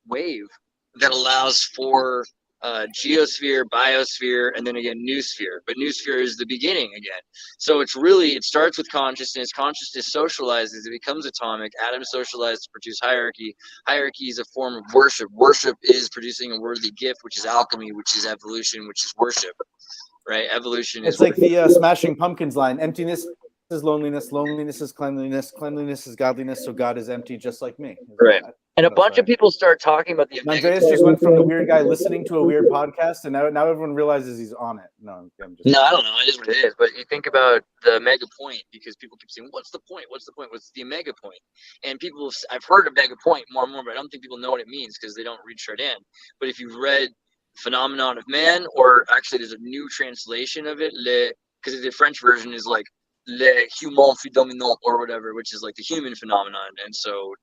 wave that allows for geosphere, biosphere, and then again new sphere. But new sphere is the beginning again. So it starts with consciousness. Consciousness socializes. It becomes atomic. Atoms socialize to produce hierarchy. Hierarchy is a form of worship. Worship is producing a worthy gift, which is alchemy, which is evolution, which is worship. Right? Evolution is. It's like the Smashing Pumpkins line: emptiness is loneliness, loneliness is cleanliness, cleanliness is godliness, so God is empty just like me. Right. And a bunch of people start talking about the Andreas just went from the weird guy listening to a weird podcast, and now everyone realizes he's on it. No, I don't know. It is what it is. But you think about the mega point, because people keep saying, "What's the point? What's the point? What's the omega point?" And I've heard of mega point more and more, but I don't think people know what it means because they don't read Chardin. But if you've read Phenomenon of Man, or actually there's a new translation of it, because the French version is like Le Humain Phenomenon or whatever, which is like the human phenomenon. And so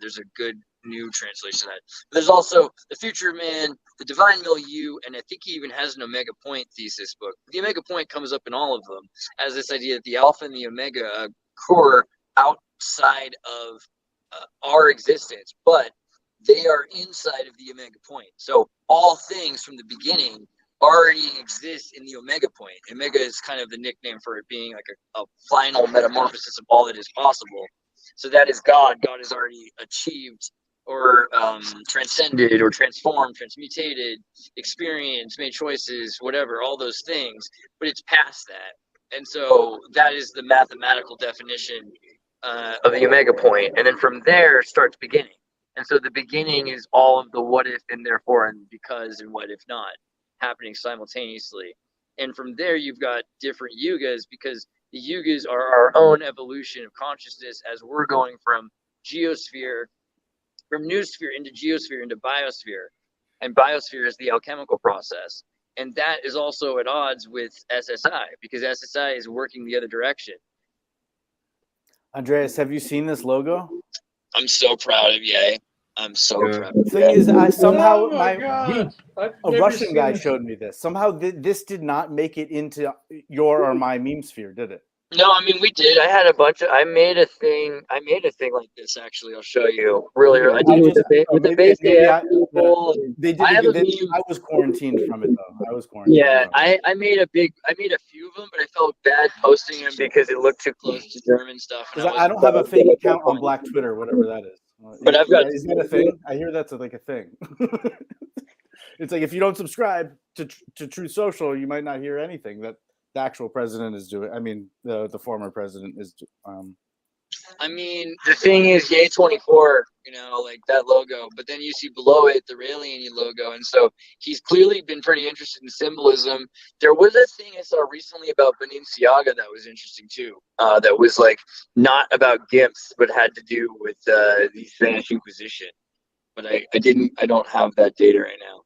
there's a good new translation of that. But there's also The Future of Man, The Divine Milieu, and I think he even has an Omega Point thesis book. The Omega Point comes up in all of them as this idea that the alpha and the omega occur outside of our existence, but they are inside of the Omega Point. So all things from the beginning already exists in the omega point. Omega is kind of the nickname for it being like a final metamorphosis of all that is possible. So that is God. God has already achieved or transcended or transformed, transmutated, experienced, made choices, whatever, all those things. But it's past that. And so that is the mathematical definition of the omega point. And then from there starts beginning. And so the beginning is all of the what if and therefore and because and what if not happening simultaneously. And from there you've got different yugas, because the yugas are our own evolution of consciousness as we're going from noosphere into geosphere into biosphere. And biosphere is the alchemical process. And that is also at odds with SSI, because SSI is working the other direction. Andreas, have you seen this logo? I'm so proud of you. I'm so proud. The thing is, I somehow a Russian guy showed me this. Somehow this did not make it into your or my meme sphere, did it? No, I mean we did. I had a bunch of. I made a thing like this. Actually, I'll show you. Really, I did with the base people. I was quarantined from it though. I was quarantined. Yeah, I made a few of them, but I felt bad posting them because it looked too close to German stuff. I don't have a fake account on Black Twitter, whatever that is. But I've got. Is that a thing? I hear that's like a thing. It's like if you don't subscribe to Truth Social, you might not hear anything that the actual president is doing. I mean, the former president is. I mean, the thing is, Yay 24, like that logo. But then you see below it the Raelian logo, and so he's clearly been pretty interested in symbolism. There was a thing I saw recently about Balenciaga that was interesting too. That was like not about gifts, but had to do with the Spanish Inquisition. But I don't have that data right now.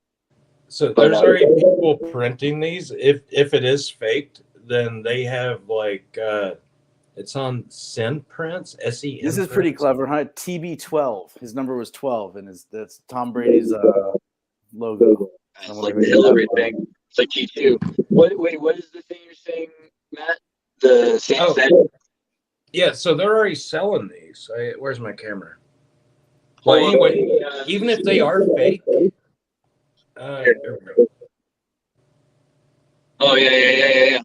So there's already people printing these. If it is faked, then they have like It's on Sen Prince. SEN. This is pretty clever, huh? TB12. His number was 12, and that's Tom Brady's logo. It's like the Hillary thing. It's like T2. What is the thing you're saying, Matt? The same thing? Yeah, so they're already selling these. Where's my camera? Well, anyway, even if they are fake. Here we go. Oh, yeah.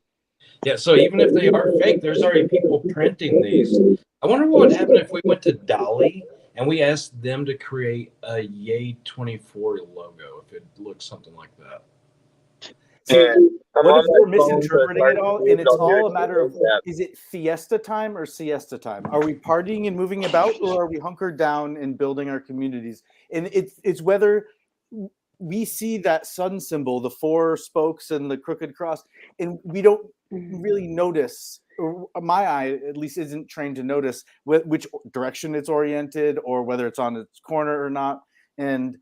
Yeah, so even if they are fake, there's already people printing these. I wonder what would happen if we went to Dolly and we asked them to create a Yay 24 logo, if it looks something like that. What if we're misinterpreting it all, and it's all a matter of, is it fiesta time or siesta time? Are we partying and moving about, or are we hunkered down and building our communities? And it's whether we see that sun symbol, the four spokes and the crooked cross, and we don't really notice, or my eye at least isn't trained to notice which direction it's oriented or whether it's on its corner or not. And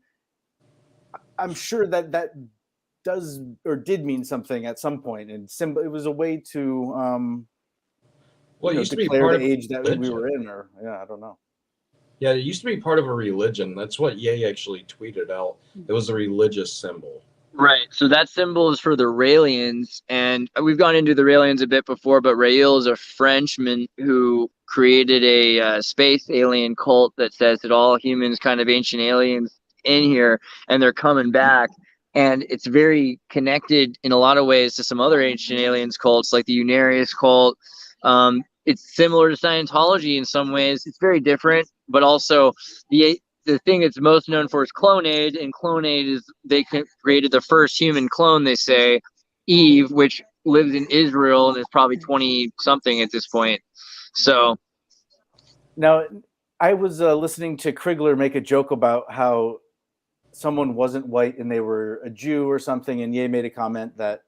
I'm sure that does or did mean something at some point, and it was a way to it used to be declare part the of age that we were in, or I don't know. Yeah, it used to be part of a religion. That's what Ye actually tweeted out. It was a religious symbol. Right. So that symbol is for the Raelians, and we've gone into the Raelians a bit before, but Rael is a Frenchman who created a space alien cult that says that all humans, kind of ancient aliens, in here, and they're coming back. And it's very connected in a lot of ways to some other ancient aliens cults, like the Unarius cult. It's similar to Scientology in some ways. It's very different, but also the thing it's most known for is Clonade, and Clonade is they created the first human clone, they say, Eve, which lives in Israel and is probably 20-something at this point. So now, I was listening to Krigler make a joke about how someone wasn't white and they were a Jew or something, and Ye made a comment that,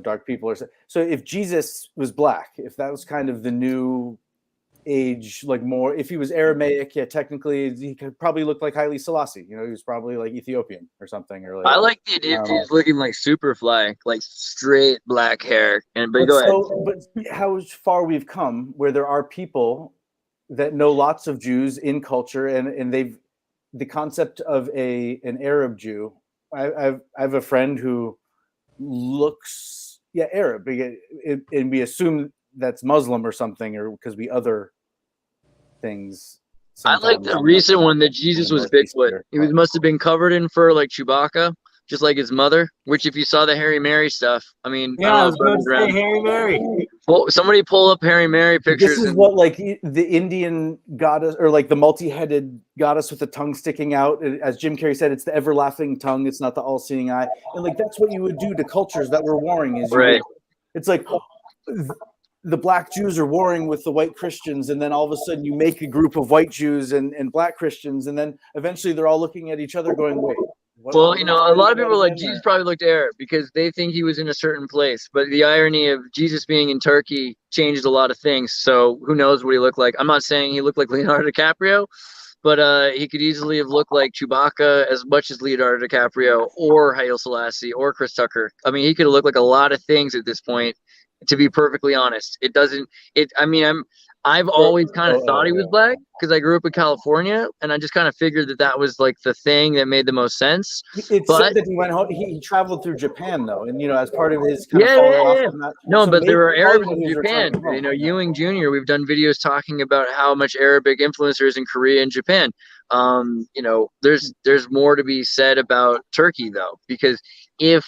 dark people are. So if Jesus was black, if that was kind of the new age, like more, if he was Aramaic, technically he could probably look like Haile Selassie. He was probably like Ethiopian or something. Or like, I like the idea of he's looking like Superfly, like straight black hair. But go ahead. But how far we've come, where there are people that know lots of Jews in culture, and the concept of an Arab Jew. I have a friend who looks Arab, and we assume that's Muslim or something, or because we other things. I like the recent one that Jesus was Bigfoot. He must have been covered in fur like Chewbacca, just like his mother. Which, if you saw the Harry Mary stuff, I mean, I was going to say Harry Mary. Well, somebody pull up Harry Mary pictures. This is what, like, the Indian goddess, or like the multi-headed goddess with the tongue sticking out. As Jim Carrey said, it's the ever-laughing tongue. It's not the all-seeing eye. And like that's what you would do to cultures that were warring. It's like the black Jews are warring with the white Christians, and then all of a sudden you make a group of white Jews and black Christians, and then eventually they're all looking at each other going, wait. A lot of people are like, Jesus probably looked Arab because they think he was in a certain place. But the irony of Jesus being in Turkey changed a lot of things. So who knows what he looked like? I'm not saying he looked like Leonardo DiCaprio, but he could easily have looked like Chewbacca as much as Leonardo DiCaprio or Haile Selassie or Chris Tucker. I mean, he could have looked like a lot of things at this point, to be perfectly honest. I've always kind of thought he was black because I grew up in California, and I just kind of figured that was like the thing that made the most sense. It's said that he went home. He traveled through Japan, though, and as part of his kind of off from that. No, so but there were Arabs in Japan. Ewing Jr. We've done videos talking about how much Arabic influence there is in Korea and Japan. There's more to be said about Turkey, though, because if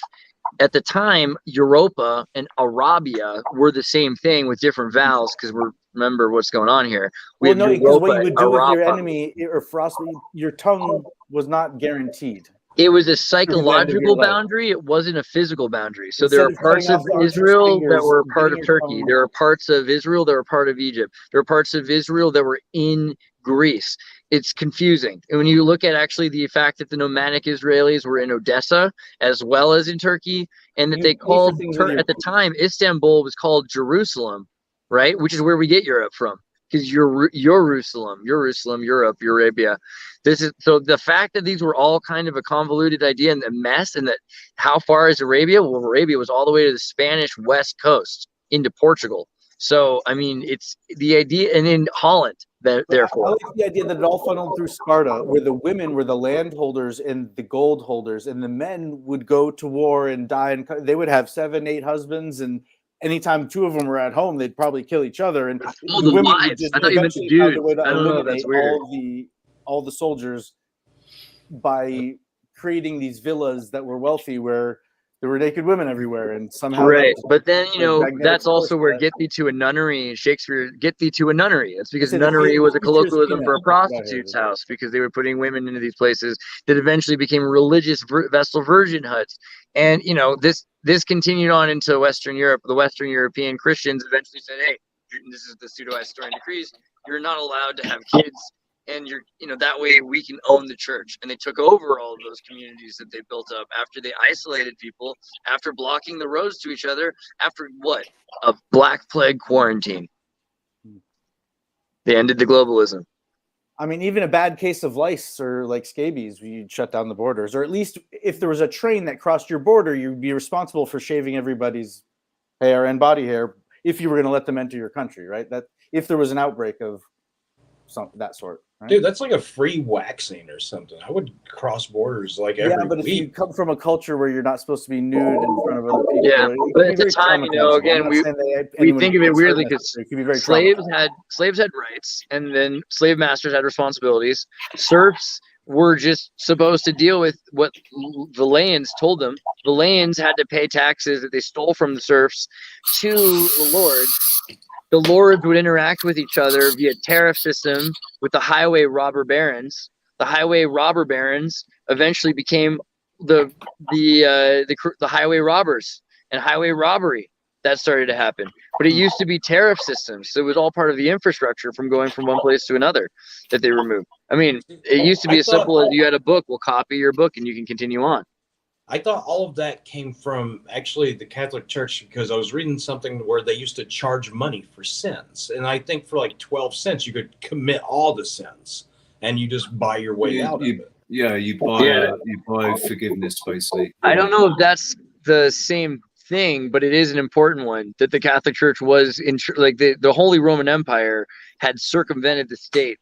at the time Europa and Arabia were the same thing with different vowels, because remember what's going on here. Because what you would do with your enemy or frostbite, your tongue was not guaranteed. It was a psychological boundary. It wasn't a physical boundary. So there are parts of Israel that were part of Turkey. There are parts of Israel that were part of Egypt. There are parts of Israel that were in Greece. It's confusing. And when you look at actually the fact that the nomadic Israelis were in Odessa as well as in Turkey, and that they called, at the time, Istanbul was called Jerusalem, right? Which is where we get Europe from. Because Jerusalem, Europe, Eurabia. So the fact that these were all kind of a convoluted idea and a mess, and that how far is Arabia? Well, Arabia was all the way to the Spanish west coast into Portugal. So I mean, it's the idea, and in Holland, I therefore, like the idea that it all funneled through Sparta, where the women were the landholders and the gold holders, and the men would go to war and die, and they would have 7, 8 husbands, and anytime 2 of them were at home, they'd probably kill each other, and oh, the the women would wives. just I thought you meant the eventually find a dudes. way to I don't know. eliminate That's weird. all the soldiers by creating these villas that were wealthy, where there were naked women everywhere, and somehow Right, but then magnetic that's also force where that- "get thee to a nunnery" in Shakespeare. "Get thee to a nunnery." It's because It's a nunnery was a future's colloquialism for a peanut, that's what I prostitute's heard. house, because they were putting women into these places that eventually became religious Vestal Virgin huts. And this continued on into Western Europe. The Western European Christians eventually said, "Hey, this is the pseudo-historian decrees. You're not allowed to have kids, and that way we can own the church." And they took over all of those communities that they built up after they isolated people, after blocking the roads to each other, after a Black Plague quarantine. They ended the globalism. I mean, even a bad case of lice or like scabies, you'd shut down the borders, or at least if there was a train that crossed your border, you'd be responsible for shaving everybody's hair and body hair if you were going to let them enter your country, right? That if there was an outbreak of that sort. Right? Dude, that's like a free waxing or something. I would cross borders like every but week. if you come from a culture where you're not supposed to be nude in front of other people, yeah, but at the time, again, we think of it weirdly because slaves had rights, and then slave masters had responsibilities. Serfs were just supposed to deal with what the Layans told them. The Layans had to pay taxes that they stole from the serfs to the lords. The lords would interact with each other via tariff system with the highway robber barons. The highway robber barons eventually became the highway robbers, and highway robbery that started to happen. But it used to be tariff systems, so it was all part of the infrastructure from going from one place to another that they removed. I mean, it used to be as simple as you had a book, we'll copy your book and you can continue on. I thought all of that came from actually the Catholic Church, because I was reading something where they used to charge money for sins. And I think for like 12 cents, you could commit all the sins and you just buy your way out of it. Yeah, you buy forgiveness, basically. I don't know if that's the same thing, but it is an important one that the Catholic Church was in, like the Holy Roman Empire had circumvented the state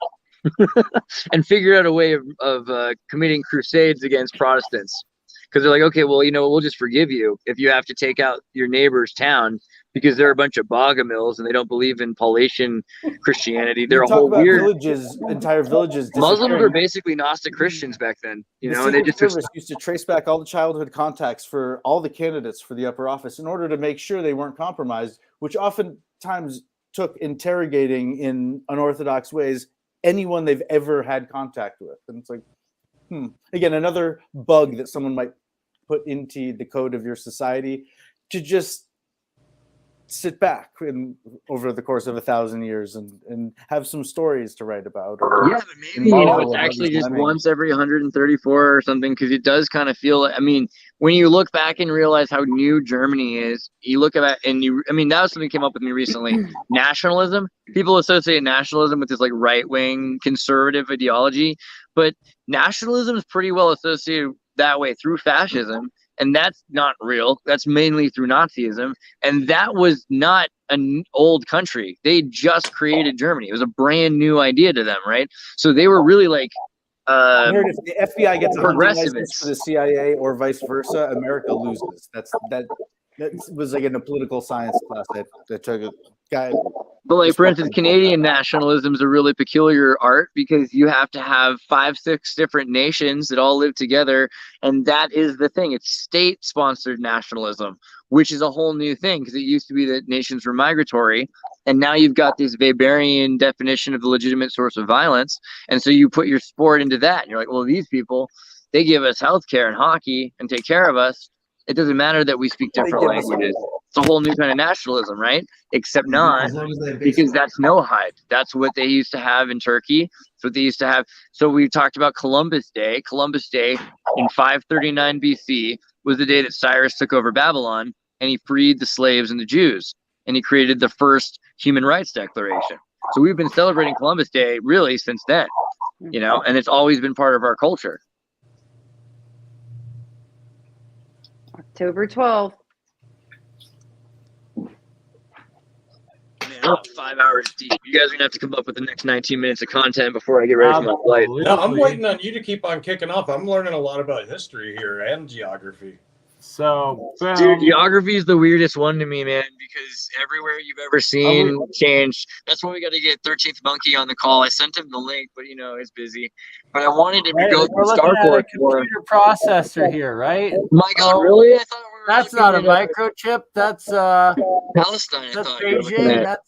and figured out a way of committing crusades against Protestants. Because they're like, okay, well, we'll just forgive you if you have to take out your neighbor's town because they're a bunch of bogomils and they don't believe in Paulatian Christianity. They're a whole weird entire villages. Muslims were basically Gnostic Christians back then, and they just used to trace back all the childhood contacts for all the candidates for the upper office in order to make sure they weren't compromised, which oftentimes took interrogating in unorthodox ways anyone they've ever had contact with. And it's like, again, another bug that someone might put into the code of your society to just sit back over the course of 1,000 years and have some stories to write about. But maybe it's actually just once every 134 or something, because it does kind of feel like, when you look back and realize how new Germany is, you look at it and that was something that came up with me recently. Nationalism. People associate nationalism with this like right-wing conservative ideology, but nationalism is pretty well associated that way through fascism. And that's not real. That's mainly through Nazism. And that was not an old country. They just created Germany. It was a brand new idea to them, right? So they were really like I heard if the FBI gets a hunting license progressivists for the CIA or vice versa, America loses. That was like in a political science class that took a guy. But like, for instance, Canadian nationalism is a really peculiar art because you have to have 5, 6 different nations that all live together. And that is the thing. It's state-sponsored nationalism, which is a whole new thing because it used to be that nations were migratory. And now you've got this Weberian definition of the legitimate source of violence. And so you put your sport into that. And you're like, well, these people, they give us healthcare and hockey and take care of us. It doesn't matter that we speak different languages. It's a whole new kind of nationalism, right? Except not, because that's Noahide. That's what they used to have in Turkey. That's what they used to have. So we talked about Columbus Day. Columbus Day in 539 BC was the day that Cyrus took over Babylon, and he freed the slaves and the Jews, and he created the first human rights declaration. So we've been celebrating Columbus Day really since then, and it's always been part of our culture. October 12th. 5 hours deep. You guys are gonna have to come up with the next 19 minutes of content before I get ready for my flight. No, I'm waiting on you to keep on kicking off. I'm learning a lot about history here and geography. So, dude, geography is the weirdest one to me, man, because everywhere you've ever seen changed. That's why we got to get 13th Monkey on the call. I sent him the link, but he's busy. But I wanted him to go through Starport for him. Computer processor here, right? My God, really? I thought we were that's not a microchip. That's Palestine. That's I thought you were looking Beijing. at.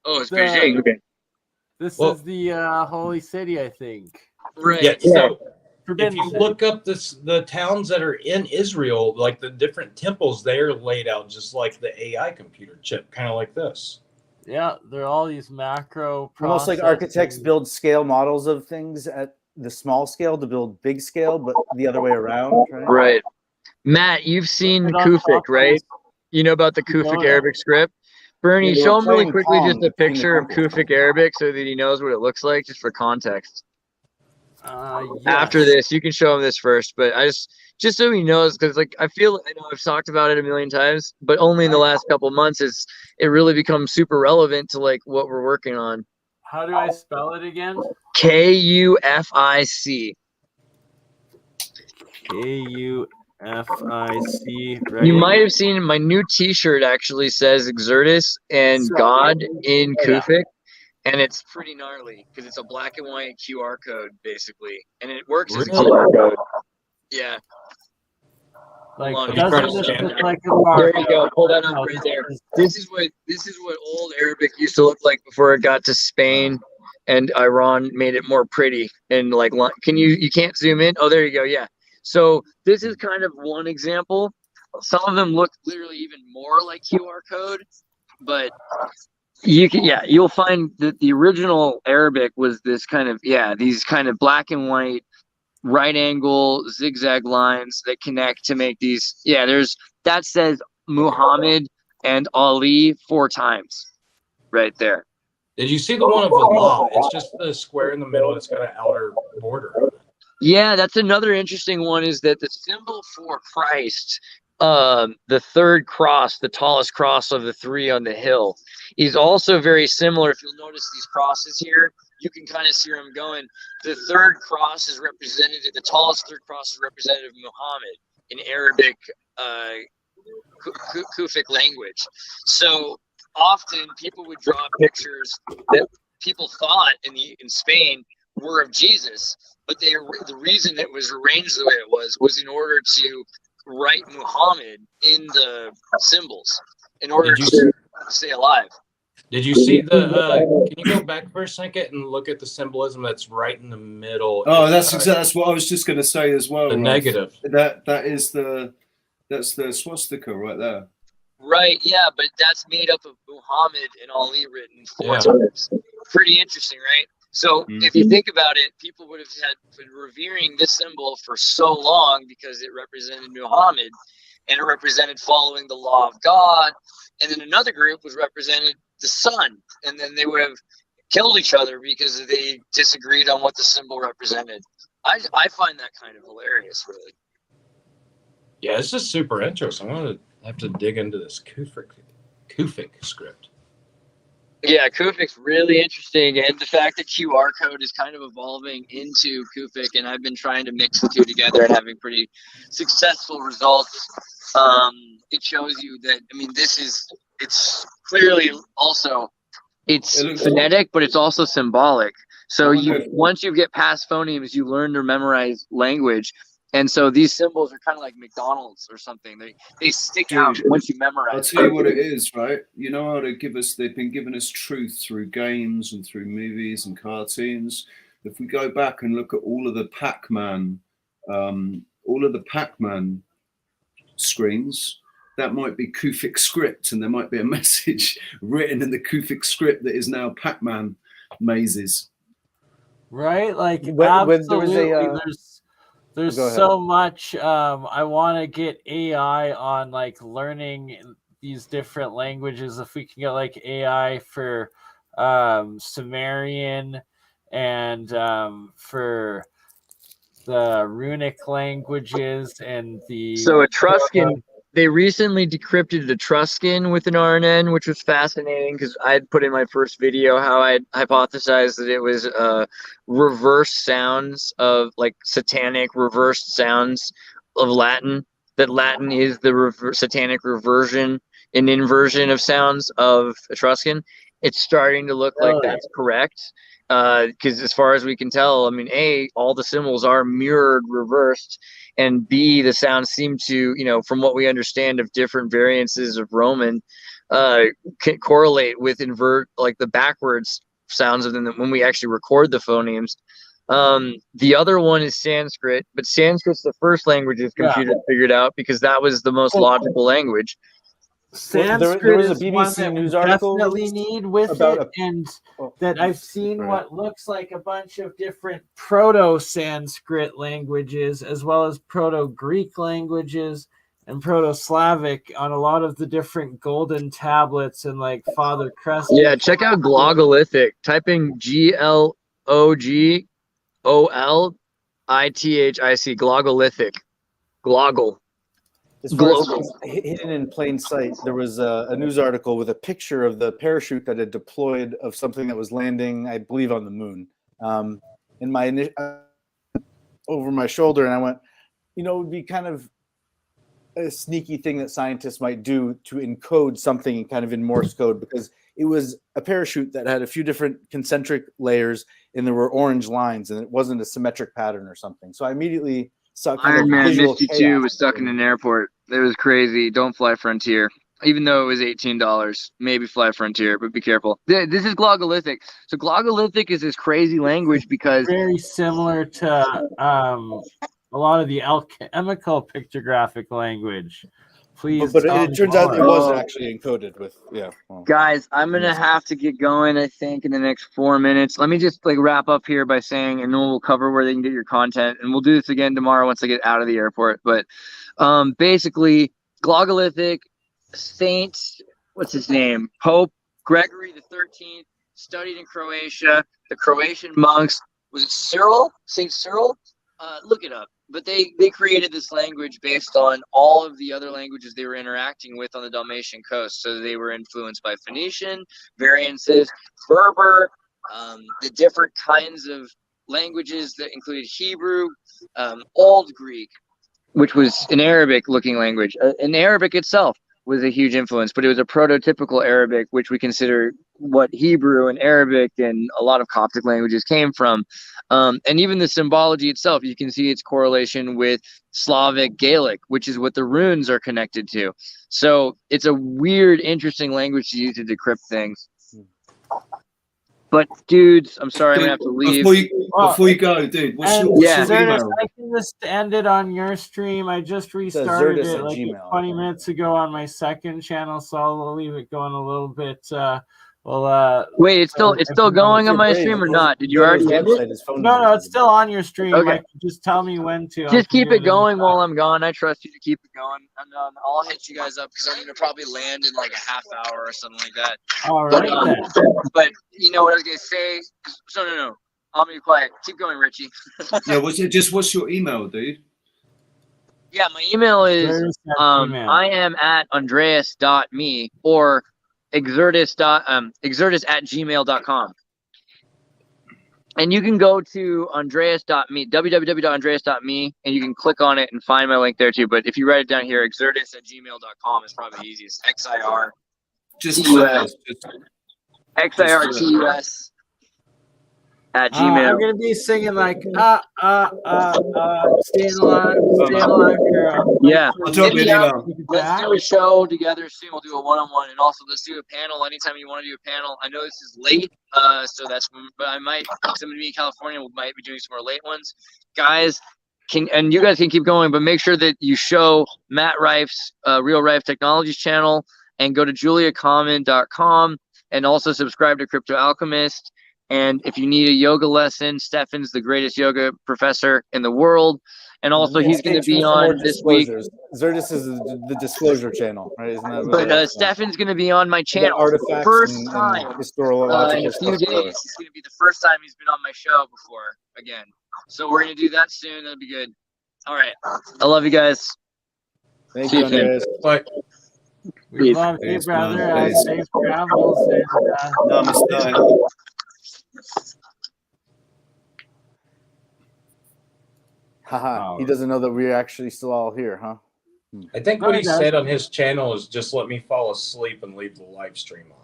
It's Beijing. Okay. This is the holy city, I think. Right. Yeah. So if you City. look up the towns that are in Israel, like the different temples, they're laid out just like the AI computer chip, kind of like this. Yeah, they're all these macro. Almost like architects build scale models of things at the small scale to build big scale, but the other way around. Right. Matt, you've seen Kufic, right? You know about the Kufic Arabic script? Bernie, show him really quickly just a picture of Kufic Arabic so that he knows what it looks like, just for context. Yes. After this, you can show him this first, but I just so he knows, because I know I've talked about it a million times, but only in the last couple months it really becomes super relevant to what we're working on. How do I spell it again? Kufic. Kufic. You might have seen my new T-shirt actually says Xirtus and God in Kufic. And it's pretty gnarly because it's a black and white QR code basically, and it works as a QR code. Yeah. Doesn't this look like a there you go. Pull that up right there. This is what old Arabic used to look like before it got to Spain and Iran made it more pretty. And you can't zoom in? Oh, there you go. Yeah. So this is kind of one example. Some of them look literally even more like QR code, but you'll find that the original Arabic was this kind of these kind of black and white right angle zigzag lines that connect to make these that says Muhammad and Ali 4 times right there. Did you see the one of Allah? It's just the square in the middle. It's got an outer border. Yeah, that's another interesting one, is that the symbol for Christ, the third cross, the tallest cross of the 3 on the hill, is also very similar. If you'll notice these crosses here, you can kind of see where I'm going. The third cross is representative, the tallest third cross is representative of Muhammad in Arabic, Kufic language. So often people would draw pictures that people thought in Spain were of Jesus, but the reason it was arranged the way it was in order to write Muhammad in the symbols in order to stay alive. Did you see can you go back for a second and look at the symbolism that's right in the middle? Oh, that's what I was just going to say as well. The negative. That's the swastika right there. Right, yeah, but that's made up of Muhammad and Ali written 4 times. Pretty interesting, right? So if you think about it, people would have been revering this symbol for so long because it represented Muhammad and it represented following the law of God. And then another group was represented the sun, and then they would have killed each other because they disagreed on what the symbol represented. I find that kind of hilarious, really. Yeah, this is super interesting. I'm going to have to dig into this Kufic script. Yeah, Kufic's really interesting, and the fact that QR code is kind of evolving into Kufic, and I've been trying to mix the 2 together and having pretty successful results. It shows you that, it's clearly also, it's phonetic, but it's also symbolic. So once you get past phonemes, you learn to memorize language. And so these symbols are kind of like McDonald's or something. They stick out once you memorize. I'll tell you what it is, right? You know how they've been giving us truth through games and through movies and cartoons. If we go back and look at all of the Pac-Man screens, that might be Kufic script, and there might be a message written in the Kufic script that is now Pac-Man mazes. Right? Absolutely. There's so much. I want to get AI on learning these different languages. If we can get AI for Sumerian and for the runic languages and the Etruscan. they recently decrypted Etruscan with an RNN, which was fascinating because I had put in my first video how I hypothesized that it was reverse sounds of like satanic reversed sounds of Latin. That Latin is the satanic reversion and inversion of sounds of Etruscan. It's starting to look like that's correct. Because as far as we can tell, I mean, A, all the symbols are mirrored, reversed, and B, the sounds seem to, you know, from what we understand of different variances of Roman, can correlate with like the backwards sounds of them when we actually record the phonemes. The other one is Sanskrit, but Sanskrit's the first language the computer figured out because that was the most logical language. Sanskrit there was a is BBC one that news we article definitely need with about it, and that I've seen what looks like a bunch of different Proto-Sanskrit languages, as well as Proto-Greek languages and Proto-Slavic on a lot of the different golden tablets and like Father Crested. Yeah, check out Glogolithic. Typing GLOGOLITHIC, Glogolithic. Gloggle. As far as hidden in plain sight, there was a news article with a picture of the parachute that had deployed of something that was landing, I believe, on the moon. In my over my shoulder, and I went, you know, it would be kind of a sneaky thing that scientists might do to encode something kind of in Morse code, because it was a parachute that had a few different concentric layers, and there were orange lines, and it wasn't a symmetric pattern or something. So I immediately saw kind Iron of Man visual Misty chaos. 2 was stuck in an airport. It was crazy. Don't fly Frontier. Even though it was $18, maybe fly Frontier, but be careful. This is Glogolithic. So Glogolithic is this crazy language because very similar to a lot of the alchemical pictographic language. Please, but it turns out it was actually encoded with Guys, I'm gonna have to get going. I think in the next 4 minutes. Let me just like wrap up here by saying, and then we'll cover where they can get your content, and we'll do this again tomorrow once I get out of the airport. But basically, Glogolithic Saint, what's his name? Pope Gregory the 13th studied in Croatia. The Croatian monks, was it Cyril? Saint Cyril? Look it up. But they created this language based on all of the other languages they were interacting with on the Dalmatian coast. So they were influenced by Phoenician variances, Berber, the different kinds of languages that included Hebrew, Old Greek, which was an Arabic-looking language. And Arabic itself was a huge influence, but it was a prototypical Arabic, which we consider what Hebrew and Arabic and a lot of Coptic languages came from. And even the symbology itself, you can see its correlation with Slavic Gaelic, which is what the runes are connected to. So it's a weird, interesting language to use to decrypt things. But dudes, I'm sorry, I'm gonna have to leave. Before you go, dude, what's your email? I can just end it on your stream. I just restarted it like 20 minutes ago on my second channel, so I'll leave it going a little bit. Wait, it's still going on my stream or not? Did you already end it? No, it's still on your stream. Okay. Just tell me when to. Just keep it going while I'm gone. I trust you to keep it going, and I'll hit you guys up because I'm gonna probably land in like a half hour or something like that. All right. But you know what I was gonna say? So no. I'll be quiet. Keep going, Richie. Yeah, what's your email, dude? Yeah, my email is I am at andreas.me or Xirtus@gmail.com. And you can go to andreas.me, www.andreas.me, and you can click on it and find my link there too. But if you write it down here, Xirtus@gmail.com is probably the easiest. XIRTUS. XIRTUS at Gmail. I'm gonna be singing like staying alive, girl. Yeah. Let's do Let's do a show together soon. We'll do a one-on-one, and also let's do a panel anytime you want to do a panel. I know this is late, so that's when, but I might. Somebody in California might be doing some more late ones, guys. And you guys can keep going, but make sure that you show Matt Rife's Real Rife Technologies channel, and go to juliacommon.com, and also subscribe to Crypto Alchemist. And if you need a yoga lesson, Stefan's the greatest yoga professor in the world. And also, he's going to be on this week. Xirtus is the disclosure channel, right? Isn't that but Stefan's going to be on my channel for the first time in a few days. It's going to be the first time he's been on my show before again. So we're going to do that soon. That'll be good. All right. I love you guys. Thank you, Andreas. Bye. We love you, brother. Safe travels. And, Namaste. Haha, he doesn't know that we're actually still all here, huh? I think what he said on his channel is just let me fall asleep and leave the live stream on.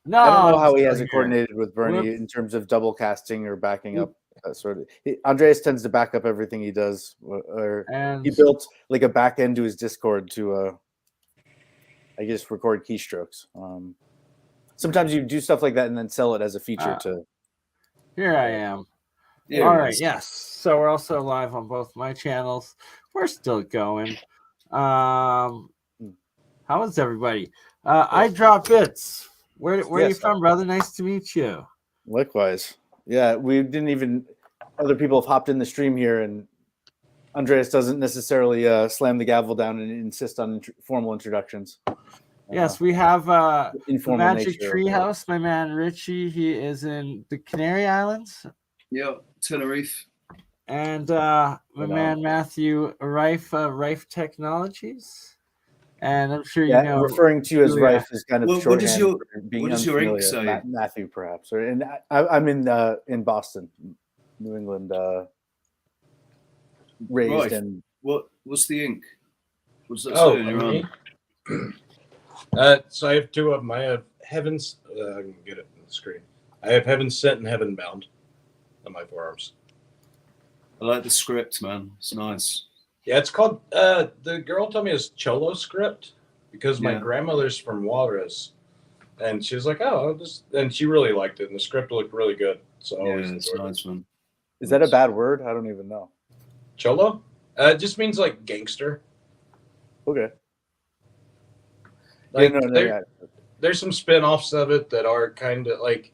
No, I don't know how he has it coordinated with Bernie in terms of double casting or backing up. Sort of. Andreas tends to back up everything he does, or he built like a back end to his Discord to, I guess, record keystrokes. Sometimes you do stuff like that and then sell it as a feature to. Here I am. Yeah, all right, yes. So we're also live on both my channels. We're still going. How is everybody? I drop bits. Where are you from, brother? Nice to meet you. Likewise. Yeah, we didn't even. Other people have hopped in the stream here, and Andreas doesn't necessarily slam the gavel down and insist on formal introductions. Yes, we have the Magic nature Treehouse. My man Richie, he is in the Canary Islands. Yeah, Tenerife. And my man Matthew Rife Technologies. And I'm sure you know. Referring to you as Rife is kind of shorthand for being what does your ink say? Matthew, perhaps. And I'm in Boston, New England, raised Rife. and. What's the ink? What's that say on your arm? So I have two of them. I have Heaven's. I can get it on the screen. I have Heaven Sent and Heaven Bound on my forearms. I like the script, man. It's nice. Yeah, it's called. The girl told me it's Cholo script because my grandmother's from Juarez, and she was like, "Oh, and she really liked it, and the script looked really good." So it's nice, man. Is that a bad word? I don't even know. Cholo? It just means like gangster. Okay. Like there's some spin-offs of it that are kind of like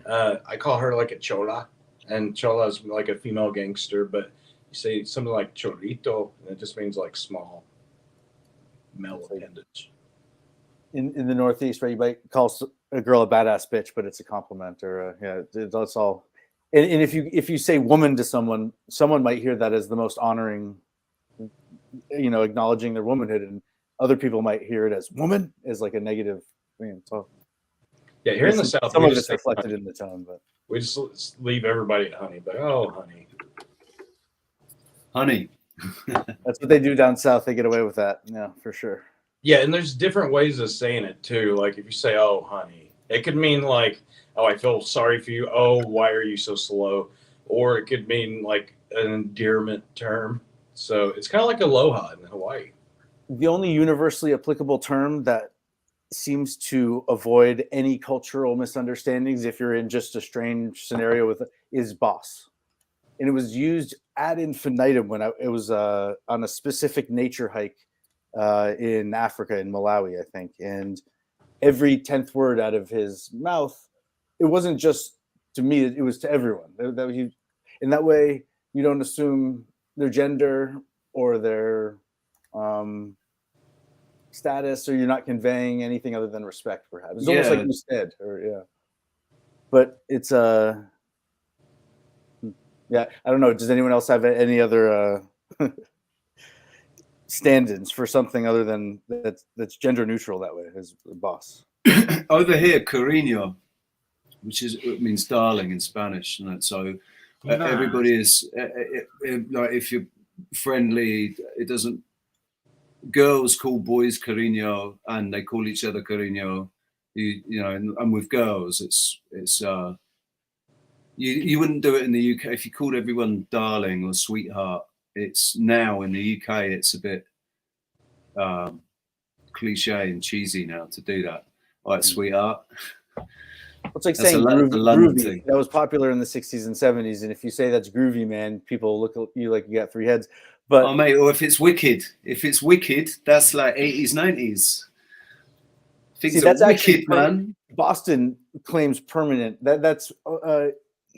I call her like a chola, and chola is like a female gangster, but you say something like chorrito, and it just means like small male appendage. In the Northeast, right, you might call a girl a badass bitch, but it's a compliment, or that's all. And if you say woman to someone might hear that as the most honoring, acknowledging their womanhood, and other people might hear it as woman as like a negative thing. So yeah, here in the South, some of it's reflected in the tone, but we just leave everybody at honey. But honey. That's what they do down south. They get away with that, yeah, for sure. Yeah, and there's different ways of saying it too. Like if you say, "Oh, honey," it could mean like, "Oh, I feel sorry for you." "Oh, why are you so slow?" Or it could mean like an endearment term. So it's kind of like aloha in Hawaii. The only universally applicable term that seems to avoid any cultural misunderstandings, if you're in just a strange scenario with it, is boss. And it was used ad infinitum when it was on a specific nature hike in Africa, in Malawi, I think. And every 10th word out of his mouth, it wasn't just to me, it was to everyone. In that way, you don't assume their gender or their status, or you're not conveying anything other than respect, perhaps. It's almost like you said, but it's I don't know. Does anyone else have any other stand-ins for something other than that's gender neutral that way as a boss? Over here, cariño, which means darling in Spanish, and so everybody is like, if you're friendly, it doesn't. Girls call boys cariño, and they call each other cariño. And with girls, it's you wouldn't do it in the UK if you called everyone darling or sweetheart. It's now in the UK, it's a bit cliche and cheesy now to do that. All right, sweetheart. It's like saying groovy. That was popular in the 60s and 70s, and if you say that's groovy, man, people look at you like you got three heads. But oh mate, or if it's wicked, that's like 80s, 90s. That's wicked, man. Boston claims permanent. That's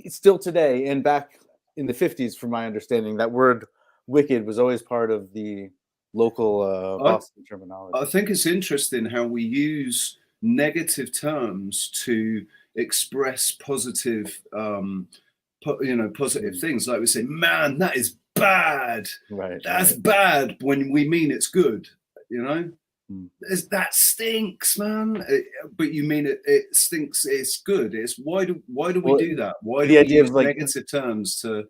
still today, and back in the 50s, from my understanding, that word wicked was always part of the local Boston terminology. I think it's interesting how we use negative terms to express positive, positive things. Like we say, man, that is bad. Right. That's bad when we mean it's good. You know, that stinks, man. But you mean it stinks. It's good. It's why do we do that? Why do we use negative terms to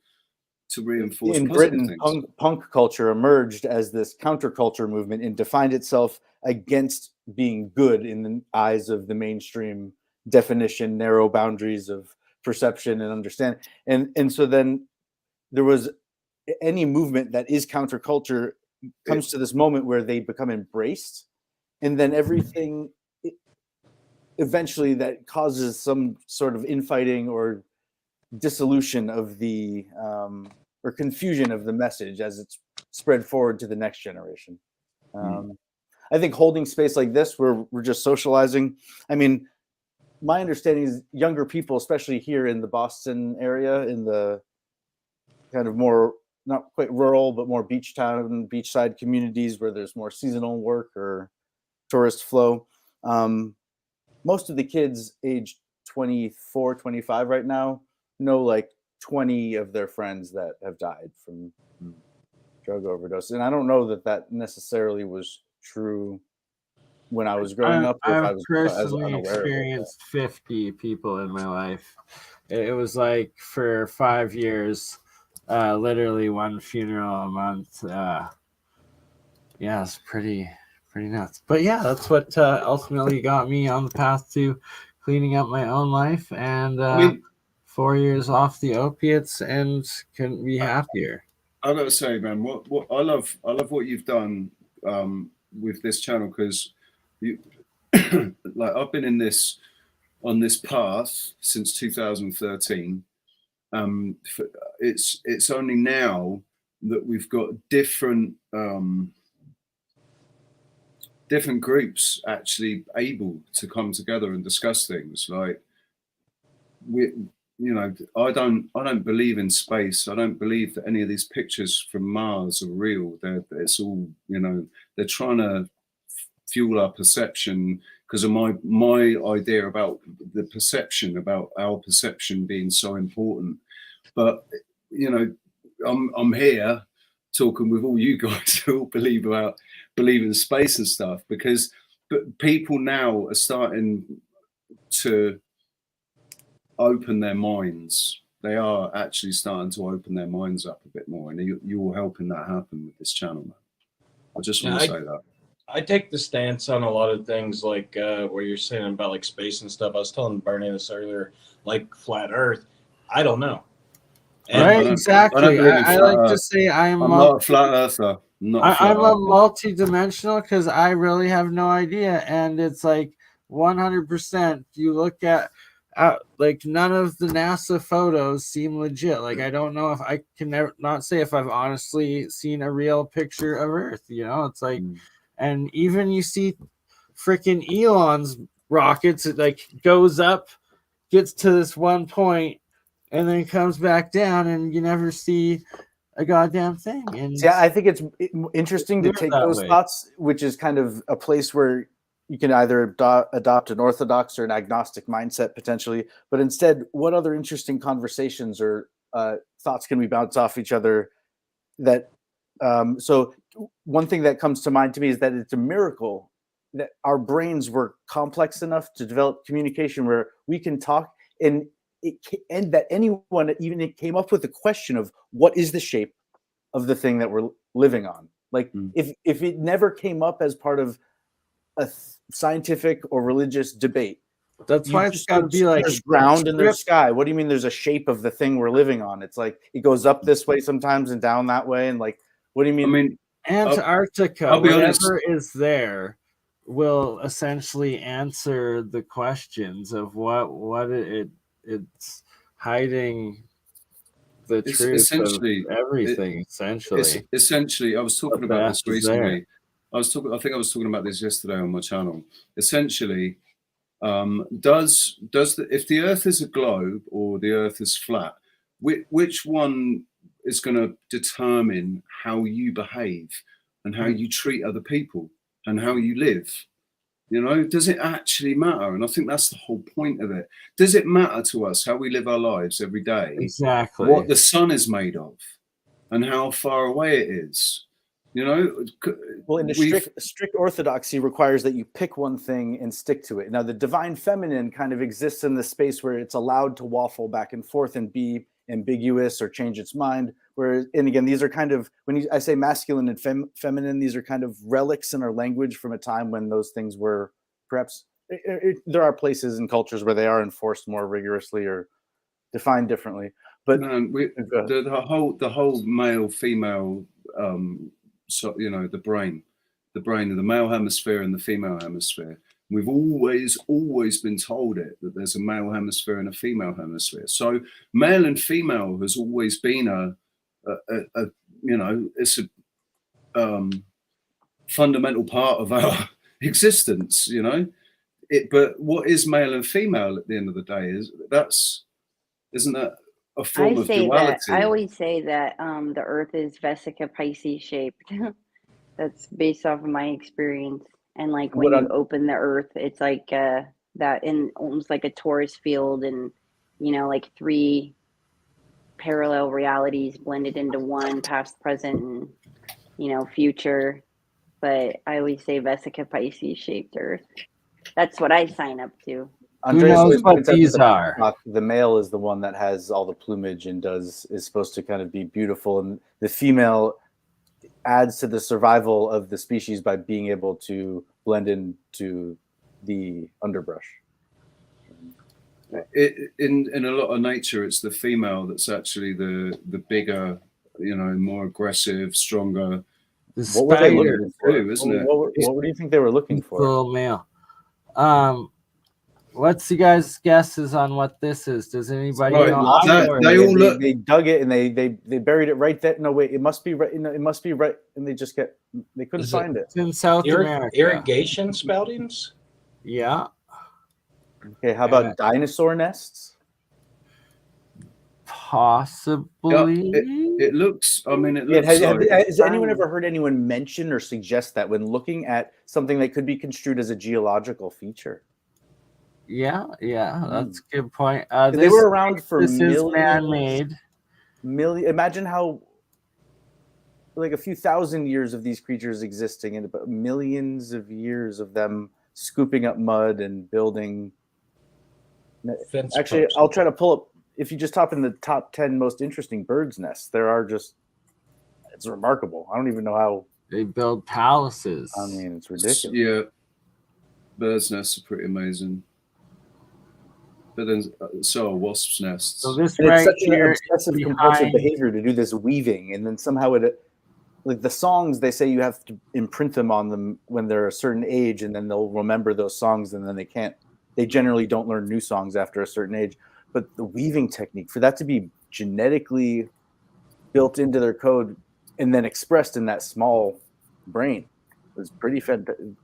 reinforce in positive Britain, things? punk culture emerged as this counterculture movement and defined itself against being good in the eyes of the mainstream definition, narrow boundaries of perception and understanding. And so then there was any movement that is counterculture comes to this moment where they become embraced, and then everything eventually that causes some sort of infighting or dissolution of the or confusion of the message as it's spread forward to the next generation. I think holding space like this where we're just socializing, I mean, my understanding is younger people, especially here in the Boston area, in the kind of more not quite rural but more beach town, beachside communities where there's more seasonal work or tourist flow, most of the kids aged 24, 25 right now know like 20 of their friends that have died from drug overdose. And I don't know that necessarily was true when I was growing up. Or if I was personally unaware experienced 50 people in my life. It was like for 5 years, literally one funeral a month. Yeah, it's pretty nuts. But yeah, that's what ultimately got me on the path to cleaning up my own life, and 4 years off the opiates, and couldn't be happier. I gotta say, man, what I love what you've done with this channel, because you like I've been on this path since 2013. It's only now that we've got different groups actually able to come together and discuss things. Like I don't believe in space. I don't believe that any of these pictures from Mars are real. It's all, they're trying to fuel our perception because of my idea about the perception, about our perception being so important. But I'm here talking with all you guys who all believe in space and stuff, but people now are starting to open their minds. They are actually starting to open their minds up a bit more, and you're helping that happen with this channel, man. I just want to say that. I take the stance on a lot of things, like where you're saying about like space and stuff. I was telling BurnEye this earlier, like flat Earth. I don't know. Right, exactly. I like to say I'm not a flat earther. I'm a multi-dimensional because I really have no idea, and it's like 100%. You look at like none of the NASA photos seem legit. Like I don't know if I can not say if I've honestly seen a real picture of Earth. It's like, and even you see freaking Elon's rockets, it like goes up, gets to this one point, and then comes back down, and you never see a goddamn thing. And yeah, I think it's interesting to take those thoughts, which is kind of a place where you can either adopt an orthodox or an agnostic mindset potentially, but instead, what other interesting conversations or thoughts can we bounce off each other? So one thing that comes to mind to me is that it's a miracle that our brains were complex enough to develop communication where we can talk and that anyone even came up with the question of what is the shape of the thing that we're living on. Like if it never came up as part of a scientific or religious debate, that's why it's got to be like there's ground and there's sky. What do you mean there's a shape of the thing we're living on? It's like it goes up this way sometimes and down that way, and like what do you mean? I mean, Antarctica, whatever is there, will essentially answer the questions of what it's hiding the truth of everything. Essentially, I was talking about this recently. I think I was talking about this yesterday on my channel. Essentially, if the Earth is a globe or the Earth is flat, which one is going to determine how you behave and how you treat other people and how you live? Does it actually matter? And I think that's the whole point of it. Does it matter to us how we live our lives every day? Exactly. What the sun is made of? and how far away it is. You know, well, in the strict orthodoxy requires that you pick one thing and stick to it. Now, the divine feminine kind of exists in the space where it's allowed to waffle back and forth and be ambiguous or change its mind. Whereas, and again, these are kind of, I say masculine and feminine, these are kind of relics in our language from a time when those things were perhaps, there are places and cultures where they are enforced more rigorously or defined differently. But the whole male female, so you know, the brain of the male hemisphere and the female hemisphere. We've always been told that there's a male hemisphere and a female hemisphere. So male and female has always been a you know, it's a fundamental part of our existence. You know, but what is male and female at the end of the day isn't that a form of duality? I always say that the Earth is Vesica Pisces shaped. That's based off of my experience. And like when you open the Earth, it's like that in almost like a Taurus field, and you know, like 3 parallel realities blended into one, past, present, and you know, future. But I always say Vesica Pisces shaped Earth. That's what I sign up to. Who knows what these are? The male is the one that has all the plumage and is supposed to kind of be beautiful, and the female adds to the survival of the species by being able to blend into the underbrush. In a lot of nature, it's the female that's actually the bigger, you know, more aggressive, stronger. What were they looking for? What do you think they were looking for? Full male. What's you guys' guesses on what this is? Does anybody know? They dug it and they buried it right there. No, wait, it must be right. It must be right, and they couldn't find it. It's in South America. Irrigation spoutings? Yeah. Okay, how about dinosaur nests? Possibly. It looks. I mean, it looks. Has anyone ever heard anyone mention or suggest that when looking at something that could be construed as a geological feature? Yeah, that's a good point. They were around for millions. This is man-made. Imagine how, like, a few thousand years of these creatures existing and about millions of years of them scooping up mud and building. Actually, I'll try to pull up. If you just type in the top 10 most interesting birds' nests, there are just. It's remarkable. I don't even know how they build palaces. I mean, it's ridiculous. Yeah, birds' nests are pretty amazing. But then, so are wasps' nests. So this and right it's such here, an obsessive compulsive behavior to do this weaving, and then somehow like the songs, they say you have to imprint them on them when they're a certain age, and then they'll remember those songs, and then they can't. They generally don't learn new songs after a certain age. But the weaving technique, for that to be genetically built into their code and then expressed in that small brain, was pretty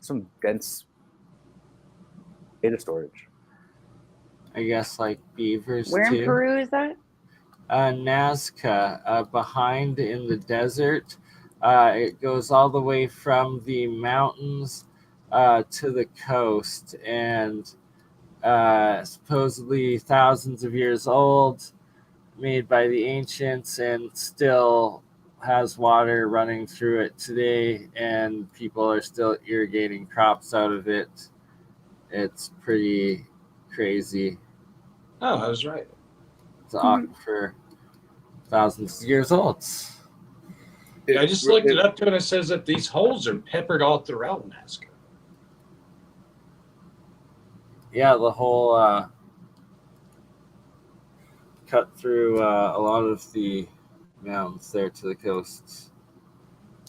some dense data storage. I guess like beavers. Where in Peru is that? Nazca, behind in the desert. It goes all the way from the mountains to the coast, and supposedly thousands of years old, made by the ancients, and still has water running through it today, and people are still irrigating crops out of it. It's pretty crazy. Oh, I was right. It's an aquifer thousands of years old. I just looked it up too, and it says that these holes are peppered all throughout Nazca. Yeah, the whole cut through a lot of the mountains there to the coast.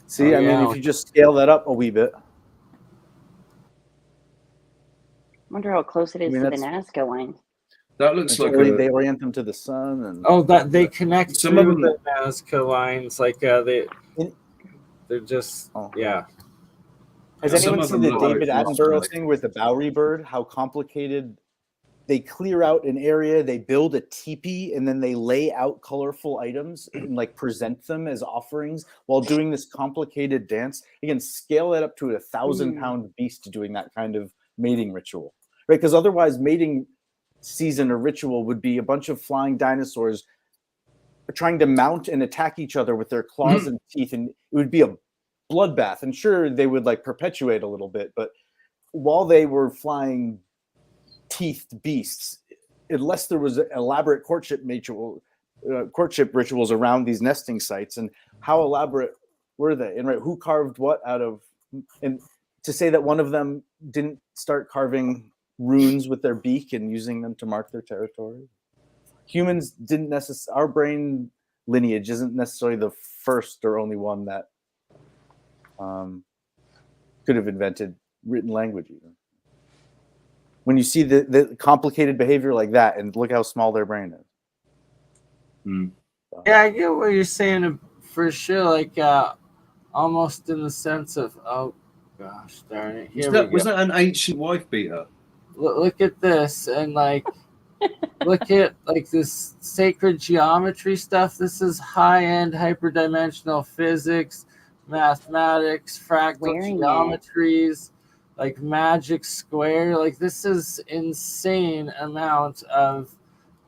See, I mean, if you just scale that up a wee bit. I wonder how close it is to the Nazca line. That looks like they orient them to the sun, and that they connect some of the Nazca lines, like they're just yeah. Has anyone seen the David Attenborough thing with the Bowery bird? How complicated they clear out an area, they build a teepee, and then they lay out colorful items and like present them as offerings while doing this complicated dance. Again, scale that up to 1,000-pound beast doing that kind of mating ritual, right? Because otherwise, mating season or ritual would be a bunch of flying dinosaurs trying to mount and attack each other with their claws and teeth, and it would be a bloodbath. And sure, they would like perpetuate a little bit, but while they were flying teethed beasts, unless there was elaborate courtship rituals around these nesting sites, and how elaborate were they? And right, who carved what out of? And to say that one of them didn't start carving runes with their beak and using them to mark their territory. Humans didn't necessarily. Our brain lineage isn't necessarily the first or only one that could have invented written language. Even when you see the complicated behavior like that, and look how small their brain is. Yeah, I get what you're saying for sure. Like almost in the sense of, oh gosh, darn it! Was that an ancient wife beater? Look at this, and like. Look at like this sacred geometry stuff. This is high-end hyperdimensional physics, mathematics, fractal geometries, like magic square. Like this is insane amount of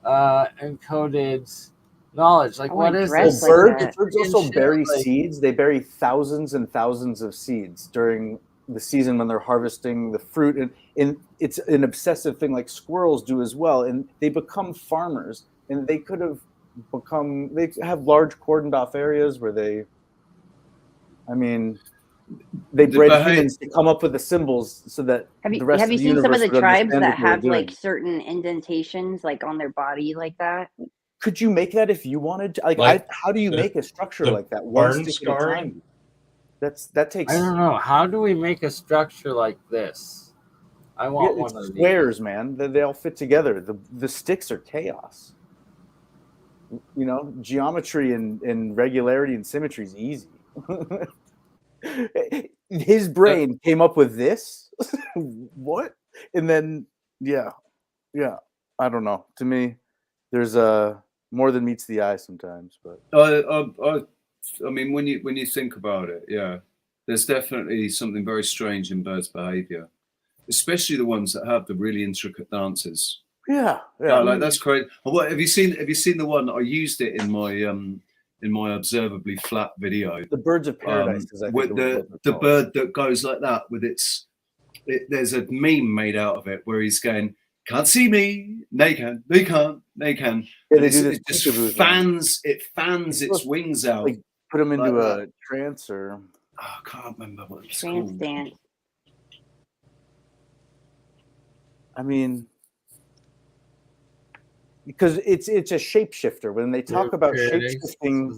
encoded knowledge. Like what is this? Birds also bury seeds. They bury thousands and thousands of seeds during the season when they're harvesting the fruit, and it's an obsessive thing like squirrels do as well, and they become farmers, and they could have become, they have large cordoned off areas where they bred humans to come up with the symbols so that have the rest you of the seen some of the universe would tribes understand that what they were have doing. like certain indentations like on their body like that? Could you make that if you wanted to? How do you make a structure like that? One stick at a time. That takes. I don't know. How do we make a structure like this? I want one of squares, these. man. They all fit together. The sticks are chaos. You know, geometry and regularity and symmetry is easy. His brain came up with this. What? And then yeah. I don't know. To me, there's more than meets the eye sometimes. But I mean, when you think about it, yeah, there's definitely something very strange in birds' behavior, especially the ones that have the really intricate dances. Yeah. Like that's great. What have you seen? Have you seen the one? I used it in my observably flat video. The birds of paradise. With the bird that goes like that with there's a meme made out of it where he's going, "Can't see me, they can, they can't, they can." Yeah, it just fans its wings out. Like put them into a trance or I can't remember what it's trance called. dance. I mean, because it's a shapeshifter. When they talk about shapeshifting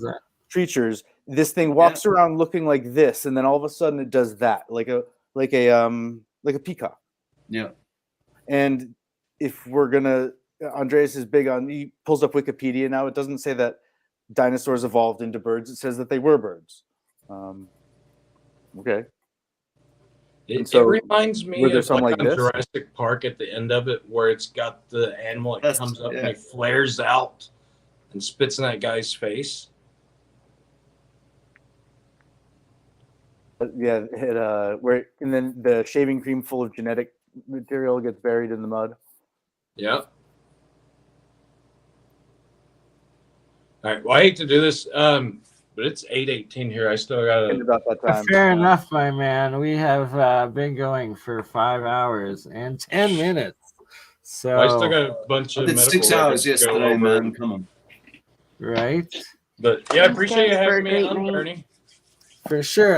creatures, this thing walks around looking like this, and then all of a sudden it does that, like a peacock. Yeah. And if we're gonna, Andreas is big on. He pulls up Wikipedia now. It doesn't say that dinosaurs evolved into birds. It says that they were birds. Okay. It reminds me of like on Jurassic Park at the end of it, where it's got the animal that comes up and he flares out and spits in that guy's face. Yeah, where and then the shaving cream full of genetic material gets buried in the mud. Yeah. All right. Well, I hate to do this, but it's 8:18 here. I still got about that time. Fair enough, my man. We have been going for 5 hours and 10 minutes. So I still got a bunch of. I did 6 hours yesterday, man. Come on. Right. But yeah, I appreciate you having me on, Bernie. For sure.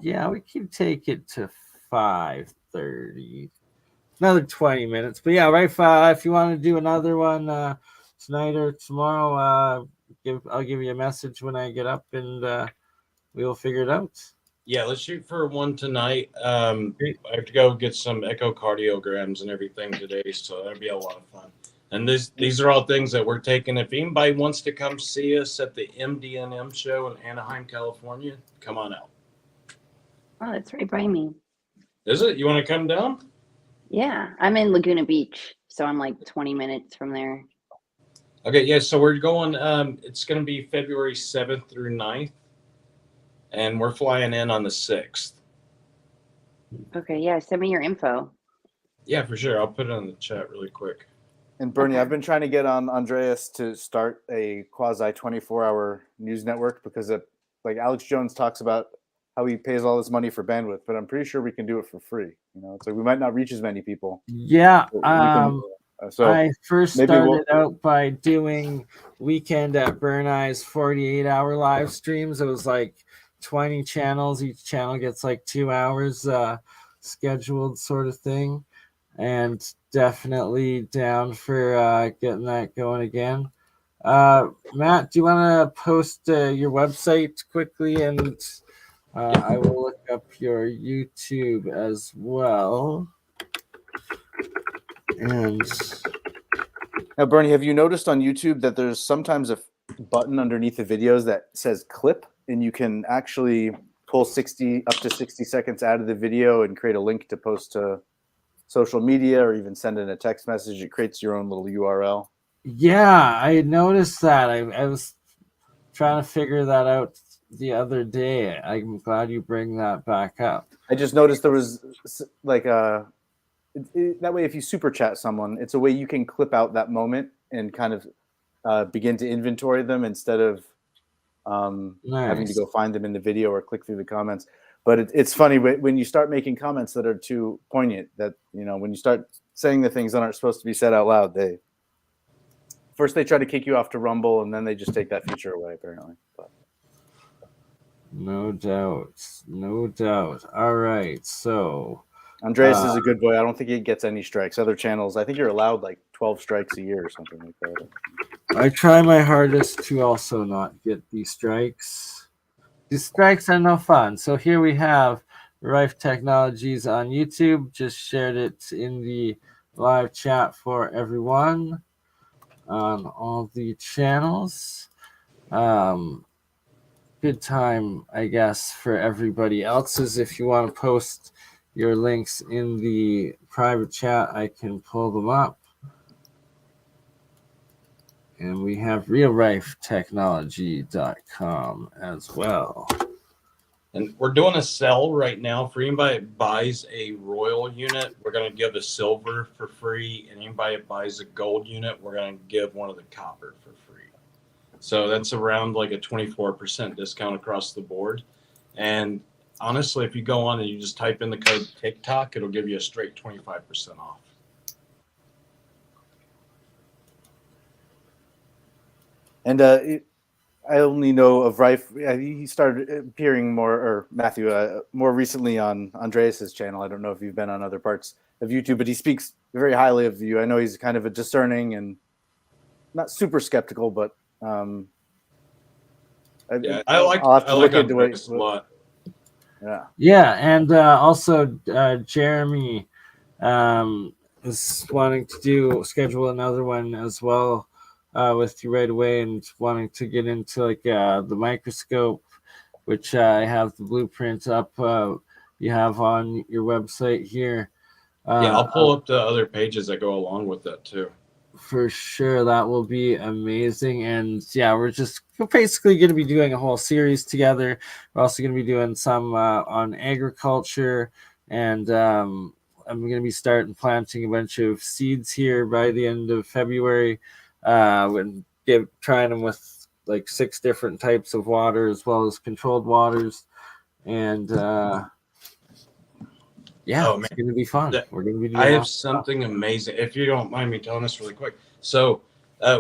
Yeah, we can take it to 5:30. Another 20 minutes. But yeah, right. If you want to do another one tonight or tomorrow, I'll give you a message when I get up, and we'll figure it out. Yeah, let's shoot for one tonight. I have to go get some echocardiograms and everything today, so that'll be a lot of fun. And these are all things that we're taking. If anybody wants to come see us at the MDNM show in Anaheim, California, come on out. Oh, that's right by me. Is it? You want to come down? Yeah, I'm in Laguna Beach, so I'm like 20 minutes from there. Okay, yeah, so we're going, it's going to be February 7th through 9th, and we're flying in on the 6th. Okay, yeah, send me your info. Yeah, for sure. I'll put it in the chat really quick. And Bernie, I've been trying to get on Andreas to start a quasi 24-hour news network because like Alex Jones talks about how he pays all this money for bandwidth, but I'm pretty sure we can do it for free. You know, it's like we might not reach as many people. Yeah. So I first started out by doing weekend at BurnEye's 48-hour live streams. It was like 20 channels. Each channel gets like 2 hours scheduled sort of thing. And definitely down for getting that going again. Matt, do you want to post your website quickly? And I will look up your YouTube as well. And now, Bernie, have you noticed on YouTube that there's sometimes a button underneath the videos that says clip, and you can actually pull up to 60 seconds out of the video and create a link to post to social media or even send in a text message. It creates your own little URL. Yeah, I noticed that. I was trying to figure that out the other day. I'm glad you bring that back up. I just noticed there was like that way if you super chat someone, it's a way you can clip out that moment and kind of begin to inventory them instead of having to go find them in the video or click through the comments. But it's funny when you start making comments that are too poignant, that, you know, when you start saying the things that aren't supposed to be said out loud, they try to kick you off to Rumble, and then they just take that feature away, apparently. But. No doubt. All right, so Andreas is a good boy. I don't think he gets any strikes. Other channels, I think you're allowed like 12 strikes a year or something like that. I try my hardest to also not get these strikes. These strikes are no fun. So here we have Rife Technologies on YouTube. Just shared it in the live chat for everyone on all the channels. Good time, I guess, for everybody else's. If you want to post your links in the private chat, I can pull them up. And we have realrifetechnology.com as well. And we're doing a sell right now for anybody that buys a royal unit. We're going to give a silver for free. And anybody that buys a gold unit, we're going to give one of the copper for free. So that's around like a 24% discount across the board. And honestly, if you go on and you just type in the code TikTok, it'll give you a straight 25% off. And I only know of Rife. He started appearing more recently on Andreas's channel. I don't know if you've been on other parts of YouTube, but he speaks very highly of you. I know he's kind of a discerning and not super skeptical, but I like Andreas a lot. Yeah, and also Jeremy is wanting to schedule another one as well with you right away, and wanting to get into like the microscope, which I have the blueprint up. You have on your website here. Yeah, I'll pull up the other pages that go along with that too. For sure, that will be amazing. And yeah, we're basically going to be doing a whole series together. We're also going to be doing some on agriculture, and I'm going to be starting planting a bunch of seeds here by the end of February. And trying them with like 6 different types of water as well as controlled waters, and it's going to be fun. We're going to be doing I have something amazing. If you don't mind me telling this really quick. So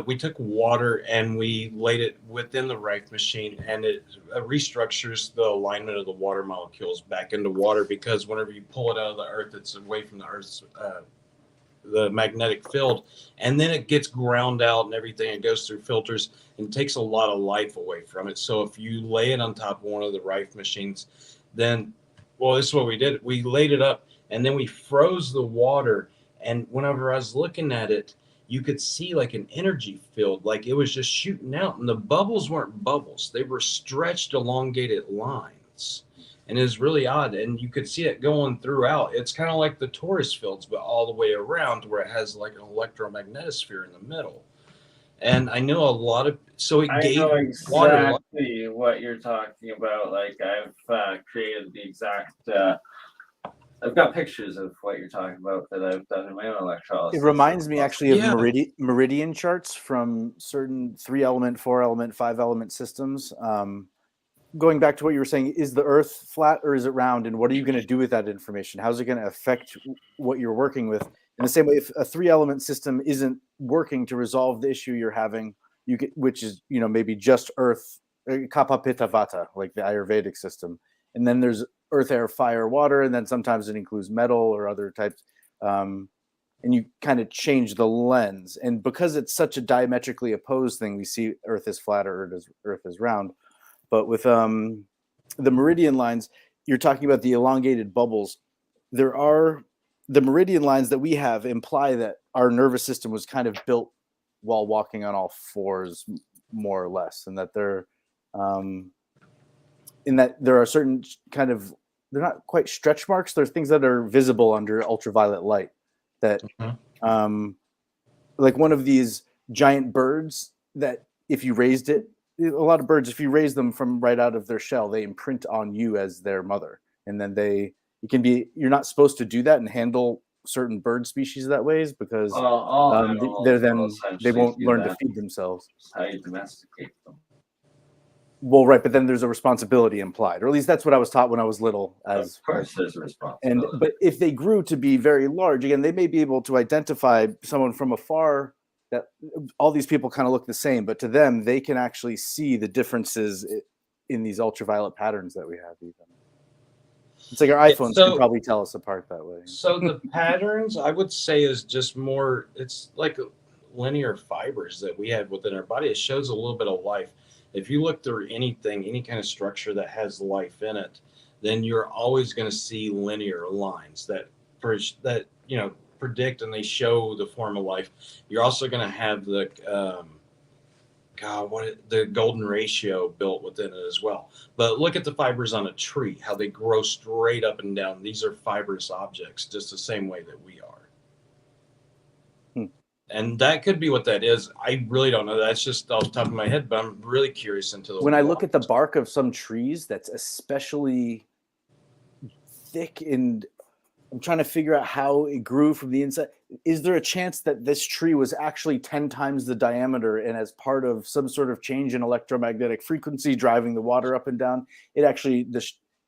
we took water and we laid it within the Rife machine, and it restructures the alignment of the water molecules back into water, because whenever you pull it out of the earth, it's away from the earth's the magnetic field, and then it gets ground out and everything. It goes through filters and takes a lot of life away from it. So if you lay it on top of one of the Rife machines, then, well, this is what we did. We laid it up and then we froze the water. And whenever I was looking at it, you could see like an energy field, like it was just shooting out, and the bubbles weren't bubbles. They were stretched, elongated lines. And it was really odd, and you could see it going throughout. It's kind of like the torus fields, but all the way around, where it has like an electromagnetosphere in the middle. And I know a lot of, so it gave know water. Exactly what you're talking about. Like I've created the exact I've got pictures of what you're talking about that I've done in my own electrolysis. It reminds me actually of Yeah. meridian charts from certain 3-element, 4-element, 5-element systems. Going back to what you were saying, is the Earth flat or is it round? And what are you going to do with that information? How's it going to affect what you're working with? In the same way, if a 3-element system isn't working to resolve the issue you're having, you get, which is, you know, maybe just Earth, Kapha Pitta Vata, like the Ayurvedic system. And then there's earth, air, fire, water, and then sometimes it includes metal or other types. And you kind of change the lens. And because it's such a diametrically opposed thing, we see Earth is flat or Earth is round. But with the meridian lines, you're talking about the elongated bubbles. There are the meridian lines that we have imply that our nervous system was kind of built while walking on all fours, more or less, and that they're in that there are certain kind of, they're not quite stretch marks. They're things that are visible under ultraviolet light. That, like one of these giant birds that if you raised it, a lot of birds, if you raise them from right out of their shell, they imprint on you as their mother. And then it can be, you're not supposed to do that and handle certain bird species that ways because they won't learn to feed themselves. That's how you domesticate them. Well, right, but then there's a responsibility implied, or at least that's what I was taught when I was little. As of course, there's a responsibility. But if they grew to be very large, again, they may be able to identify someone from afar. That all these people kind of look the same, but to them, they can actually see the differences in these ultraviolet patterns that we have. Even it's like our iPhones can probably tell us apart that way. So the patterns, I would say, is just more. It's like linear fibers that we have within our body. It shows a little bit of life. If you look through anything, any kind of structure that has life in it, then you're always going to see linear lines that predict and they show the form of life. You're also going to have the the golden ratio built within it as well. But look at the fibers on a tree, how they grow straight up and down. These are fibrous objects, just the same way that we are. And that could be what that is. I really don't know. That's just off the top of my head, but I'm really curious into the. When I look at the bark of some trees, that's especially thick, and I'm trying to figure out how it grew from the inside. Is there a chance that this tree was actually 10 times the diameter, and as part of some sort of change in electromagnetic frequency driving the water up and down, it actually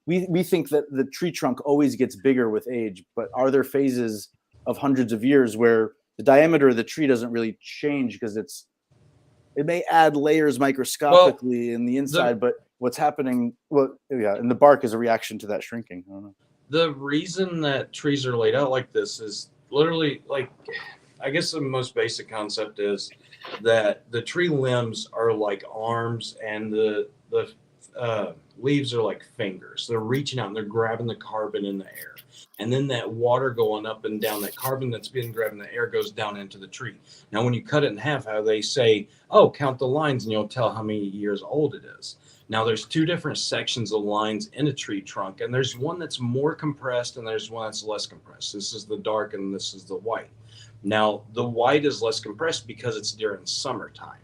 we think that the tree trunk always gets bigger with age, but are there phases of hundreds of years where the diameter of the tree doesn't really change because it may add layers microscopically in the inside, but what's happening, and the bark is a reaction to that shrinking. I don't know. The reason that trees are laid out like this is literally, like, I guess the most basic concept is that the tree limbs are like arms and the leaves are like fingers. They're reaching out and they're grabbing the carbon in the air. And then that water going up and down, that carbon that's being grabbed in the air goes down into the tree. Now, when you cut it in half, how they say, count the lines and you'll tell how many years old it is. Now, there's two different sections of lines in a tree trunk, and there's one that's more compressed and there's one that's less compressed. This is the dark and this is the white. Now, the white is less compressed because it's during summertime.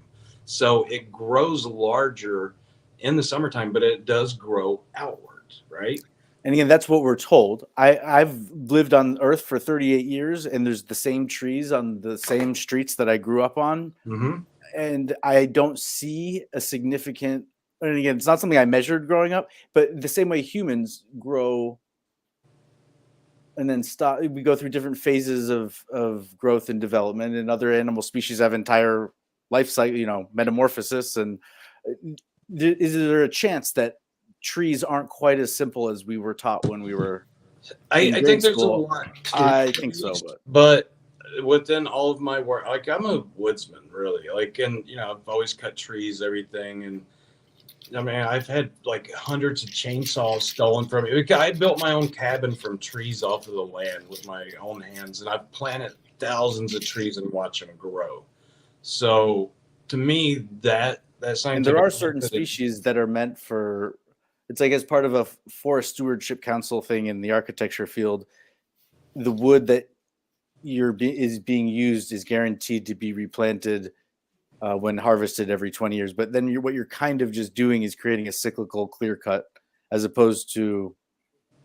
So it grows larger in the summertime, but it does grow outward, right? And again, that's what we're told. I've lived on Earth for 38 years, and there's the same trees on the same streets that I grew up on. Mm-hmm. And I don't see a significant, and again, it's not something I measured growing up, but the same way humans grow and then stop, we go through different phases of growth and development, and other animal species have entire life cycle, metamorphosis. And is there a chance that trees aren't quite as simple as we were taught when we were I think there's a lot. I think so, but within all of my work, like, I'm a woodsman, really, and I've always cut trees, everything. And I mean, I've had like hundreds of chainsaws stolen from me. I built my own cabin from trees off of the land with my own hands, and I've planted thousands of trees and watched them grow. So to me, that scientific, and there are certain species that are meant for, it's like as part of a forest stewardship council thing in the architecture field, the wood that is being used is guaranteed to be replanted when harvested every 20 years. But then what you're kind of just doing is creating a cyclical clear cut, as opposed to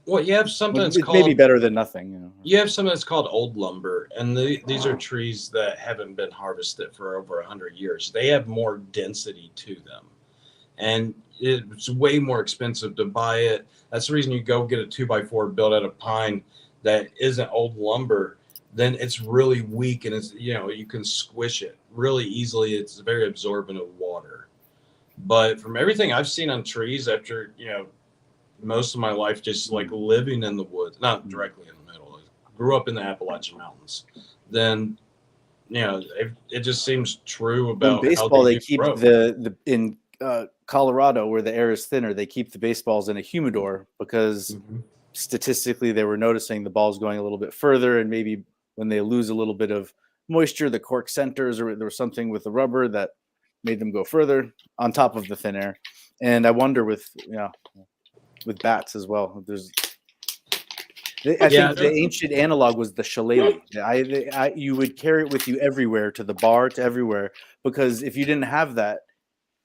Well, you have something that's It called, may be better than nothing. You know. You have something that's called old lumber, and these are trees that haven't been harvested for over 100 years. They have more density to them, and it's way more expensive to buy it. That's the reason you go get a 2x4 built out of pine that isn't old lumber. Then it's really weak, and it's you can squish it really easily. It's very absorbent of water. But from everything I've seen on trees, after most of my life just like living in the woods, not directly in the middle, I grew up in the Appalachian Mountains, then it just seems true about in baseball how they keep grow. in Colorado, where the air is thinner, they keep the baseballs in a humidor because statistically they were noticing the ball's going a little bit further, and maybe when they lose a little bit of moisture, the cork centers, or there was something with the rubber that made them go further on top of the thin air. And I wonder with bats as well. I think the ancient analog was the shillelagh. You would carry it with you everywhere, to the bar, to everywhere, because if you didn't have that,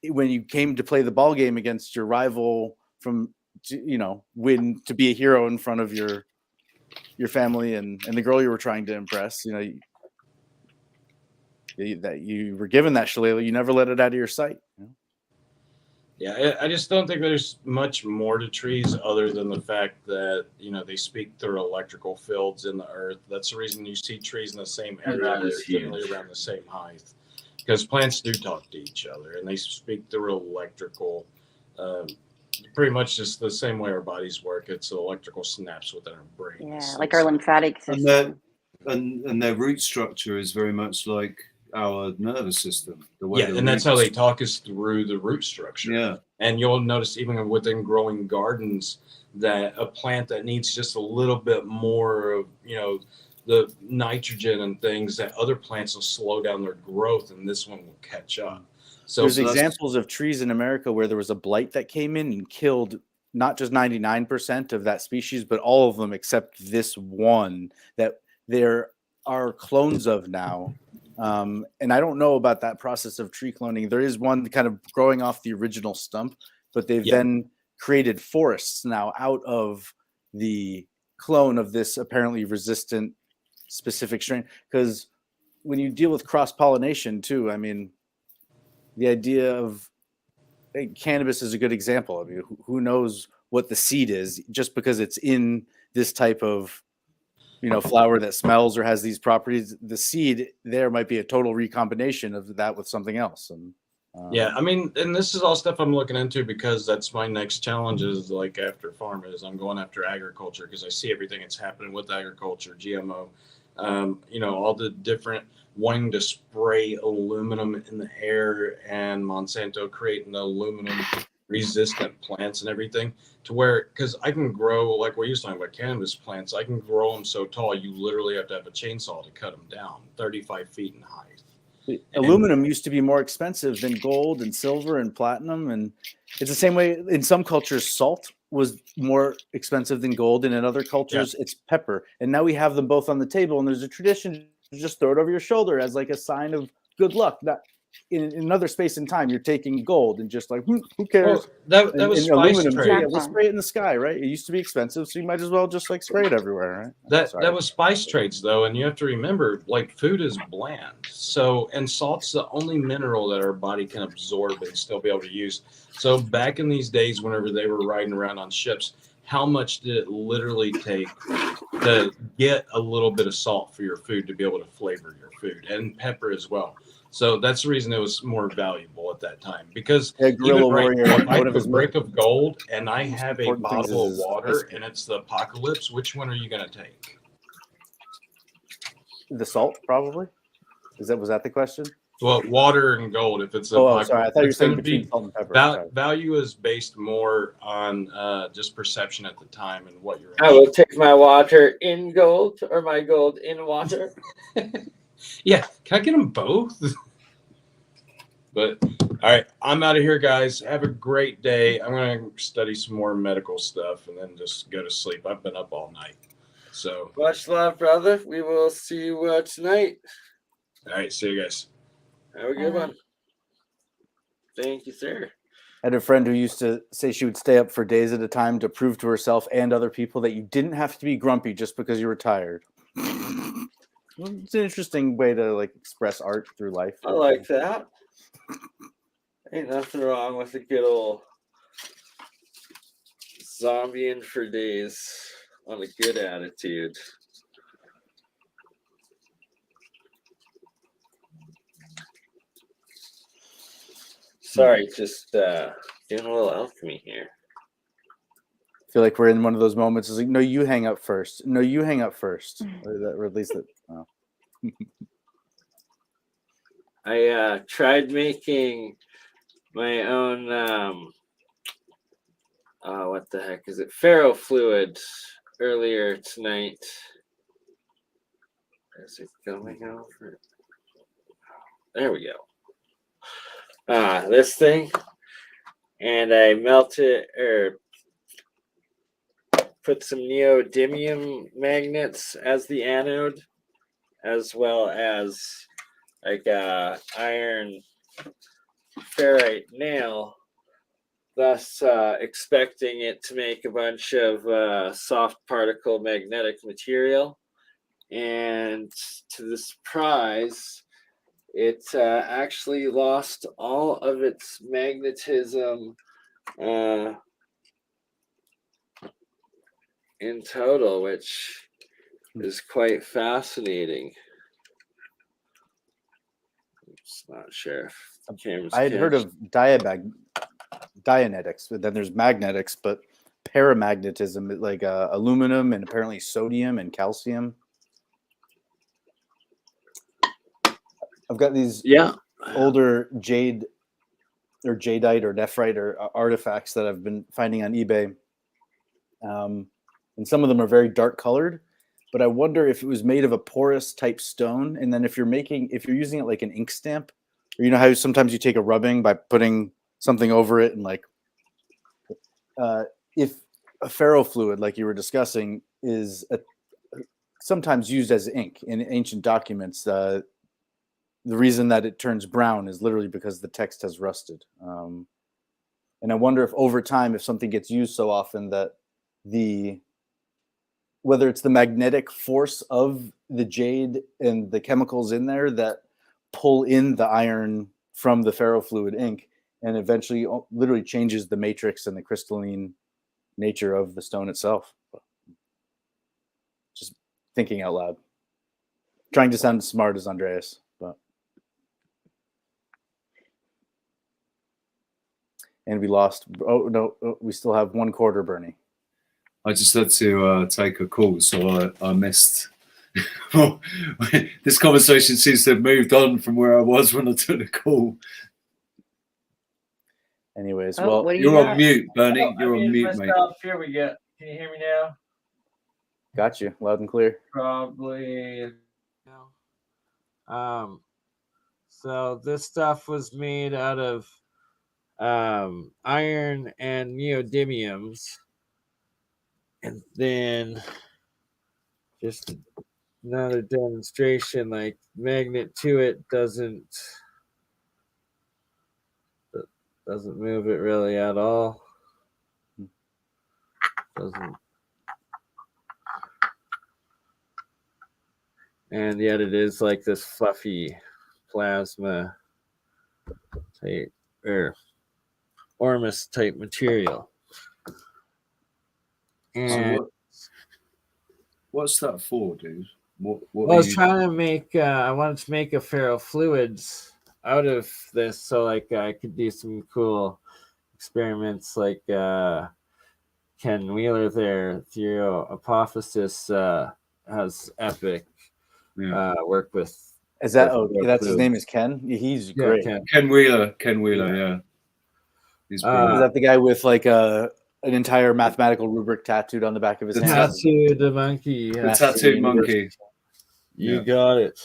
when you came to play the ball game against your rival, win, to be a hero in front of your family and the girl you were trying to impress, that you were given that shillelagh, you never let it out of your sight. Yeah, I just don't think there's much more to trees other than the fact that they speak through electrical fields in the earth. That's the reason you see trees in the same area. They're generally around the same height, because plants do talk to each other and they speak through electrical. Pretty much just the same way our bodies work. It's electrical snaps within our brain. Yeah, like our lymphatic system. And their root structure is very much like our nervous system. And that's how they talk, is through the root structure. Yeah. And you'll notice even within growing gardens that a plant that needs just a little bit more of, the nitrogen and things, that other plants will slow down their growth and this one will catch up. So there's examples of trees in America where there was a blight that came in and killed not just 99% of that species, but all of them except this one that there are clones of now. And I don't know about that process of tree cloning. There is one kind of growing off the original stump, but they've then created forests now out of the clone of this apparently resistant specific strain. Because when you deal with cross-pollination too, I mean, the idea of cannabis is a good example. I mean, who knows what the seed is just because it's in this type of flower that smells or has these properties. The seed there might be a total recombination of that with something else. And I mean, and this is all stuff I'm looking into because that's my next challenge is like after farm is I'm going after agriculture because I see everything that's happening with agriculture, GMO, all the different wanting to spray aluminum in the air and Monsanto creating aluminum resistant plants and everything to where, because I can grow, like what you were talking about cannabis plants, I can grow them so tall you literally have to have a chainsaw to cut them down 35 feet in height. Aluminum used to be more expensive than gold and silver and platinum, and it's the same way in some cultures. Salt was more expensive than gold, and in other cultures it's pepper. And now we have them both on the table, and there's a tradition to just throw it over your shoulder as like a sign of good luck. That in another space and time, you're taking gold and just like who cares? Well, that was spice aluminum. trade. Yeah, we'll spray it in the sky, right? It used to be expensive, so you might as well just like spray it everywhere, right? That was spice trades though, and you have to remember, like food is bland. So and salt's the only mineral that our body can absorb and still be able to use. So back in these days, whenever they were riding around on ships, how much did it literally take to get a little bit of salt for your food to be able to flavor your food, and pepper as well? So that's the reason it was more valuable at that time. Because even right now, if I have a brick of gold and I have a bottle of water and it's the apocalypse, which one are you going to take? The salt, probably. Was that the question? Well, water and gold. If it's sorry, I thought you were saying between salt and pepper. Value is based more on just perception at the time and what you're. I will take my water in gold or my gold in water. Yeah, can I get them both? But all right, I'm out of here, guys. Have a great day. I'm gonna study some more medical stuff and then just go to sleep. I've been up all night. So much love, brother. We will see you tonight. All right, see you guys. Have a good one. Thank you, sir. I had a friend who used to say she would stay up for days at a time to prove to herself and other people that you didn't have to be grumpy just because you were tired. It's an interesting way to like express art through life. I like that. Ain't nothing wrong with a good old zombieing for days on a good attitude. Sorry, just doing a little alchemy here. I feel like we're in one of those moments. It's like, no, you hang up first. No, you hang up first. Or at least that. Oh. I tried making my own what the heck is it? Ferrofluid earlier tonight. Is it going over? There we go. This thing. And I melted or put some neodymium magnets as the anode, as well as like a iron ferrite nail, thus expecting it to make a bunch of soft particle magnetic material. And to the surprise, it actually lost all of its magnetism in total, which is quite fascinating. Oops, not sure if the camera's I had heard of Dianetics, but then there's magnetics, but paramagnetism, like aluminum and apparently sodium and calcium. I've got these older jade or jadeite or nephrite or artifacts that I've been finding on eBay. And some of them are very dark colored, but I wonder if it was made of a porous type stone. And then if you're using it like an ink stamp, or you know how sometimes you take a rubbing by putting something over it, and like if a ferrofluid, like you were discussing, is sometimes used as ink in ancient documents, the reason that it turns brown is literally because the text has rusted. And I wonder if over time, if something gets used so often that whether it's the magnetic force of the jade and the chemicals in there that pull in the iron from the ferrofluid ink and eventually literally changes the matrix and the crystalline nature of the stone itself. Just thinking out loud. Trying to sound as smart as Andreas. And we lost. Oh, no, we still have 1 quarter, Bernie. I just had to take a call, so I missed. This conversation seems to have moved on from where I was when I took the call. Anyways, you're on mute, Bernie. You're on mute, mate. Here we go. Can you hear me now? Got you, loud and clear. Probably. So this stuff was made out of iron and neodymiums, and then just another demonstration, like magnet to it doesn't move it really at all. Doesn't. And yet it is like this fluffy plasma type or Ormus type material. And what's that for, dude? What I was trying to make I wanted to make a ferrofluids out of this, so like I could do some cool experiments, like Ken Wheeler there, Theo Apophysis has epic work with. Is that that's his name is Ken? He's great. Ken Wheeler, yeah. Is that the guy with like an entire mathematical rubric tattooed on the back of his hand? Tattooed monkey. The tattooed monkey. You got it.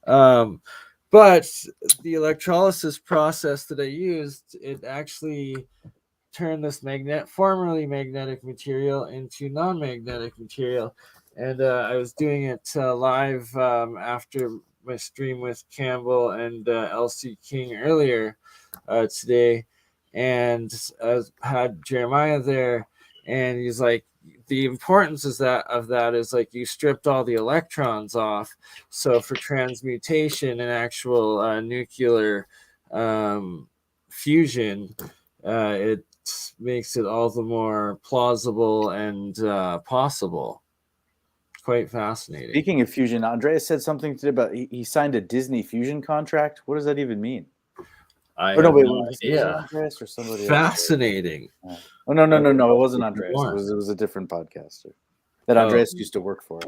But the electrolysis process that I used, it actually turned this formerly magnetic material into non-magnetic material. And I was doing it live after my stream with Campbell and Elsie King earlier today. and had Jeremiah there, and he's like, the importance of that is like you stripped all the electrons off, so for transmutation and actual nuclear fusion, it makes it all the more plausible and possible. Quite fascinating. Speaking of fusion, Andreas said something today about he signed a Disney fusion contract. What does that even mean? I have no idea. Andreas or somebody Fascinating. Else? Oh no! It wasn't Andreas. It was a different podcaster that Andreas used to work for.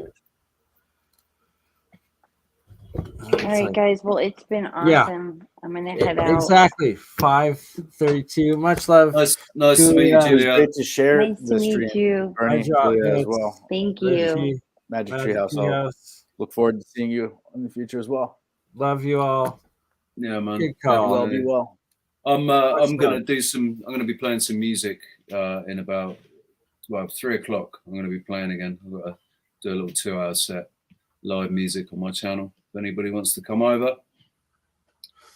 All right, guys. Well, it's been awesome. Yeah. I'm gonna head out. Exactly. 5:32. Much love. Nice to meet you, Julia. Great to share. Nice to meet you. BurnEye, Julia, as well. Thank you. Magic Treehouse. I'll look forward to seeing you in the future as well. Love you all. Yeah, man. Good call. Be well. I'm gonna be playing some music in about 3 o'clock. I'm gonna be playing again. I've got to do a little 2-hour set, live music on my channel. If anybody wants to come over.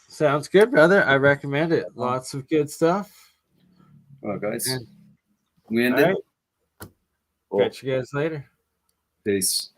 Sounds good, brother. I recommend it. Lots of good stuff. All right, guys. And, we end it. Cool. Catch you guys later. Peace.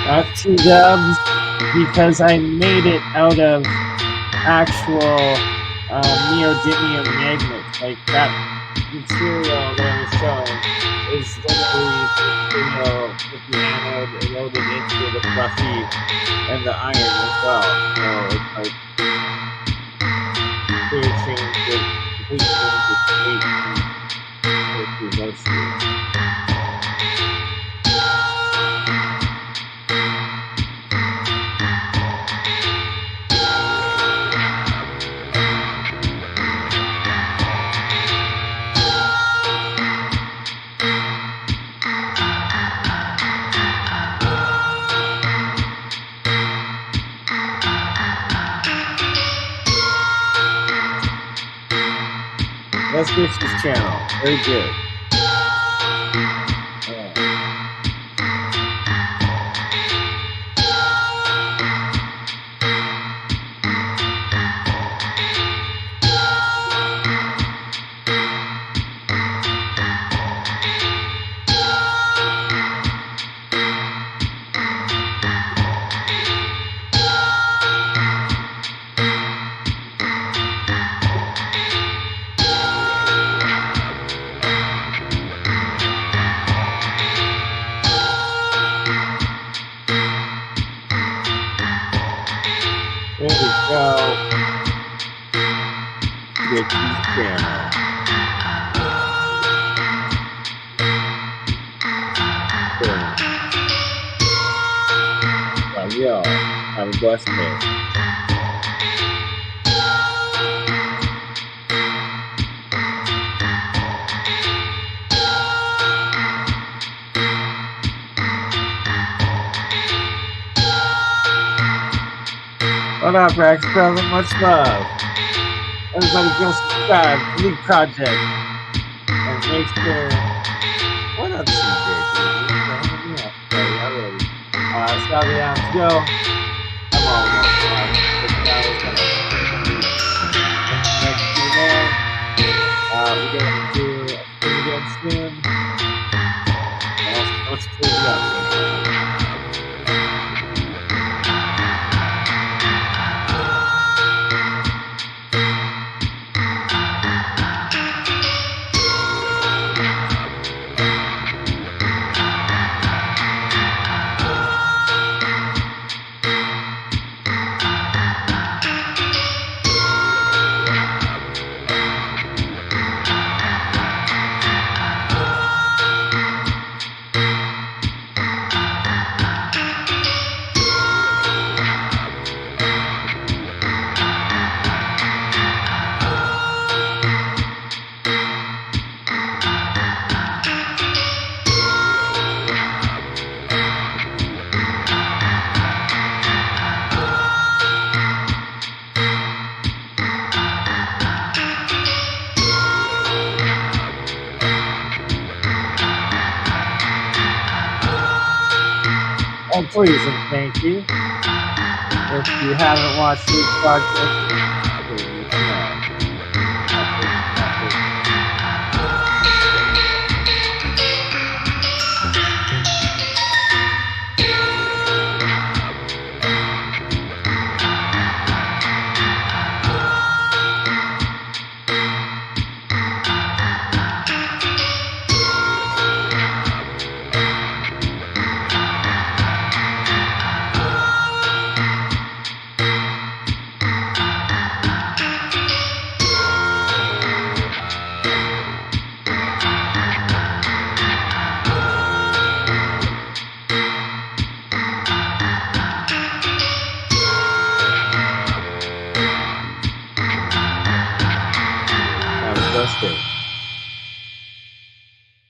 Got 2 dubs because I made it out of actual neodymium magnets. Like that material that I was showing is literally material with the anode loaded into the fluffy and the iron as well. So it's like clear change of complete change of state mostly. Let's fix this channel. Very good. There we go. Get this channel. Well, y'all have a blessed day. What up, Rex brother? Much love. Everybody go subscribe. League Project. And make sure. What up, CJ? So yeah, let's go. I'm all we're gonna do a thing again soon. Let's close it up. Oh, please and thank you. If you haven't watched this project, please Fantastic.